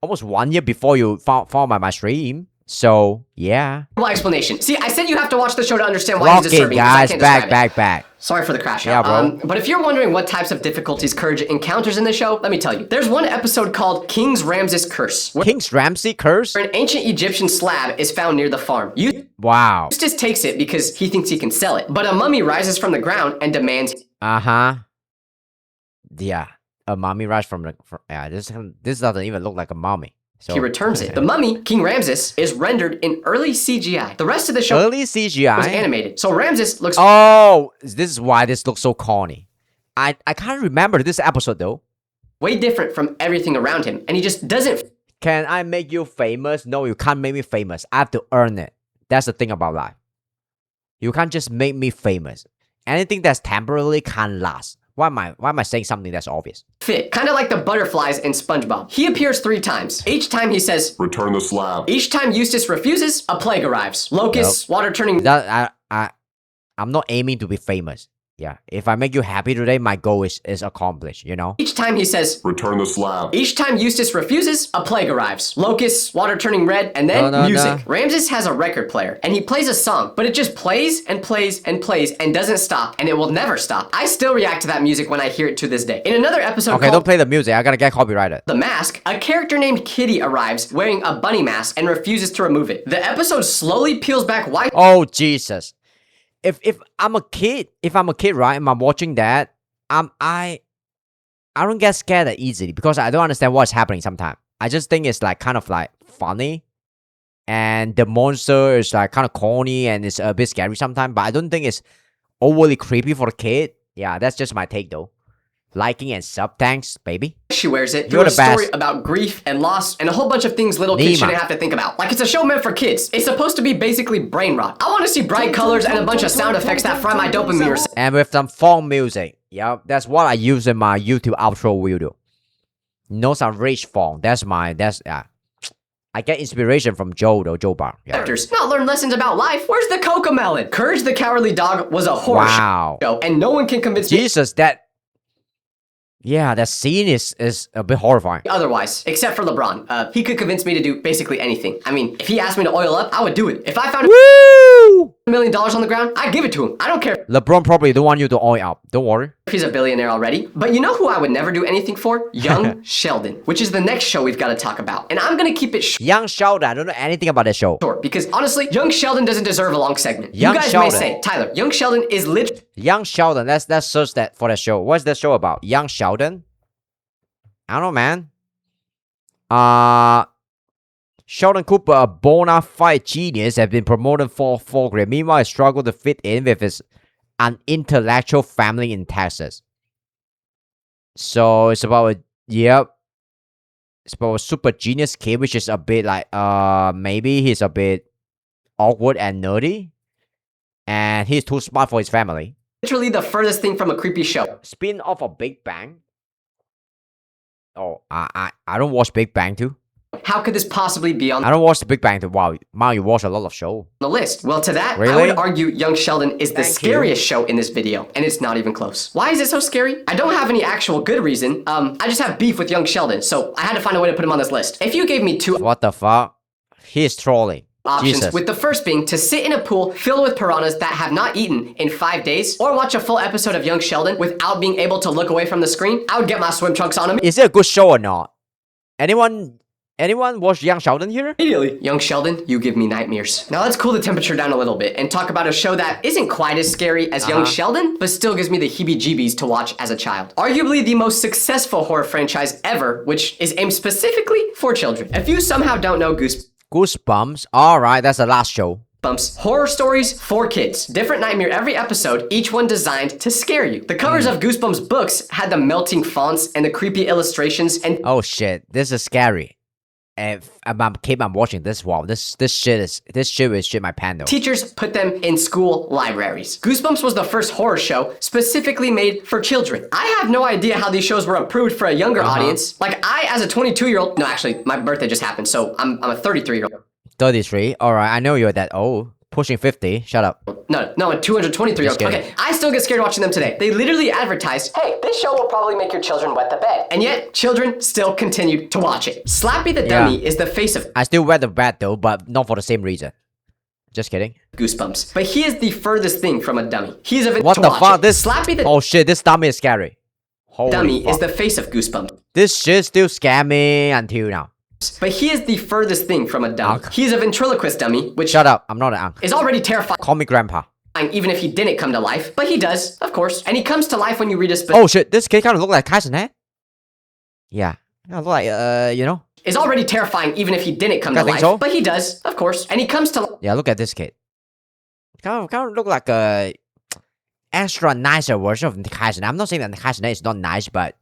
Speaker 1: almost 1 year before you found my stream. So, yeah.
Speaker 3: Well, explanation. See, I said you have to watch the show to understand why he's disturbing.
Speaker 1: Guys, back.
Speaker 3: Sorry for the crash
Speaker 1: out. Yeah, bro.
Speaker 3: But if you're wondering what types of difficulties Courage encounters in the show, let me tell you. There's one episode called King's Ramses Curse.
Speaker 1: King's Ramsey Curse?
Speaker 3: Where an ancient Egyptian slab is found near the farm.
Speaker 1: Wow.
Speaker 3: Eustace takes it because he thinks he can sell it. But a mummy rises from the ground and demands...
Speaker 1: Yeah. A mummy rise from the... this doesn't even look like a mummy. So,
Speaker 3: he returns it. The mummy, King Ramses, is rendered in early CGI. The rest of the show
Speaker 1: early CGI?
Speaker 3: was animated. So Ramses looks...
Speaker 1: Oh, this is why this looks so corny. I can't remember this episode though.
Speaker 3: Way different from everything around him. And he just doesn't...
Speaker 1: Can I make you famous? No, you can't make me famous. I have to earn it. That's the thing about life. You can't just make me famous. Anything that's temporarily can't last. Why am I saying something that's obvious?
Speaker 3: Fit, kind of like the butterflies in SpongeBob. He appears 3 times. Each time he says,
Speaker 20: "Return the slab."
Speaker 3: Each time Eustace refuses, a plague arrives. Locusts, water turning...
Speaker 1: I'm not aiming to be famous. Yeah, if I make you happy today, my goal is accomplished, you know?
Speaker 3: Each time he says,
Speaker 20: "Return the slab."
Speaker 3: Each time Eustace refuses, a plague arrives. Locusts, water turning red, and then music. Ramses has a record player, and he plays a song, but it just plays and plays and plays and doesn't stop, and it will never stop. I still react to that music when I hear it to this day. In another episode
Speaker 1: Okay, don't play the music. I gotta get copyrighted.
Speaker 3: The Mask, a character named Kitty arrives wearing a bunny mask and refuses to remove it. The episode slowly peels back white.
Speaker 1: Oh, Jesus. If I'm a kid, right, and I'm watching that, I don't get scared that easily because I don't understand what's happening sometimes. I just think it's like kind of like funny. and the monster is like kind of corny and it's a bit scary sometimes, but I don't think it's overly creepy for a kid. Yeah, that's just my take though. Liking and sub, thanks, baby.
Speaker 3: She wears it
Speaker 1: You're
Speaker 3: through a
Speaker 1: the best.
Speaker 3: story about grief and loss and a whole bunch of things little kids
Speaker 1: Nima.
Speaker 3: shouldn't have to think about. Like it's a show meant for kids. It's supposed to be basically brain rot. I want to see bright colors and a bunch of sound effects that fry my dopamine.
Speaker 1: And with some funk music. Yeah, that's what I use in my YouTube outro video. Some rich funk. I get inspiration from Joe though, Joe Bar. Yeah.
Speaker 3: Characters, not learn lessons about life. Where's the Cocomelon? Courage the Cowardly Dog was a horror
Speaker 1: Wow.
Speaker 3: show, and no one can convince me
Speaker 1: Jesus, that scene is a bit horrifying.
Speaker 3: otherwise, except for LeBron. He could convince me to do basically anything. I mean, if he asked me to oil up, I would do it. If I found $1 million on the ground, I'd give it to him. I don't care
Speaker 1: LeBron probably don't want you to oil up. Don't worry.
Speaker 3: if he's a billionaire already. But you know who I would never do anything for? Young Sheldon, which is the next show we've got to talk about. And I'm gonna keep it
Speaker 1: Young Sheldon, I don't know anything about that show.
Speaker 3: short because honestly, Young Sheldon doesn't deserve a long segment.
Speaker 1: Young
Speaker 3: you guys
Speaker 1: Sheldon.
Speaker 3: may say, Tyler, Young Sheldon is literally
Speaker 1: Young Sheldon, let's search that for the show. What's the show about? Young Sheldon? I don't know, man. Sheldon Cooper, a bona fide genius, has been promoted for grade. Meanwhile, he struggled to fit in with his an intellectual family in Texas. So it's about it's about a super genius kid, which is a bit like maybe he's a bit awkward and nerdy, and he's too smart for his family.
Speaker 3: the furthest thing from a creepy show.
Speaker 1: Spin off of Big Bang. Oh, I don't watch Big Bang too.
Speaker 3: How could this possibly be on
Speaker 1: I don't watch the Big Bang too. Wow, you watch a lot of show.
Speaker 3: the list? Well, to that, I
Speaker 1: Really?
Speaker 3: would argue Young Sheldon is the scariest show in this video, and it's not even close. Why is it so scary? I don't have any actual good reason. I just have beef with Young Sheldon, so I had to find a way to put him on this list. If you gave me two
Speaker 1: What the fuck? He's trolling.
Speaker 3: options,
Speaker 1: Jesus.
Speaker 3: with the first being to sit in a pool filled with piranhas that have not eaten in 5 days, or watch a full episode of Young Sheldon without being able to look away from the screen, I would get my swim trunks on him
Speaker 1: Is it a good show or not? Anyone watch Young Sheldon here?
Speaker 3: immediately. Young Sheldon, you give me nightmares. Now let's cool the temperature down a little bit and talk about a show that isn't quite as scary as Young Sheldon, but still gives me the heebie-jeebies to watch as a child. Arguably the most successful horror franchise ever, which is aimed specifically for children. If you somehow don't know
Speaker 1: Goosebumps. Alright, that's the last show.
Speaker 3: Goosebumps, horror stories for kids. Different nightmare every episode, each one designed to scare you. The covers of Goosebumps books had the melting fonts and the creepy illustrations and
Speaker 1: Oh shit, this is scary. If I'm watching this, wow, this shit will shit my pants.
Speaker 3: teachers put them in school libraries. Goosebumps was the first horror show specifically made for children. I have no idea how these shows were approved for a younger audience. Like I, as a 22-year-old, no, actually, my birthday just happened, so I'm a 33-year-old.
Speaker 1: 33. Alright, I know you're that old. Pushing 50. Shut up.
Speaker 3: No, a 223-year-old.
Speaker 1: Just kidding.
Speaker 3: Okay, I still get scared watching them today. They literally advertised, hey, this show will probably make your children wet the bed. And yet, children still continued to watch it. Slappy the Dummy is the face of
Speaker 1: I still wear the bed though, but not for the same reason. Just kidding.
Speaker 3: Goosebumps. But he is the furthest thing from a dummy. He's a
Speaker 1: What the fuck? This
Speaker 3: Slappy the
Speaker 1: Oh shit, this dummy is scary. Holy
Speaker 3: Dummy
Speaker 1: fuck.
Speaker 3: is the face of Goosebumps.
Speaker 1: This shit still scare me until now.
Speaker 3: But he is the furthest thing from a dummy. He's a ventriloquist dummy, which
Speaker 1: Shut up, I'm not an uncle.
Speaker 3: is already terrifying
Speaker 1: Call me grandpa.
Speaker 3: even if he didn't come to life. But he does, of course. And he comes to life when you read a
Speaker 1: Oh shit, this kid kind of look like Tyson Head. Yeah. Kinda look like, you know?
Speaker 3: is already terrifying even if he didn't come
Speaker 1: I
Speaker 3: to
Speaker 1: think
Speaker 3: life.
Speaker 1: so.
Speaker 3: But he does, of course. And he comes to
Speaker 1: Yeah, look at this kid. Kind of look like a extra nicer version of Tyson. I'm not saying that Tyson is not nice, but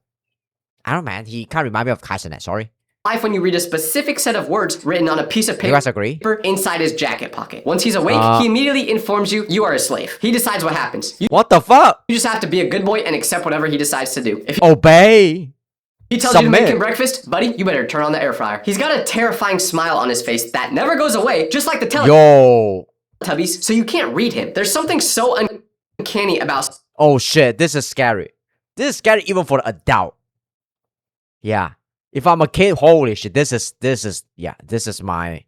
Speaker 1: I don't know, man. He kind of remind me of Tyson. Sorry.
Speaker 3: life when you read a specific set of words written on a piece of
Speaker 1: You guys
Speaker 3: paper
Speaker 1: agree?
Speaker 3: inside his jacket pocket. Once he's awake, he immediately informs you you are a slave. He decides what happens. You
Speaker 1: What the fuck?
Speaker 3: just have to be a good boy and accept whatever he decides to do. If
Speaker 1: Obey.
Speaker 3: he tells you to make
Speaker 1: Submit.
Speaker 3: him breakfast, buddy, you better turn on the air fryer. He's got a terrifying smile on his face that never goes away, just like the
Speaker 1: Yo.
Speaker 3: Teletubbies, so you can't read him. There's something so uncanny about
Speaker 1: Oh shit, this is scary. This is scary even for an adult. Yeah. If I'm a kid, holy shit, this is my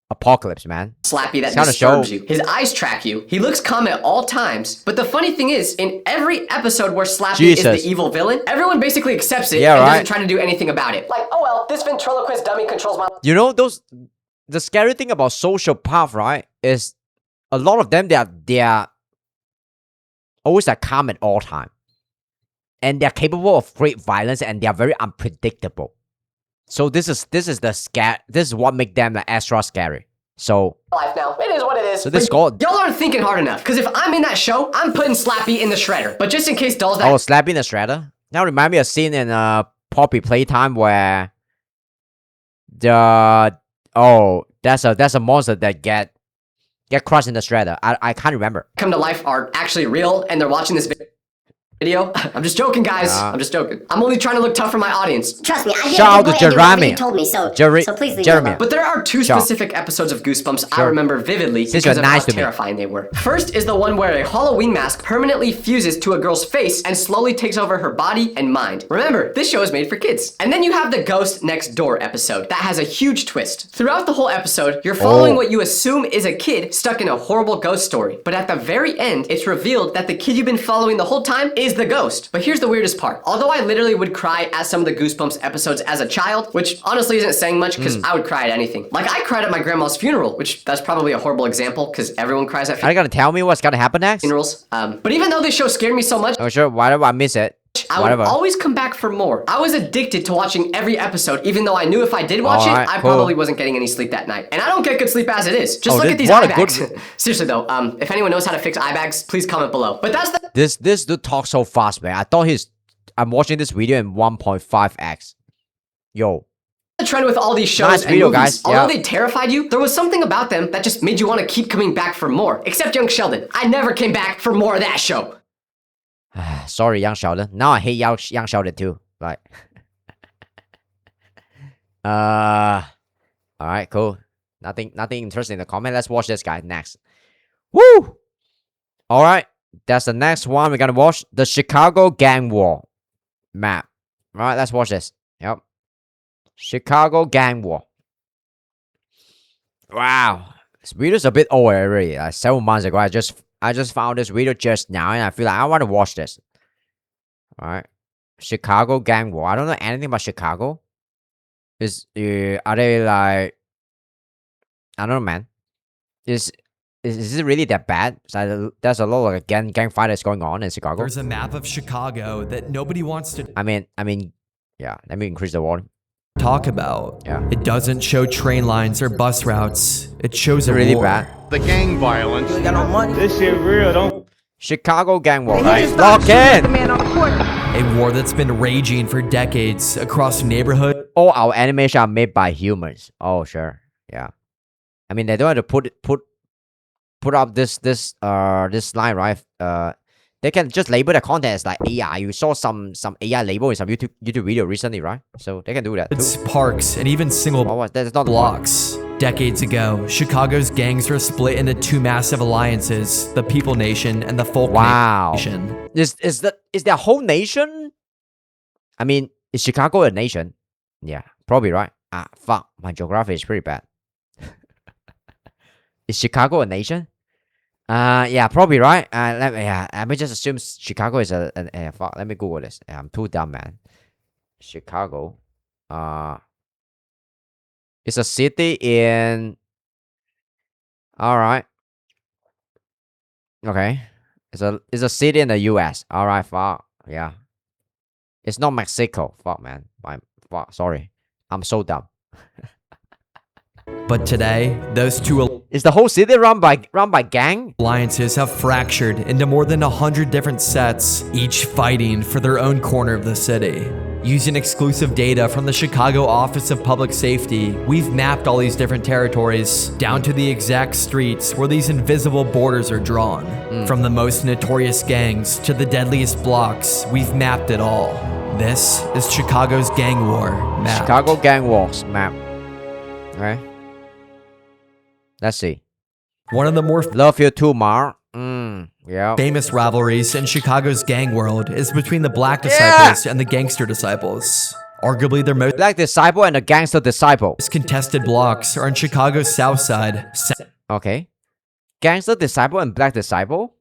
Speaker 1: apocalypse, man.
Speaker 3: Slappy that
Speaker 1: It's kinda
Speaker 3: disturbs
Speaker 1: show.
Speaker 3: you. His eyes track you. He looks calm at all times. But the funny thing is, in every episode where Slappy is
Speaker 1: Jesus.
Speaker 3: the evil villain, everyone basically accepts it
Speaker 1: Yeah,
Speaker 3: and
Speaker 1: right.
Speaker 3: doesn't try to do anything about it. Like, oh well, this ventriloquist dummy controls my
Speaker 1: You know the scary thing about social path, right? Is a lot of them they are always like calm at all time. And they're capable of great violence and they are very unpredictable. So this is the scare. This is what make them like extra scary. So
Speaker 3: life now. It is what it is.
Speaker 1: So this
Speaker 3: But
Speaker 1: called-
Speaker 3: y'all aren't thinking hard enough. Because if I'm in that show, I'm putting Slappy in the shredder. But just in case dolls that
Speaker 1: slapping the shredder. Now remind me of a scene in Poppy Playtime where that's a monster that get crushed in the shredder. I can't remember.
Speaker 3: come to life are actually real and they're watching this video. I'm just joking, guys.
Speaker 1: Yeah.
Speaker 3: I'm just joking. I'm only trying to look tough for my audience.
Speaker 4: Trust me, I hear
Speaker 1: Shout out
Speaker 4: every
Speaker 1: to
Speaker 4: boy and do whatever
Speaker 1: Jeremy.
Speaker 4: you told me, so please leave
Speaker 1: Jeremy.
Speaker 4: me alone.
Speaker 3: But there are two
Speaker 1: Sure.
Speaker 3: specific episodes of Goosebumps I
Speaker 1: Sure.
Speaker 3: remember vividly
Speaker 1: Since
Speaker 3: because
Speaker 1: you're
Speaker 3: of
Speaker 1: nice
Speaker 3: how
Speaker 1: to me.
Speaker 3: terrifying they were. First is the one where a Halloween mask permanently fuses to a girl's face and slowly takes over her body and mind. Remember, this show is made for kids. And then you have the Ghost Next Door episode that has a huge twist. Throughout the whole episode, you're following what you assume is a kid stuck in a horrible ghost story. But at the very end, it's revealed that the kid you've been following the whole time is the ghost. But here's the weirdest part. Although I literally would cry at some of the Goosebumps episodes as a child, which honestly isn't saying much because I would cry at anything. Like I cried at my grandma's funeral, which that's probably a horrible example because everyone cries at
Speaker 1: Are you gonna tell me what's gonna happen next?
Speaker 3: funerals. But even though this show scared me so much,
Speaker 1: Oh sure, whatever, I miss it.
Speaker 3: I would
Speaker 1: Whatever.
Speaker 3: always come back for more. I was addicted to watching every episode, even though I knew if I did watch
Speaker 1: Alright,
Speaker 3: it, I
Speaker 1: cool.
Speaker 3: probably wasn't getting any sleep that night. And I don't get good sleep as it is. Just
Speaker 1: Oh,
Speaker 3: look
Speaker 1: this-
Speaker 3: at these
Speaker 1: what
Speaker 3: eye
Speaker 1: a good-
Speaker 3: bags. Seriously though, if anyone knows how to fix eye bags, please comment below. But that's the
Speaker 1: This dude talks so fast, man. I thought I'm watching this video in 1.5x. Yo.
Speaker 3: trend with all these shows
Speaker 1: Nice
Speaker 3: and
Speaker 1: video,
Speaker 3: movies.
Speaker 1: guys.
Speaker 3: Although
Speaker 1: Yeah.
Speaker 3: they terrified you, there was something about them that just made you want to keep coming back for more. Except Young Sheldon. I never came back for more of that show.
Speaker 1: Sorry, young Sheldon. Now I hate young Sheldon too. Like, all right, cool. Nothing interesting in the comment. Let's watch this guy next. Woo! All right, that's the next one we're gonna watch. The Chicago Gang War map. All right, let's watch this. Yep. Chicago Gang War. Wow, this video's a bit old already. Like several months ago, I just found this video just now, and I feel like I want to watch this. All right, Chicago Gang War. I don't know anything about Chicago. Are they like? I don't know, man. Is it really that bad? So there's a lot of gang fighters going on in Chicago.
Speaker 10: There's a map of Chicago that nobody wants to
Speaker 1: I mean, yeah. Let me increase the volume.
Speaker 10: talk about.
Speaker 1: Yeah.
Speaker 10: It doesn't show train lines or bus routes. It shows a
Speaker 1: Really
Speaker 10: war.
Speaker 1: bad.
Speaker 10: The gang violence.
Speaker 6: You ain't got no money.
Speaker 10: This shit real, don't.
Speaker 1: Chicago Gang War.
Speaker 10: Right.
Speaker 1: Lock in.
Speaker 10: A war that's been raging for decades across neighborhoods.
Speaker 1: All our animation are made by humans. Oh sure, yeah. I mean, they don't have to put up this line, right? They can just label the content as like AI. You saw some AI label in some YouTube video recently, right? So they can do that too.
Speaker 10: It's parks and even single
Speaker 1: that's not
Speaker 10: blocks. Decades ago, Chicago's gangs were split into two massive alliances: the People Nation and the Folk
Speaker 1: Wow.
Speaker 10: Nation.
Speaker 1: Is the whole nation? I mean, is Chicago a nation? Yeah, probably right. Ah, fuck, my geography is pretty bad. Is Chicago a nation? Yeah, probably right. Let me just assume Chicago is a fuck. Let me Google this. I'm too dumb, man. Chicago, it's a city in. All right. Okay, it's a city in the U.S. All right, fuck. Yeah, it's not Mexico. Fuck, man. Fuck. Sorry, I'm so dumb.
Speaker 10: But today, those two
Speaker 1: Is the whole city run by gang?
Speaker 10: alliances have fractured into more than 100 different sets, each fighting for their own corner of the city. Using exclusive data from the Chicago Office of Public Safety, we've mapped all these different territories down to the exact streets where these invisible borders are drawn. From the most notorious gangs to the deadliest blocks, we've mapped it all. This is Chicago's Gang War map.
Speaker 1: Chicago Gang Wars map. Okay. Let's see.
Speaker 10: One of the more
Speaker 1: Love you too, Mar. Yeah.
Speaker 10: famous rivalries in Chicago's gang world is between the Black Disciples and the Gangster Disciples. Arguably their most
Speaker 1: Black Disciple and the Gangster Disciple.
Speaker 10: contested blocks are in Chicago's South Side,
Speaker 1: Okay. Gangster Disciple and Black Disciple?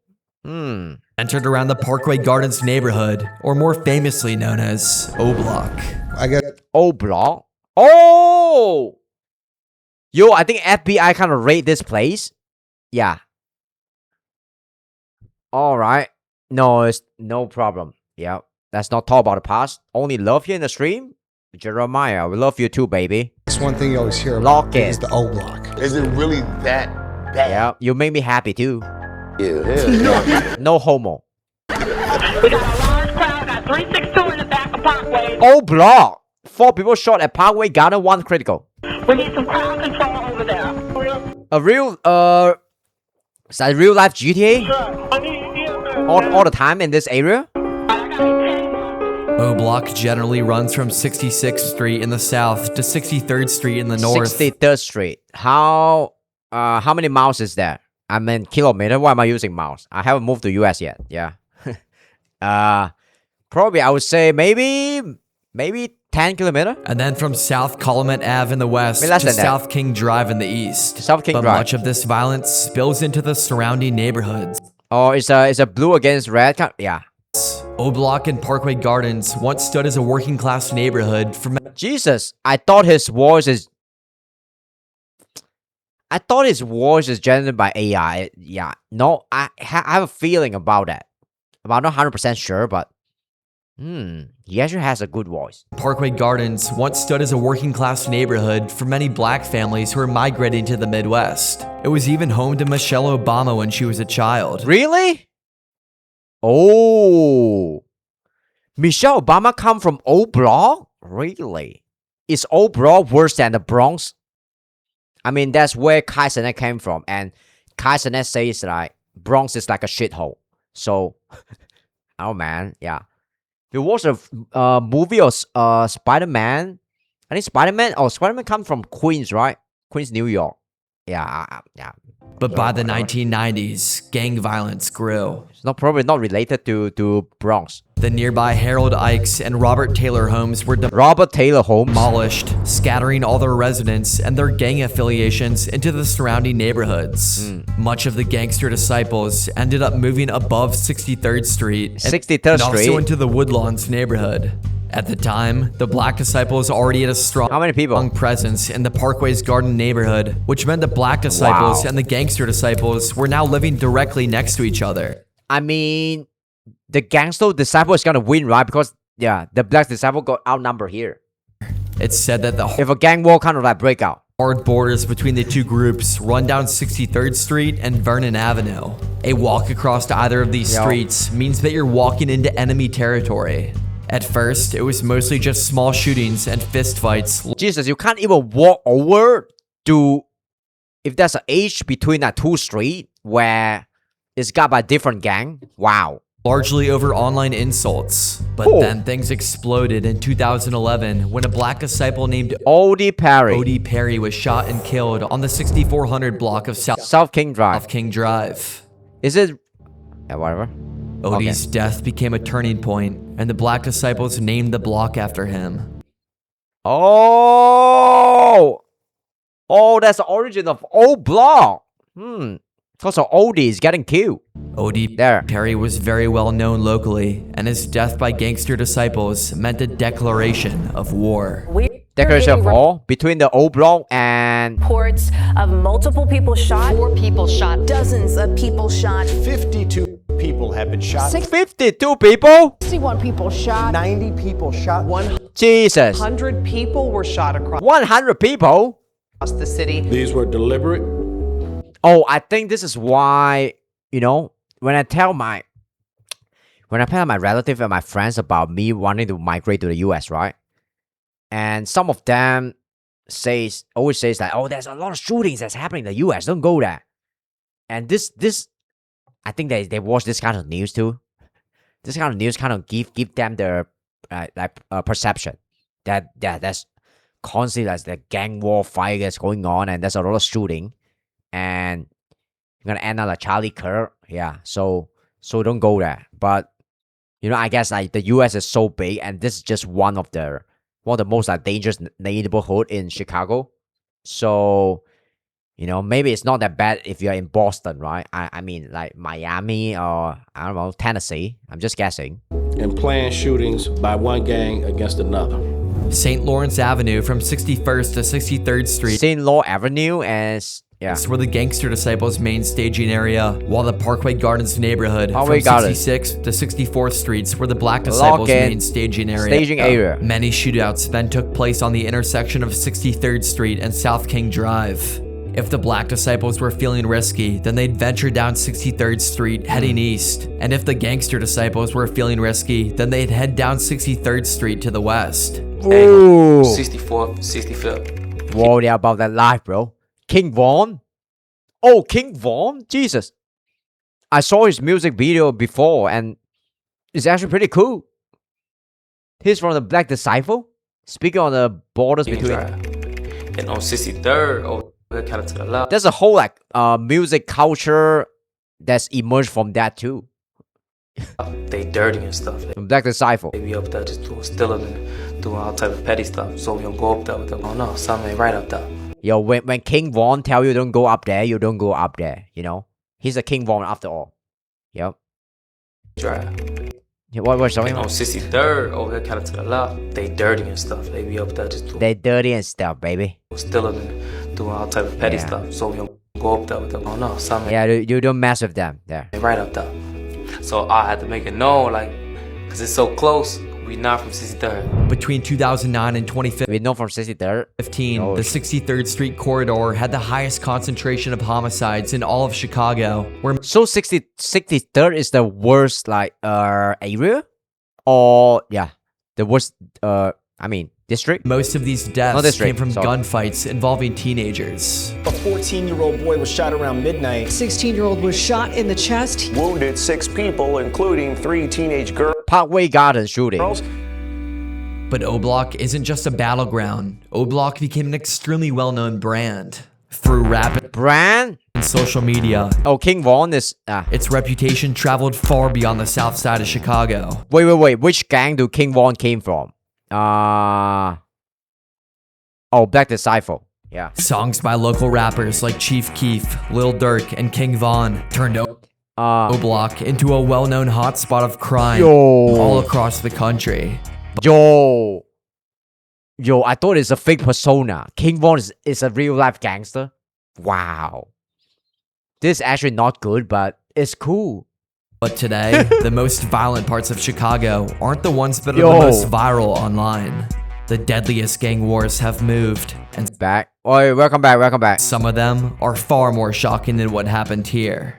Speaker 10: centered around the Parkway Gardens neighborhood, or more famously known as O Block.
Speaker 16: I got
Speaker 1: O Block. Oh! Yo, I think FBI kind of raid this place. Yeah. All right. No, it's no problem. Yeah. Let's not talk about the past. Only love here in the stream. Jeremiah, we love you too, baby.
Speaker 8: It's one thing you always hear
Speaker 1: Lock
Speaker 8: about
Speaker 1: it.
Speaker 8: is the O block.
Speaker 22: Is it really that bad?
Speaker 1: Yeah, you make me happy too.
Speaker 22: Yeah.
Speaker 1: No homo.
Speaker 23: We got a large crowd, got 362 in the back of Parkway.
Speaker 1: O block. 4 people shot at Parkway Garden, 1 critical.
Speaker 23: We need some crowd control over there.
Speaker 1: A real is that real life GTA? All the time in this area?
Speaker 10: O Block generally runs from 66th Street in the south to 63rd Street in the north.
Speaker 1: 63rd Street. How many miles is that? I mean kilometer. Why am I using miles? I haven't moved to US yet. Yeah. Probably I would say maybe 10 kilometer.
Speaker 10: And then from South Calumet Ave in the west
Speaker 1: less
Speaker 10: to
Speaker 1: than that.
Speaker 10: South King Drive in the east.
Speaker 1: South King
Speaker 10: but
Speaker 1: Drive.
Speaker 10: much of this violence spills into the surrounding neighborhoods.
Speaker 1: Oh, it's a blue against red. Yeah.
Speaker 10: O Block and Parkway Gardens once stood as a working class neighborhood for
Speaker 1: Jesus, I thought his voice is generated by AI. Yeah. No, I have a feeling about that. I'm not 100% sure, but he actually has a good voice.
Speaker 10: Parkway Gardens once stood as a working class neighborhood for many black families who were migrating to the Midwest. It was even home to Michelle Obama when she was a child.
Speaker 1: Really? Oh. Michelle Obama come from O Block? Really? Is O Block worse than the Bronx? I mean, that's where Kai Cenat came from. And Kai Cenat says like, Bronx is like a shithole. So, oh man, yeah. There was a movie of Spider-Man. I think Spider-Man come from Queens, right? Queens, New York. Yeah.
Speaker 10: But by the 1990s, gang violence grew.
Speaker 1: It's probably not related to Bronx.
Speaker 10: The nearby Harold Ikes and Robert Taylor homes were
Speaker 1: demolished,
Speaker 10: scattering all their residents and their gang affiliations into the surrounding neighborhoods. Much of the gangster disciples ended up moving above 63rd Street and also into the Woodlawns neighborhood. At the time, the Black Disciples already had a strong presence in the Parkway's Garden neighborhood, which meant the Black Disciples and the Gangster Disciples were now living directly next to each other.
Speaker 1: I mean, the Gangster Disciple is gonna win, right? Because, yeah, the Black Disciple got outnumbered here.
Speaker 10: It's said that
Speaker 1: if a gang war kind of like break out.
Speaker 10: Hard borders between the two groups run down 63rd Street and Vernon Avenue. A walk across either of these streets means that you're walking into enemy territory. At first, it was mostly just small shootings and fistfights.
Speaker 1: Jesus, you can't even walk over to, if there's an age between that 2 streets where it's got by different gang. Wow.
Speaker 10: Largely over online insults. But then things exploded in 2011 when a Black disciple named
Speaker 1: Odie
Speaker 10: Perry was shot and killed on the 6400 block of
Speaker 1: South King
Speaker 10: Drive.
Speaker 1: Is it? Yeah, whatever.
Speaker 10: Odie's death became a turning point, and the Black Disciples named the block after him.
Speaker 1: Oh, that's the origin of O Block. Because of Odie is getting killed.
Speaker 10: Odie Perry was very well known locally, and his death by gangster disciples meant a declaration of war.
Speaker 1: Declaration of war between the O Block and
Speaker 24: reports of multiple people shot, 4 people shot, dozens of people shot,
Speaker 25: 52 people have been shot.
Speaker 1: 52 people?
Speaker 24: 61 people shot,
Speaker 25: 90 people shot.
Speaker 1: Jesus.
Speaker 24: 100 people were shot across
Speaker 1: 100 people?
Speaker 24: the city.
Speaker 25: These were deliberate.
Speaker 1: Oh, I think this is why, when I tell my relative and my friends about me wanting to migrate to the US, right? And some of them always says like, oh, there's a lot of shootings that's happening in the US. Don't go there. And this, I think they watch this kind of news too. This kind of news kind of give them their perception that that's constantly like the gang war fight that's going on, and there's a lot of shooting, and you're gonna end up like Charlie Kirk. Yeah, so don't go there. But I guess like the US is so big, and this is just one of the most like dangerous neighborhood in Chicago. So maybe it's not that bad if you're in Boston, right? I mean like Miami or I don't know, Tennessee. I'm just guessing.
Speaker 25: And planned shootings by one gang against another.
Speaker 10: St. Lawrence Avenue from 61st to 63rd Street.
Speaker 1: St. Lawrence Avenue
Speaker 10: were the Gangster Disciples' main staging area, while the Parkway Gardens neighborhood from
Speaker 1: Parkway Gardens.
Speaker 10: 66th to 64th Streets were the Black Disciples' main staging area. Many shootouts then took place on the intersection of 63rd Street and South King Drive. If the Black Disciples were feeling risky, then they'd venture down 63rd Street heading east. And if the Gangster Disciples were feeling risky, then they'd head down 63rd Street to the west.
Speaker 1: Ooh.
Speaker 8: 64th, 65th.
Speaker 1: Whoa, they're about that life, bro. King Von? Oh, King Von? Jesus. I saw his music video before and it's actually pretty cool. He's from the Black Disciple. Speaking on the borders between...
Speaker 8: And on 63rd, over kind of to the left.
Speaker 1: There's a whole like music culture that's emerged from that too.
Speaker 8: They dirty and stuff.
Speaker 1: From Black Disciple.
Speaker 8: They be up there just doing stealing and doing all type of petty stuff. So we don't go up there with them. Oh no, something ain't right up there.
Speaker 1: Yo, when King Von tell you don't go up there, you don't go up there, you know? He's a King Von after all. Yep.
Speaker 8: Drive.
Speaker 1: What's talking
Speaker 8: about? On 63rd, over here kind of to the left, they dirty and stuff. They be up there just doing...
Speaker 1: They dirty and stuff, baby.
Speaker 8: Stealing and doing all type of petty stuff. So we don't go up there with them. Oh no, something...
Speaker 1: Yeah, you don't mess with them there.
Speaker 8: Right up there. So I had to make it known, like, because it's so close. We not from 63rd.
Speaker 10: Between 2009 and 2015,
Speaker 1: we know from 63rd.
Speaker 10: The 63rd Street corridor had the highest concentration of homicides in all of Chicago.
Speaker 1: So 63rd is the worst like area, or the worst district.
Speaker 10: Most of these deaths came from gunfights involving teenagers.
Speaker 12: A 14-year-old boy was shot around midnight.
Speaker 14: 16-year-old was shot in the chest.
Speaker 12: Wounded 6 people, including 3 teenage girls.
Speaker 1: Parkway Garden shooting.
Speaker 10: But O-Block isn't just a battleground. O-Block became an extremely well-known brand. Through rapid
Speaker 1: brand
Speaker 10: and social media.
Speaker 1: Oh, King Von is...
Speaker 10: Its reputation traveled far beyond the south side of Chicago.
Speaker 1: Wait. Which gang do King Von came from? Oh, Black Disciple. Yeah.
Speaker 10: Songs by local rappers like Chief Keef, Lil Durk, and King Von turned O-Block into a well-known hotspot of crime all across the country.
Speaker 1: Yo, I thought it's a fake persona. King Von is a real-life gangster. Wow. This is actually not good, but it's cool.
Speaker 10: But today, the most violent parts of Chicago aren't the ones that are the most viral online. The deadliest gang wars have moved and
Speaker 1: back. Oh, welcome back.
Speaker 10: Some of them are far more shocking than what happened here.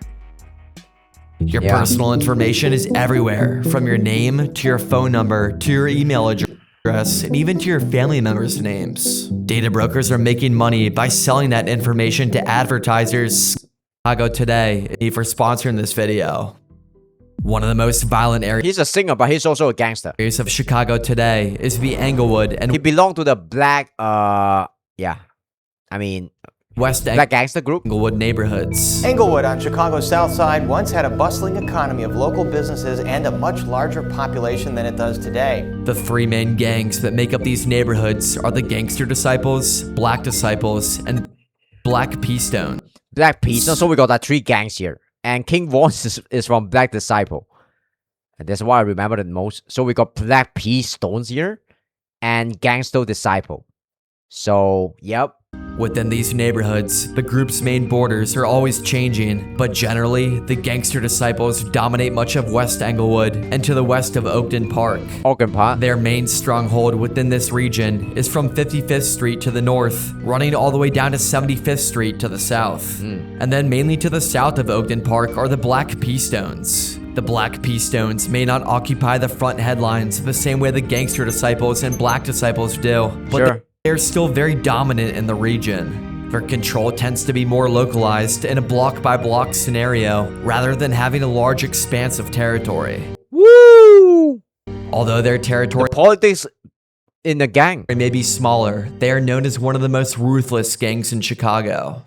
Speaker 10: Your personal information is everywhere, from your name to your phone number to your email address and even to your family members' names. Data brokers are making money by selling that information to advertisers. Chicago Today for sponsoring this video. One of the most violent areas.
Speaker 1: He's a singer, but he's also a gangster.
Speaker 10: Areas of Chicago today is the Englewood, and
Speaker 1: he belonged to the Black,
Speaker 10: West
Speaker 1: Black gangster group.
Speaker 10: Englewood neighborhoods.
Speaker 15: Englewood on Chicago's south side once had a bustling economy of local businesses and a much larger population than it does today.
Speaker 10: The 3 main gangs that make up these neighborhoods are the Gangster Disciples, Black Disciples, and Black P-Stone.
Speaker 1: Black P-Stone, so we got that 3 gangs here. And King Von is from Black Disciple. And that's why I remember it most. So we got Black P-Stones here and Gangster Disciple. So, yep.
Speaker 10: Within these neighborhoods, the group's main borders are always changing, but generally, the Gangster Disciples dominate much of West Englewood and to the west of Oakton Park. Their main stronghold within this region is from 55th Street to the north, running all the way down to 75th Street to the south. And then mainly to the south of Oakton Park are the Black P-Stones. The Black P-Stones may not occupy the front headlines the same way the Gangster Disciples and Black Disciples do, but they're still very dominant in the region. Their control tends to be more localized in a block-by-block scenario, rather than having a large expanse of territory.
Speaker 1: Woo!
Speaker 10: Although their territory
Speaker 1: politics in the gang
Speaker 10: may be smaller, they are known as one of the most ruthless gangs in Chicago.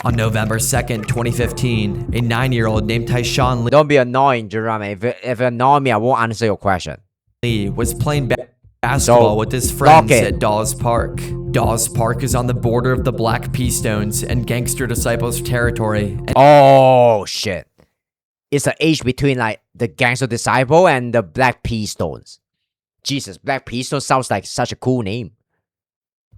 Speaker 10: On November 2nd, 2015, a 9-year-old named Tyshawn Lee...
Speaker 1: Don't be annoying, Jeremy. If you annoy me, I won't answer your question.
Speaker 10: Lee was playing basketball with his friends at Dawes Park. Dawes Park is on the border of the Black P-Stones and Gangster Disciples territory.
Speaker 1: Oh, shit. It's the age between, like, the Gangster Disciple and the Black P-Stones. Jesus, Black P-Stones sounds like such a cool name.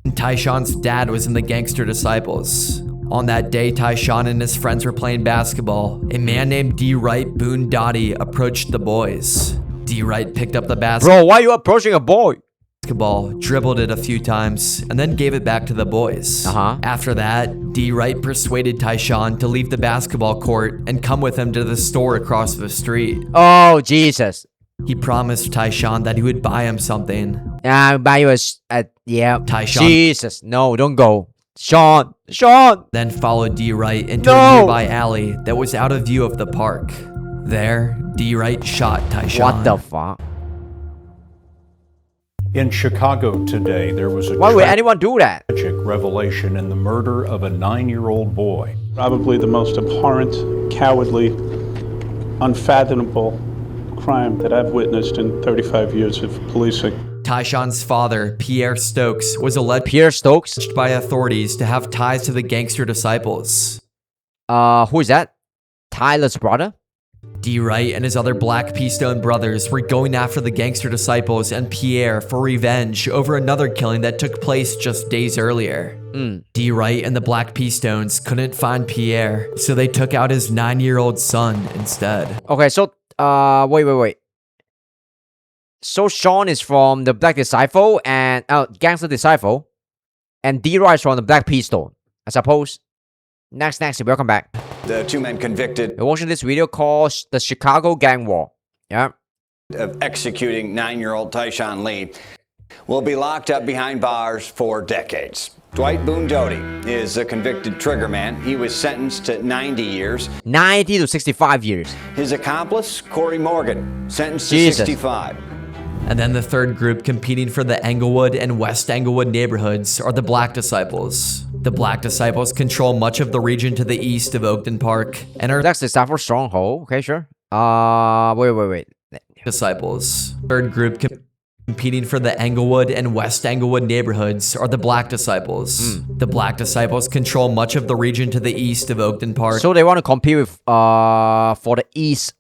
Speaker 10: Tyshawn's dad was in the Gangster Disciples. On that day, Tyshawn and his friends were playing basketball. A man named D. Wright Boone Dottie approached the boys. D. Wright picked up the basketball.
Speaker 1: Bro, why are you approaching a boy?
Speaker 10: Dribbled it a few times, and then gave it back to the boys. After that, D. Wright persuaded Tyshawn to leave the basketball court and come with him to the store across the street.
Speaker 1: Oh, Jesus.
Speaker 10: He promised Tyshawn that he would buy him something.
Speaker 1: Buy you yeah.
Speaker 10: Tyshawn.
Speaker 1: Jesus, no, don't go. Sean.
Speaker 10: Then followed D. Wright into a nearby alley that was out of view of the park. There, D. Wright shot Tyshawn.
Speaker 1: What the fuck?
Speaker 5: In Chicago today, there was a
Speaker 1: Why would anyone do that?
Speaker 5: tragic revelation in the murder of a 9-year-old boy.
Speaker 7: Probably the most abhorrent, cowardly, unfathomable crime that I've witnessed in 35 years of policing.
Speaker 10: Tyshawn's father, Pierre Stokes, was alleged by authorities to have ties to the gangster disciples.
Speaker 1: Who is that? Tyler's brother?
Speaker 10: D. Wright and his other Black P-Stone brothers were going after the gangster disciples and Pierre for revenge over another killing that took place just days earlier. D. Wright and the Black P-Stones couldn't find Pierre, so they took out his 9-year-old son instead.
Speaker 1: Okay, so, wait. So Sean is from the Black Disciple and, Gangster Disciple, and D. Wright is from the Black P-Stone, I suppose. Next, welcome back.
Speaker 9: The two men convicted
Speaker 1: We're watching this video called The Chicago Gang War. Yeah.
Speaker 9: of executing 9-year-old Tyshawn Lee will be locked up behind bars for decades. Dwight Boone Doty is a convicted triggerman. He was sentenced to 90 years.
Speaker 1: 90 to 65 years.
Speaker 9: His accomplice, Corey Morgan, sentenced to
Speaker 1: Jesus.
Speaker 9: 65.
Speaker 10: And then the third group competing for the Englewood and West Englewood neighborhoods are the Black Disciples. The Black Disciples control much of the region to the east of Oakton Park and are
Speaker 1: That's the Disciple Stronghold. Okay, sure. Wait.
Speaker 10: Disciples. Third group competing for the Englewood and West Englewood neighborhoods are the Black Disciples. The Black Disciples control much of the region to the east of Oakton Park.
Speaker 1: So they want to compete with, for the East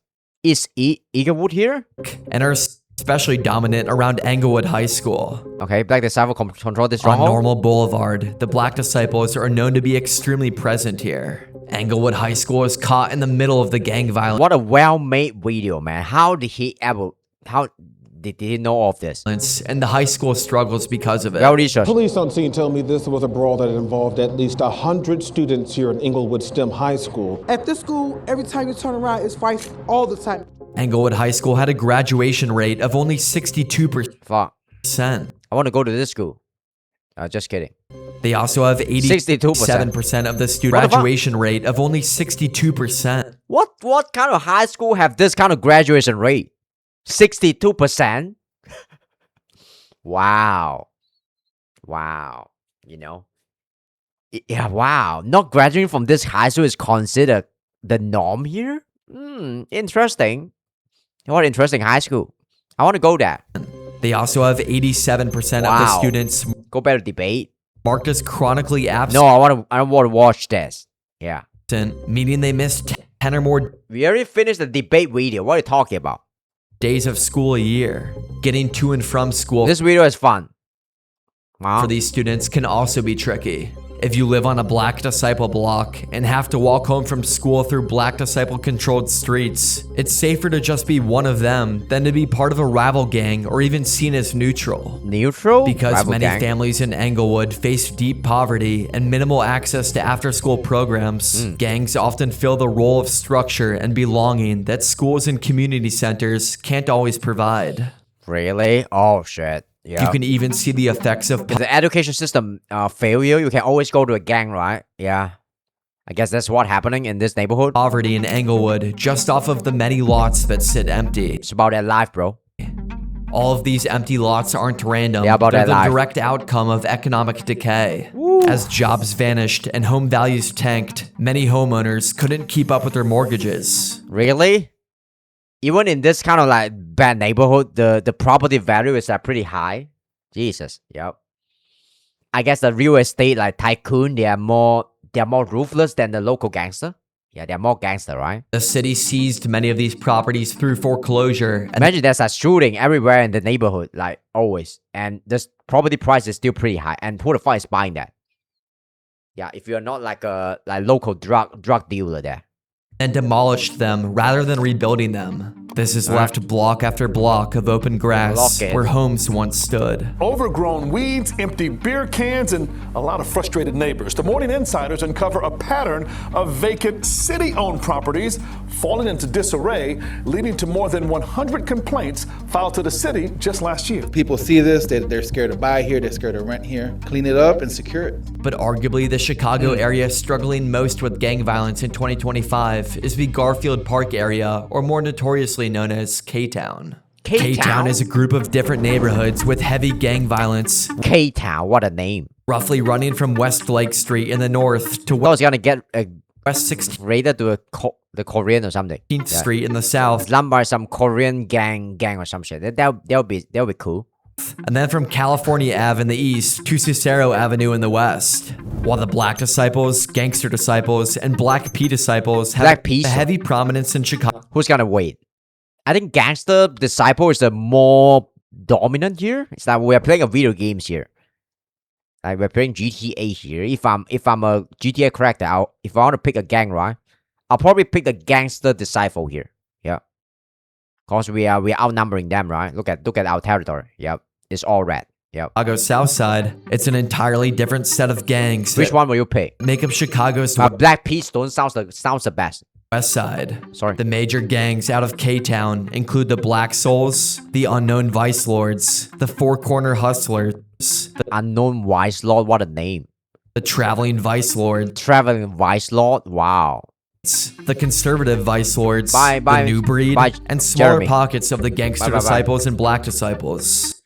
Speaker 1: Eaglewood here?
Speaker 10: And are especially dominant around Englewood High School.
Speaker 1: Okay, Black Disciple control this
Speaker 10: On
Speaker 1: stronghold?
Speaker 10: Normal Boulevard, the Black Disciples are known to be extremely present here. Englewood High School is caught in the middle of the gang violence.
Speaker 1: What a well-made video, man. How did he know of this?
Speaker 10: And the high school struggles because of it.
Speaker 1: Well researched.
Speaker 11: Police on scene tell me this was a brawl that involved at least 100 students here at Englewood STEM High School.
Speaker 18: At this school, every time you turn around, it's fights all the time.
Speaker 10: Englewood High School had a graduation rate of only 62%.
Speaker 1: Fuck. I want to go to this school. Just kidding.
Speaker 10: They also have 87% of the student graduation rate of only 62%.
Speaker 1: What kind of high school have this kind of graduation rate? 62%? Wow. You know? Yeah, wow. Not graduating from this high school is considered the norm here? Interesting. What interesting high school. I want to go there.
Speaker 10: They also have 87% of the students
Speaker 1: go better debate
Speaker 10: marked as chronically absent.
Speaker 1: No, I don't want to watch this. Yeah.
Speaker 10: Meaning they missed 10 or more.
Speaker 1: We already finished the debate video. What are you talking about?
Speaker 10: Days of school a year. Getting to and from school.
Speaker 1: This video is fun.
Speaker 10: For these students can also be tricky. If you live on a Black Disciple block and have to walk home from school through Black Disciple controlled streets, it's safer to just be one of them than to be part of a rival gang or even seen as neutral.
Speaker 1: Neutral?
Speaker 10: Because
Speaker 1: rival
Speaker 10: many
Speaker 1: gang?
Speaker 10: families in Englewood face deep poverty and minimal access to after-school programs. Gangs often fill the role of structure and belonging that schools and community centers can't always provide.
Speaker 1: Really? Oh, shit. Yeah.
Speaker 10: You can even see the effects of
Speaker 1: if the education system failure, you can always go to a gang, right? Yeah. I guess that's what's happening in this neighborhood.
Speaker 10: Poverty in Englewood, just off of the many lots that sit empty.
Speaker 1: It's about that life, bro.
Speaker 10: All of these empty lots aren't random.
Speaker 1: Yeah, about
Speaker 10: They're
Speaker 1: that life.
Speaker 10: the direct outcome of economic decay. As jobs vanished and home values tanked, many homeowners couldn't keep up with their mortgages.
Speaker 1: Really? Even in this kind of like bad neighborhood, the property value is pretty high. Jesus, yep. I guess the real estate like tycoon, they are more ruthless than the local gangster. Yeah, they're more gangster, right?
Speaker 10: The city seized many of these properties through foreclosure.
Speaker 1: Imagine there's a shooting everywhere in the neighborhood, like always, and this property price is still pretty high. And who the fuck is buying that? Yeah, if you're not like a local drug dealer there.
Speaker 10: And demolished them rather than rebuilding them. This has left block after block of open grass where homes once stood.
Speaker 2: Overgrown weeds, empty beer cans, and a lot of frustrated neighbors. The Morning Insiders uncover a pattern of vacant city-owned properties falling into disarray, leading to more than 100 complaints filed to the city just last year.
Speaker 13: People see this, they're scared to buy here, they're scared to rent here. Clean it up and secure it.
Speaker 10: But arguably the Chicago area struggling most with gang violence in 2025 is the Garfield Park area, or more notoriously known as K-Town. K-Town is a group of different neighborhoods with heavy gang violence.
Speaker 1: K-Town, what a name.
Speaker 10: Roughly running from West Lake Street in the north to
Speaker 1: West gonna get
Speaker 10: West 16th
Speaker 1: raided to the Korean or something.
Speaker 10: Street in the south.
Speaker 1: Run by some Korean gang or some shit. That'll be cool.
Speaker 10: And then from California Ave in the east to Cicero Avenue in the west. While the Black Disciples, Gangster Disciples, and Black P Disciples have a heavy prominence in Chicago.
Speaker 1: Who's gonna wait? I think Gangster Disciple is the more dominant here. It's like we're playing a video games here. Like we're playing GTA here. If I'm a GTA character, if I want to pick a gang, right, I'll probably pick the Gangster Disciple here. Yeah, cause we are outnumbering them, right? Look at our territory. Yep, it's all red. Yep.
Speaker 10: Chicago's south side, it's an entirely different set of gangs.
Speaker 1: Which one will you pick?
Speaker 10: Make up Chicago's
Speaker 1: Black P-Stone sounds the best.
Speaker 10: West side.
Speaker 1: Sorry.
Speaker 10: The major gangs out of K-Town include the Black Souls, the Unknown Vice Lords, the Four Corner Hustlers,
Speaker 1: the Unknown Vice Lord, what a name.
Speaker 10: The Traveling Vice Lord.
Speaker 1: Traveling Vice Lord, wow.
Speaker 10: The Conservative Vice Lords,
Speaker 1: the
Speaker 10: New Breed, and smaller pockets of the Gangster Disciples and Black Disciples.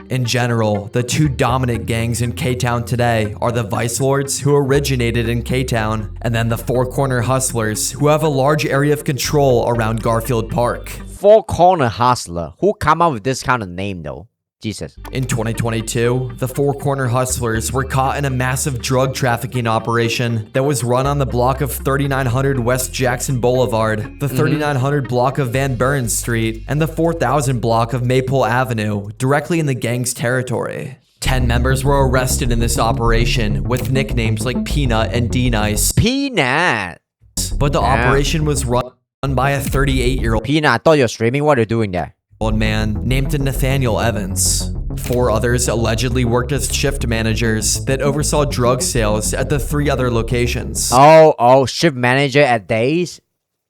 Speaker 10: In general, the two dominant gangs in K-Town today are the Vice Lords, who originated in K-Town, and then the Four Corner Hustlers, who have a large area of control around Garfield Park.
Speaker 1: Four Corner Hustler, who come up with this kind of name though? Jesus.
Speaker 10: In 2022, the Four Corner Hustlers were caught in a massive drug trafficking operation that was run on the block of 3900 West Jackson Boulevard, the 3900 block of Van Buren Street, and the 4000 block of Maple Avenue, directly in the gang's territory. 10 members were arrested in this operation with nicknames like Peanut and D-Nice.
Speaker 1: Peanut!
Speaker 10: But the operation was run by a 38-year-old.
Speaker 1: Peanut, I thought you were streaming. What are you doing there?
Speaker 10: Old man named Nathaniel Evans. 4 others allegedly worked as shift managers that oversaw drug sales at the 3 other locations.
Speaker 1: Oh, shift manager at days?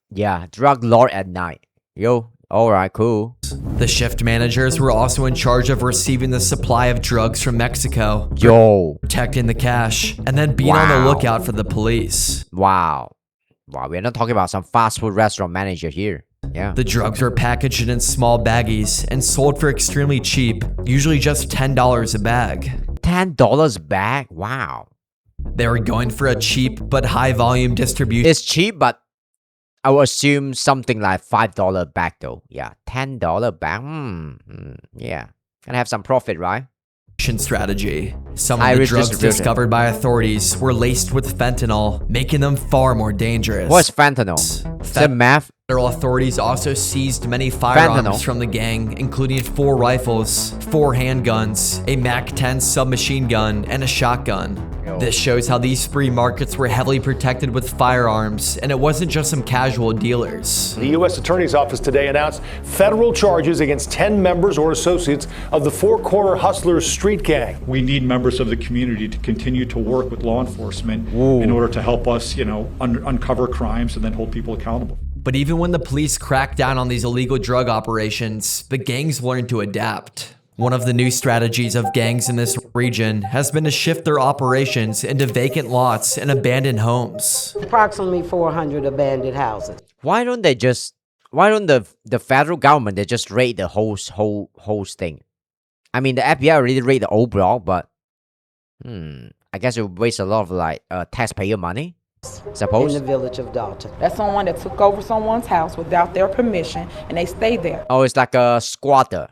Speaker 1: Yeah, drug lord at night. Yo, alright, cool.
Speaker 10: The shift managers were also in charge of receiving the supply of drugs from Mexico.
Speaker 1: Yo.
Speaker 10: Protecting the cash, and then being on the lookout for the police.
Speaker 1: Wow, we're not talking about some fast food restaurant manager here. Yeah.
Speaker 10: The drugs were packaged in small baggies and sold for extremely cheap, usually just $10 a bag.
Speaker 1: $10 a bag? Wow.
Speaker 10: They were going for a cheap but high volume distribution.
Speaker 1: It's cheap, but I would assume something like $5 bag though. Yeah, $10 bag. Yeah, gonna have some profit, right?
Speaker 10: Strategy. Some of the drugs discovered by authorities were laced with fentanyl, making them far more dangerous.
Speaker 1: What's fentanyl? Meth?
Speaker 10: Federal authorities also seized many firearms from the gang, including 4 rifles, 4 handguns, a MAC-10 submachine gun, and a shotgun. This shows how these free markets were heavily protected with firearms, and it wasn't just some casual dealers.
Speaker 12: The U.S. Attorney's Office today announced federal charges against 10 members or associates of the Four Corner Hustlers street gang.
Speaker 5: We need members of the community to continue to work with law enforcement in order to help us, uncover crimes and then hold people accountable.
Speaker 10: But even when the police cracked down on these illegal drug operations, the gangs learned to adapt. One of the new strategies of gangs in this region has been to shift their operations into vacant lots and abandoned homes.
Speaker 17: Approximately 400 abandoned houses.
Speaker 1: Why don't the federal government they just raid the whole thing? I mean, the FBI already raided the old block, but I guess it would waste a lot of taxpayer money. Suppose?
Speaker 17: In the village of Dalton. That's someone that took over someone's house without their permission, and they stayed there.
Speaker 1: Oh, it's like a squatter.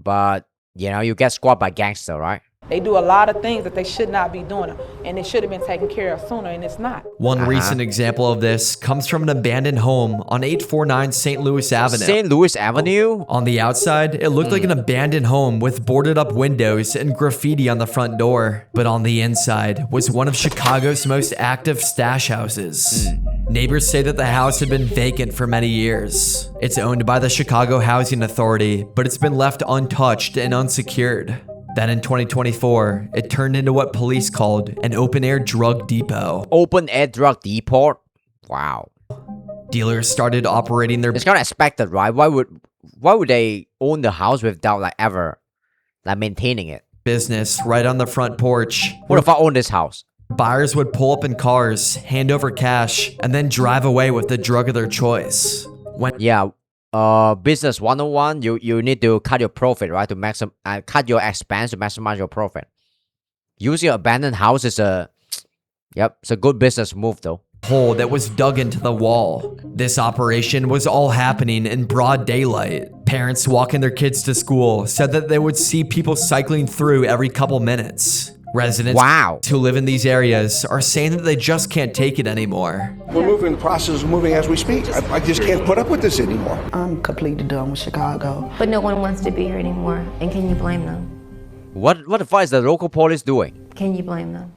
Speaker 1: But, you get squatted by gangster, right?
Speaker 17: They do a lot of things that they should not be doing, and it should have been taken care of sooner, and it's not.
Speaker 10: One recent example of this comes from an abandoned home on 849 St. Louis Avenue.
Speaker 1: St. Louis Avenue?
Speaker 10: On the outside, it looked like an abandoned home with boarded up windows and graffiti on the front door. But on the inside was one of Chicago's most active stash houses. Neighbors say that the house had been vacant for many years. It's owned by the Chicago Housing Authority, but it's been left untouched and unsecured. Then in 2024, it turned into what police called an open-air drug depot.
Speaker 1: Open-air drug depot? Wow.
Speaker 10: Dealers started operating their...
Speaker 1: It's kind of expected, right? Why would they own the house without like ever like maintaining it?
Speaker 10: Business right on the front porch.
Speaker 1: What if I own this house?
Speaker 10: Buyers would pull up in cars, hand over cash, and then drive away with the drug of their choice.
Speaker 1: Business 101, you need to cut your profit, right? To cut your expense to maximize your profit. Using abandoned house is it's a good business move though.
Speaker 10: Hole that was dug into the wall. This operation was all happening in broad daylight. Parents walking their kids to school said that they would see people cycling through every couple minutes. Residents who live in these areas are saying that they just can't take it anymore.
Speaker 3: We're moving, the process is moving as we speak. I just can't put up with this anymore.
Speaker 4: I'm completely done with Chicago.
Speaker 19: But no one wants to be here anymore. And can you blame them?
Speaker 1: What the fuck is the local police doing?
Speaker 19: Can you blame them?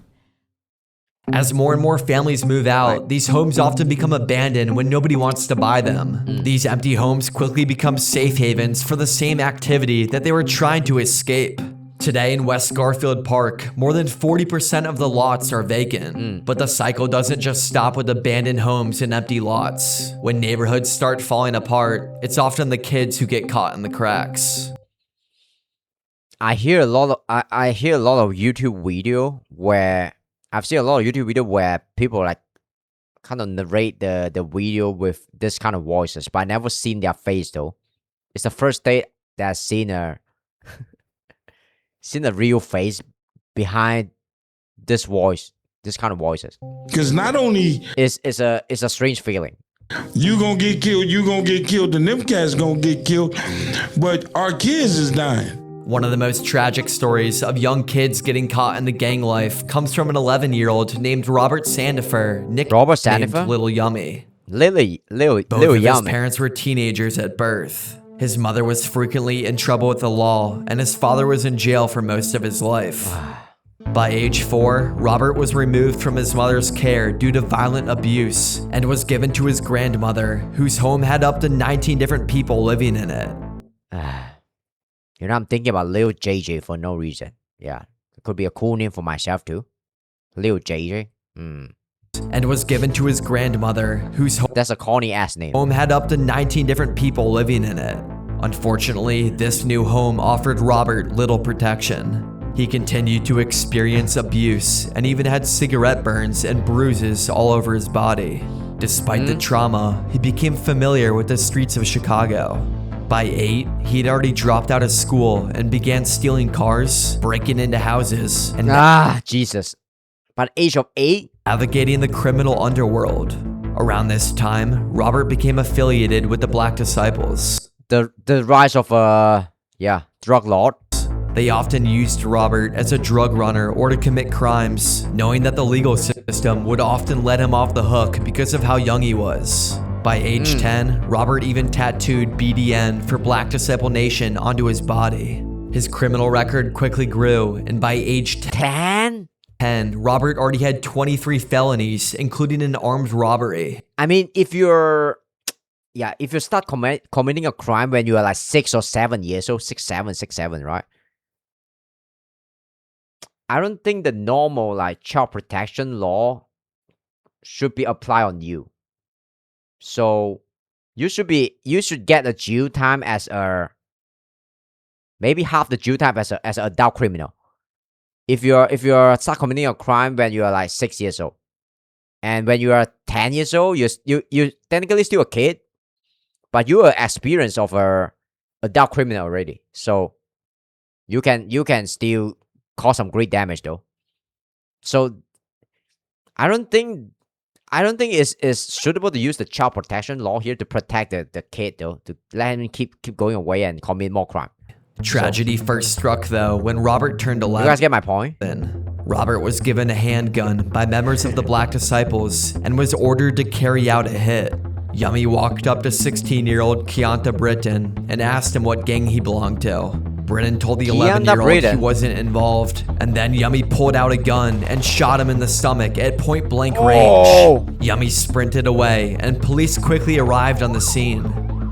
Speaker 10: As more and more families move out, these homes often become abandoned when nobody wants to buy them. These empty homes quickly become safe havens for the same activity that they were trying to escape. Today in West Garfield Park, more than 40% of the lots are vacant. But the cycle doesn't just stop with abandoned homes and empty lots. When neighborhoods start falling apart, it's often the kids who get caught in the cracks.
Speaker 1: I hear a lot of YouTube video where I've seen a lot of YouTube video where people like kind of narrate the video with this kind of voices, but I never seen their face though. It's the first day that I've seen a real face behind this voice, this kind of voices.
Speaker 20: Because not only
Speaker 1: it's a strange feeling.
Speaker 20: You gonna get killed, and them cats gonna get killed, but our kids is dying.
Speaker 10: One of the most tragic stories of young kids getting caught in the gang life comes from an 11-year-old named Robert Sandifer, nicknamed Little Yummy.
Speaker 1: Both
Speaker 10: of his
Speaker 1: Yummy.
Speaker 10: parents were teenagers at birth. His mother was frequently in trouble with the law, and his father was in jail for most of his life. By age 4, Robert was removed from his mother's care due to violent abuse and was given to his grandmother, whose home had up to 19 different people living in it.
Speaker 1: You know, I'm thinking about Lil JJ for no reason. Yeah, it could be a cool name for myself too. Lil JJ.
Speaker 10: And was given to his grandmother, whose home...
Speaker 1: That's a corny ass name.
Speaker 10: ...home had up to 19 different people living in it. Unfortunately, this new home offered Robert little protection. He continued to experience abuse and even had cigarette burns and bruises all over his body. Despite the trauma, he became familiar with the streets of Chicago. By 8, he'd already dropped out of school and began stealing cars, breaking into houses, and
Speaker 1: Jesus. By the age of 8?
Speaker 10: Navigating the criminal underworld. Around this time, Robert became affiliated with the Black Disciples.
Speaker 1: The rise of drug lord.
Speaker 10: They often used Robert as a drug runner or to commit crimes, knowing that the legal system would often let him off the hook because of how young he was. By age 10, Robert even tattooed BDN for Black Disciple Nation onto his body. His criminal record quickly grew, and by age 10, Robert already had 23 felonies, including an armed robbery.
Speaker 1: I mean, if you start committing a crime when you are like 6 or 7 years old, 6, 7, right? I don't think the normal like child protection law should be applied on you. So you should get a jail time as maybe half the jail time as an adult criminal. If you're start committing a crime when you are like 6 years old, and when you are 10 years old, you technically still a kid, but you are experienced of a adult criminal already. So you can still cause some great damage though. So I don't think it's suitable to use the child protection law here to protect the kid though, to let him keep going away and commit more crime.
Speaker 10: Tragedy first struck though when Robert turned 11.
Speaker 1: You guys get my point?
Speaker 10: Robert was given a handgun by members of the Black Disciples and was ordered to carry out a hit. Yummy walked up to 16-year-old Keonta Britton and asked him what gang he belonged to. Britton told the 11-year-old he wasn't involved, and then Yummy pulled out a gun and shot him in the stomach at point-blank range. Yummy sprinted away, and police quickly arrived on the scene.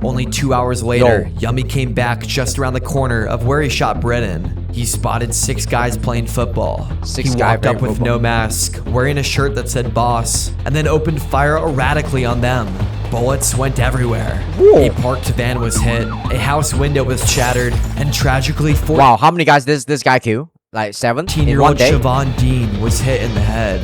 Speaker 10: Only 2 hours later, Yummy came back just around the corner of where he shot Britton. He spotted 6 guys playing football. He walked up with no mask, wearing a shirt that said boss, and then opened fire erratically on them. Bullets went everywhere. A parked van was hit, a house window was shattered, and tragically
Speaker 1: wow, how many guys this guy killed? Like 7 in one
Speaker 10: 18-year-old
Speaker 1: day?
Speaker 10: Siobhan Dean was hit in the head.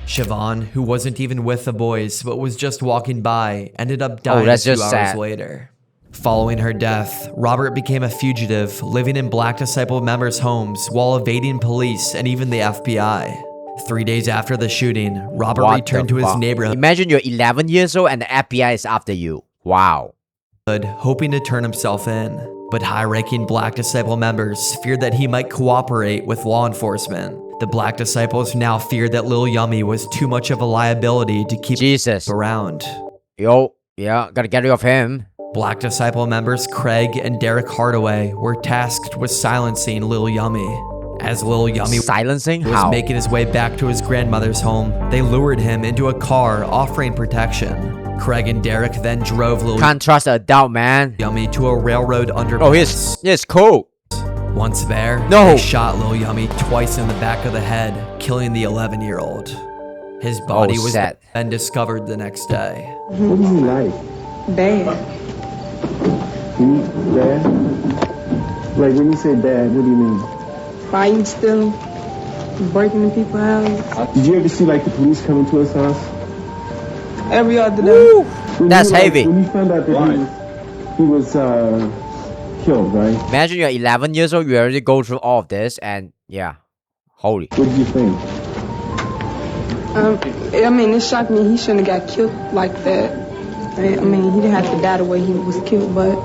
Speaker 10: Siobhan, who wasn't even with the boys but was just walking by, ended up dying 2 hours later. Following her death, Robert became a fugitive, living in Black Disciple members' homes while evading police and even the FBI. 3 days after the shooting, Robert returned to his neighborhood.
Speaker 1: Imagine you're 11 years old and the FBI is after you. Wow.
Speaker 10: Hoping to turn himself in. But high-ranking Black Disciple members feared that he might cooperate with law enforcement. The Black Disciples now feared that Lil Yummy was too much of a liability to keep around.
Speaker 1: Yo, yeah, gotta get rid of him.
Speaker 10: Black Disciple members Craig and Derek Hardaway were tasked with silencing Lil Yummy. As Lil Yummy was making his way back to his grandmother's home, they lured him into a car offering protection. Craig and Derek then drove Lil
Speaker 1: Can't trust an adult, man.
Speaker 10: Yummy to a railroad underpass.
Speaker 1: Oh, he's cool.
Speaker 10: Once there, they shot Lil Yummy twice in the back of the head, killing the 11-year-old. His body was then discovered the next day.
Speaker 6: What do you like?
Speaker 24: Bad.
Speaker 6: Bad? Like when you say bad, what do you mean?
Speaker 24: Fighting, stealing, breaking in people's houses.
Speaker 6: Did you ever see like the police coming to his house?
Speaker 24: Every other day.
Speaker 1: That's heavy.
Speaker 6: When you found out that he was killed, right?
Speaker 1: Imagine you're 11 years old, you already go through all of this, and yeah, holy.
Speaker 6: What did you think?
Speaker 24: I mean, it shocked me. He shouldn't have got killed like that. I mean, he didn't have to die the way he was killed, but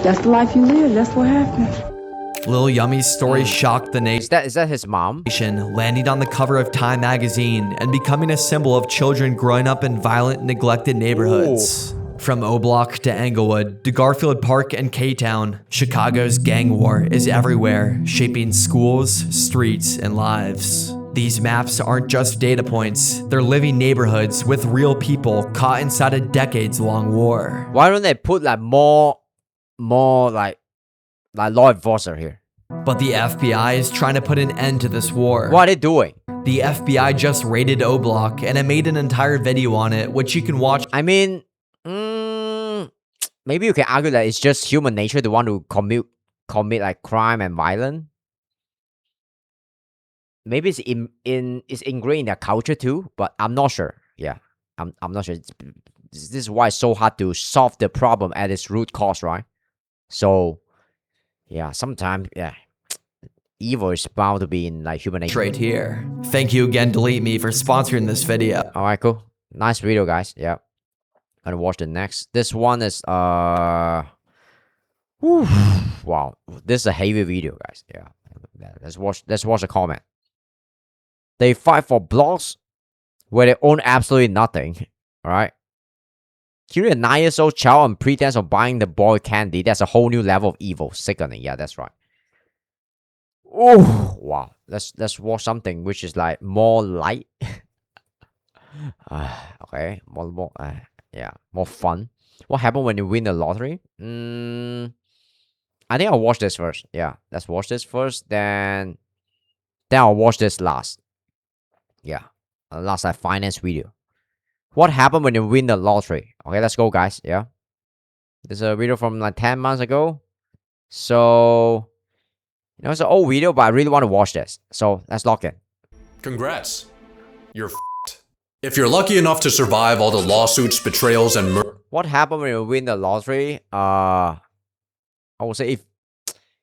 Speaker 24: that's the life you live. That's what happened.
Speaker 10: Lil Yummy's story shocked the nation.
Speaker 1: Is that his mom?
Speaker 10: Landing on the cover of Time magazine and becoming a symbol of children growing up in violent, neglected neighborhoods. From O-Block to Englewood to Garfield Park and K-Town, Chicago's gang war is everywhere, shaping schools, streets, and lives. These maps aren't just data points, they're living neighborhoods with real people caught inside a decades-long war.
Speaker 1: Why don't they put like more like law enforcement here?
Speaker 10: But the FBI is trying to put an end to this war.
Speaker 1: What are they doing?
Speaker 10: The FBI just raided O-Block and I made an entire video on it, which you can watch.
Speaker 1: I mean, maybe you can argue that it's just human nature to want to commit like crime and violence. Maybe it's it's ingrained in their culture too, but I'm not sure. Yeah, I'm not sure. This is why it's so hard to solve the problem at its root cause, right? So, yeah, sometimes, yeah, evil is bound to be in like human nature.
Speaker 10: Right here. Thank you again, Delete Me, for sponsoring this video.
Speaker 1: All right, cool. Nice video, guys. Yeah. Gonna watch the next. This one is wow. This is a heavy video, guys. Yeah. Let's watch the comment. They fight for blocks where they own absolutely nothing. All right. Killing a 9-year-old child on pretense of buying the boy candy. That's a whole new level of evil. Sickening. Yeah, that's right. Oh wow. Let's watch something which is like more light. Okay. More yeah, more fun. What happened when you win the lottery? I think I'll watch this first. Yeah, let's watch this first. Then I'll watch this last. Yeah, last like finance video. What happened when you win the lottery? Okay, let's go, guys. Yeah, this is a video from like 10 months ago. So, it's an old video, but I really want to watch this. So let's log in.
Speaker 16: Congrats, you're f***ed. If you're lucky enough to survive all the lawsuits, betrayals, and murder.
Speaker 1: What happened when you win the lottery? I would say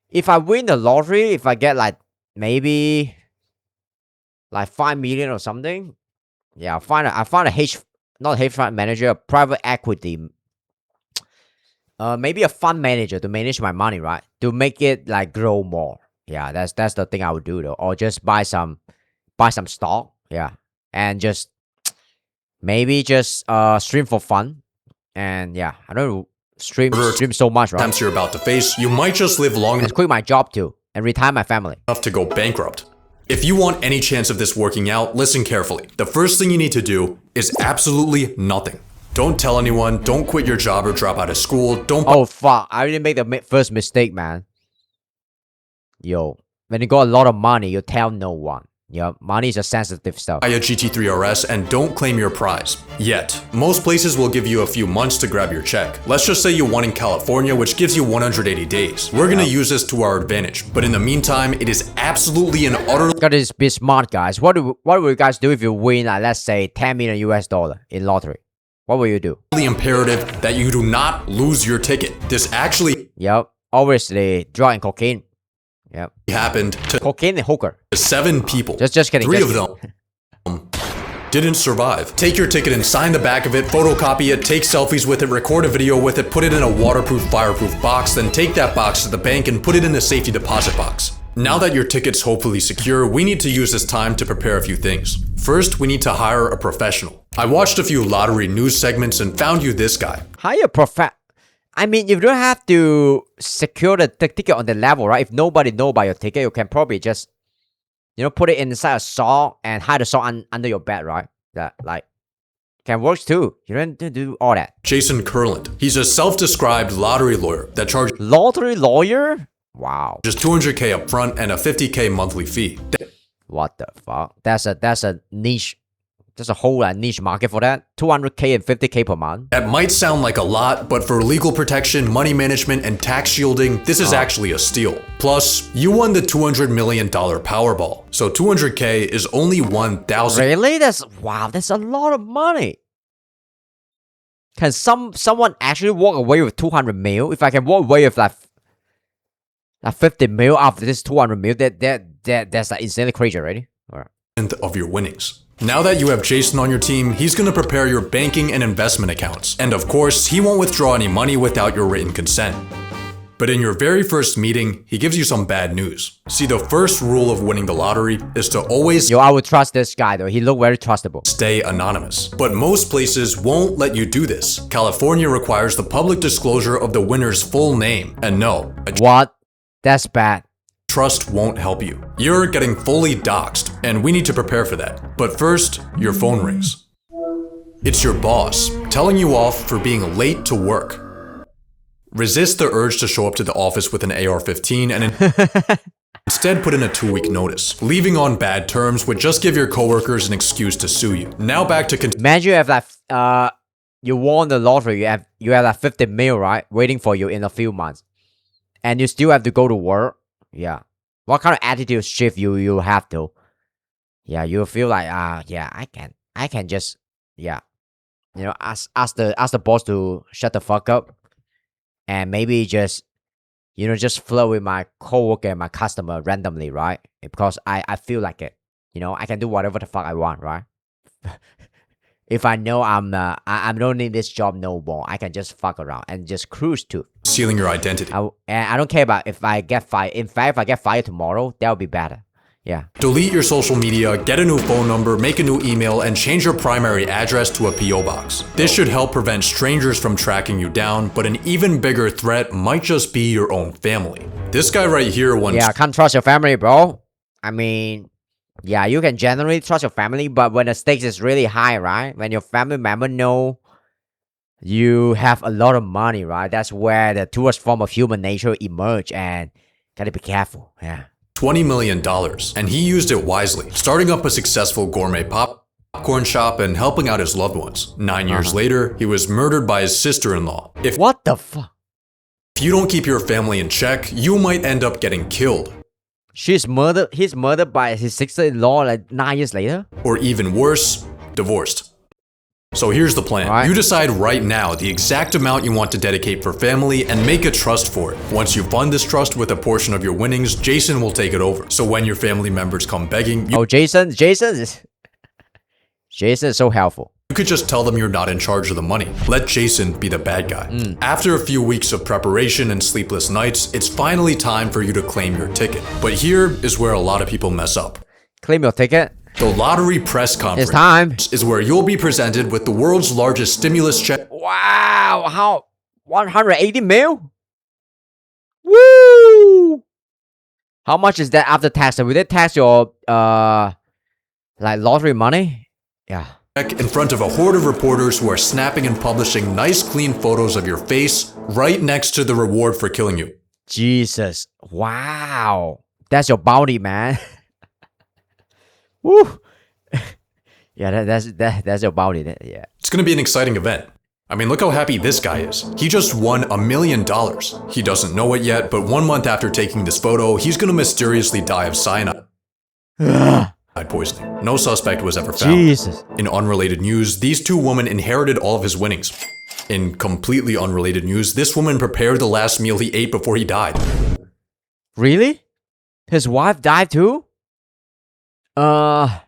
Speaker 1: if I win the lottery, if I get like maybe like 5 million or something, yeah, I find a hedge fund manager, a private equity maybe a fund manager to manage my money, right? To make it like grow more. Yeah, that's the thing I would do though. Or just buy some stock. Yeah, and just maybe just stream for fun. And yeah, I don't know, stream so much, right?
Speaker 16: Attempts you're about to face, you might just live long
Speaker 1: and quit my job too and retire my family.
Speaker 16: Enough to go bankrupt. If you want any chance of this working out, listen carefully. The first thing you need to do is absolutely nothing. Don't tell anyone, don't quit your job or drop out of school, don't—
Speaker 1: Oh fuck, I didn't make the first mistake, man. Yo, when you got a lot of money, you tell no one. Yeah, money is a sensitive stuff.
Speaker 16: Buy a GT3 RS and don't claim your prize. Yet. Most places will give you a few months to grab your check. Let's just say you won in California, which gives you 180 days. We're gonna use this to our advantage, but in the meantime, it is absolutely an utterly—
Speaker 1: Gotta be smart, guys. What will you guys do if you win, like, let's say, 10 million US dollar in lottery? What will you do?
Speaker 16: Imperative that you do not lose your ticket. This actually—
Speaker 1: Yep, obviously, drug and cocaine. Yep.
Speaker 16: Happened to
Speaker 1: cocaine and hooker.
Speaker 16: 7 people.
Speaker 1: Just kidding.
Speaker 16: 3 of them didn't survive. Take your ticket and sign the back of it, photocopy it, take selfies with it, record a video with it, put it in a waterproof, fireproof box, then take that box to the bank and put it in a safety deposit box. Now that your ticket's hopefully secure, we need to use this time to prepare a few things. First, we need to hire a professional. I watched a few lottery news segments and found you this guy.
Speaker 1: Hire a I mean, you don't have to secure the ticket on the level, right? If nobody know about your ticket, you can probably just, put it inside a sock and hide the sock under your bed, right? That, like, can work too. You don't have to do all that.
Speaker 16: Jason Kurland. He's a self-described lottery lawyer that charges—
Speaker 1: Lottery lawyer? Wow.
Speaker 16: Just $200K up front and a $50K monthly fee.
Speaker 1: What the fuck? That's a niche. There's a whole niche market for that. 200K and 50K per month.
Speaker 16: That might sound like a lot, but for legal protection, money management, and tax shielding, this is actually a steal. Plus, you won the $200 million Powerball, so 200K is only 1,000.
Speaker 1: Really? That's a lot of money. Can someone actually walk away with 200 mil? If I can walk away with like 50 mil after this 200 mil, that's like insanely crazy already. Right.
Speaker 16: Of your winnings. Now that you have Jason on your team, he's going to prepare your banking and investment accounts. And of course, he won't withdraw any money without your written consent. But in your very first meeting, he gives you some bad news. See, the first rule of winning the lottery is to always—
Speaker 1: I would trust this guy though. He looked very trustable.
Speaker 16: Stay anonymous. But most places won't let you do this. California requires the public disclosure of the winner's full name. And no.
Speaker 1: What? That's bad.
Speaker 16: Trust won't help you. You're getting fully doxxed, and we need to prepare for that. But first, your phone rings. It's your boss, telling you off for being late to work. Resist the urge to show up to the office with an AR-15 and instead put in a 2-week notice. Leaving on bad terms would just give your coworkers an excuse to sue you. Now back to—
Speaker 1: Imagine you have like, you won the lottery, you have like 50 mil, right? Waiting for you in a few months. And you still have to go to work. Yeah. What kind of attitude shift you have to? Yeah, you feel like yeah, I can just, yeah, ask the boss to shut the fuck up, and maybe just, just flow with my coworker and my customer randomly, right? Because I feel like it. I can do whatever the fuck I want, right? If I know I don't need this job no more, I can just fuck around and just cruise to
Speaker 16: stealing your identity.
Speaker 1: I don't care about if I get fired. In fact, if I get fired tomorrow, that would be better. Yeah.
Speaker 16: Delete your social media, get a new phone number, make a new email, and change your primary address to a PO box. This should help prevent strangers from tracking you down, but an even bigger threat might just be your own family. This guy right here once—
Speaker 1: Yeah, I can't trust your family, bro. I mean, yeah, you can generally trust your family, but when the stakes is really high, right? When your family member know you have a lot of money, right? That's where the truest form of human nature emerge, and gotta be careful. Yeah.
Speaker 16: $20 million, and he used it wisely, starting up a successful gourmet popcorn shop and helping out his loved ones. 9 years later, he was murdered by his sister-in-law.
Speaker 1: What the fuck?
Speaker 16: If you don't keep your family in check, you might end up getting killed.
Speaker 1: He's murdered by his sister-in-law like 9 years later?
Speaker 16: Or even worse, divorced. So here's the plan. Right. You decide right now the exact amount you want to dedicate for family and make a trust for it. Once you fund this trust with a portion of your winnings, Jason will take it over. So when your family members come begging,
Speaker 1: Jason is so helpful.
Speaker 16: You could just tell them you're not in charge of the money. Let Jason be the bad guy. After a few weeks of preparation and sleepless nights, it's finally time for you to claim your ticket. But here is where a lot of people mess up.
Speaker 1: Claim your ticket?
Speaker 16: The lottery press conference is where you'll be presented with the world's largest stimulus check.
Speaker 1: Wow, how 180 mil? Woo! How much is that after tax? Will they tax your like lottery money? Yeah.
Speaker 16: In front of a horde of reporters who are snapping and publishing nice clean photos of your face right next to the reward for killing you.
Speaker 1: Jesus. Wow. That's your bounty, man. Woo. Yeah, that's your bounty. Yeah.
Speaker 16: It's gonna be an exciting event. I mean, look how happy this guy is. He just won $1 million. He doesn't know it yet, but 1 month after taking this photo, he's gonna mysteriously die of cyanide poisoning. No suspect was ever found.
Speaker 1: Jesus.
Speaker 16: In unrelated news, these two women inherited all of his winnings. In completely unrelated news, this woman prepared the last meal he ate before he died.
Speaker 1: Really? His wife died too? Wow.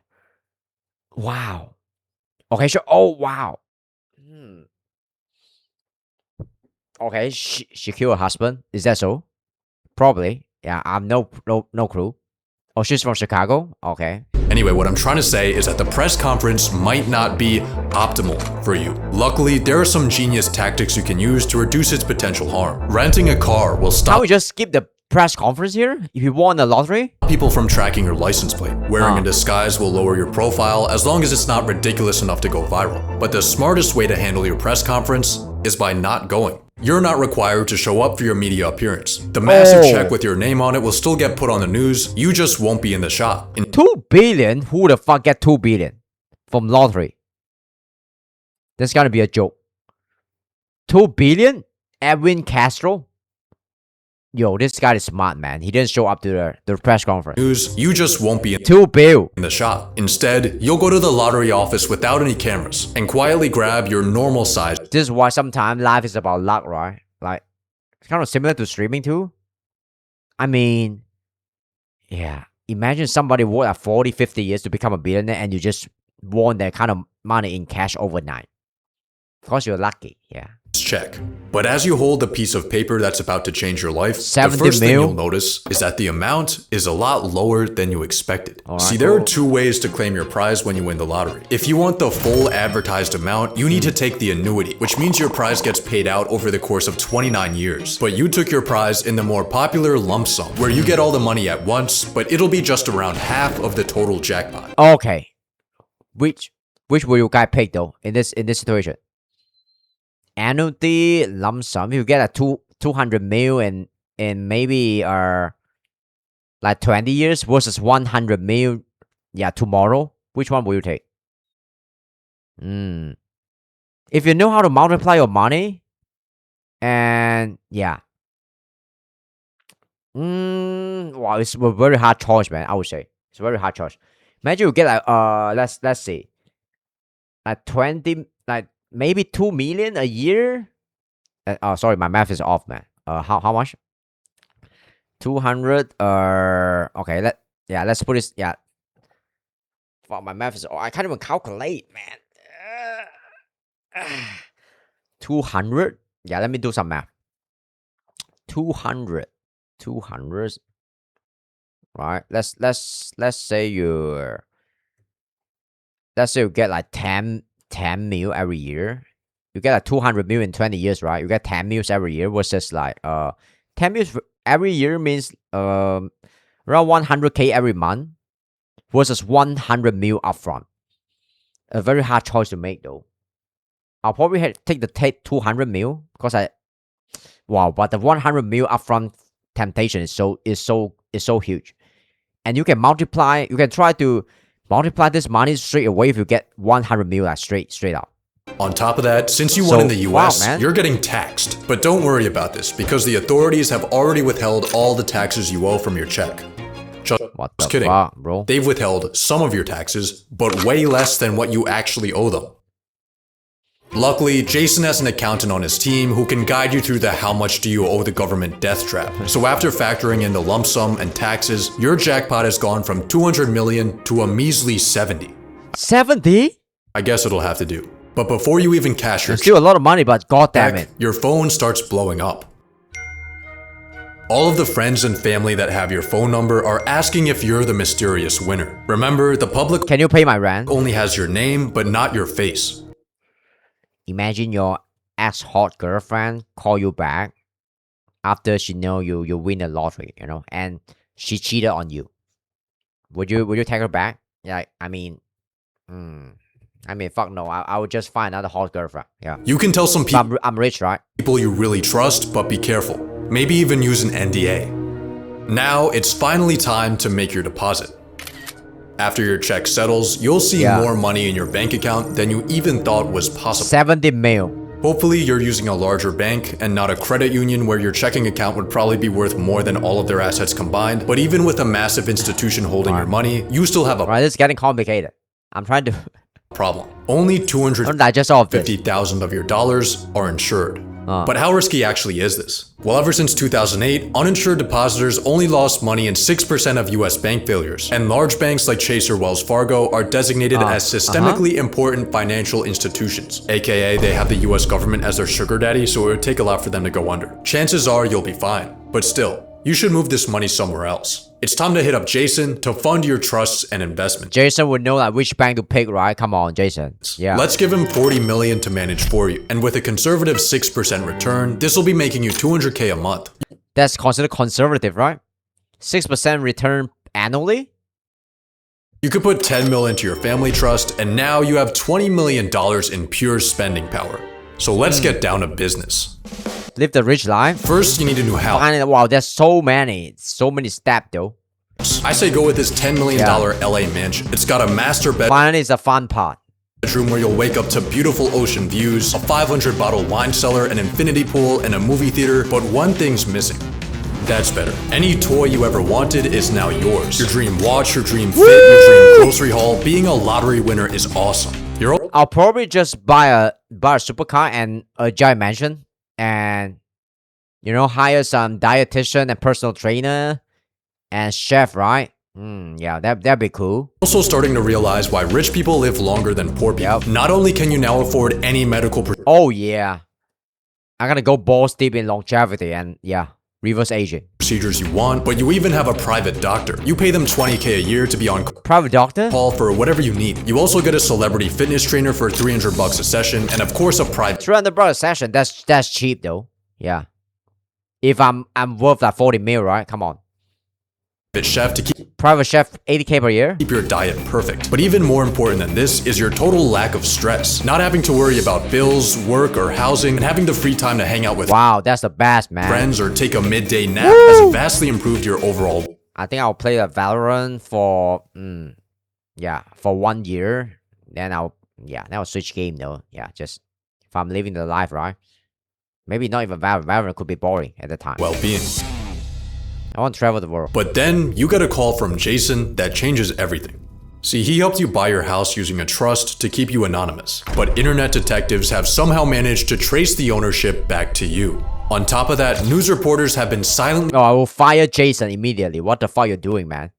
Speaker 1: Okay, sure. Oh, wow. Okay, she killed her husband. Is that so? Probably. Yeah, I'm no clue. Oh, she's from Chicago? Okay.
Speaker 16: Anyway, what I'm trying to say is that the press conference might not be optimal for you. Luckily, there are some genius tactics you can use to reduce its potential harm. Renting a car will stop.
Speaker 1: Can't we just skip the press conference here if you won the lottery?
Speaker 16: People from tracking your license plate. Wearing a disguise will lower your profile as long as it's not ridiculous enough to go viral. But the smartest way to handle your press conference is by not going. You're not required to show up for your media appearance. The massive check with your name on it will still get put on the news, you just won't be in the shot.
Speaker 1: 2 billion? Who the fuck get 2 billion from lottery? That's gotta be a joke. 2 billion? Edwin Castro? Yo, this guy is smart, man. He didn't show up to the press conference.
Speaker 16: News, you just won't be in
Speaker 1: 2 billion
Speaker 16: in the shot. Instead, you'll go to the lottery office without any cameras and quietly grab your normal size.
Speaker 1: This is why sometimes life is about luck, right? Like, it's kind of similar to streaming too. I mean, yeah. Imagine somebody worked at 40, 50 years to become a billionaire and you just won that kind of money in cash overnight. Of course, you're lucky, yeah.
Speaker 16: Check. But as you hold the piece of paper that's about to change your life, the
Speaker 1: 70
Speaker 16: first thing
Speaker 1: mil?
Speaker 16: you'll notice is that the amount is a lot lower than you expected.
Speaker 1: Alright,
Speaker 16: See, there are 2 ways to claim your prize when you win the lottery. If you want the full advertised amount, you need to take the annuity, which means your prize gets paid out over the course of 29 years. But you took your prize in the more popular lump sum, where you get all the money at once, but it'll be just around half of the total jackpot.
Speaker 1: Okay. Which will you guys pick though in this situation? Annuity lump sum, you get a 200 mil in maybe like 20 years versus 100 mil tomorrow. Which one will you take? If you know how to multiply your money, and wow, it's a very hard choice, man. I would say it's a very hard choice. Imagine you get like let's see, like 20, like maybe 2 million a year. Sorry, my math is off, man. How much? 200. Okay. Let's put this. Yeah. Fuck, my math is. I can't even calculate, man. 200. Yeah, let me do some math. 200. Right. Let's say you get like 10 mil every year. You get like 200 mil in 20 years, right? You get 10 mils every year versus like 10 mils every year means around 100K every month versus 100 mil upfront. A very hard choice to make though. I'll probably take the 200 mil because but the 100 mil upfront temptation is so huge. And you can multiply, you can try to multiply this money straight away if you get 100 mil like straight up.
Speaker 16: On top of that, since you won in the US, you're getting taxed. But don't worry about this, because the authorities have already withheld all the taxes you owe from your check. Just kidding.
Speaker 1: Fuck, bro?
Speaker 16: They've withheld some of your taxes, but way less than what you actually owe them. Luckily, Jason has an accountant on his team who can guide you through the how much do you owe the government death trap. So after factoring in the lump sum and taxes, your jackpot has gone from 200 million to a measly 70.
Speaker 1: 70?
Speaker 16: I guess it'll have to do. But before you even cash your
Speaker 1: It's still a lot of money, but god damn
Speaker 16: check,
Speaker 1: it.
Speaker 16: your phone starts blowing up. All of the friends and family that have your phone number are asking if you're the mysterious winner. Remember, the public
Speaker 1: Can you pay my rent?
Speaker 16: only has your name, but not your face.
Speaker 1: Imagine your ex-hot girlfriend call you back after she know you win the lottery, you know, and she cheated on you. Would you take her back? Yeah, I mean, fuck no. I would just find another hot girlfriend. Yeah.
Speaker 16: You can tell some people
Speaker 1: I'm rich, right?
Speaker 16: People you really trust, but be careful. Maybe even use an NDA. Now it's finally time to make your deposit. After your check settles, you'll see more money in your bank account than you even thought was possible.
Speaker 1: 70 mil.
Speaker 16: Hopefully you're using a larger bank and not a credit union where your checking account would probably be worth more than all of their assets combined. But even with a massive institution holding your money, you still have a
Speaker 1: Right, it's getting complicated. I'm trying to
Speaker 16: problem. Only $250,000 of your dollars are insured. But how risky actually is this? Well, ever since 2008, uninsured depositors only lost money in 6% of US bank failures, and large banks like Chase or Wells Fargo are designated as systemically important financial institutions, aka they have the US government as their sugar daddy, so it would take a lot for them to go under. Chances are you'll be fine, but still, you should move this money somewhere else. It's time to hit up Jason to fund your trusts and investments.
Speaker 1: Jason would know like which bank to pick, right? Come on, Jason. Yeah.
Speaker 16: Let's give him $40 million to manage for you. And with a conservative 6% return, this will be making you $200K a month.
Speaker 1: That's considered conservative, right? 6% return annually?
Speaker 16: You could put $10 million into your family trust, and now you have $20 million in pure spending power. So let's get down to business.
Speaker 1: Live the rich life.
Speaker 16: First, you need a new house.
Speaker 1: Wow, there's so many steps though.
Speaker 16: I say go with this $10 million LA mansion. It's got a master bedroom.
Speaker 1: Finally, is the fun part.
Speaker 16: Bedroom where you'll wake up to beautiful ocean views, a 500 bottle wine cellar, an infinity pool, and a movie theater. But one thing's missing. That's better. Any toy you ever wanted is now yours. Your dream watch, your dream fit, your dream grocery haul. Being a lottery winner is awesome.
Speaker 1: I'll probably just buy a supercar and a giant mansion, and hire some dietitian and personal trainer and chef, right? Yeah, that'd be cool.
Speaker 16: Also starting to realize why rich people live longer than poor people. Not only can you now afford any medical
Speaker 1: oh yeah, I'm gonna go balls deep in longevity and reverse aging
Speaker 16: procedures you want, but you even have a private doctor. You pay them $20K a year to be on
Speaker 1: private doctor
Speaker 16: call for whatever you need. You also get a celebrity fitness trainer for $300 a session, and of course a private
Speaker 1: $300 a session. That's cheap though. Yeah, if I'm worth like 40 mil, right? Come on.
Speaker 16: Chef to keep
Speaker 1: private chef 80K per year.
Speaker 16: Keep your diet perfect. But even more important than this is your total lack of stress. Not having to worry about bills, work, or housing, and having the free time to hang out with
Speaker 1: that's the best, man.
Speaker 16: Friends or take a midday nap has vastly improved your overall.
Speaker 1: I think I'll play a Valorant for for 1 year. Then I'll switch game though. Yeah, just if I'm living the life, right? Maybe not even Valorant. Valorant could be boring at the time.
Speaker 16: Well-being.
Speaker 1: I want to travel the world.
Speaker 16: But then you get a call from Jason that changes everything. See, he helped you buy your house using a trust to keep you anonymous. But internet detectives have somehow managed to trace the ownership back to you. On top of that, news reporters have been silently—
Speaker 1: I will fire Jason immediately. What the fuck you doing, man?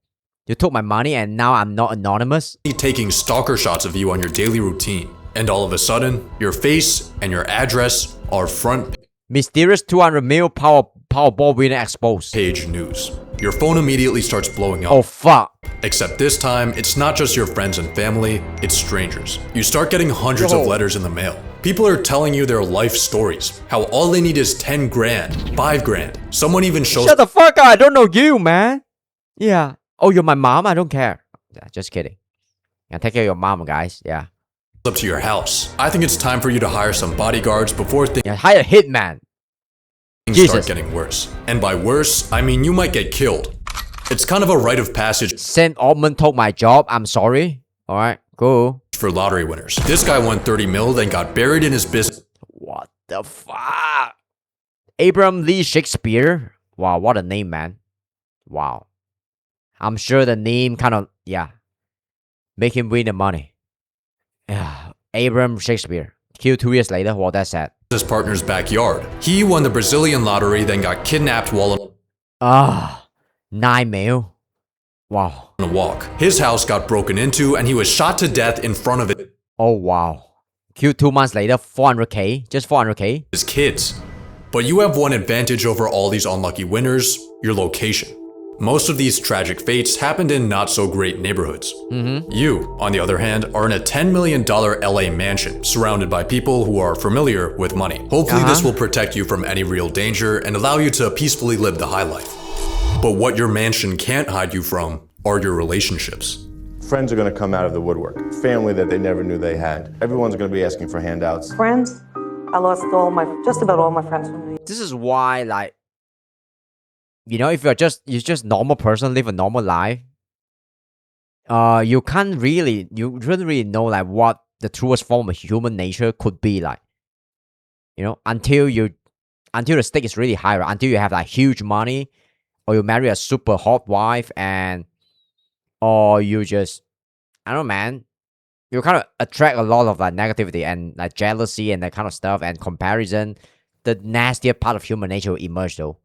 Speaker 1: You took my money and now I'm not anonymous?
Speaker 16: Taking stalker shots of you on your daily routine. And all of a sudden, your face and your address are front—
Speaker 1: Mysterious 200 mil Powerball winner exposed.
Speaker 16: Page news. Your phone immediately starts blowing up.
Speaker 1: Oh fuck.
Speaker 16: Except this time, it's not just your friends and family, it's strangers. You start getting hundreds of letters in the mail. People are telling you their life stories. How all they need is 10 grand, 5 grand. Someone even shows—
Speaker 1: Shut the fuck up, I don't know you, man. Yeah. Oh, you're my mom? I don't care. Yeah, just kidding. Yeah, take care of your mom, guys. Yeah.
Speaker 16: Up to your house. I think it's time for you to hire some bodyguards before things—
Speaker 1: hire a hitman.
Speaker 16: Start getting worse. And by worse, I mean you might get killed. It's kind of a rite of passage.
Speaker 1: Sam Altman took my job. I'm sorry. Alright, cool.
Speaker 16: For lottery winners. This guy won 30 mil, then got buried in his business.
Speaker 1: What the fuck? Abraham Lee Shakespeare? Wow, what a name, man. Wow. I'm sure the name kind of, make him win the money. Abraham Shakespeare. Killed 2 years later. Well, that's sad.
Speaker 16: His partner's backyard. He won the Brazilian lottery, then got kidnapped while
Speaker 1: on 9 mil. Wow.
Speaker 16: On a walk. His house got broken into and he was shot to death in front of it.
Speaker 1: Oh wow. Killed 2 months later, 400k, just 400k.
Speaker 16: His kids. But you have one advantage over all these unlucky winners, your location. Most of these tragic fates happened in not so great neighborhoods. You, on the other hand, are in a $10 million LA mansion, surrounded by people who are familiar with money. Hopefully this will protect you from any real danger and allow you to peacefully live the high life. But what your mansion can't hide you from are your relationships.
Speaker 8: Friends are going to come out of the woodwork. Family that they never knew they had. Everyone's going to be asking for handouts.
Speaker 21: Friends, I lost just about all my friends from me.
Speaker 1: This is why, like, you know, if you're just normal person, live a normal life, you shouldn't really know like what the truest form of human nature could be like. You know, until the stake is really high, right? Until you have like huge money, or you marry a super hot wife, or you just, I don't know, man, you kind of attract a lot of like negativity and like jealousy and that kind of stuff and comparison. The nastier part of human nature will emerge though.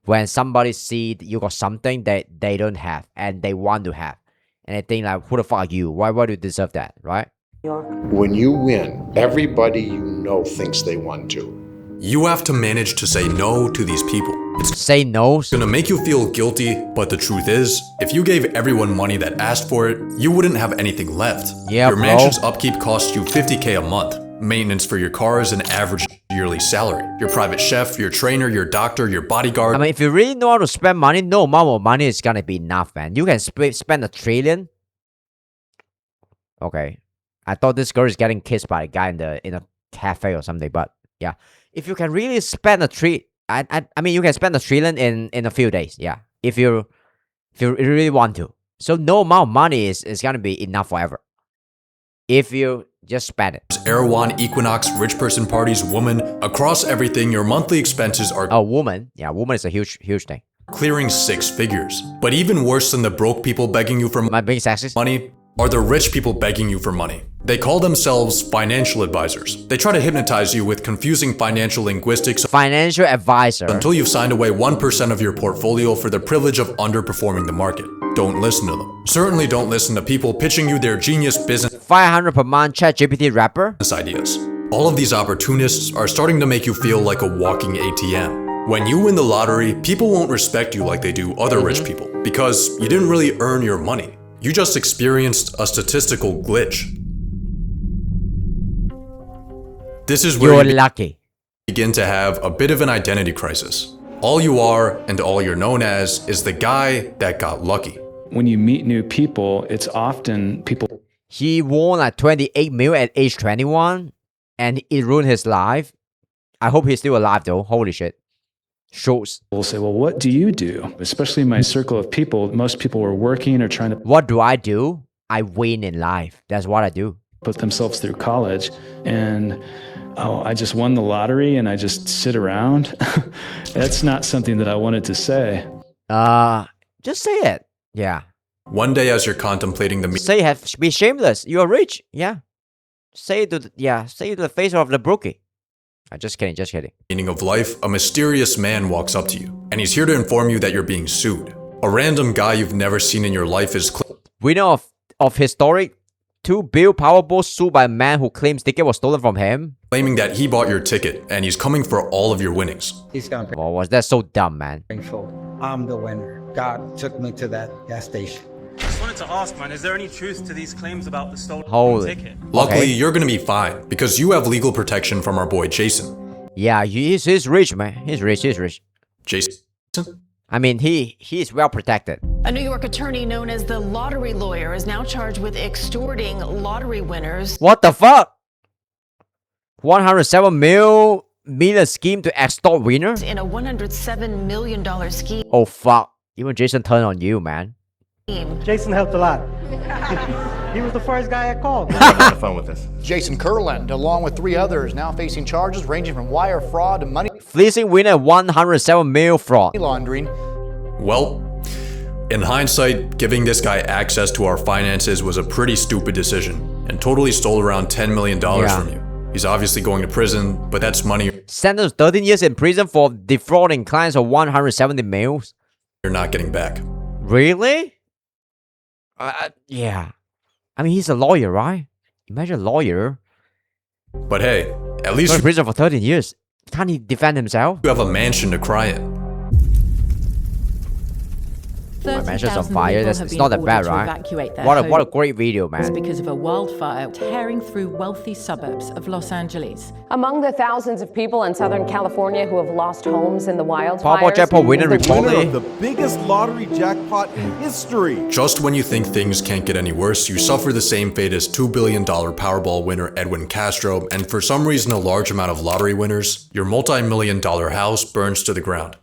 Speaker 1: When somebody see you got something that they don't have and they want to have, and they think like, who the fuck are you? Why do you deserve that, right?
Speaker 3: When you win, everybody you know thinks they won too.
Speaker 16: You have to manage to say no to these people.
Speaker 1: Say no.
Speaker 16: It's gonna make you feel guilty, but the truth is, if you gave everyone money that asked for it, you wouldn't have anything left.
Speaker 1: Yeah,
Speaker 16: your mansion's upkeep costs you $50K a month. Maintenance for your car is an average yearly salary. Your private chef, your trainer, your doctor, your bodyguard.
Speaker 1: I mean, if you really know how to spend money, no amount of money is gonna be enough, man. You can spend $1 trillion. Okay, I thought this girl is getting kissed by a guy in a cafe or something, but yeah, if you can really spend I mean, you can spend $1 trillion in a few days. Yeah, if you really want to. So no amount of money is gonna be enough forever. If you just spend it.
Speaker 16: Erewhon, Equinox, rich person parties, woman, across everything, your monthly expenses are
Speaker 1: woman. Yeah, woman is a huge thing.
Speaker 16: Clearing 6 figures. But even worse than the broke people begging you for money are the rich people begging you for money. They call themselves financial advisors. They try to hypnotize you with confusing financial linguistics.
Speaker 1: Financial advisor.
Speaker 16: Until you've signed away 1% of your portfolio for the privilege of underperforming the market. Don't listen to them. Certainly don't listen to people pitching you their genius business
Speaker 1: 500 per month ChatGPT rapper
Speaker 16: ideas. All of these opportunists are starting to make you feel like a walking ATM. When you win the lottery, people won't respect you like they do other rich people because you didn't really earn your money. You just experienced a statistical glitch. This is where
Speaker 1: you're lucky.
Speaker 16: Begin to have a bit of an identity crisis. All you are and all you're known as is the guy that got lucky.
Speaker 22: When you meet new people, it's often people.
Speaker 1: He won like 28 mil at age 21 and it ruined his life. I hope he's still alive though. Holy shit. Shows.
Speaker 22: Will say, well, what do you do? Especially in my circle of people, most people were working or trying to.
Speaker 1: What do I do? I win in life. That's what I do.
Speaker 22: Put themselves through college and I just won the lottery and I just sit around. That's not something that I wanted to say.
Speaker 1: Just say it. Yeah.
Speaker 16: One day as you're contemplating the
Speaker 1: be shameless. You are rich. Yeah. Say it to the face of the brookie. Just kidding.
Speaker 16: Meaning of life, a mysterious man walks up to you, and he's here to inform you that you're being sued. A random guy you've never seen in your life is
Speaker 1: we know of historic 2 Bill Powerball sued by a man who claims ticket was stolen from him.
Speaker 16: Claiming that he bought your ticket, and he's coming for all of your winnings.
Speaker 23: He's gonna pay.
Speaker 1: Oh, was that so dumb, man?
Speaker 23: I'm the winner. God took me to that gas station.
Speaker 25: Just wanted to ask, man, is there any truth to these claims about the stolen ticket?
Speaker 16: Luckily, you're gonna be fine, because you have legal protection from our boy Jason.
Speaker 1: Yeah, he's rich, man. He's rich.
Speaker 16: Jason?
Speaker 1: I mean, he's well protected.
Speaker 26: A New York attorney known as the lottery lawyer is now charged with extorting lottery winners.
Speaker 1: What the fuck? 107 million scheme to extort winners?
Speaker 26: In a $107 million scheme.
Speaker 1: Oh fuck. Even Jason turned on you, man.
Speaker 27: Jason helped a lot. He was the first guy I called.
Speaker 8: Have fun with this.
Speaker 28: Jason Kurland, along with 3 others, now facing charges ranging from wire fraud to money
Speaker 1: fleecing winner 107 mil fraud.
Speaker 28: Laundering.
Speaker 16: Well, in hindsight, giving this guy access to our finances was a pretty stupid decision and totally stole around $10 million from you. He's obviously going to prison, but that's money.
Speaker 1: Sentenced 13 years in prison for defrauding clients of 170 mils.
Speaker 16: You're not getting back.
Speaker 1: Really? Yeah. I mean, he's a lawyer, right? Imagine a lawyer.
Speaker 16: But hey, at least
Speaker 1: in prison for 13 years. Can't he defend himself?
Speaker 16: you have a mansion to cry in.
Speaker 1: My mansion's on fire. It's not that bad, right? What a great video, man.
Speaker 2: Because of a wildfire tearing through wealthy suburbs of Los Angeles.
Speaker 7: Among the thousands of people in Southern California who have lost homes in the wildfires,
Speaker 1: Powerball jackpot winner
Speaker 9: winner of the biggest lottery jackpot in history.
Speaker 16: Just when you think things can't get any worse, you suffer the same fate as $2 billion Powerball winner Edwin Castro, and for some reason a large amount of lottery winners, your multi-million-dollar house burns to the ground.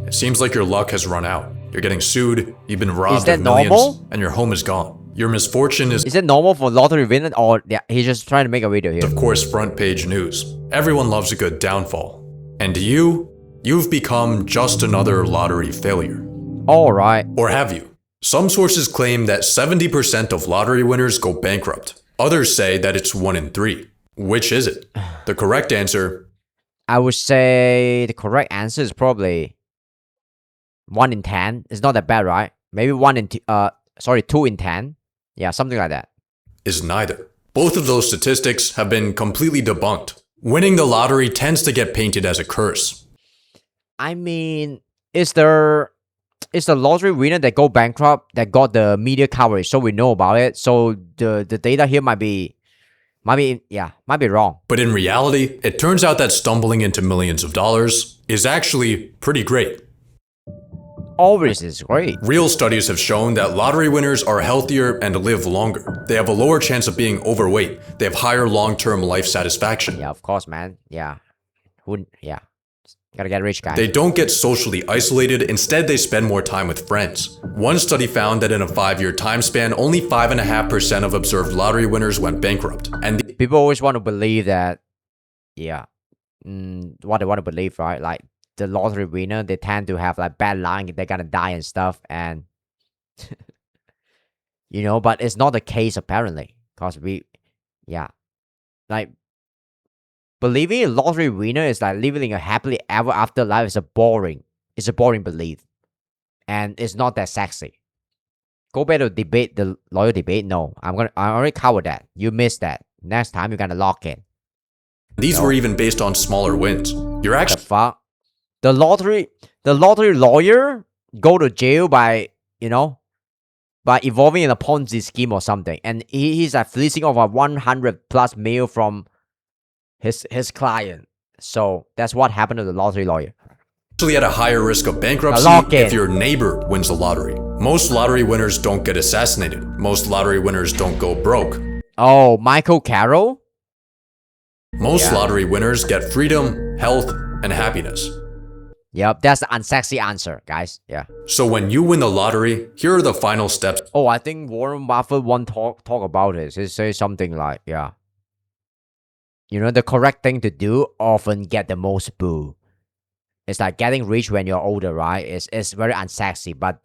Speaker 16: It seems like your luck has run out. You're getting sued, you've been robbed of millions,
Speaker 1: normal?
Speaker 16: and your home is gone. Your misfortune is
Speaker 1: it normal for lottery winner, or he's just trying to make a video here?
Speaker 16: Of course, front page news. Everyone loves a good downfall. And you've become just another lottery failure.
Speaker 1: Alright.
Speaker 16: Or have you? Some sources claim that 70% of lottery winners go bankrupt. Others say that it's 1 in 3. Which is it? The correct answer?
Speaker 1: I would say the correct answer is probably 1 in 10. It's not that bad, right? Maybe 2 in 10. Yeah, something like that.
Speaker 16: Is neither. Both of those statistics have been completely debunked. Winning the lottery tends to get painted as a curse.
Speaker 1: I mean, it's the lottery winner that go bankrupt that got the media coverage, so we know about it. So the data here might be wrong.
Speaker 16: But in reality, it turns out that stumbling into millions of dollars is actually pretty great.
Speaker 1: Always is great.
Speaker 16: Real studies have shown that lottery winners are healthier and live longer. They have a lower chance of being overweight. They have higher long-term life satisfaction.
Speaker 1: Yeah, of course, man. Yeah. Gotta get rich, guys.
Speaker 16: They don't get socially isolated. Instead, they spend more time with friends. One study found that in a 5-year time span, only 5.5% of observed lottery winners went bankrupt. And
Speaker 1: people always want to believe that, what they want to believe, right? Like, the lottery winner, they tend to have like bad luck, they're gonna die and stuff, and but it's not the case apparently, because believing a lottery winner is like living a happily ever after life is a boring belief, and it's not that sexy. Go back to the lawyer debate. No, I already covered that. You missed that. Next time you're gonna lock in.
Speaker 16: These were even based on smaller wins. You're actually
Speaker 1: the fuck. The lottery lawyer go to jail by involving in a Ponzi scheme or something, and he's like fleecing over 100+ mil from his client. So that's what happened to the lottery lawyer.
Speaker 16: Actually at a higher risk of bankruptcy if your neighbor wins the lottery. Most lottery winners don't get assassinated. Most lottery winners don't go broke.
Speaker 1: Oh, Michael Carroll?
Speaker 16: Most lottery winners get freedom, health, and happiness.
Speaker 1: Yep, that's the unsexy answer, guys. Yeah.
Speaker 16: So when you win the lottery, here are the final steps.
Speaker 1: Oh, I think Warren Buffett won't talk about it. He says something like, the correct thing to do often get the most boo. It's like getting rich when you're older, right? It's very unsexy, but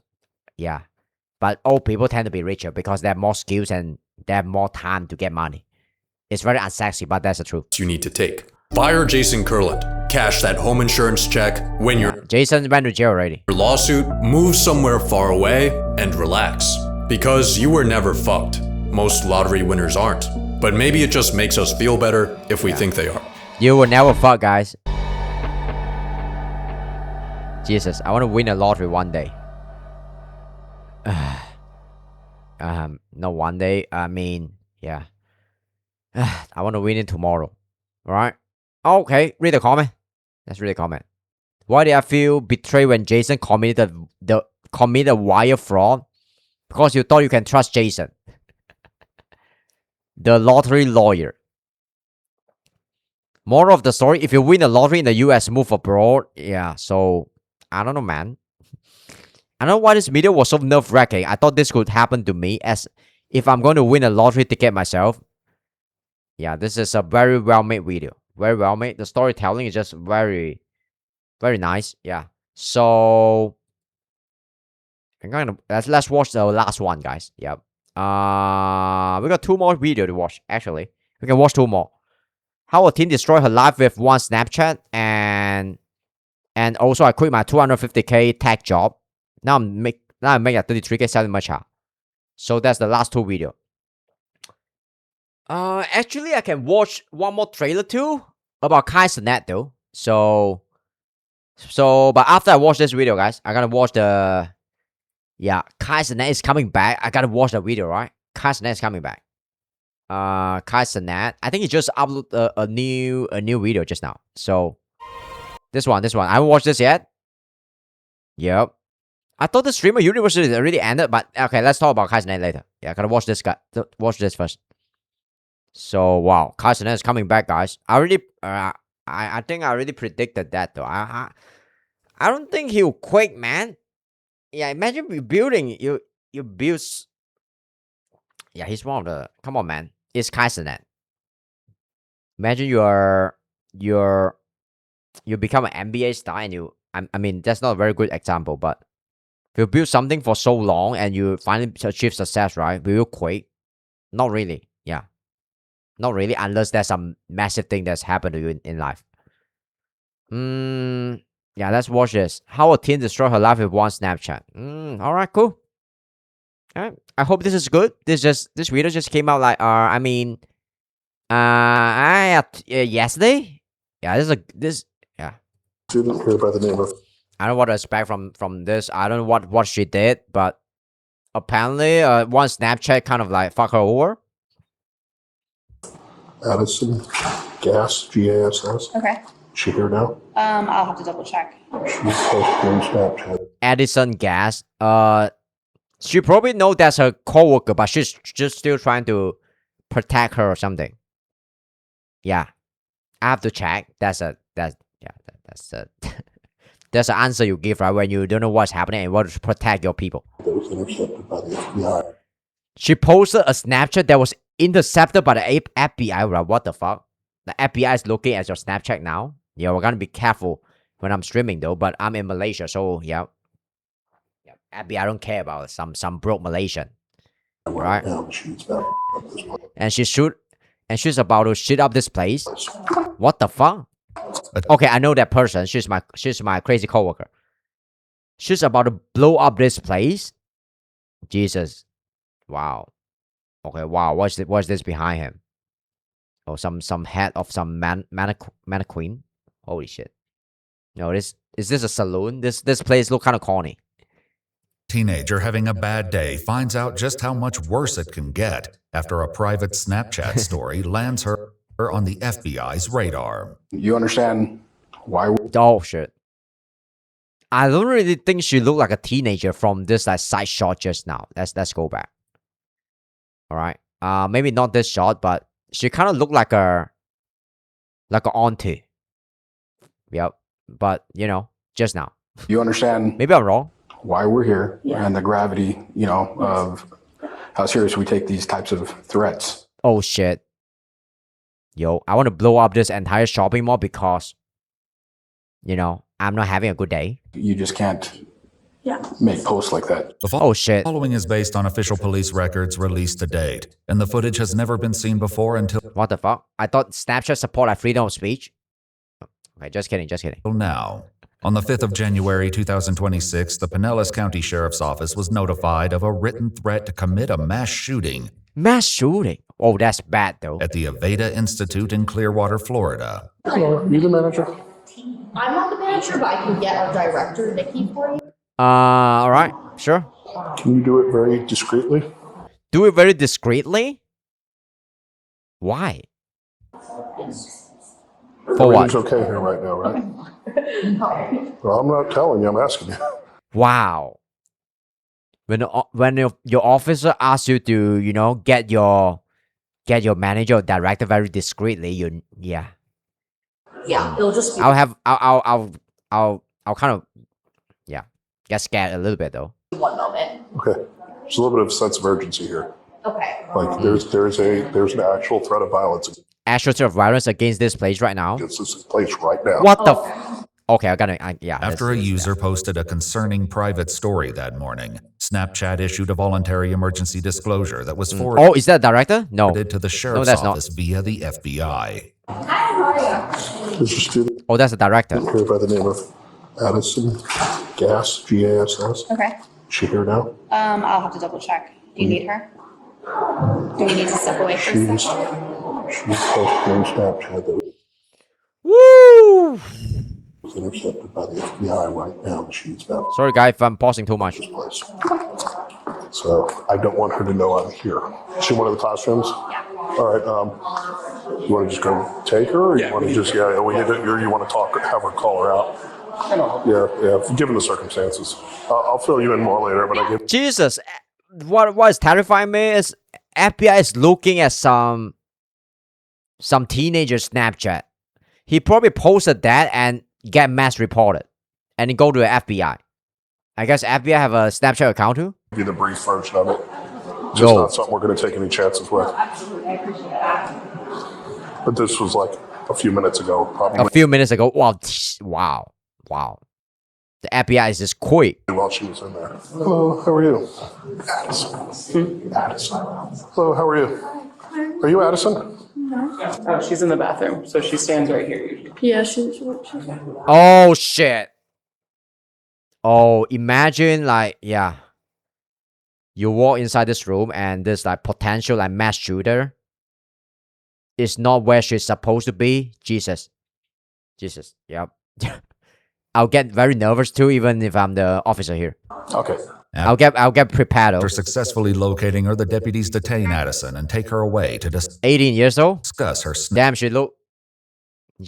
Speaker 1: old people tend to be richer because they have more skills and they have more time to get money. It's very unsexy, but that's the truth.
Speaker 16: You need to take. Fire Jason Kurland. Cash that home insurance check. Win your
Speaker 1: Jason went to jail already.
Speaker 16: Your lawsuit. Move somewhere far away and relax. Because you were never fucked. Most lottery winners aren't. But maybe it just makes us feel better if we think they are.
Speaker 1: You will never fuck, guys. Jesus, I want to win a lottery one day. No, one day. I mean, I want to win it tomorrow. Alright? Okay, read the comment. Let's read the comment. Why did I feel betrayed when Jason committed wire fraud? Because you thought you can trust Jason. The lottery lawyer. Moral of the story, if you win the lottery in the US, move abroad. Yeah, so, I don't know, man. I don't know why this video was so nerve-wracking. I thought this could happen to me, as if I'm going to win a lottery ticket myself. Yeah, this is a very well-made video. Very well-made. The storytelling is just very, very nice. Yeah. So, let's watch the last one, guys. Yep. We got 2 more videos to watch, actually. We can watch 2 more. How a teen destroyed her life with one Snapchat, and also I quit my 250k tech job. Now I'm making a 33k selling matcha. So that's the last 2 videos. Actually, I can watch one more trailer too about Kaisernet though. So, but after I watch this video, guys, I gotta watch the. Yeah, Kaisernet is coming back. I gotta watch the video, right? Kaisernet is coming back. Kaisernet. I think he just uploaded a new video just now. So, this one. I haven't watched this yet. Yep. I thought the streamer universe already ended, but okay, let's talk about Kaisernet later. Yeah, I gotta watch this guy. Watch this first. So wow, Kaisernet is coming back, guys. I already, I think I already predicted that though. I don't think he'll quake, man. Yeah, imagine building you build. Yeah, he's one of the. Come on, man. It's Kaisernet. Imagine you become an NBA star and you. I mean, that's not a very good example, but if you build something for so long and you finally achieve success, right? Will you quake? Not really. Yeah. Not really, unless there's some massive thing that's happened to you in life. Yeah, let's watch this. How a teen destroyed her life with one Snapchat. Alright, cool. Alright. I hope this is good. This video just came out like yesterday. Yeah, yeah.
Speaker 3: Student here by the name of.
Speaker 1: I don't know what to expect from this. I don't know what she did, but apparently one Snapchat kind of like fuck her over.
Speaker 3: Addison Gas, GASS.
Speaker 5: Okay.
Speaker 3: Is she here now?
Speaker 5: I'll have to double check.
Speaker 3: She's posted on Snapchat.
Speaker 1: Addison Gas. She probably know that's her coworker, but she's just still trying to protect her or something. Yeah, I have to check. That's an answer you give, right, when you don't know what's happening and you want to protect your people.
Speaker 3: That was intercepted by the FBI.
Speaker 1: She posted a Snapchat that was intercepted by the FBI. Right? What the fuck? The FBI is looking at your Snapchat now. Yeah, we're gonna be careful when I'm streaming though. But I'm in Malaysia, so yeah. FBI don't care about some broke Malaysian, right? And she's about to shit up this place. What the fuck? Okay, I know that person. She's my crazy coworker. She's about to blow up this place. Jesus, wow. Okay, wow. What's this behind him? Oh, some head of some mannequin. Holy shit! No, is this a saloon? This place look kind of corny.
Speaker 11: Teenager having a bad day finds out just how much worse it can get after a private Snapchat story lands her on the FBI's radar.
Speaker 3: You understand why?
Speaker 1: Oh shit! I don't really think she looked like a teenager from this like side shot just now. Let's go back. All right. Maybe not this shot, but she kind of looked like a auntie. Yep. But you know, just now.
Speaker 3: You understand?
Speaker 1: Maybe I'm wrong.
Speaker 3: Why we're here and the gravity, of how serious we take these types of threats.
Speaker 1: Oh shit. Yo, I want to blow up this entire shopping mall because, I'm not having a good day.
Speaker 3: You just can't make posts like that.
Speaker 1: Oh shit.
Speaker 11: The following is based on official police records released to date, and the footage has never been seen before until...
Speaker 1: What the fuck? I thought Snapchat support like freedom of speech. Okay, just kidding.
Speaker 11: Now. On the 5th of January 2026, the Pinellas County Sheriff's Office was notified of a written threat to commit a mass shooting.
Speaker 1: Mass shooting? Oh, that's bad though.
Speaker 11: At the Aveda Institute in Clearwater, Florida.
Speaker 3: Hello, you the manager?
Speaker 5: I'm not the manager, but I can get our director, Nikki, for you.
Speaker 1: All right, sure.
Speaker 3: Can you do it very discreetly?
Speaker 1: Do it very discreetly? Why? For what?
Speaker 3: Everything's okay here right now, right? Well, I'm not telling you, I'm asking you.
Speaker 1: Wow. When your officer asks you to, get your manager or director very discreetly,
Speaker 5: Yeah, it'll just be...
Speaker 1: I'll kind of, get scared a little bit though.
Speaker 5: One moment.
Speaker 3: Okay. There's a little bit of sense of urgency here.
Speaker 5: Okay.
Speaker 3: Like there's an actual threat of violence.
Speaker 1: Actual threat of violence against this place right now?
Speaker 3: Against this place right now.
Speaker 1: What the Okay,
Speaker 11: After a user posted a concerning private story that morning, Snapchat issued a voluntary emergency disclosure that was forwarded.
Speaker 1: Oh, is that director? No.
Speaker 11: To the sheriff's office via the FBI.
Speaker 5: Hi, how are you?
Speaker 3: There's a student.
Speaker 1: Oh, that's a director.
Speaker 3: Here by the name of Addison Gas, GASS.
Speaker 5: Okay.
Speaker 3: Is she here now?
Speaker 5: I'll have to double check. Do you need her? Do we need to step away for a second?
Speaker 3: She's posting on Snapchat that
Speaker 1: Woo!
Speaker 3: was intercepted by the FBI right now. She's about
Speaker 1: Sorry, guys, if I'm pausing too much.
Speaker 3: So I don't want her to know I'm here. Is she in one of the classrooms?
Speaker 5: Yeah.
Speaker 3: All right. You want to just go take her, or you want to just or you want to talk, have her call her out? Yeah. Given the circumstances, I'll fill you in more later. But I give
Speaker 1: Jesus, what is terrifying me is FBI is looking at some teenager Snapchat. He probably posted that and get mass reported, and then go to the FBI. I guess FBI have a Snapchat account too.
Speaker 3: you the brief version of it. Just not something we're going to take any chances with.
Speaker 5: Absolutely, I appreciate that.
Speaker 3: But this was like a few minutes ago, probably.
Speaker 1: A few minutes ago. Wow. The FBI is just quick.
Speaker 3: While she was in there. Hello, how are you? Addison. Addison. Hello, how are you? Are you Addison?
Speaker 4: No. Oh, she's in the bathroom, so she stands right here usually. Yeah, she's.
Speaker 1: Oh shit. Oh, imagine like, yeah. You walk inside this room and there's like potential like mass shooter. It's not where she's supposed to be. Jesus. Yep. I'll get very nervous too, even if I'm the officer here.
Speaker 3: Okay.
Speaker 1: I'll get prepared.
Speaker 11: After successfully locating her, the deputies detain Addison and take her away to
Speaker 1: 18 years old?
Speaker 11: Discuss her
Speaker 1: Damn, she look.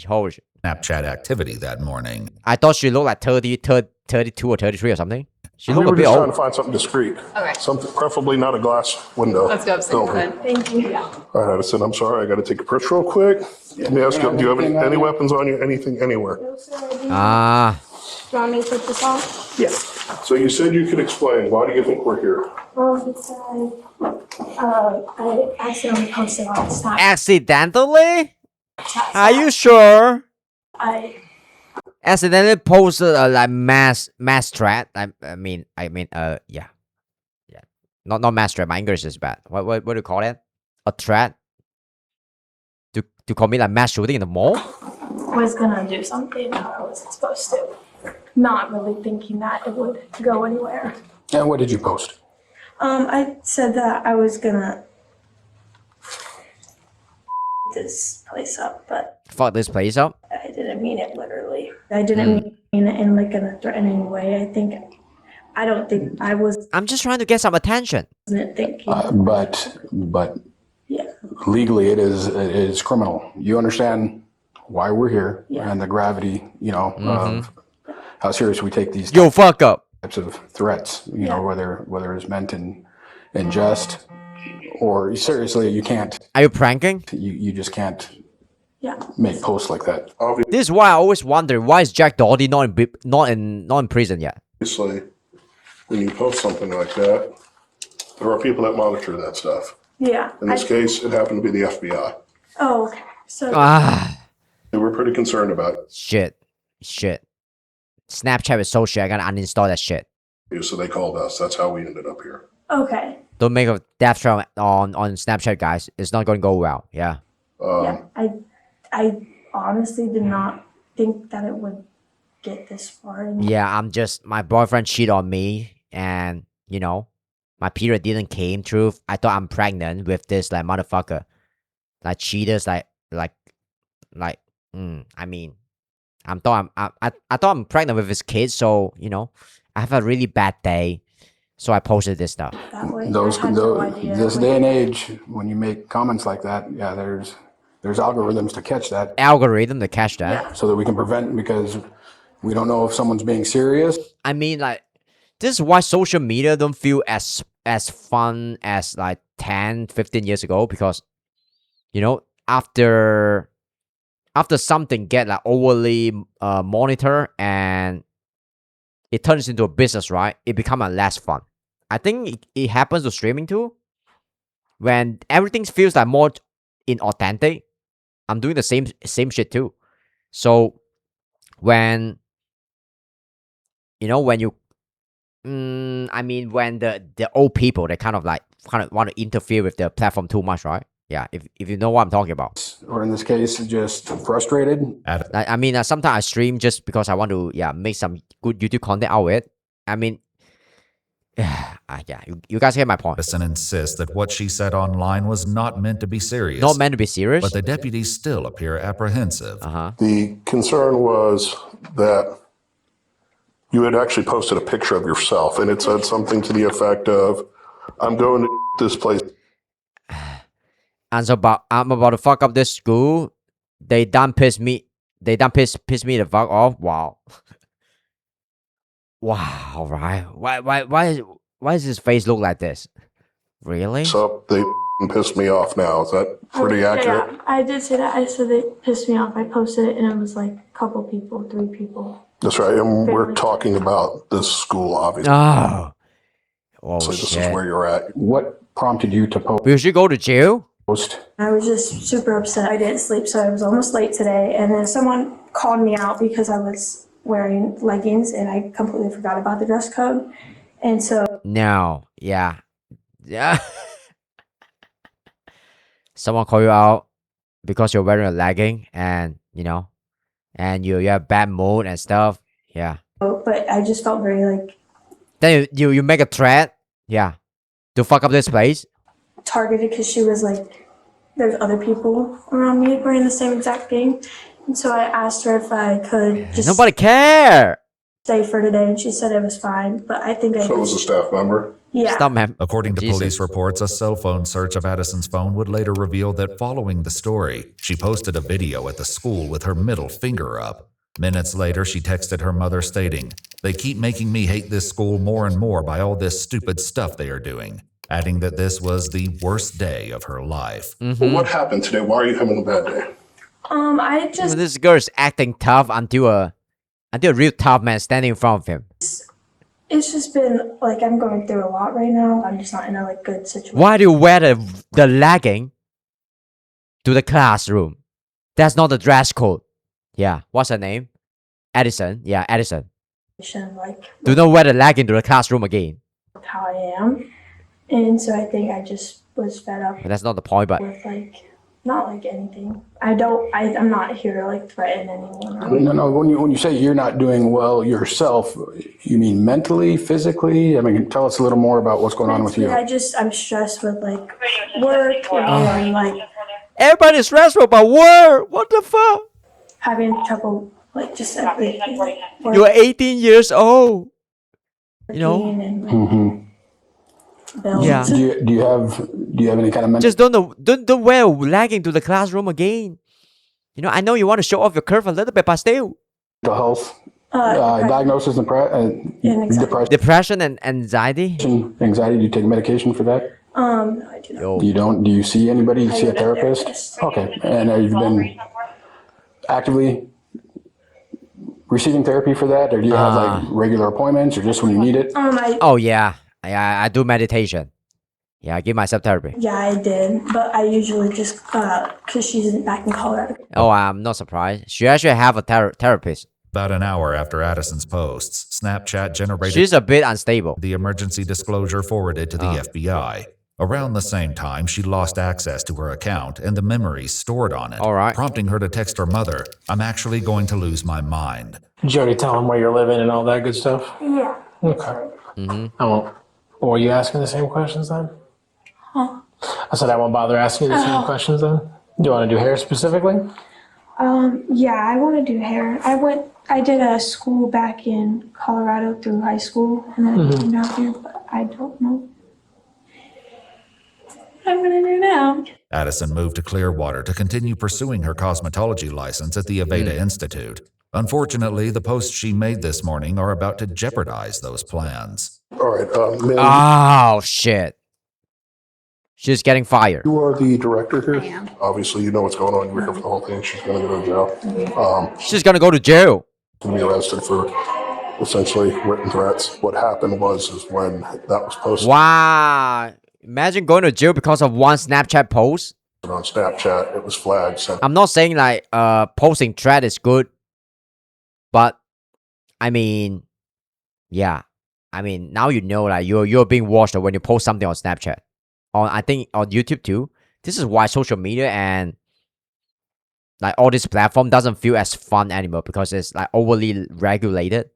Speaker 1: Holy shit.
Speaker 11: Snapchat activity that morning.
Speaker 1: I thought she looked like 32 or 33 or something. She
Speaker 3: We
Speaker 1: looked
Speaker 3: were
Speaker 1: a bit
Speaker 3: just trying
Speaker 1: old.
Speaker 3: to find something discreet.
Speaker 5: Okay.
Speaker 3: Something, preferably not a glass window.
Speaker 5: Let's go upstairs then. Thank you.
Speaker 3: All right, Addison, I'm sorry. I got to take a picture real quick. Let me ask you, do you have any weapons on you? Anything, anywhere?
Speaker 1: Ah.
Speaker 5: Do you want me to put this on?
Speaker 3: Yes. So you said you could explain. Why do you think we're here?
Speaker 12: Well, because I accidentally posted on Snapchat.
Speaker 1: Accidentally? Are you sure?
Speaker 12: I
Speaker 1: Accidentally posted a like mass threat. Yeah. Not mass threat. My English is bad. What do you call it? A threat? To commit like mass shooting in the mall?
Speaker 12: was gonna do something I wasn't supposed to. Not really thinking that it would go anywhere.
Speaker 3: And what did you post?
Speaker 12: I said that I was gonna this place up, but
Speaker 1: Fuck this place up.
Speaker 12: I didn't mean it literally. I didn't mean it in like in a threatening way. I don't think I was.
Speaker 1: I'm just trying to get some attention.
Speaker 12: Thinking.
Speaker 3: But
Speaker 12: Yeah.
Speaker 3: legally it is criminal. You understand why we're here and the gravity, of how serious we take these
Speaker 1: fuck up
Speaker 3: types of threats, whether it's meant in jest or seriously, you can't.
Speaker 1: Are you pranking?
Speaker 3: You just can't
Speaker 12: Yeah.
Speaker 3: make posts like that.
Speaker 1: This is why I always wonder why is Jack Doherty not in prison yet.
Speaker 3: Obviously, when you post something like that, there are people that monitor that stuff.
Speaker 12: Yeah.
Speaker 3: In this case, it happened to be the FBI.
Speaker 12: Oh, okay. So.
Speaker 3: They were pretty concerned about it.
Speaker 1: Shit. Snapchat is so shit. I gotta uninstall that shit.
Speaker 3: So they called us. That's how we ended up here.
Speaker 12: Okay.
Speaker 1: Don't make a death threat on Snapchat, guys. It's not gonna go well. Yeah.
Speaker 12: Yeah. I honestly did not think that it would get this far.
Speaker 1: Yeah, my boyfriend cheated on me, and my period didn't came through. I thought I'm pregnant with this like motherfucker, like cheaters, I thought I'm pregnant with his kid, so I have a really bad day, so I posted this stuff.
Speaker 3: This day and age, when you make comments like that, yeah, there's algorithms to catch that.
Speaker 1: Algorithm to catch that.
Speaker 3: So that we can prevent, because we don't know if someone's being serious.
Speaker 1: I mean, like, this is why social media don't feel as fun as like 10, 15 years ago, because after something get like overly monitor and it turns into a business, right? It become less fun. I think it happens to streaming too. When everything feels like more inauthentic, I'm doing the same shit too. So when when the old people, they kind of want to interfere with the platform too much, right? Yeah, if you know what I'm talking about.
Speaker 3: Or in this case, just frustrated.
Speaker 1: Sometimes I stream just because I want to make some good YouTube content out of it. I mean, Yeah, you guys get my point.
Speaker 11: Addison insists that what she said online was not meant to be serious.
Speaker 1: Not meant to be serious.
Speaker 11: But the deputies still appear apprehensive.
Speaker 3: The concern was that you had actually posted a picture of yourself, and it said something to the effect of, "I'm going to this place."
Speaker 1: And so I'm about to fuck up this school. They done piss me. They done piss me the fuck off. Wow. Wow. Right. Why does his face look like this? Really?
Speaker 3: So they pissed me off now. Is that pretty accurate?
Speaker 12: Yeah, I did say that. I said they pissed me off. I posted it and it was like a couple people, 3 people.
Speaker 3: That's right. And we're talking about this school, obviously.
Speaker 1: Oh.
Speaker 3: So this is where you're at.
Speaker 23: What prompted you to post?
Speaker 1: We should go to jail?
Speaker 12: I was just super upset. I didn't sleep, so I was almost late today. And then someone called me out because I was wearing leggings and I completely forgot about the dress code. And so.
Speaker 1: No. Yeah. Yeah. Someone call you out because you're wearing a legging and, you know, and you have bad mood and stuff. Yeah.
Speaker 12: But I just felt very like.
Speaker 1: Then you make a threat. Yeah. To fuck up this place.
Speaker 12: Targeted because she was like, there's other people around me wearing the same exact thing. And so I asked her if I could just.
Speaker 1: Nobody care.
Speaker 12: Stay for today, and she said it was fine. But I think I.
Speaker 3: So it was a staff member?
Speaker 12: Yeah.
Speaker 11: According to police reports, a cell phone search of Addison's phone would later reveal that following the story, she posted a video at the school with her middle finger up. Minutes later, she texted her mother stating, "They keep making me hate this school more and more by all this stupid stuff they are doing," adding that this was the worst day of her life.
Speaker 3: Well, what happened today? Why are you having a bad day?
Speaker 12: I just.
Speaker 1: This girl is acting tough until a real tough man standing in front of him.
Speaker 12: It's just been like I'm going through a lot right now. I'm just not in a like good situation.
Speaker 1: Why do you wear the legging to the classroom? That's not the dress code. Yeah. What's her name? Edison. Yeah, Edison.
Speaker 12: Like.
Speaker 1: Do not wear the legging to the classroom again.
Speaker 12: How I am, and so I think I just was fed up.
Speaker 1: But that's not the point. But
Speaker 12: with like. Not like anything. I'm not here to like threaten anyone.
Speaker 23: No. When you say you're not doing well yourself, you mean mentally, physically? I mean, tell us a little more about what's going on with you.
Speaker 12: I'm stressed with like work and like.
Speaker 1: Everybody's stressful about work. What the fuck?
Speaker 12: Having trouble like just everything. Like,
Speaker 1: you're 18 years old. You know.
Speaker 23: Yeah. Do you have any kind of mental?
Speaker 1: Just don't wear legging to the classroom again. You know, I know you want to show off your curve a little bit, but still.
Speaker 23: Mental health diagnosis
Speaker 1: depression and anxiety.
Speaker 23: Anxiety. Do you take medication for that?
Speaker 12: No, I do not.
Speaker 23: You don't? Do you see anybody? You see a therapist? Okay. And have you been actively receiving therapy for that, or do you have like regular appointments, or just when you need it?
Speaker 1: Oh yeah. I do meditation. Yeah, I give myself therapy.
Speaker 12: Yeah, I did, but I usually just because she's back in Colorado.
Speaker 1: Oh, I'm not surprised. She actually have a therapist.
Speaker 11: About an hour after Addison's posts, Snapchat generated.
Speaker 1: She's a bit unstable.
Speaker 11: The emergency disclosure forwarded to the FBI. Around the same time, she lost access to her account and the memories stored on it, prompting her to text her mother, "I'm actually going to lose my mind."
Speaker 27: Did you already tell him where you're living and all that good stuff?
Speaker 12: Yeah.
Speaker 27: Okay.
Speaker 1: Mm-hmm.
Speaker 27: Were you asking the same questions then?
Speaker 12: Huh?
Speaker 27: I said I won't bother asking you the same questions then. Do you want to do hair specifically?
Speaker 12: Yeah, I want to do hair. I did a school back in Colorado through high school, and then I came down here, but I don't know what I'm gonna do now.
Speaker 11: Addison moved to Clearwater to continue pursuing her cosmetology license at the Aveda Institute. Unfortunately, the posts she made this morning are about to jeopardize those plans.
Speaker 3: All right,
Speaker 1: oh, shit. She's getting fired.
Speaker 3: You are the director here? I am. Obviously, you know what's going on. You were here for the whole thing. She's going to go to jail.
Speaker 1: She's going to go to jail.
Speaker 3: To be arrested for essentially written threats. What happened was when that was posted.
Speaker 1: Wow. Imagine going to jail because of one Snapchat post.
Speaker 3: On Snapchat, it was flagged.
Speaker 1: I'm not saying like posting threat is good. But, I mean, yeah. I mean, now you know like you're being watched when you post something on Snapchat. I think on YouTube too. This is why social media and like all this platform doesn't feel as fun anymore because it's like overly regulated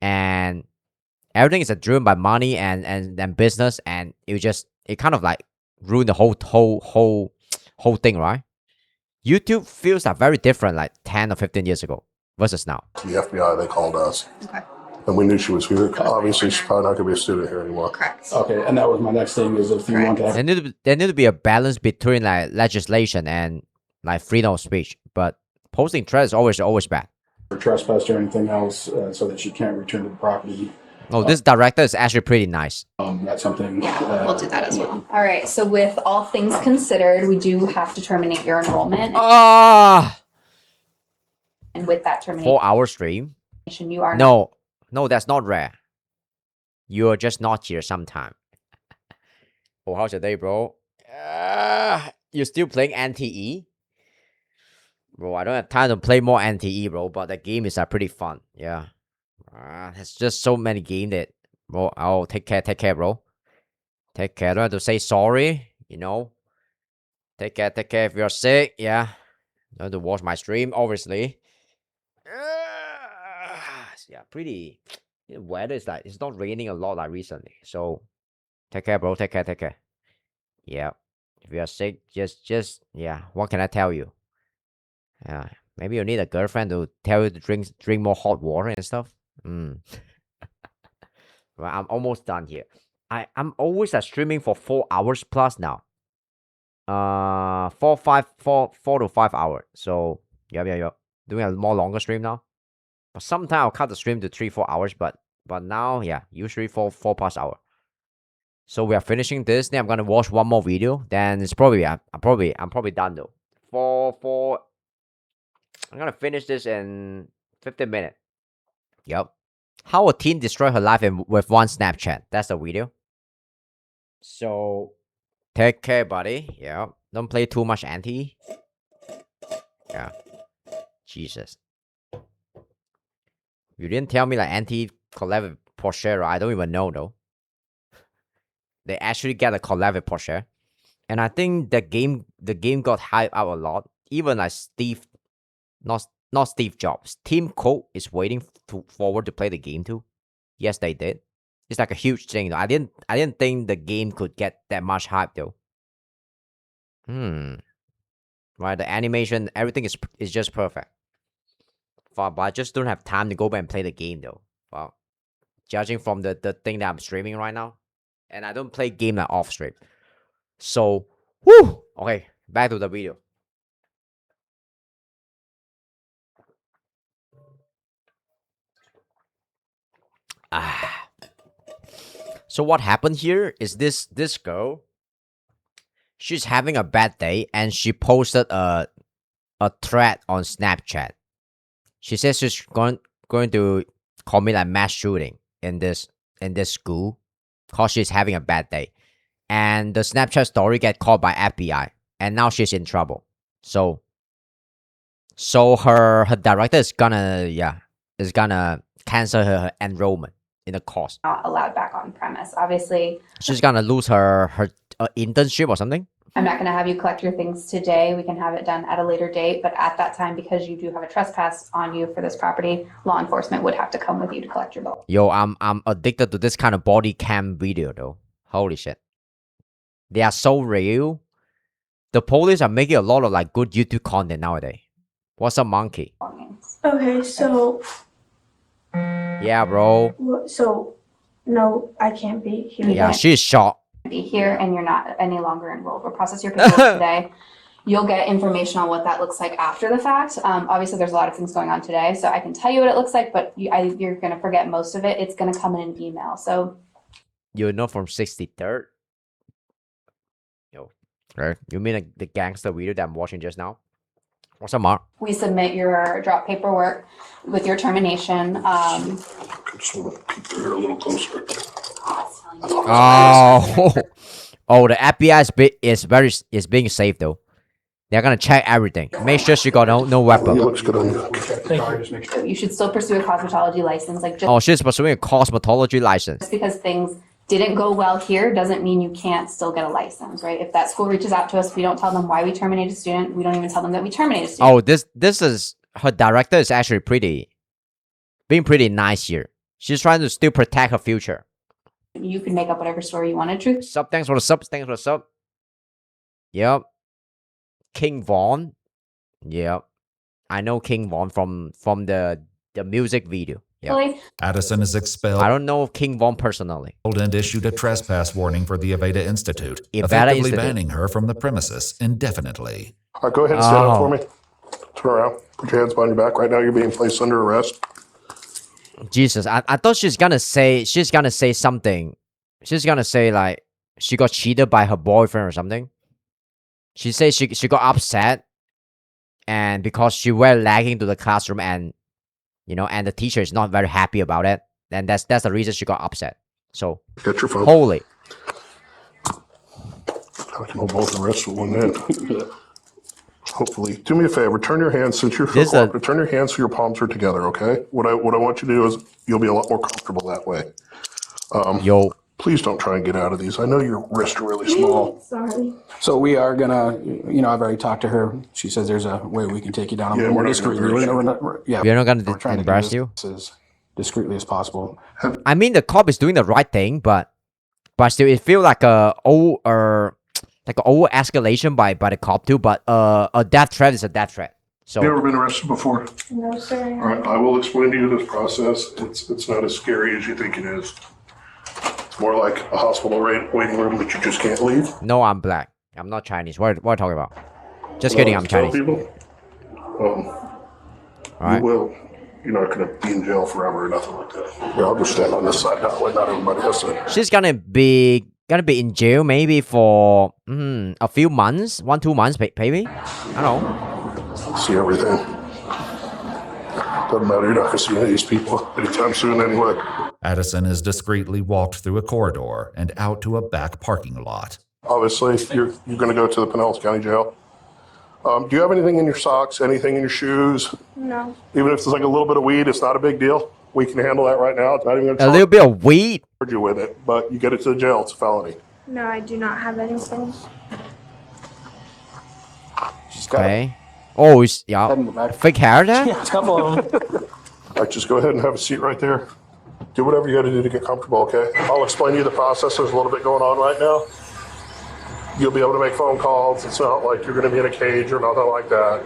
Speaker 1: and Everything is driven by money and business, and it kind of like ruined the whole thing, right? YouTube feels like very different like 10 or 15 years ago versus now.
Speaker 3: The FBI, they called us.
Speaker 5: Okay.
Speaker 3: And we knew she was here. Obviously, she's probably not going to be a student here anymore.
Speaker 5: Correct.
Speaker 23: Okay, and that was my next thing is if you want to.
Speaker 1: There need to be a balance between like legislation and like freedom of speech, but posting threats is always bad.
Speaker 23: Trespass or anything else, so that she can't return to the property.
Speaker 1: Oh, this director is actually pretty nice.
Speaker 23: That's something.
Speaker 5: Yeah, we'll do that as well. All right. So with all things considered, we do have to terminate your enrollment. And with that termination,
Speaker 1: 4-hour stream.
Speaker 5: You are
Speaker 1: no, that's not rare. You are just not here sometime. Oh, how's your day, bro? You still playing NTE? Bro, I don't have time to play more NTE, bro, but the game is pretty fun. Yeah. There's just so many games that, bro, oh, take care, bro. Take care. I don't have to say sorry, you know. Take care if you're sick, yeah. Don't have to watch my stream, obviously. Yeah, pretty. The weather is like, it's not raining a lot like recently. So, take care, bro. Take care. Yeah. If you're sick, just, yeah. What can I tell you? Yeah. Maybe you need a girlfriend to tell you to drink more hot water and stuff. Well, I'm almost done here. I'm always streaming for 4 hours plus now. 4 to 5 hours. So yeah. Doing a more longer stream now. But sometimes I'll cut the stream to 3-4 hours. But now, yeah, usually 4 plus hours. So we are finishing this. Then I'm gonna watch one more video. Then it's probably I'm probably done though. I'm gonna finish this in 15 minutes. Yep. How a teen destroyed her life with one Snapchat. That's the video. So, take care, buddy. Yeah. Don't play too much anti. Yeah. Jesus. You didn't tell me like anti collab with Porsche. I don't even know though. They actually get a collab with Porsche. And I think the game got hyped out a lot. Even like Steve, not Steve Jobs. Tim Cook is waiting forward to play the game too. Yes, they did. It's like a huge thing though. I didn't think the game could get that much hype though. Right, the animation, everything is just perfect. But I just don't have time to go back and play the game though. Well, judging from the thing that I'm streaming right now, and I don't play game like off stream. So, whoo. Okay, back to the video. So what happened here is this girl, she's having a bad day and she posted a thread on Snapchat. She says she's going to commit a mass shooting in this school because she's having a bad day. And the Snapchat story get caught by FBI and now she's in trouble. So her director is gonna cancel her enrollment in the course.
Speaker 5: not allowed back on premise. Obviously,
Speaker 1: She's gonna lose her internship or something.
Speaker 5: I'm not going to have you collect your things today. We can have it done at a later date. But at that time, because you do have a trespass on you for this property, law enforcement would have to come with you to collect your bill.
Speaker 1: Yo, I'm addicted to this kind of body cam video though. Holy shit. They are so real. The police are making a lot of like good YouTube content nowadays. What's a monkey?
Speaker 12: Okay, so
Speaker 1: Yeah, bro.
Speaker 12: so no, I can't be here.
Speaker 1: Yeah, she's shocked.
Speaker 5: Be here and you're not any longer enrolled. We'll process your paperwork today. You'll get information on what that looks like after the fact. Obviously, there's a lot of things going on today, so I can tell you what it looks like, but you're going to forget most of it. It's going to come in an email. So
Speaker 1: You're not from 63rd? Yo, right? You mean like the gangster video that I'm watching just now? What's up, Mark?
Speaker 5: we submit your drop paperwork with your termination.
Speaker 3: I just want to keep your hair a little closer.
Speaker 1: Oh, the FBI is being safe though. They're gonna check everything. Make sure she got no weapon.
Speaker 3: It looks good on you.
Speaker 5: You should still pursue a cosmetology license. Like just,
Speaker 1: She's pursuing a cosmetology license.
Speaker 5: just because things didn't go well here doesn't mean you can't still get a license, right? If that school reaches out to us, we don't tell them why we terminate a student. We don't even tell them that we terminate a student.
Speaker 1: Oh, this is her director is actually being pretty nice here. She's trying to still protect her future.
Speaker 5: You can make up whatever story you wanted to.
Speaker 1: Sub, thanks for the sub. Thanks for the sub. Yep. King Von. Yep. I know King Von from the music video. Yeah.
Speaker 11: Addison is expelled.
Speaker 1: I don't know King Von personally.
Speaker 11: And issued a trespass warning for the Aveda Institute,
Speaker 1: Aveda
Speaker 11: effectively
Speaker 1: Institute.
Speaker 11: banning her from the premises indefinitely.
Speaker 3: All right, go ahead and stand up for me. Turn around. Put your hands behind your back. Right now, you're being placed under arrest.
Speaker 1: Jesus, I thought she's gonna say something. She's gonna say like she got cheated by her boyfriend or something. She says she got upset, and because she went lagging to the classroom, and and the teacher is not very happy about it, and that's the reason she got upset. So
Speaker 3: get your phone.
Speaker 1: Holy.
Speaker 3: I can hold both arrests with one hand. Hopefully, do me a favor. Turn your hands since you're cooperative. Turn your hands so your palms are together. Okay. What I want you to do is you'll be a lot more comfortable that way.
Speaker 1: Yo.
Speaker 3: Please don't try and get out of these. I know your wrists are really small.
Speaker 12: Sorry.
Speaker 23: So we are gonna, I've already talked to her. She says there's a way we can take you down a little more discreetly.
Speaker 1: We're not gonna embarrass you
Speaker 23: as discreetly as possible.
Speaker 1: I mean, the cop is doing the right thing, but still, it feels like a over escalation by the cop too. But a death threat is a death threat. So
Speaker 3: You ever been arrested before?
Speaker 12: No, sir.
Speaker 3: All right, I will explain to you this process. It's not as scary as you think it is. It's more like a hospital waiting room that you just can't leave.
Speaker 1: No, I'm black. I'm not Chinese. What are you talking about? Just kidding, I'm Chinese.
Speaker 3: People,
Speaker 1: Right.
Speaker 3: You will. You're not going to be in jail forever or nothing like that. Yeah, I'll just stand on this side now. Not everybody has to.
Speaker 1: She's gonna be in jail maybe for a few months, 1-2 months, maybe. I don't know.
Speaker 3: See everything. Doesn't matter. You're not going to see any of these people anytime soon anyway.
Speaker 11: Addison is discreetly walked through a corridor and out to a back parking lot.
Speaker 3: Obviously, you're going to go to the Pinellas County Jail. Do you have anything in your socks, anything in your shoes?
Speaker 12: No.
Speaker 3: Even if it's like a little bit of weed, it's not a big deal. We can handle that right now. It's not even going to
Speaker 1: A little bit of weed?
Speaker 3: charge you with it, but you get it to the jail, it's a felony.
Speaker 12: No, I do not have anything.
Speaker 1: Okay. Oh, fake hair there?
Speaker 3: Yeah, a couple of them. All right, just go ahead and have a seat right there. Do whatever you got to do to get comfortable, okay? I'll explain to you the process. There's a little bit going on right now. You'll be able to make phone calls. It's not like you're going to be in a cage or nothing like that.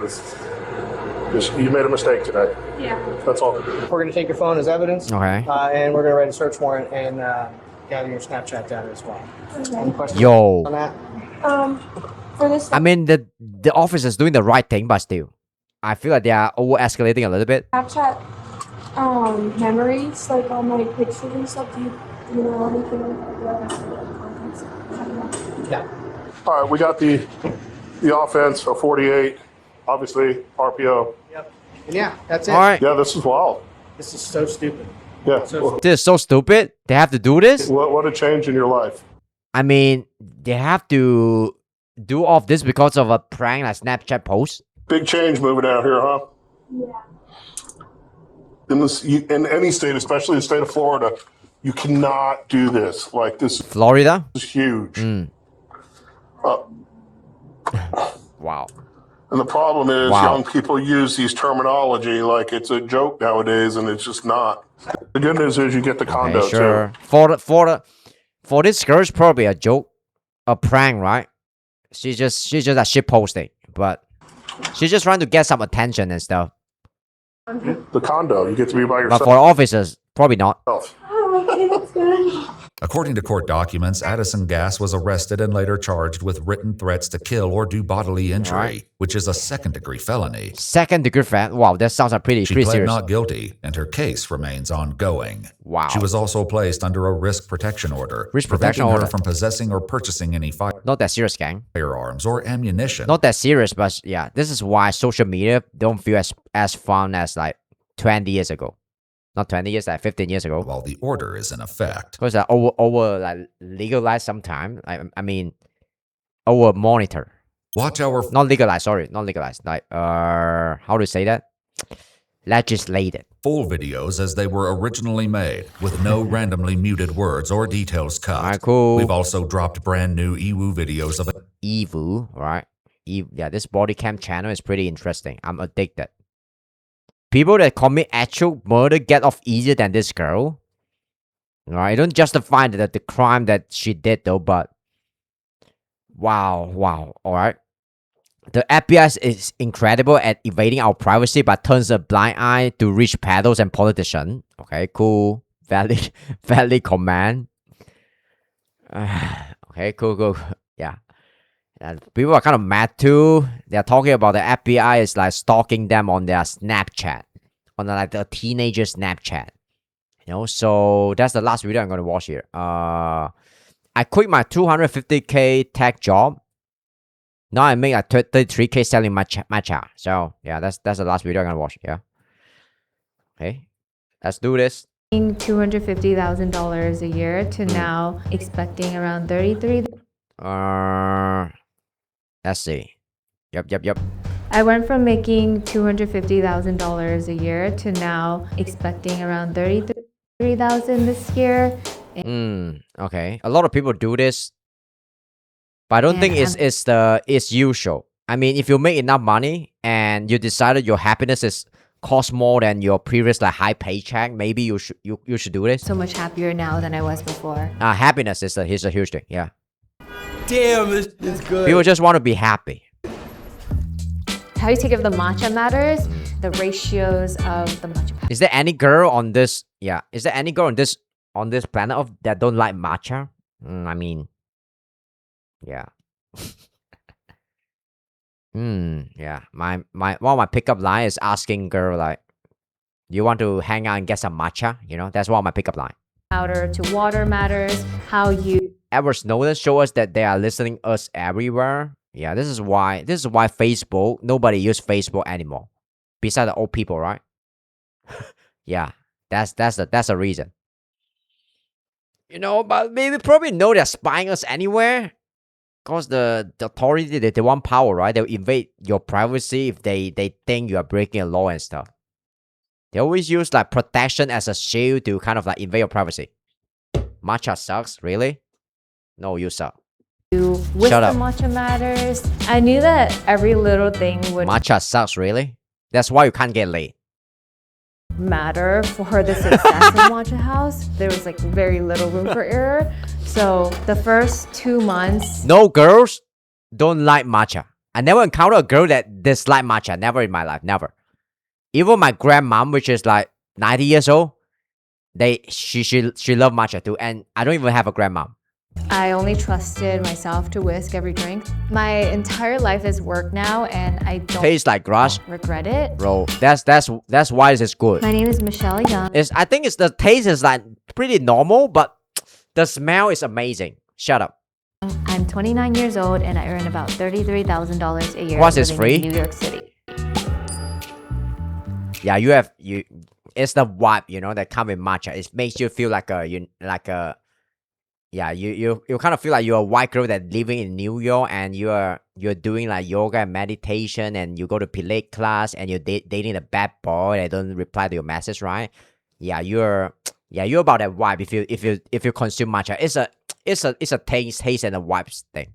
Speaker 3: You made a mistake today.
Speaker 12: Yeah.
Speaker 3: That's all.
Speaker 27: We're going to take your phone as evidence.
Speaker 1: Okay.
Speaker 27: And we're going to write a search warrant and gather your Snapchat data as well. Any questions
Speaker 1: Yo.
Speaker 27: on that?
Speaker 12: For this
Speaker 1: I mean, the officer's doing the right thing, but still, I feel like they are over escalating a little bit.
Speaker 12: Snapchat memories, like all my pictures and stuff, do you know anything about that?
Speaker 27: Yeah.
Speaker 3: All right, we got the offense, a 48, obviously, RPO.
Speaker 27: Yep. And yeah, that's it.
Speaker 1: All right.
Speaker 3: Yeah, this is wild.
Speaker 27: This is so stupid.
Speaker 3: Yeah.
Speaker 1: This is so stupid. They have to do this?
Speaker 3: What a change in your life.
Speaker 1: I mean, they have to do all of this because of a prank like Snapchat post?
Speaker 3: Big change moving out here, huh?
Speaker 12: Yeah.
Speaker 3: In any state, especially the state of Florida, you cannot do this. Like this.
Speaker 1: Florida?
Speaker 3: Is huge.
Speaker 1: Wow.
Speaker 3: And the problem is
Speaker 1: Wow.
Speaker 3: young people use these terminology like it's a joke nowadays, and it's just not. The good news is you get the condo
Speaker 1: Okay, sure.
Speaker 3: too.
Speaker 1: For this girl, it's probably a joke, a prank, right? She's just a shit posting, but she's just trying to get some attention and stuff.
Speaker 3: The condo, you get to be by
Speaker 1: But
Speaker 3: yourself.
Speaker 1: for officers, probably not.
Speaker 12: Oh, okay, that's good.
Speaker 11: According to court documents, Addison Gass was arrested and later charged with written threats to kill or do bodily injury,
Speaker 1: Right.
Speaker 11: which is a second-degree felony.
Speaker 1: Second degree fan. Wow, that sounds like pretty
Speaker 11: She pled
Speaker 1: serious.
Speaker 11: not guilty, and her case remains ongoing.
Speaker 1: Wow.
Speaker 11: She was also placed under a risk protection order,
Speaker 1: Risk
Speaker 11: preventing
Speaker 1: protection
Speaker 11: her
Speaker 1: order.
Speaker 11: from possessing or purchasing any
Speaker 1: Not that serious, gang.
Speaker 11: firearms or ammunition.
Speaker 1: Not that serious, but yeah, this is why social media don't feel as fun as like 20 years ago. Not 20 years, like 15 years ago.
Speaker 11: While the order is in effect.
Speaker 1: Because over like legalized sometime. I mean, over monitor.
Speaker 11: Watch our
Speaker 1: not legalized. Sorry, not legalized. Like how to say that? Legislated.
Speaker 11: full videos as they were originally made, with no randomly muted words or details cut.
Speaker 1: Alright, cool.
Speaker 11: We've also dropped brand new EWU videos of it.
Speaker 1: EWU, right? Yeah, this body cam channel is pretty interesting. I'm addicted. People that commit actual murder get off easier than this girl. Right? I don't justify the crime that she did though, but wow. All right. The FBI is incredible at evading our privacy, but turns a blind eye to rich peddlers and politicians. Okay, cool. Valid command. Okay, cool. Yeah. People are kind of mad too. They're talking about the FBI is like stalking them on their Snapchat, on like the teenager Snapchat. So that's the last video I'm gonna watch here. I quit my 250K tech job. Now I make like 33K selling matcha. So yeah, that's the last video I'm gonna watch. Yeah. Okay, let's do this.
Speaker 6: $250,000 a year to now expecting around 33.
Speaker 1: Let's see. Yep.
Speaker 6: I went from making $250,000 a year to now expecting around 33,000 this year.
Speaker 1: Okay. A lot of people do this, but I don't think it's usual. I mean, if you make enough money and you decided your happiness is cost more than your previous like high paycheck, maybe you should do this.
Speaker 6: So much happier now than I was before.
Speaker 1: Happiness is a huge thing. Yeah.
Speaker 10: Damn, this is good.
Speaker 1: People just want to be happy.
Speaker 6: How you take care of the matcha matters, the ratios of the matcha.
Speaker 1: Is there any girl on this? Yeah. Is there any girl on this planet that don't like matcha? I mean, yeah. Yeah. My one of my pickup line is asking girl like, you want to hang out and get some matcha? That's one of my pickup line.
Speaker 6: Powder to water matters. How you.
Speaker 1: Edward Snowden show us that they are listening us everywhere. Yeah, this is why Facebook, nobody use Facebook anymore. Besides the old people, right? Yeah, that's the reason. But maybe probably know they're spying us anywhere. Because the authority, they want power, right? They'll invade your privacy if they think you are breaking a law and stuff. They always use like protection as a shield to kind of like invade your privacy. Matcha sucks, really? No, you suck.
Speaker 6: With
Speaker 1: Shut up.
Speaker 6: the matcha matters. I knew that every little thing would
Speaker 1: Matcha sucks, really? That's why you can't get laid.
Speaker 6: matter for the success of Matcha House. There was like very little room for error. So the first 2 months.
Speaker 1: No girls don't like matcha. I never encountered a girl that dislike matcha. Never in my life. Never. Even my grandmom, which is like 90 years old, she love matcha too. And I don't even have a grandmom.
Speaker 6: I only trusted myself to whisk every drink. My entire life is work now, and I don't
Speaker 1: Tastes like grass.
Speaker 6: regret it.
Speaker 1: Bro, that's why it's good.
Speaker 6: My name is Michelle Young.
Speaker 1: I think the taste is like pretty normal, but the smell is amazing. Shut up.
Speaker 6: I'm 29 years old, and I earn about $33,000 a year.
Speaker 1: What is
Speaker 6: living
Speaker 1: free?
Speaker 6: in New York City.
Speaker 1: Yeah, it's the vibe, that come with matcha. It makes you feel like you kind of feel like you're a white girl that living in New York, and you're doing like yoga and meditation, and you go to Pilates class, and you're dating a bad boy that don't reply to your message, right? Yeah, you're about that vibe. If you consume matcha, it's a taste and a vibes thing.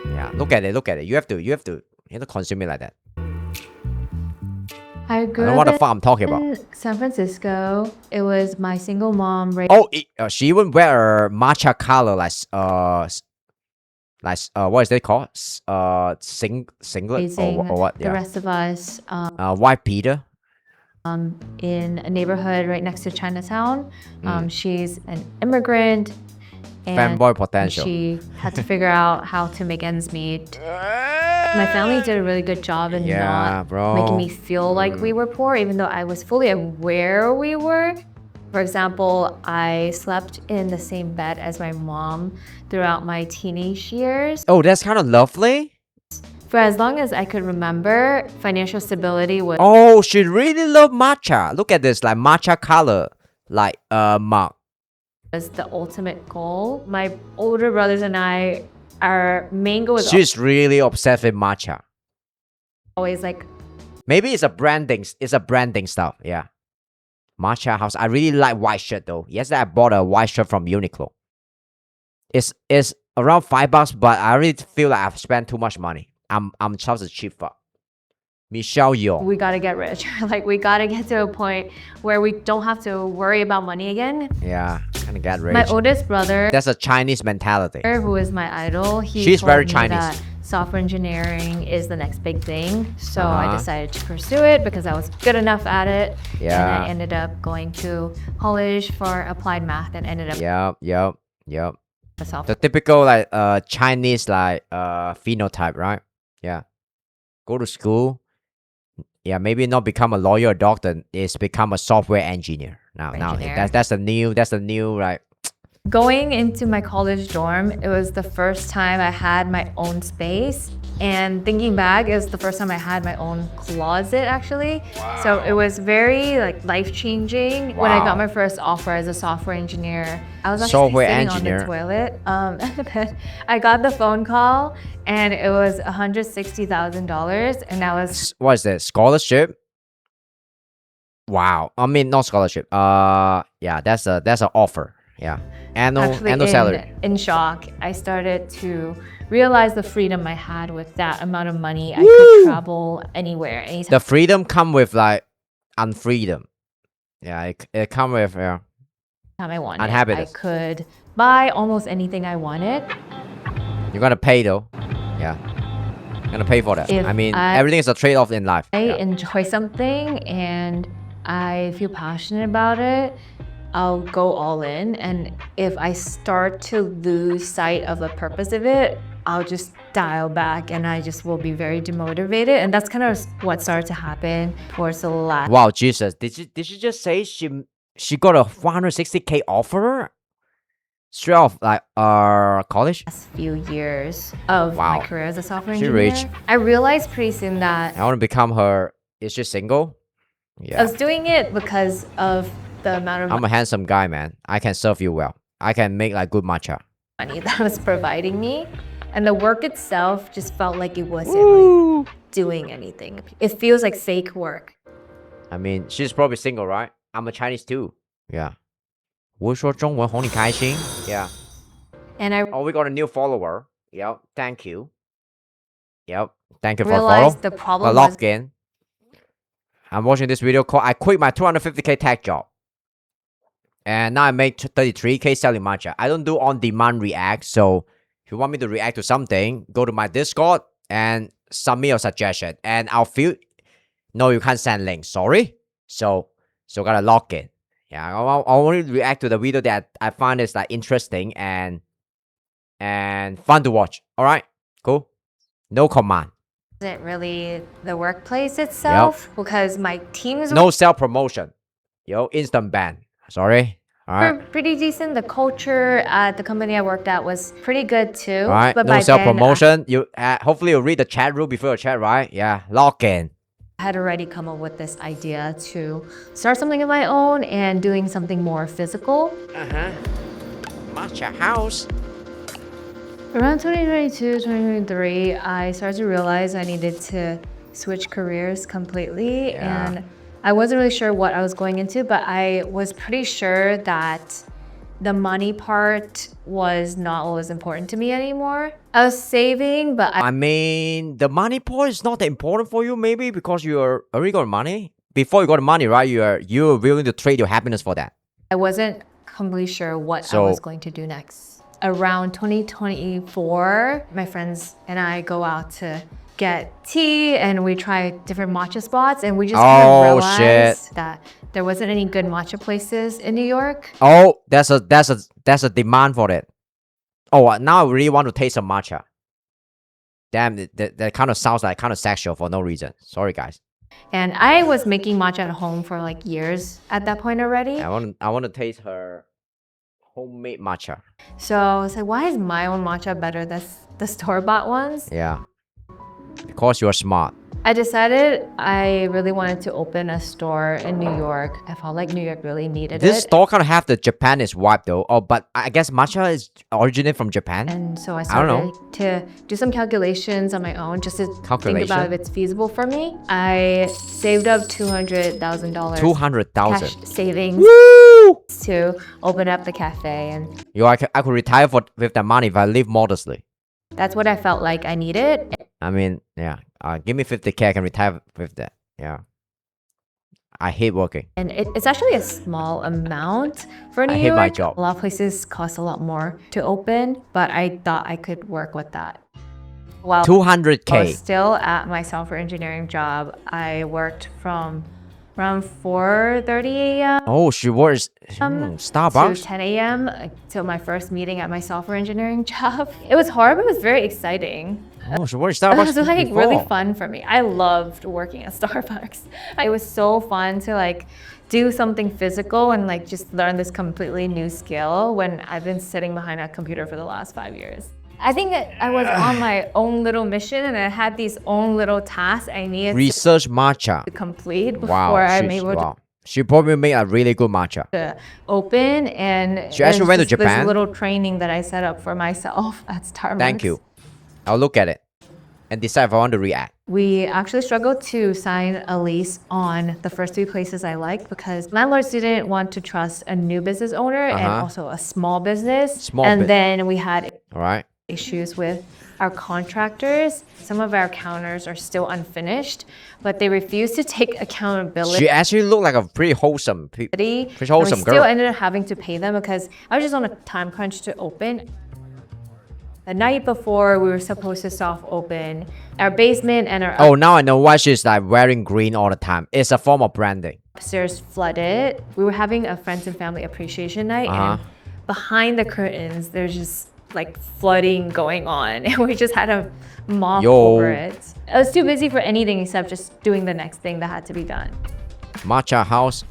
Speaker 1: Yeah, look at it. You have to consume it like that.
Speaker 6: I grew
Speaker 1: I don't know
Speaker 6: up
Speaker 1: what the
Speaker 6: in
Speaker 1: fuck I'm talking about.
Speaker 6: San Francisco. It was my single mom raised.
Speaker 1: Oh, she even wear a matcha color what is that called? Singlet
Speaker 6: raising
Speaker 1: or what?
Speaker 6: the
Speaker 1: Yeah.
Speaker 6: rest of us
Speaker 1: White Peter.
Speaker 6: in a neighborhood right next to Chinatown.
Speaker 1: Mm.
Speaker 6: She's an immigrant. And
Speaker 1: Fanboy potential.
Speaker 6: she had to figure out how to make ends meet. My family did a really good job in not making me feel like we were poor, even though I was fully aware we were. For example, I slept in the same bed as my mom throughout my teenage years.
Speaker 1: Oh, that's kind of lovely.
Speaker 6: For as long as I could remember, financial stability was
Speaker 1: Oh, she really love matcha. Look at this, like matcha color, like mug.
Speaker 6: was the ultimate goal. My older brothers and I, our main goal was
Speaker 1: She's really obsessed with matcha.
Speaker 6: always like
Speaker 1: Maybe it's a branding stuff. Yeah. Matcha house. I really like white shirt though. Yesterday I bought a white shirt from Uniqlo. It's around $5, but I really feel like I've spent too much money. I'm just a cheap fuck. Michelle Yeoh.
Speaker 6: We gotta get rich. Like, we gotta get to a point where we don't have to worry about money again.
Speaker 1: Yeah, kind of get rich.
Speaker 6: My oldest brother,
Speaker 1: That's a Chinese mentality.
Speaker 6: who is my idol,
Speaker 1: She's
Speaker 6: told
Speaker 1: very
Speaker 6: me
Speaker 1: Chinese.
Speaker 6: that software engineering is the next big thing. So I decided to pursue it because I was good enough at it.
Speaker 1: Yeah.
Speaker 6: And I ended up going to college for applied math and ended up
Speaker 1: Yep.
Speaker 6: myself.
Speaker 1: The typical like Chinese like phenotype, right? Yeah. Go to school. Yeah, maybe not become a lawyer or doctor, is become a software engineer. Now that's the new right.
Speaker 6: Going into my college dorm, it was the first time I had my own space. And thinking back, it was the first time I had my own closet, actually. Wow. So it was very like life-changing. When I got my first offer as a software engineer, I was actually sitting on the toilet. And I got the phone call, and it was $160,000, and that was
Speaker 1: What is that? Scholarship? Wow. I mean, not scholarship. Yeah, that's an offer. Yeah. Annual salary.
Speaker 6: In shock. I started to realize the freedom I had with that amount of money. I could travel anywhere, anytime.
Speaker 1: The freedom come with like unfreedom. Yeah, it come with
Speaker 6: time I wanted.
Speaker 1: unhappiness.
Speaker 6: I could buy almost anything I wanted.
Speaker 1: You're gonna pay though. Yeah. You're gonna pay for that.
Speaker 6: If
Speaker 1: I mean, everything is a trade-off in life.
Speaker 6: I enjoy something and I feel passionate about it, I'll go all in. And if I start to lose sight of the purpose of it, I'll just dial back and I just will be very demotivated. And that's kind of what started to happen towards the last.
Speaker 1: Wow, Jesus. Did you just say she got a 160K offer straight off like college?
Speaker 6: Few years of my career as a software engineer.
Speaker 1: Rich.
Speaker 6: I realized pretty soon that
Speaker 1: I want to become her. Is she single? Yeah.
Speaker 6: I was doing it because of the amount of
Speaker 1: I'm a handsome guy, man. I can serve you well. I can make like good matcha.
Speaker 6: money that was providing me. And the work itself just felt like it wasn't like doing anything. It feels like fake work.
Speaker 1: I mean, she's probably single, right? I'm a Chinese too. Yeah. 我说中文哄你开心. Yeah.
Speaker 6: And I
Speaker 1: we got a new follower. Yep. Thank you. Yep. Thank you for
Speaker 6: realized
Speaker 1: follow.
Speaker 6: the problem
Speaker 1: The
Speaker 6: was
Speaker 1: login. I'm watching this video called I quit my 250K tech job. And now I make 33K selling matcha. I don't do on-demand react. So if you want me to react to something, go to my Discord and submit your suggestion. And I'll feel, no, you can't send links. Sorry. So gotta log in. Yeah, I only react to the video that I find is like interesting and fun to watch. All right, cool. No command.
Speaker 6: wasn't really the workplace itself because my teams
Speaker 1: No self promotion. Yo, instant ban. Sorry. All
Speaker 6: were
Speaker 1: right.
Speaker 6: pretty decent. The culture at the company I worked at was pretty good too.
Speaker 1: All right.
Speaker 6: But
Speaker 1: No
Speaker 6: by
Speaker 1: self
Speaker 6: then,
Speaker 1: promotion. You hopefully you'll read the chat rule before your chat, right? Yeah. Log in.
Speaker 6: I had already come up with this idea to start something of my own and doing something more physical.
Speaker 1: Matcha house.
Speaker 6: Around 2022, 2023, I started to realize I needed to switch careers completely.
Speaker 1: Yeah.
Speaker 6: And I wasn't really sure what I was going into, but I was pretty sure that the money part was not what was important to me anymore. I was saving, but
Speaker 1: I mean, the money part is not that important for you, maybe because you're already got money. Before you got money, right? You're willing to trade your happiness for that.
Speaker 6: I wasn't completely sure what I was going to do next. Around 2024, my friends and I go out to get tea and we try different matcha spots and we just kind of realized that there wasn't any good matcha places in New York.
Speaker 1: Oh, that's a demand for it. Oh, now I really want to taste some matcha. Damn, that kind of sounds like kind of sexual for no reason. Sorry, guys.
Speaker 6: And I was making matcha at home for like years at that point already.
Speaker 1: I want to taste her homemade matcha.
Speaker 6: So I was like, why is my own matcha better than the store-bought ones?
Speaker 1: Yeah. Because you're smart.
Speaker 6: I decided I really wanted to open a store in New York. I felt like New York really needed
Speaker 1: This
Speaker 6: it.
Speaker 1: store kind of have the Japanese vibe though. Oh, but I guess matcha is originated from Japan.
Speaker 6: And so I
Speaker 1: don't know.
Speaker 6: started to do some calculations on my own just to think
Speaker 1: Calculation?
Speaker 6: about if it's feasible for me. I saved up $200,000.
Speaker 1: 200,000.
Speaker 6: Cash savings to open up the cafe, and
Speaker 1: I could retire with that money if I live modestly.
Speaker 6: that's what I felt like I needed.
Speaker 1: I mean, yeah. Give me 50K, I can retire with that. Yeah. I hate working.
Speaker 6: And it's actually a small amount for New
Speaker 1: I
Speaker 6: York.
Speaker 1: hate my job.
Speaker 6: A lot of places cost a lot more to open, but I thought I could work with that. While
Speaker 1: 200K.
Speaker 6: I was still at my software engineering job, I worked from around 4:30 a.m.
Speaker 1: Oh, she works Starbucks?
Speaker 6: to 10 a.m. till my first meeting at my software engineering job. It was hard, but it was very exciting.
Speaker 1: Oh, she works
Speaker 6: It
Speaker 1: Starbucks
Speaker 6: was like
Speaker 1: before.
Speaker 6: really fun for me. I loved working at Starbucks. It was so fun to like do something physical and like just learn this completely new skill when I've been sitting behind a computer for the last 5 years. I think I was on my own little mission and I had these own little tasks I needed
Speaker 1: Research matcha.
Speaker 6: to complete before
Speaker 1: Wow,
Speaker 6: I'm able
Speaker 1: she probably made a really good matcha.
Speaker 6: to open, and
Speaker 1: She actually
Speaker 6: there's
Speaker 1: went to
Speaker 6: just this
Speaker 1: Japan?
Speaker 6: little training that I set up for myself at Starbucks.
Speaker 1: Thank you. I'll look at it and decide if I want to react.
Speaker 6: We actually struggled to sign a lease on the first 3 places I liked because landlords didn't want to trust a new business owner and also a small business. Then we had
Speaker 1: All right.
Speaker 6: issues with our contractors. Some of our counters are still unfinished, but they refuse to take accountability.
Speaker 1: She actually looked like a pretty wholesome,
Speaker 6: And
Speaker 1: wholesome
Speaker 6: we
Speaker 1: girl.
Speaker 6: still ended up having to pay them because I was just on a time crunch to open. The night before we were supposed to soft open, our basement and our
Speaker 1: Oh, now I know why she's like wearing green all the time. It's a form of branding.
Speaker 6: upstairs flooded. We were having a friends and family appreciation night, and behind the curtains, there's just like flooding going on, and we just had to mop over it. I was too busy for anything except just doing the next thing that had to be done.
Speaker 1: Matcha House,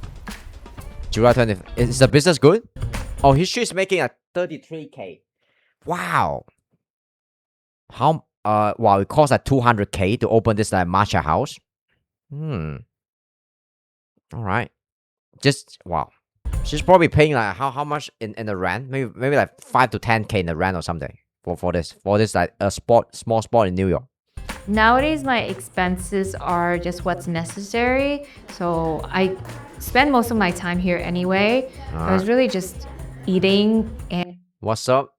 Speaker 1: July 20th. Is the business good? Oh, she's making a 33K. Wow. How? Wow, it costs like 200K to open this like matcha house. All right. Just wow. She's probably paying like how much in the rent? Maybe like 5 to 10K in the rent or something for this like a small spot in New York.
Speaker 6: Nowadays, my expenses are just what's necessary, so I spend most of my time here anyway. I was really just eating and
Speaker 1: What's up?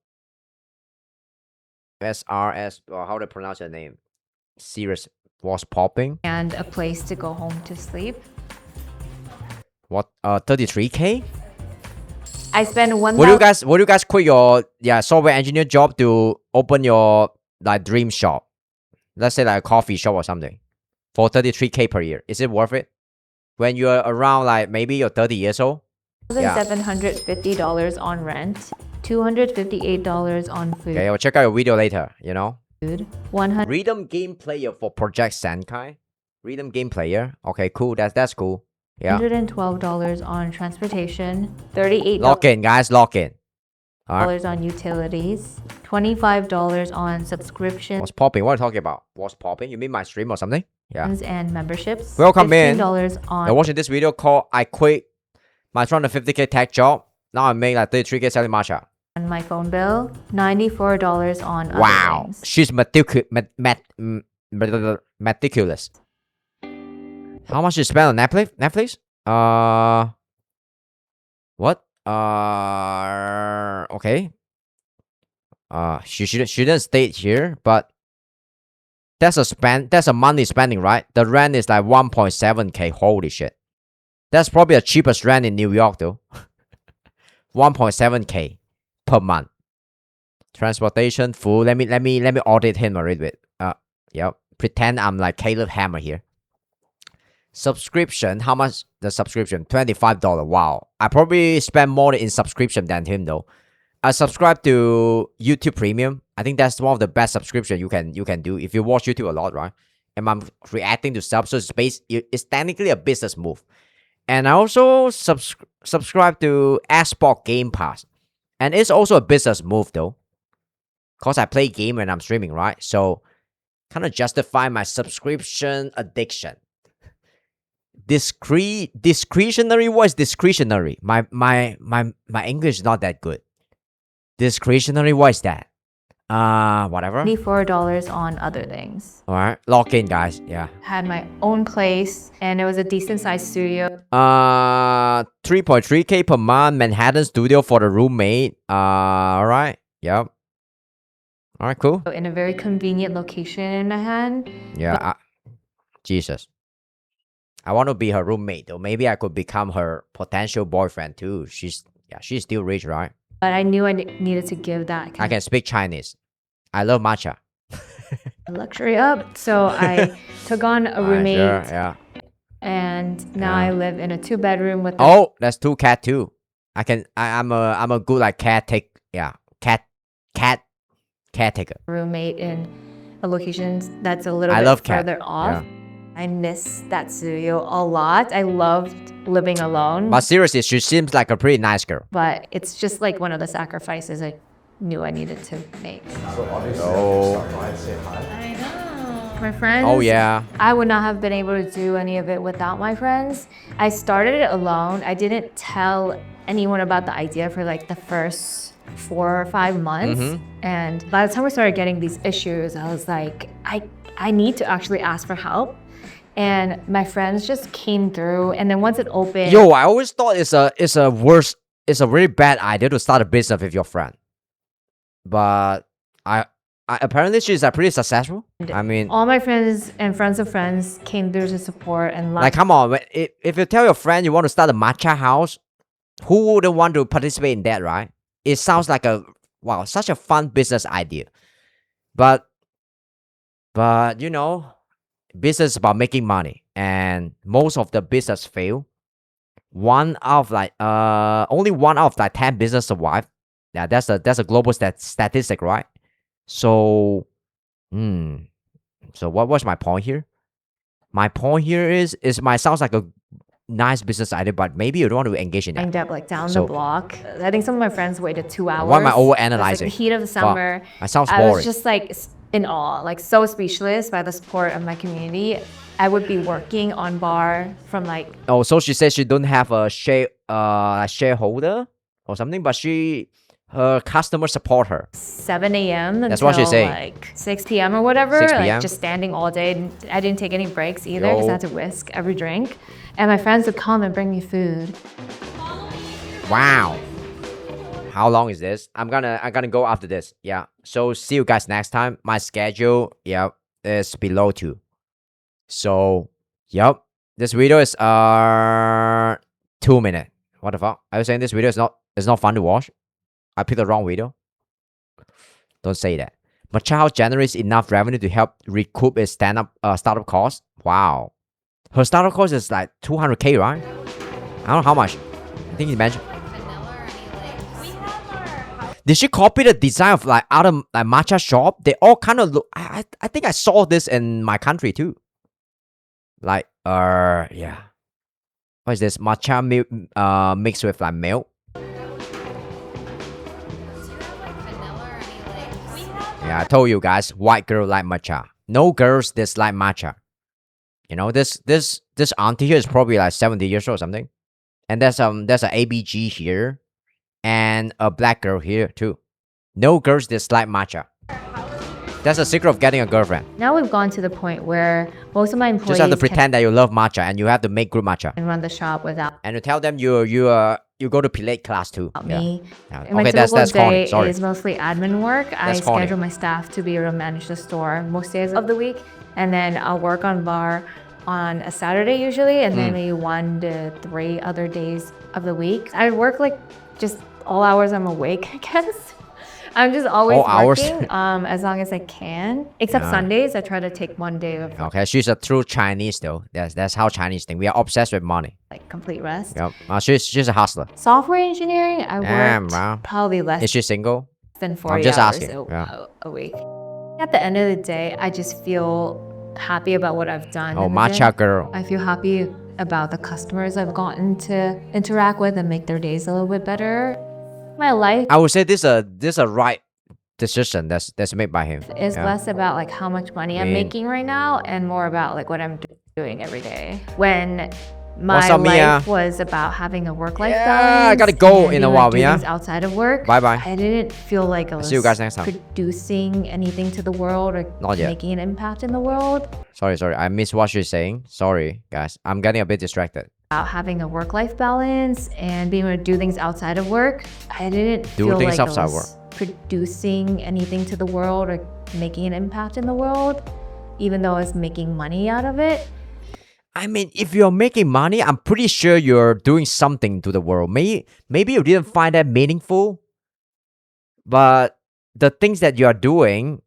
Speaker 1: SRS, or how to pronounce your name? Serious was popping.
Speaker 6: and a place to go home to sleep.
Speaker 1: What? 33K?
Speaker 6: I spend one.
Speaker 1: Would you guys quit your software engineer job to open your like dream shop? Let's say like a coffee shop or something for 33K per year. Is it worth it? When you're around like maybe you're 30 years old?
Speaker 6: $750 on rent, $258 on food.
Speaker 1: Okay, I'll check out your video later, you know?
Speaker 6: 100
Speaker 1: Rhythm game player for Project Senkai. Rhythm game player. Okay, cool. That's cool. Yeah.
Speaker 6: $112 on transportation, $38
Speaker 1: Lock in, guys. Lock in. All right.
Speaker 6: on utilities, $25 on subscriptions
Speaker 1: What's popping? What are you talking about? What's popping? You mean my stream or something? Yeah.
Speaker 6: and memberships.
Speaker 1: Welcome in.
Speaker 6: $15 on
Speaker 1: You're watching this video called I Quit My 250K Tech Job. Now I make like 33K selling matcha.
Speaker 6: on my phone bill, $94 on other
Speaker 1: Wow.
Speaker 6: things.
Speaker 1: She's meticulous. How much you spend on Netflix? What? Okay. She shouldn't stay here, but that's a monthly spending, right? The rent is like 1.7K. Holy shit. That's probably the cheapest rent in New York though. 1.7K per month. Transportation, food. Let me audit him a little bit. Yep. Pretend I'm like Caleb Hammer here. Subscription, how much the subscription? $25. Wow. I probably spend more in subscription than him though. I subscribe to YouTube Premium. I think that's one of the best subscription you can do if you watch YouTube a lot, right? And I'm reacting to stuff, so it's technically a business move. And I also subscribe to Xbox Game Pass, and it's also a business move though, cause I play game when I'm streaming, right? So kind of justify my subscription addiction. Discretionary. What is discretionary? My English is not that good. Discretionary, what is that? Whatever.
Speaker 6: $94 on other things.
Speaker 1: All right, lock in, guys. Yeah.
Speaker 6: Had my own place, and it was a decent sized studio.
Speaker 1: 3.3K per month. Manhattan studio for the roommate. All right. Yep. All right, cool.
Speaker 6: in a very convenient location in Manhattan.
Speaker 1: Yeah, Jesus. I want to be her roommate, or maybe I could become her potential boyfriend too. She's still rich, right?
Speaker 6: But I knew I needed to give that
Speaker 1: I can speak Chinese. I love matcha.
Speaker 6: luxury up. So I took on a roommate.
Speaker 1: Sure, yeah.
Speaker 6: And now I live in a 2-bedroom with.
Speaker 1: Oh, that's 2 cat too. I'm a good like caretaker.
Speaker 6: Roommate in a location that's a little
Speaker 1: I
Speaker 6: bit
Speaker 1: love
Speaker 6: further
Speaker 1: cat.
Speaker 6: off.
Speaker 1: Yeah.
Speaker 6: I miss that studio a lot. I loved living alone.
Speaker 1: But seriously, she seems like a pretty nice girl.
Speaker 6: But it's just like one of the sacrifices I knew I needed to make.
Speaker 1: Oh.
Speaker 6: I know. My friends.
Speaker 1: Oh yeah.
Speaker 6: I would not have been able to do any of it without my friends. I started it alone. I didn't tell anyone about the idea for like the first 4 or 5 months. And by the time we started getting these issues, I was like, I need to actually ask for help. And my friends just came through, and then once it opened,
Speaker 1: Yo, I always thought it's a really bad idea to start a business with your friend. But I apparently she's pretty successful. I mean,
Speaker 6: all my friends and friends of friends came through to support and
Speaker 1: like come on, if you tell your friend you want to start a matcha house, who wouldn't want to participate in that, right? It sounds like such a fun business idea. But you know, business is about making money, and most of the business fail. Only one out of 10 business survive. Yeah, that's a global statistic, right? So, so what was my point here? My point here is might sounds like a nice business idea, but maybe you don't want to engage in that.
Speaker 6: End up like down the block. I think some of my friends waited 2 hours.
Speaker 1: Why am I overanalyzing?
Speaker 6: Like the heat of the summer.
Speaker 1: That sounds
Speaker 6: I
Speaker 1: boring.
Speaker 6: was just like in awe, like so speechless by the support of my community. I would be working on bar from like.
Speaker 1: Oh, so she said she don't have a shareholder or something, but her customer support her.
Speaker 6: 7 a.m.
Speaker 1: That's what she's saying.
Speaker 6: Like 6 p.m. or whatever.
Speaker 1: 6 p.m.
Speaker 6: Like just standing all day. I didn't take any breaks either because I had to whisk every drink. And my friends would come and bring me food.
Speaker 1: Wow. How long is this? I'm gonna go after this. Yeah. So see you guys next time. My schedule, is below 2. So, this video is 2 minutes. What the fuck? Are you saying this video is not fun to watch? I picked the wrong video. Don't say that. Matcha House generates enough revenue to help recoup its startup cost. Wow. Her startup cost is like 200K, right? I don't know how much. I think you mentioned. Did she copy the design of like other like matcha shop? They all kind of look. I think I saw this in my country too. Like yeah. What is this? Matcha milk mixed with like milk. Yeah, I told you guys, white girl like matcha. No girls dislike matcha. You know, this auntie here is probably like 70 years old or something. And there's an ABG here. And a black girl here too. No girls dislike matcha. That's the secret of getting a girlfriend.
Speaker 6: Now we've gone to the point where most of my employees
Speaker 1: just have to pretend that you love matcha, and you have to make good matcha.
Speaker 6: And run the shop without.
Speaker 1: And you tell them you go to Pilate class too.
Speaker 6: Me.
Speaker 1: Yeah.
Speaker 6: My
Speaker 1: Okay, that's corny.
Speaker 6: day
Speaker 1: Sorry.
Speaker 6: is mostly admin work. I
Speaker 1: That's corny.
Speaker 6: schedule my staff to be able to manage the store most days of the week, and then I'll work on bar on a Saturday usually, and then maybe 1 to 3 other days of the week. I work like just all hours I'm awake, I guess. I'm just always working, as long as I can. Except Sundays, I try to take 1 day of
Speaker 1: Okay, she's a true Chinese though. That's how Chinese think. We are obsessed with money.
Speaker 6: like complete rest.
Speaker 1: Yep. She's a hustler.
Speaker 6: Software engineering, I
Speaker 1: Damn,
Speaker 6: worked
Speaker 1: bro.
Speaker 6: probably less
Speaker 1: Is she single?
Speaker 6: than 40
Speaker 1: I'm just
Speaker 6: hours
Speaker 1: asking.
Speaker 6: a week. At the end of the day, I just feel happy about what I've done.
Speaker 1: Oh,
Speaker 6: in the
Speaker 1: matcha
Speaker 6: gym.
Speaker 1: girl.
Speaker 6: I feel happy about the customers I've gotten to interact with and make their days a little bit better. My life
Speaker 1: I would say this a right decision that's made by him.
Speaker 6: is less about like how much money I'm making right now and more about like what I'm doing every day. When
Speaker 1: What's
Speaker 6: my
Speaker 1: up, Mia?
Speaker 6: life was about having a work-life
Speaker 1: Yeah,
Speaker 6: balance.
Speaker 1: I gotta go
Speaker 6: and
Speaker 1: in a
Speaker 6: being,
Speaker 1: while,
Speaker 6: do
Speaker 1: Mia.
Speaker 6: things outside of work.
Speaker 1: Bye-bye.
Speaker 6: I didn't feel like I was
Speaker 1: see you guys next time.
Speaker 6: producing anything to the world or
Speaker 1: Not yet.
Speaker 6: making an impact in the world.
Speaker 1: Sorry. I missed what she's saying. Sorry, guys. I'm getting a bit distracted.
Speaker 6: About having a work-life balance and being able to do things outside of work. I didn't
Speaker 1: Do
Speaker 6: feel
Speaker 1: things
Speaker 6: like I
Speaker 1: outside
Speaker 6: was
Speaker 1: work.
Speaker 6: producing anything to the world or making an impact in the world, even though I was making money out of it.
Speaker 1: I mean, if you're making money, I'm pretty sure you're doing something to the world. Maybe you didn't find that meaningful, but the things that you are doing,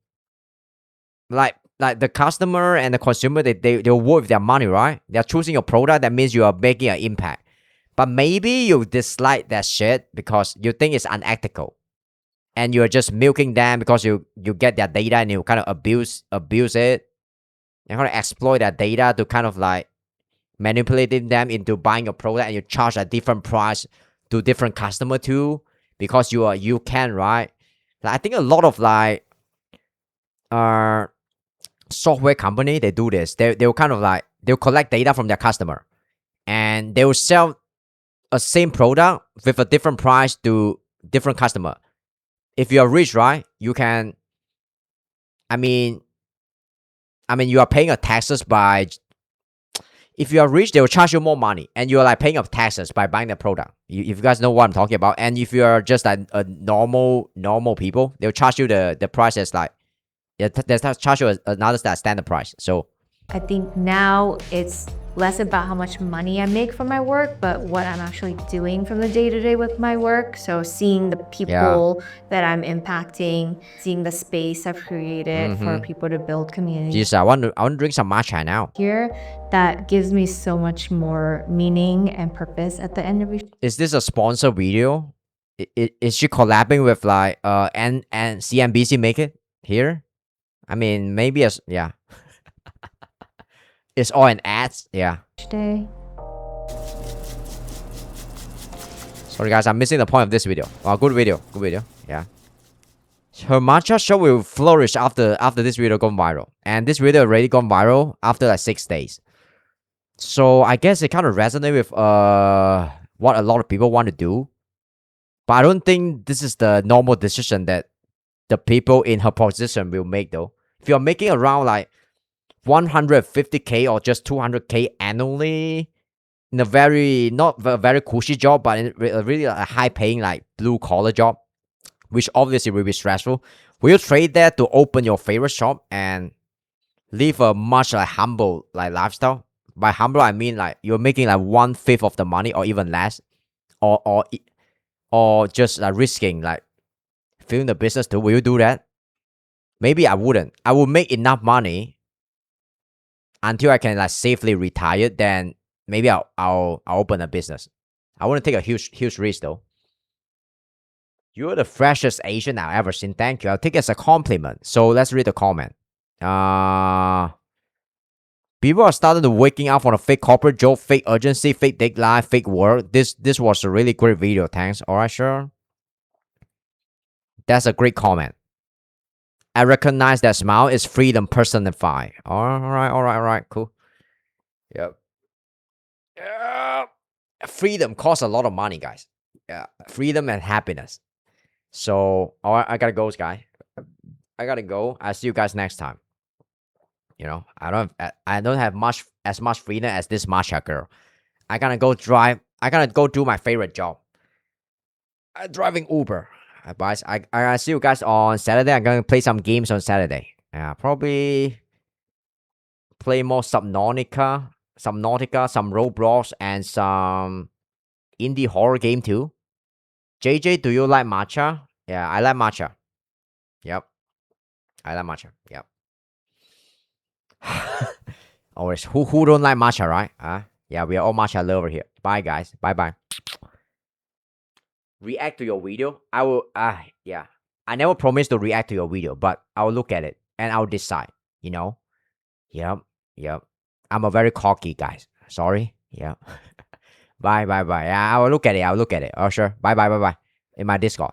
Speaker 1: like the customer and the consumer, they'll work with their money, right? They're choosing your product. That means you are making an impact. But maybe you dislike that shit because you think it's unethical, and you're just milking them because you get their data and you kind of abuse it and kind of exploit that data to kind of like manipulating them into buying your product, and you charge a different price to different customer too because you can, right? Like, I think a lot of like software company, they do this. They'll kind of like they'll collect data from their customer and they will sell a same product with a different price to different customer. If you are rich, right, you can, I mean you are paying a taxes by, if you are rich, they will charge you more money, and you are like paying up taxes by buying the product. If you guys know what I'm talking about. And if you are just like a normal people, they'll charge you the price as like, they charge you another standard price. So
Speaker 6: I think now it's less about how much money I make from my work, but what I'm actually doing from the day-to-day with my work. So seeing the people that I'm impacting, seeing the space I've created for people to build community.
Speaker 1: Jeez, I want to drink some matcha now.
Speaker 6: Here, that gives me so much more meaning and purpose at the end of each.
Speaker 1: Is this a sponsor video? Is she collabing with like and CNBC make it here? I mean, maybe as it's all in ads. Yeah.
Speaker 6: Day.
Speaker 1: Sorry guys, I'm missing the point of this video. Oh, good video. Good video. Yeah. Her matcha shop will flourish after this video gone viral. And this video already gone viral after like 6 days. So I guess it kind of resonates with what a lot of people want to do. But I don't think this is the normal decision that the people in her position will make though. If you're making around like 150k or just 200k annually in a very, not a very cushy job, but in a really a high paying like blue collar job, which obviously will be stressful, will you trade that to open your favorite shop and live a much like humble like lifestyle? By humble, I mean like you're making like 1/5 of the money or even less, or just like risking like filling the business too. Will you do that? Maybe I wouldn't. I would make enough money until I can like safely retire. Then maybe I'll open a business. I wouldn't take a huge risk though. You're the freshest Asian I've ever seen. Thank you. I'll take it as a compliment. So let's read the comment. People are starting to waking up on a fake corporate joke, fake urgency, fake deadline, fake work. This was a really great video. Thanks. Alright, sure. That's a great comment. I recognize that smile is freedom personified. Alright, cool. Yep. Yeah. Freedom costs a lot of money, guys. Yeah, freedom and happiness. So, alright, I gotta go, guys. I gotta go. I'll see you guys next time. You know, I don't have as much freedom as this matcha girl. I gotta go drive. I gotta go do my favorite job. Driving Uber. Guys, I see you guys on Saturday. I'm gonna play some games on Saturday. Probably play more Subnautica, some Roblox, and some indie horror game too. JJ, do you like matcha? Yeah, I like matcha. Yep, I like matcha. Yep. Always, who don't like matcha, right? Yeah, we are all matcha lover here. Bye, guys. Bye. React to your video. I will. Yeah. I never promise to react to your video, but I'll look at it and I'll decide. You know. Yep. I'm a very cocky guys. Sorry. Yeah. Bye. Yeah, I will look at it. Oh sure. Bye. In my Discord.